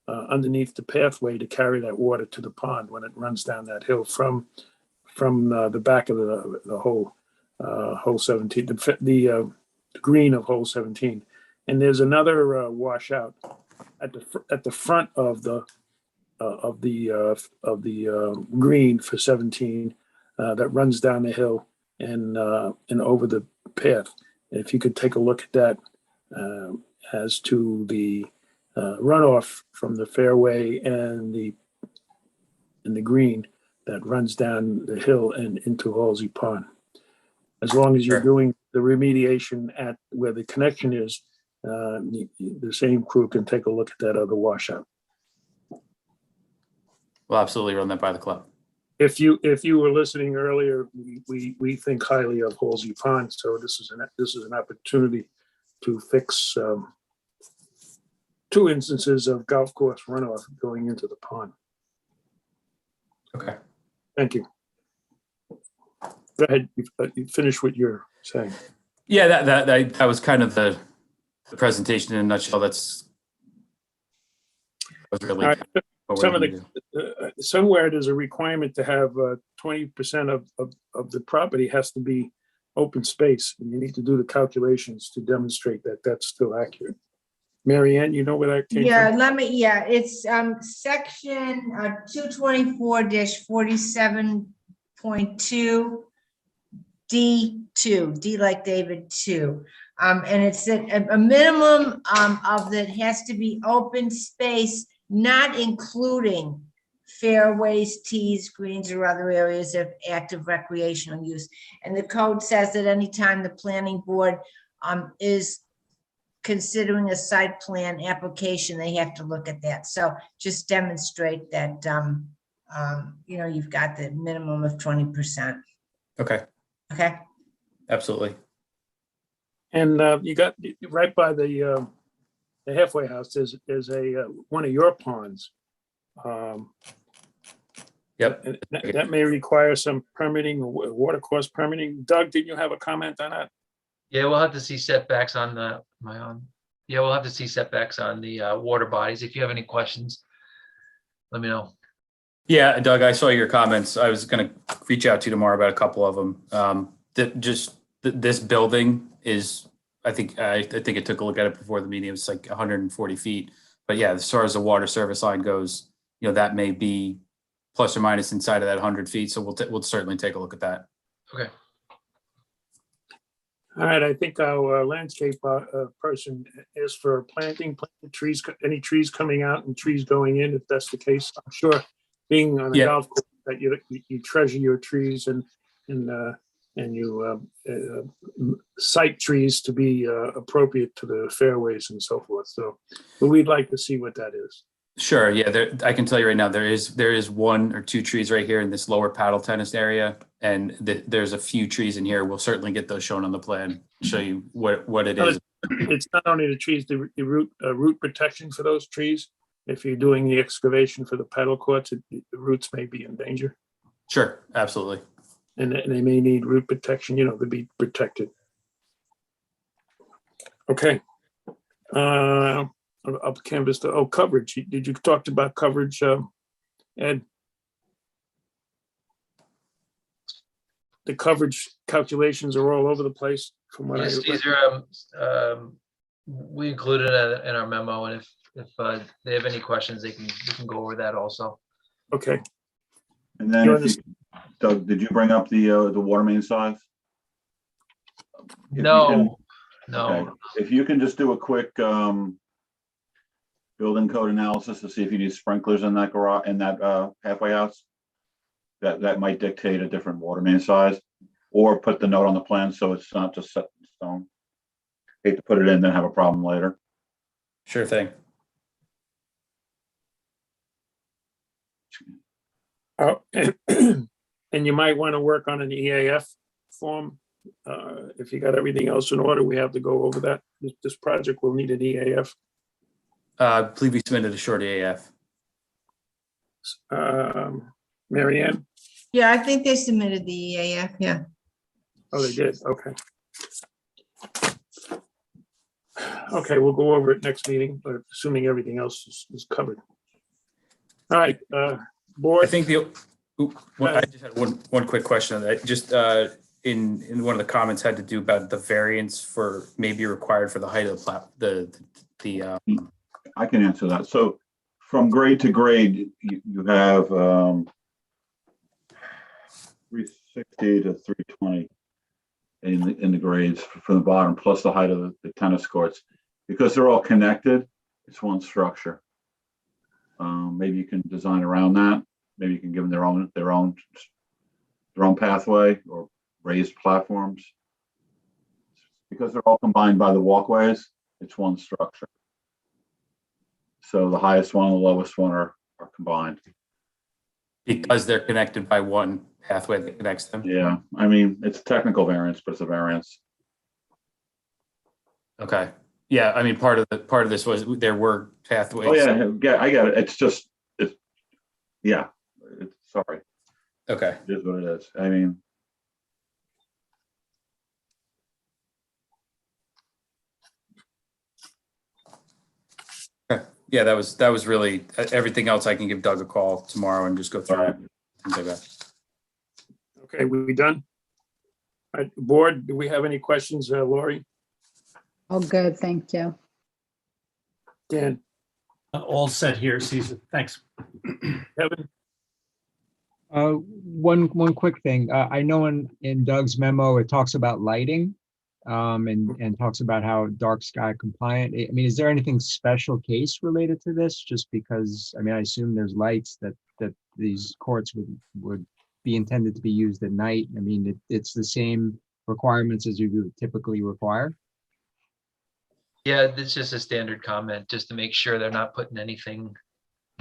underneath the pathway to carry that water to the pond when it runs down that hill from the back of the hole 17, the green of hole 17. And there's another washout at the front of the green for 17 that runs down the hill and over the path. And if you could take a look at that as to the runoff from the fairway and the green that runs down the hill and into Halsey Pond. As long as you're doing the remediation at where the connection is, the same crew can take a look at that other washout. We'll absolutely run that by the club. If you were listening earlier, we think highly of Halsey Pond, so this is an opportunity to fix 2 instances of golf course runoff going into the pond. Okay. Thank you. Go ahead. You finish what you're saying. Yeah, that was kind of the presentation in a nutshell. That was really All right. Somewhere there's a requirement to have 20% of the property has to be open space, and you need to do the calculations to demonstrate that that's still accurate. Mary Ann, you know where that came Yeah, from? it's section 224-47.2 D2, D like David 2. And it's a minimum of that has to be open space, not including fairways, tees, greens, or other areas of active recreational use. And the code says that anytime the planning board is considering a site plan application, they have to look at that. So just demonstrate that, you've got the minimum of 20%. Okay, Okay. absolutely. And you got right by the halfway house, there's a one of your ponds. Yep. And that may require some permitting, water course permitting. Doug, did you have a comment on that? Yeah, we'll have to see setbacks on the, yeah, we'll have to see setbacks on the water bodies. If you have any questions, let me know. Yeah, Doug, I saw your comments. I was going to reach out to you tomorrow about a couple of them. This building is, I think it took a look at it before the meeting. It was like 140 feet. But yeah, as far as the water service line goes, that may be plus or minus inside of that 100 feet. So we'll certainly take a look at that. Okay. All right, I think our landscape person is for planting trees, any trees coming out and trees going in, if that's the case. I'm sure being on a golf course that you treasure your trees and you site trees to be appropriate to the fairways and so forth. So, but we'd like to see what that is. Sure. Yeah, I can tell you right now, there is one or two trees right here in this lower paddle tennis area, and there's a few trees in here. We'll certainly get those shown on the plan, show you what it is. It's not only the trees, the root protection for those trees. If you're doing the excavation for the paddle courts, the roots may be in danger. Sure, absolutely. And they may need root protection, to be protected. Okay. Up canvas to coverage. Did you talk about coverage, Ed? The coverage calculations are all over the place from what Yes, these are we included it in our memo, and if they have any questions, we can go over that also. Okay. And then, Doug, did you bring up the water main size? No. Okay. If you can just do a quick building code analysis to see if you need sprinklers in that garage, in that halfway house, that might dictate a different water main size, or put the note on the plan so it's not just set in stone. Hate to put it in, then have a problem later. Sure thing. And you might want to work on an EAF form. If you got everything else in order, we have to go over that. This project will need an EAF. I believe we submitted a short EAF. Mary Ann? Yeah, I think they submitted the EAF, yeah. Oh, they did, okay. Okay, we'll go over it next meeting, but assuming everything else is covered. All right, board. I think I just had one quick question on that. Just in one of the comments had to do about the variance for maybe required for the height of the I can answer that. So from grade to grade, you have 360 to 320 in the grades from the bottom, plus the height of the tennis courts. Because they're all connected, it's one structure. Maybe you can design around that. Maybe you can give them their own pathway or raised platforms. Because they're all combined by the walkways, it's one structure. So the highest one and the lowest one are combined. Because they're connected by one pathway that connects them? Yeah, I mean, it's a technical variance, but it's a variance. Okay. Yeah, I mean, part of this was there were pathways. Oh yeah, I get it. Sorry. Okay. It is what it is. I mean. Okay. Yeah, that was really everything else. I can give Doug a call tomorrow and just go through it. Things like that. Okay, we done? All right, board, do we have any questions, Lori? Oh, good, thank you. Dan, All set here, Caesar. Thanks. Kevin, One quick thing. I know in Doug's memo, it talks about lighting, and talks about how dark sky compliant. I mean, is there anything special case related to this? Just because, I mean, I assume there's lights that these courts would be intended to be used at night. I mean, it's the same requirements as you would typically require. Yeah, this is just a standard comment, just to make sure they're not putting anything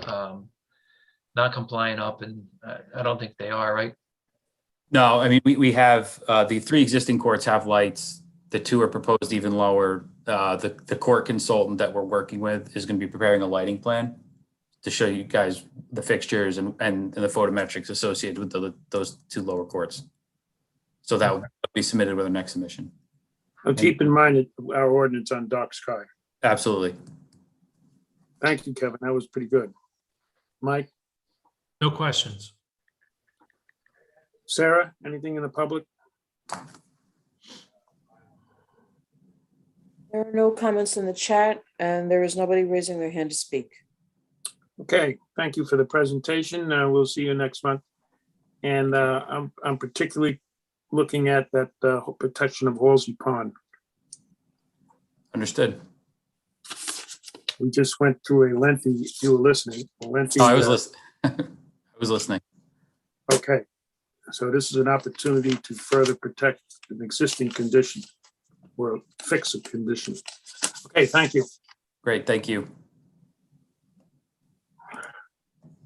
not compliant up, and I don't think they are, right? No, I mean, we have, the 3 existing courts have lights. The 2 are proposed even lower. The court consultant that we're working with is going to be preparing a lighting plan to show you guys the fixtures and the photometrics associated with those 2 lower courts. So that will be submitted with the next submission. and keep in mind that our ordinance on dark sky. Absolutely. Thank you, Kevin. That was pretty good. Mike, No questions. Sarah, anything in the public? There are no comments in the chat, and there is nobody raising their hand to speak. Okay, thank you for the presentation. We'll see you next month. And I'm particularly looking at that protection of Halsey Pond. Understood. We just went through a lengthy, you were listening, a lengthy. Oh, I was listening. I was listening. Okay, so this is an opportunity to further protect an existing condition or fix a condition. Okay, thank you. Great, thank you.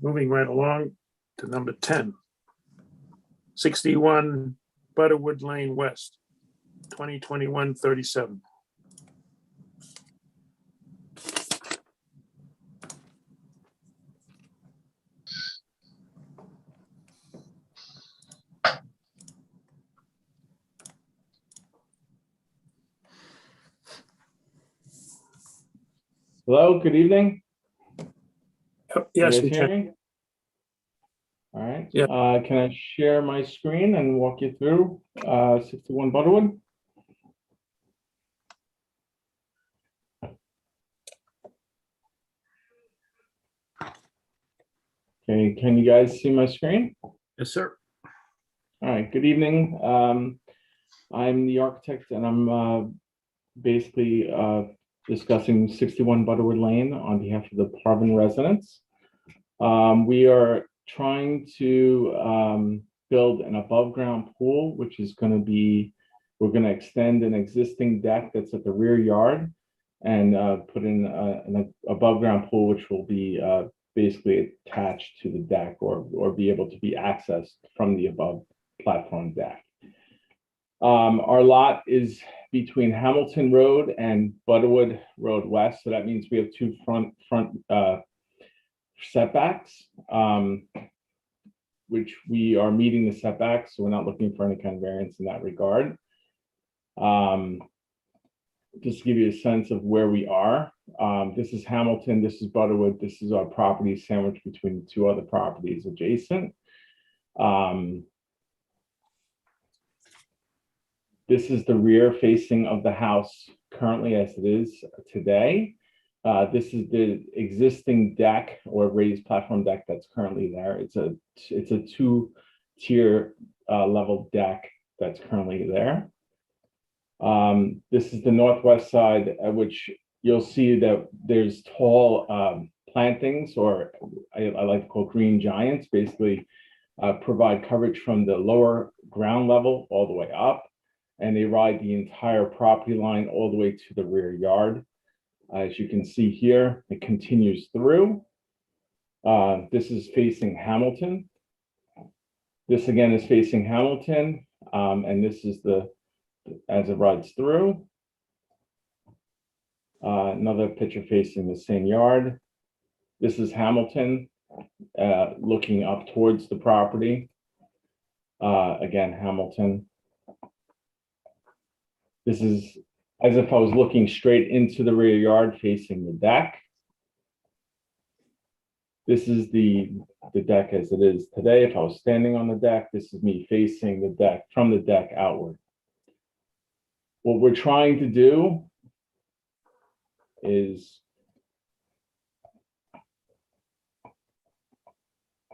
Moving right along to number 10. 61 Butterwood Lane West, 2021-37. Hello, good evening. Yes, Can we you hear can. me? All right. Yeah. Can I share my screen and walk you through 61 Butterwood? Okay, can you guys see my screen? Yes, sir. All right, good evening. I'm the architect and I'm basically discussing 61 Butterwood Lane on behalf of the Parvin residents. We are trying to build an above ground pool, which is going to be, we're going to extend an existing deck that's at the rear yard and put in an above ground pool, which will be basically attached to the deck or be able to be accessed from the above platform deck. Our lot is between Hamilton Road and Butterwood Road West. So that means we have 2 front setbacks, which we are meeting the setbacks. So we're not looking for any kind of variance in that regard. Just to give you a sense of where we are. This is Hamilton, this is Butterwood, this is our property sandwiched between the 2 other properties adjacent. This is the rear facing of the house currently as it is today. This is the existing deck or raised platform deck that's currently there. It's a 2-tier level deck that's currently there. This is the northwest side, which you'll see that there's tall plantings, or I like to call green giants, basically provide coverage from the lower ground level all the way up. And they ride the entire property line all the way to the rear yard. As you can see here, it continues through. This is facing Hamilton. This again is facing Hamilton. And this is as it rides through. Another picture facing the same yard. This is Hamilton looking up towards the property. Again, Hamilton. This is as if I was looking straight into the rear yard facing the deck. This is the deck as it is today. If I was standing on the deck, this is me facing the deck from the deck outward. What we're trying to do is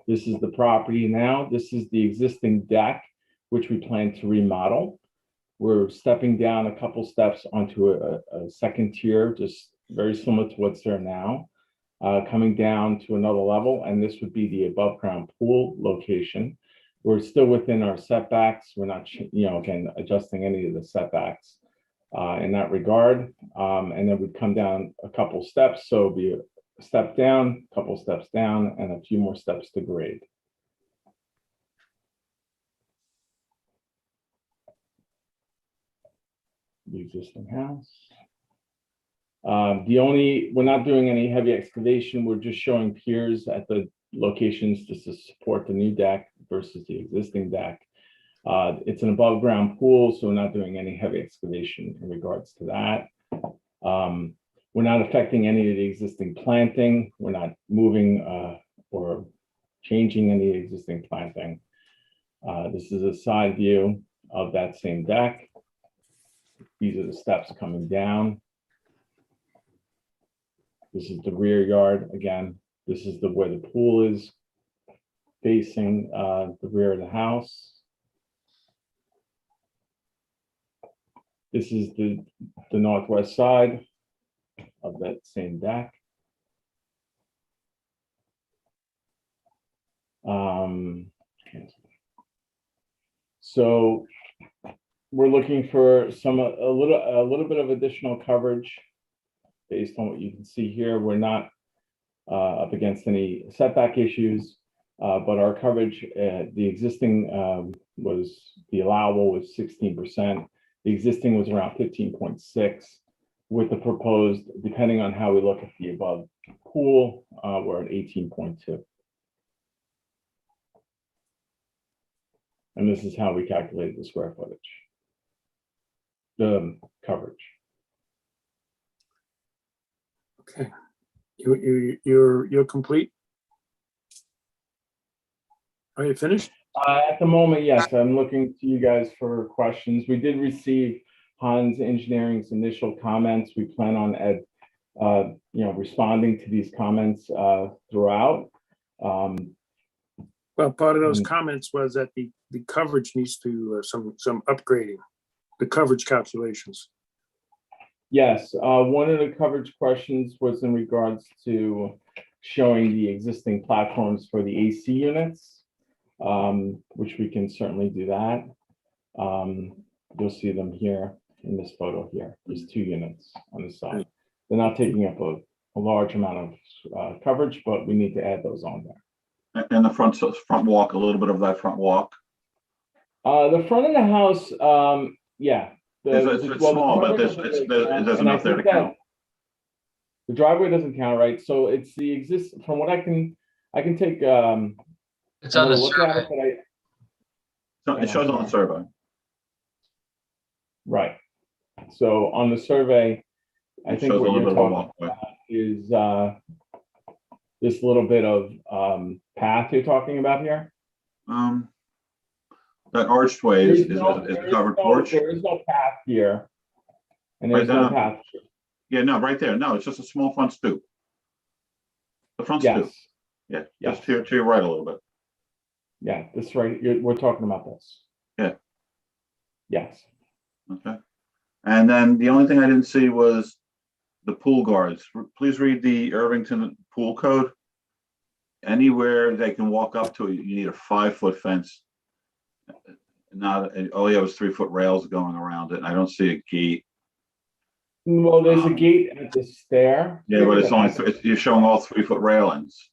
This is the property now. This is the existing deck, which we plan to remodel. We're stepping down a couple steps onto a second tier, just very similar to what's there now, coming down to another level, and this would be the above ground pool location. We're still within our setbacks. We're not, again, adjusting any of the setbacks in that regard. And then we'd come down a couple steps, so it'd be a step down, a couple steps down, and a few more steps to grade. The existing house. We're not doing any heavy excavation. We're just showing piers at the locations just to support the new deck versus the existing deck. It's an above ground pool, so we're not doing any heavy excavation in regards to that. We're not affecting any of the existing planting. We're not moving or changing any existing planting. This is a side view of that same deck. These are the steps coming down. This is the rear yard. Again, this is where the pool is facing the rear of the house. This is the northwest side of that same deck. So we're looking for a little bit of additional coverage based on what you can see here. We're not up against any setback issues, but our coverage, the existing the allowable was 16%. The existing was around 15.6. With the proposed, depending on how we look at the above pool, we're at 18.2. And this is how we calculated the square footage, the coverage. Okay, you're complete? Are you finished? At the moment, yes. I'm looking to you guys for questions. We did receive Hans Engineering's initial comments. We plan on responding to these comments throughout. Well, part of those comments was that the coverage needs to some upgrading, the coverage calculations. Yes, one of the coverage questions was in regards to showing the existing platforms for the AC units, which we can certainly do that. You'll see them here in this photo here. There's 2 units on the side. They're not taking up a large amount of coverage, but we need to add those on there. And the front walk, a little bit of that front walk. The front of the house, yeah. It's small, but there's enough there to count. The driveway doesn't count, right? So it's the from what I can take. It's on the survey. It shows on the survey. Right. So on the survey, I think what you're talking about is this little bit of path you're talking about here. That archway is a covered porch. There is no path here. And there's no path. Yeah, no, right there. No, it's just a small front stoop. The front stoop. Yeah, just to your right a little bit. Yeah, this right, we're talking about this. Yeah. Yes. Okay. And then the only thing I didn't see was the pool guards. Please read the Irvington pool code. Anywhere they can walk up to it, you need a 5-foot fence. All you have is 3-foot rails going around it. And I don't see a gate. Well, there's a gate at the stair. Yeah, but it's only you're showing all 3-foot railings.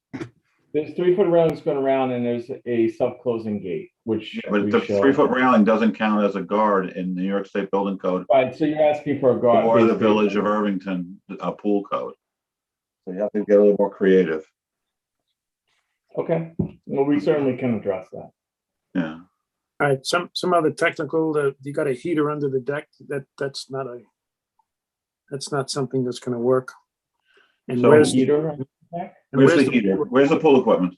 There's 3-foot railings going around, and there's a self-closing gate, which but the 3-foot railing doesn't count as a guard in the New York State Building Code. Right. So you're asking for a guard or the Village of Irvington pool code. So you have to get a little more creative. Okay. Well, we certainly can address that. Yeah. All right. Some other technical. You got a heater under the deck. That's not something that's going to work. And So where's heater? Where's the heater? Where's the pool equipment?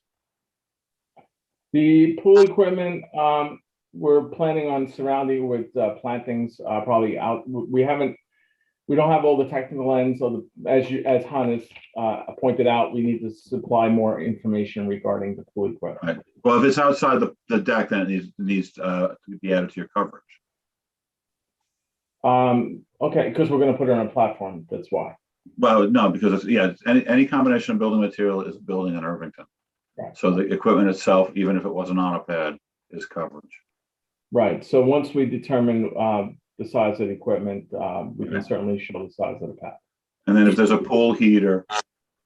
The pool equipment, we're planning on surrounding with plantings, probably out. We haven't we don't have all the technical ends of the, as Hannes pointed out, we need to supply more information regarding the pool equipment. Right. Well, if it's outside the deck, then it needs to be added to your coverage. Okay, because we're gonna put it on a platform, that's why. Well, no, because it's, yeah, it's any combination of building material is building in Irvington. Right. So the equipment itself, even if it wasn't on a pad, is coverage. Right, so once we determine the size of the equipment, we can certainly show the size of the pad. And then if there's a pool heater,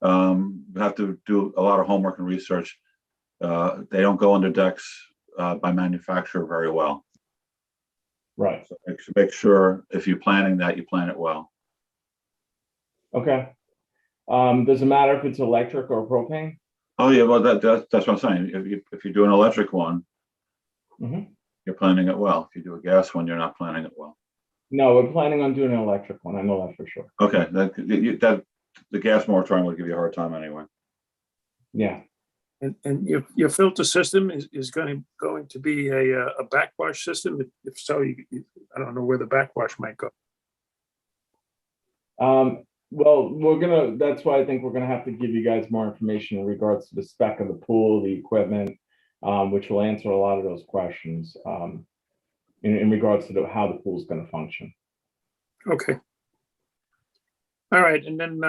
you have to do a lot of homework and research. They don't go under decks by manufacturer very well. Right. So make sure if you're planning that, you plan it well. Okay. Does it matter if it's electric or propane? Oh, yeah, well, that's what I'm saying. If you do an electric one, you're planning it well. If you do a gas one, you're not planning it well. No, we're planning on doing an electric one. I know that for sure. Okay, that the gas moratorium will give you a hard time anyway. Yeah. And your filter system is going to be a backwash system? If so, I don't know where the backwash might go. Well, that's why I think we're gonna have to give you guys more information in regards to the spec of the pool, the equipment, which will answer a lot of those questions in regards to how the pool is gonna function. Okay. All right, and then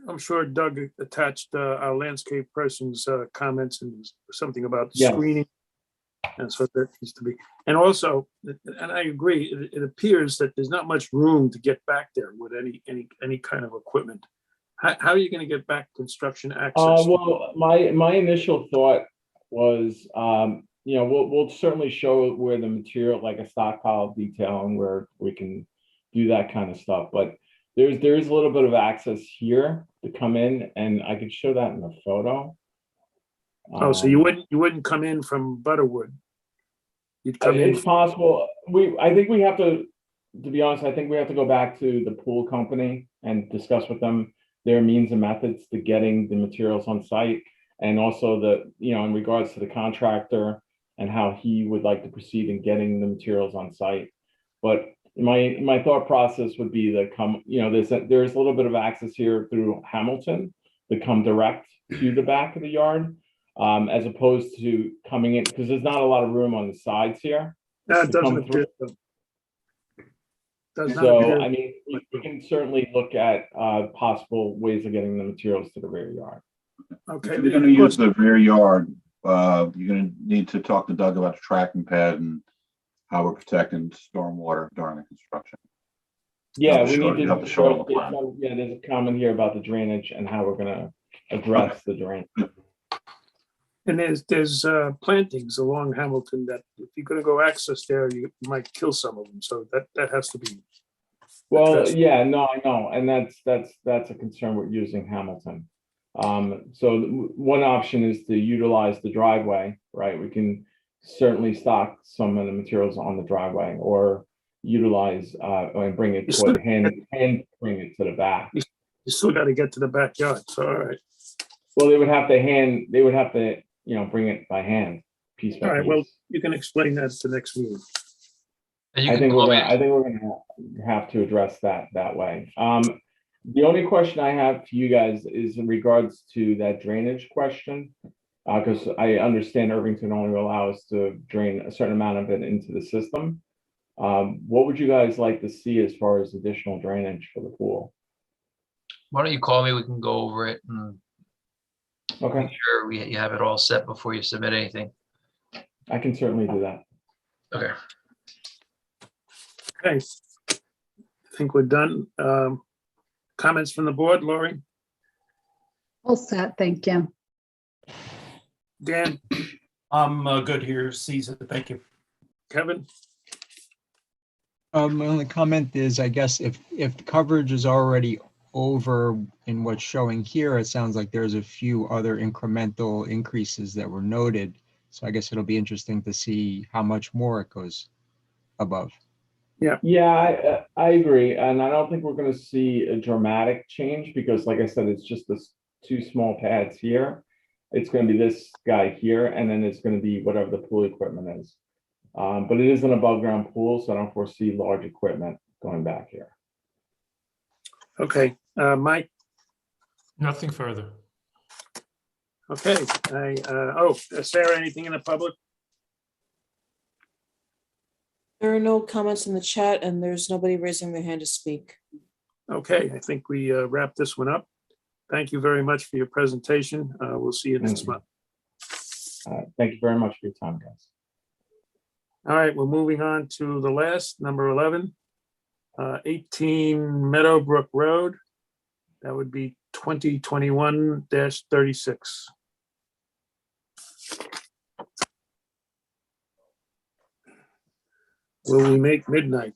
I'm sure Doug attached our landscape person's comments and something about Yes. screening. And so that needs to be, and also, and I agree, it appears that there's not much room to get back there with any kind of equipment. How are you going to get back construction access? Well, my initial thought was, we'll certainly show where the material, like a stockpile detail, and where we can do that kind of stuff. But there is a little bit of access here to come in, and I could show that in the photo. Oh, so you wouldn't come in from Butterwood? You'd come in. It's possible. I think we have to be honest, I think we have to go back to the pool company and discuss with them their means and methods to getting the materials on site, and also in regards to the contractor and how he would like to proceed in getting the materials on site. But my thought process would be to come, there's a little bit of access here through Hamilton to come direct to the back of the yard. As opposed to coming in, because there's not a lot of room on the sides here. That to come doesn't through. appear. Does not So, appear. I mean, we can certainly look at possible ways of getting the materials to the rear yard. Okay. If you're going to use the rear yard, you're going to need to talk to Doug about the tracking pad and how we're protecting stormwater during the construction. Yeah, we need to. You have to show it on the plan. Yeah, there's a comment here about the drainage and how we're going to address the drainage. And there's plantings along Hamilton that if you're going to go access there, you might kill some of them. So that has to be. Well, addressed. yeah, no, I know, and that's a concern with using Hamilton. So one option is to utilize the driveway, right? We can certainly stock some of the materials on the driveway, or utilize and bring it toward hand bring it to the back. You still got to get to the backyard. So all right. Well, they would have to bring it by hand, piece by All right. piece. Well, you can explain that to the next meeting. I think we're gonna have to address that way. The only question I have to you guys is in regards to that drainage question, because I understand Irvington only allows us to drain a certain amount of it into the system. What would you guys like to see as far as additional drainage for the pool? Why don't you call me? We can go over it and make sure you have it all set before you submit anything. I can certainly do that. Okay. Okay. I think we're done. Comments from the board, Lori? All set, thank you. Dan? I'm good here, Caesar. Thank you. Kevin? My only comment is, I guess if the coverage is already over in what's showing here, it sounds like there's a few other incremental increases that were noted. So I guess it'll be interesting to see how much more it goes above. Yeah, I agree. And I don't think we're going to see a dramatic change because, like I said, it's just this two small pads here. It's going to be this guy here, and then it's going to be whatever the pool equipment is. But it is an above ground pool, so I don't foresee large equipment going back here. Okay, Mike, Nothing further. okay, Sarah, anything in the public? There are no comments in the chat and there's nobody raising their hand to speak. Okay, I think we wrap this one up. Thank you very much for your presentation. We'll see you next Thank you. month. Thank you very much for your time, guys. All right, we're moving on to the last, number 11, 18 Meadowbrook Road. That would be 2021-36. Will we make midnight?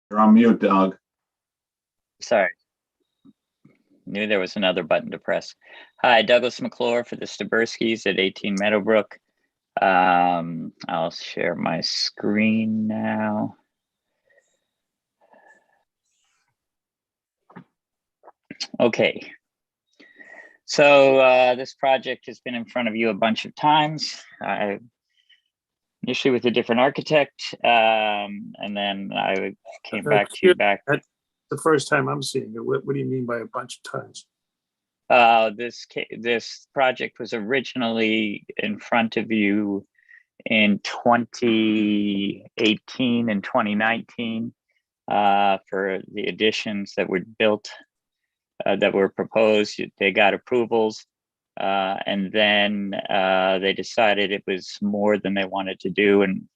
You're on mute, Doug. Sorry. Knew there was another button to press. Hi, Douglas McClure for the Staberskys at 18 Meadowbrook. I'll share my screen now. Okay. So this project has been in front of you a bunch of times. Initially with a different architect, and then I came back to you back. That's the first time I'm seeing it. What do you mean by a bunch of times? This project was originally in front of you in 2018 and 2019 for the additions that were built, that were proposed. They got approvals. And then they decided it was more than they wanted to do, and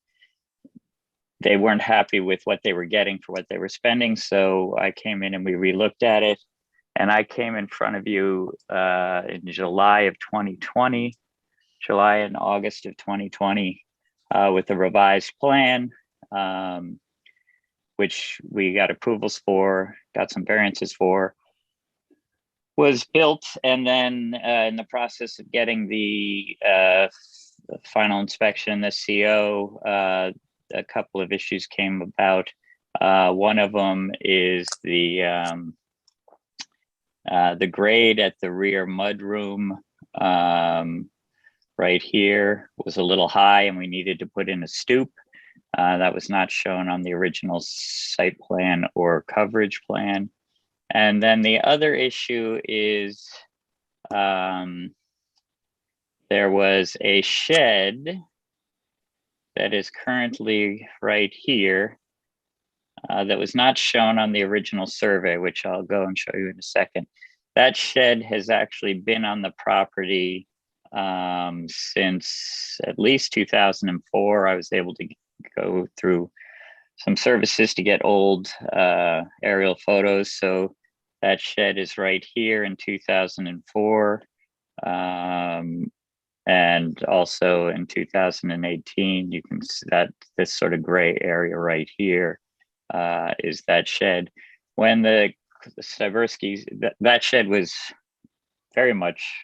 they weren't happy with what they were getting for what they were spending. So I came in and we relooked at it, and I came in front of you in July of 2020, July and August of 2020, with a revised plan, which we got approvals for, got some variances for. Was built, and then in the process of getting the final inspection, the CO, a couple of issues came about. One of them is the grade at the rear mudroom right here was a little high, and we needed to put in a stoop. That was not shown on the original site plan or coverage plan. And then the other issue is there was a shed that is currently right here that was not shown on the original survey, which I'll go and show you in a second. That shed has actually been on the property since at least 2004. I was able to go through some services to get old aerial photos. So that shed is right here in 2004. And also in 2018, you can see that this sort of gray area right here is that shed. When the Staberskys, that shed was very much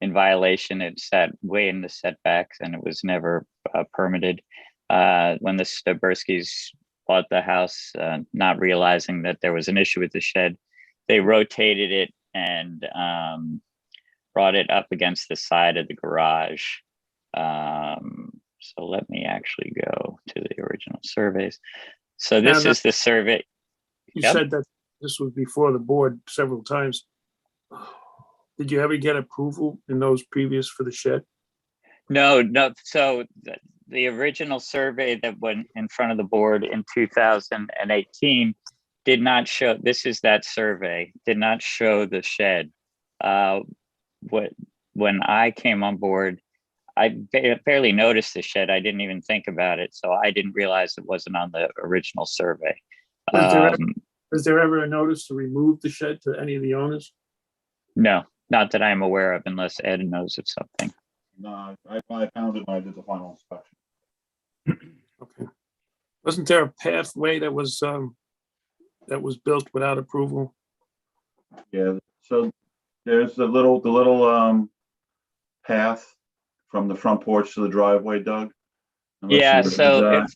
in violation. It sat way in the setbacks and it was never permitted. When the Staberskys bought the house, not realizing that there was an issue with the shed, they rotated it and brought it up against the side of the garage. So let me actually go to the original surveys. So this is the survey. You Yep. said that this was before the board several times. Did you ever get approval in those previous for the shed? No. So the original survey that went in front of the board in 2018 did not show, this is that survey, did not show the shed. When I came on board, I barely noticed the shed. I didn't even think about it. So I didn't realize it wasn't on the original survey. Was there ever a notice to remove the shed to any of the owners? No, not that I'm aware of, unless Ed knows of something. No, I found it when I did the final inspection. Okay. Wasn't there a pathway that was built without approval? Yeah, so there's the little path from the front porch to the driveway, Doug. Unless Yeah, you so remember that.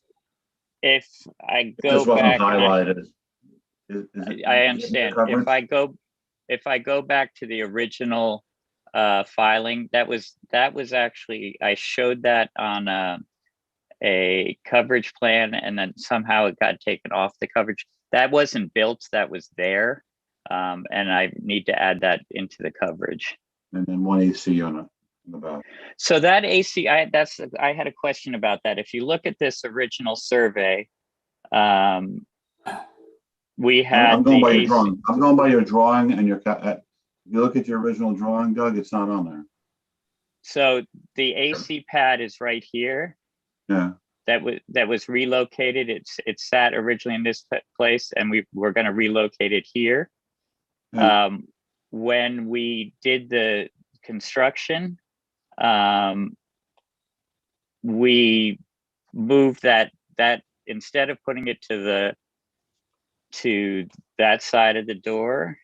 if I It go just wasn't back, highlighted. is I it understand. coverage? If I go back to the original filing, that was actually, I showed that on a coverage plan, and then somehow it got taken off the coverage. That wasn't built, that was there. And I need to add that into the coverage. And then one AC unit in the back. So that AC, I had a question about that. If you look at this original survey, we had I'm going the by your AC. drawing. I'm going by your drawing and your, if you look at your original drawing, Doug, it's not on there. So the AC pad is right here. Yeah. That was relocated. It sat originally in this place, and we're going to relocate it here. Yeah. When we did the construction, we moved that instead of putting it to that side of the door,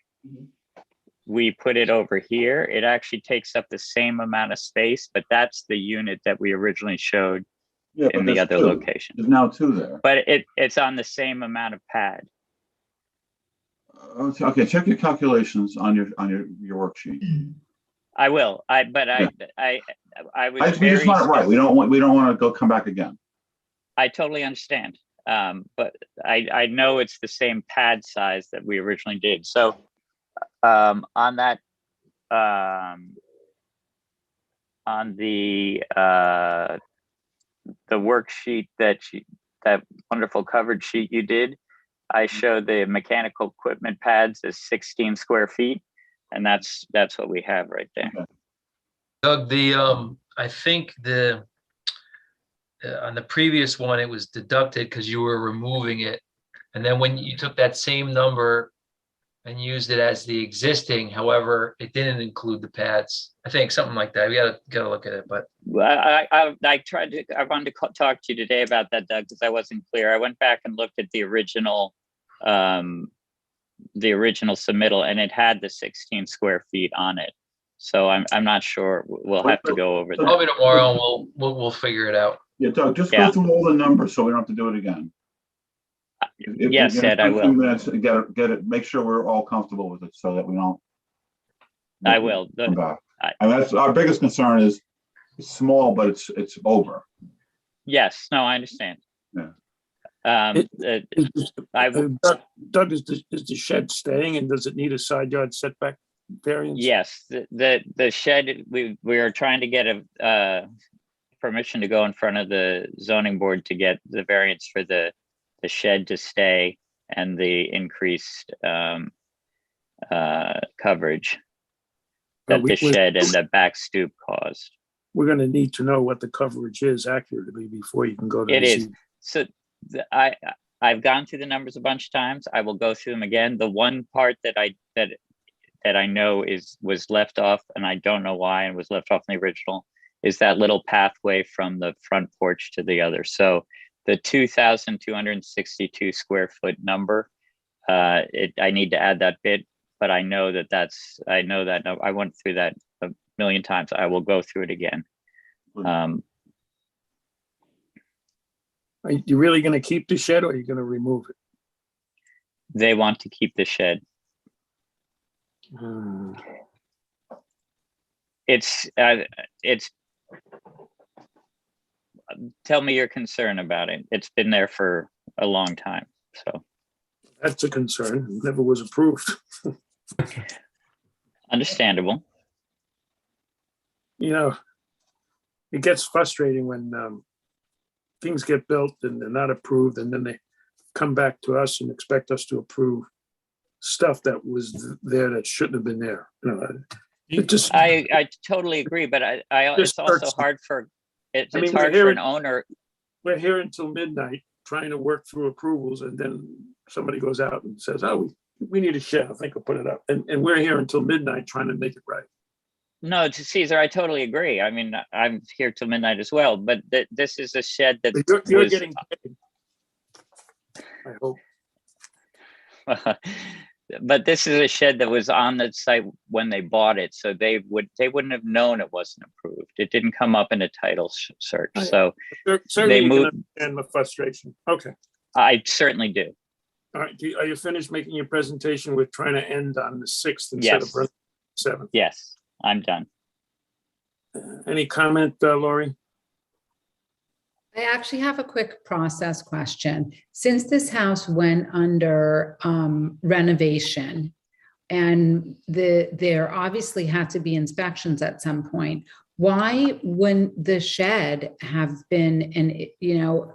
we put it over here. It actually takes up the same amount of space, but that's the unit that we originally showed in the other location. There's now two there. But it's on the same amount of pad. Okay, check your calculations on your worksheet. I will. I was We just very want it right. We don't want to come back again. I totally understand. But I know it's the same pad size that we originally did. So on that on the worksheet that wonderful coverage sheet you did, I showed the mechanical equipment pads as 16 square feet, and that's what we have right there. Doug, I think on the previous one, it was deducted because you were removing it. And then when you took that same number and used it as the existing, however, it didn't include the pads. I think something like that. We gotta look at it, but. Well, I wanted to talk to you today about that, Doug, because I wasn't clear. I went back and looked at the original submittal, and it had the 16 square feet on it. So I'm not sure. We'll have to go over that. Call me tomorrow and we'll figure it out. Yeah, Doug, just go through all the numbers so we don't have to do it again. Yes, Ed, I will. Minutes, get it, make sure we're all comfortable with it so that we don't. I will. Come back. And that's our biggest concern is it's small, but it's over. Yes, no, I understand. Yeah. Doug, is the shed staying, and does it need a side yard setback variance? Yes, the shed, we are trying to get a permission to go in front of the zoning board to get the variance for the shed to stay and the increased coverage that the shed and the back stoop caused. We're going to need to know what the coverage is accurately before you can go to. It is. So I've gone through the numbers a bunch of times. I will go through them again. The one part that I know was left off, and I don't know why, and was left off in the original, is that little pathway from the front porch to the other. So the 2,262 square foot number, I need to add that bit, but I know that I went through that a million times. I will go through it again. Are you really going to keep the shed, or are you going to remove it? They want to keep the shed. It's tell me your concern about it. It's been there for a long time, so. That's a concern. It never was approved. Understandable. You know, it gets frustrating when things get built and they're not approved, and then they come back to us and expect us to approve stuff that was there that shouldn't have been there. You know, it just. I totally agree, but it's also hard for it's hard for an owner. We're here until midnight trying to work through approvals, and then somebody goes out and says, "Oh, we need a shed. I think I'll put it up," and we're here until midnight trying to make it right. No, Caesar, I totally agree. I mean, I'm here till midnight as well, but this is a shed that you're getting paid. I hope. But this is a shed that was on the site when they bought it, so they wouldn't have known it wasn't approved. It didn't come up in a title search, so certainly they moved. And the frustration. Okay. I certainly do. All right, are you finished making your presentation? We're trying to end on the 6th instead Yes. of 7th. Yes, I'm done. Any comment, Lori? I actually have a quick process question. Since this house went under renovation and there obviously had to be inspections at some point, why wouldn't the shed have been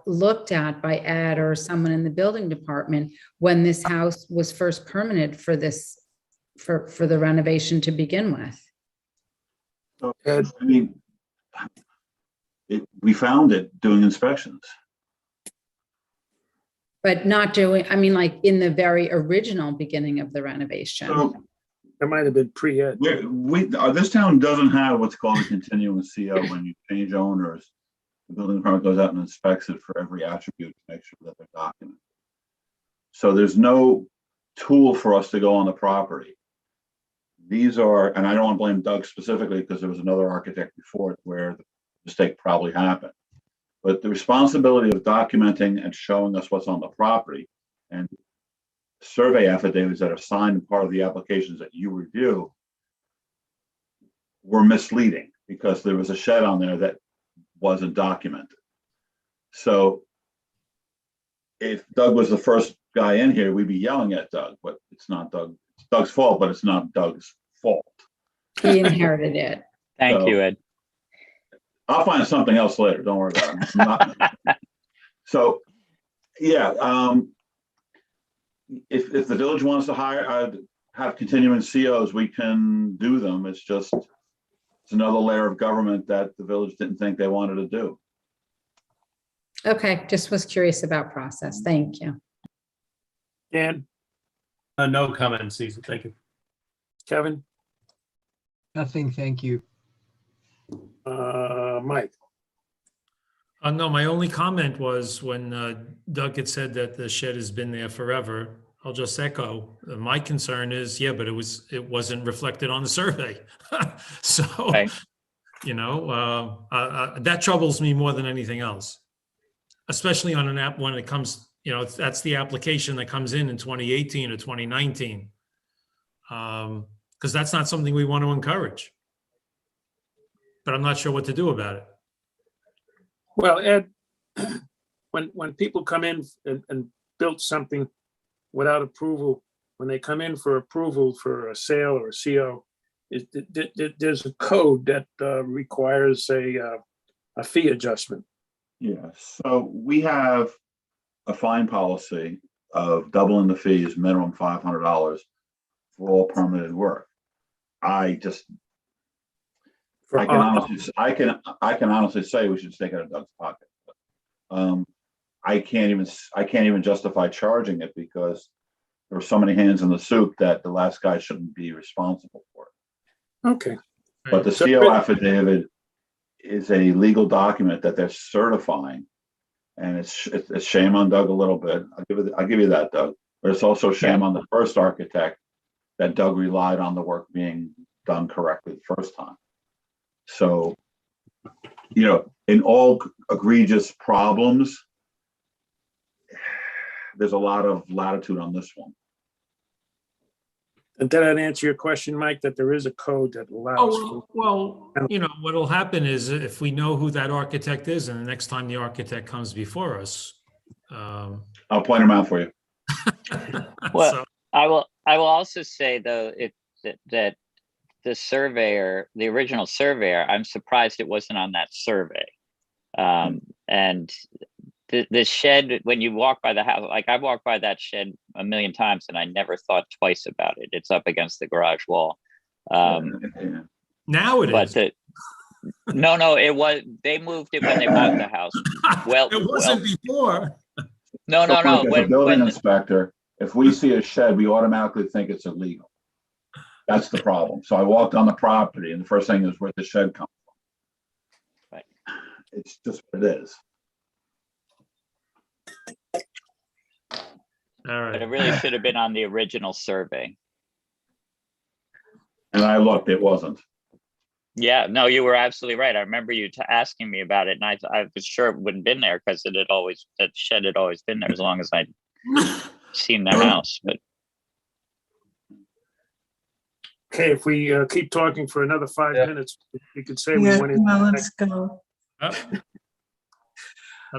looked at by Ed or someone in the building department when this house was first permitted for the renovation to begin with? So, I mean, we found it doing inspections. But not doing, I mean, like in the very original beginning of the renovation. So It might have been pre-ed. this town doesn't have what's called a continuing CO. When you change owners, the building department goes out and inspects it for every attribute to make sure that they're documented. So there's no tool for us to go on the property. These are, and I don't want to blame Doug specifically because there was another architect before it where the mistake probably happened. But the responsibility of documenting and showing us what's on the property and survey affidavits that are signed and part of the applications that you review were misleading because there was a shed on there that wasn't documented. So if Doug was the first guy in here, we'd be yelling at Doug, but it's not Doug. It's Doug's fault, but it's not Doug's fault. He inherited it. Thank you, Ed. I'll find something else later. Don't worry about it. So, yeah, if the village wants to have continuing COs, we can do them. It's just, it's another layer of government that the village didn't think they wanted to do. Okay, just was curious about process. Thank you. Dan, No comment, Cecil. Thank you. Kevin, Nothing, thank you. Mike. No, my only comment was when Doug had said that the shed has been there forever. I'll just echo, my concern is, yeah, but it wasn't reflected on the survey. So, Right. That troubles me more than anything else. Especially on an app when it comes, that's the application that comes in 2018 or 2019. Because that's not something we want to encourage. But I'm not sure what to do about it. Well, Ed, when people come in and build something without approval, when they come in for approval for a sale or a CO, there's a code that requires a fee adjustment. Yeah, so we have a fine policy of doubling the fees, minimum $500 for all permitted work. I can honestly say we should take it out of Doug's pocket. I can't even justify charging it because there were so many hands in the soup that the last guy shouldn't be responsible for it. Okay. But the CO affidavit is a legal document that they're certifying, and it's shame on Doug a little bit. I'll give you that, Doug. But it's also shame on the first architect that Doug relied on the work being done correctly the first time. So, in all egregious problems, there's a lot of latitude on this one. And did that answer your question, Mike, that there is a code that allows? What'll happen is if we know who that architect is and the next time the architect comes before us. I'll point him out for you. Well, So- I will also say though, that the surveyor, the original surveyor, I'm surprised it wasn't on that survey. And the shed, when you walk by the house, like I've walked by that shed a million times and I never thought twice about it. It's up against the garage wall. Now it is. No, it was, they moved it when they bought the house. Well, It wasn't before. No. As a building inspector, if we see a shed, we automatically think it's illegal. That's the problem. So I walked on the property and the first thing is where the shed comes from. Right. It's just what it is. All right. But it really should have been on the original survey. And I looked, it wasn't. Yeah, no, you were absolutely right. I remember you asking me about it, and I was sure it wouldn't been there because that shed had always been there as long as I seen the house, but Okay, if we keep talking for another 5 minutes, we could say we Yeah, went in. well, let's go. I don't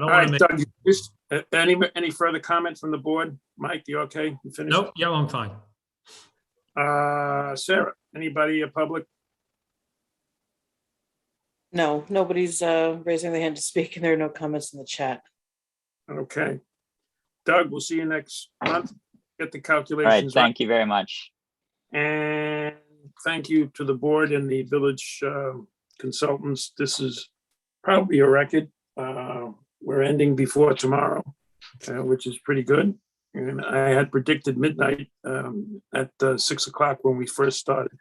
All want right, to make, Doug, just, any further comment from the board? Mike, you okay? You finished? nope, yeah, I'm fine. Sarah, anybody, public? No, nobody's raising their hand to speak, and there are no comments in the chat. Okay. Doug, we'll see you next month. Get the all right, calculations right. thank you very much. And thank you to the board and the village consultants. This is probably a record. We're ending before tomorrow, which is pretty good. And I had predicted midnight at 6 o'clock when we first started.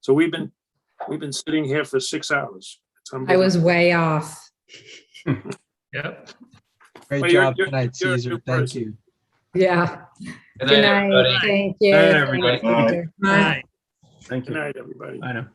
So we've been sitting here for 6 hours. I was way off. Yep. Great Well, job you're- tonight, you're a Caesar. good Thank person. you. Yeah. Good Good night, everybody. night. Thank you. Good night, everybody. Thank you. All right. Thank Good you. night, everybody. I know.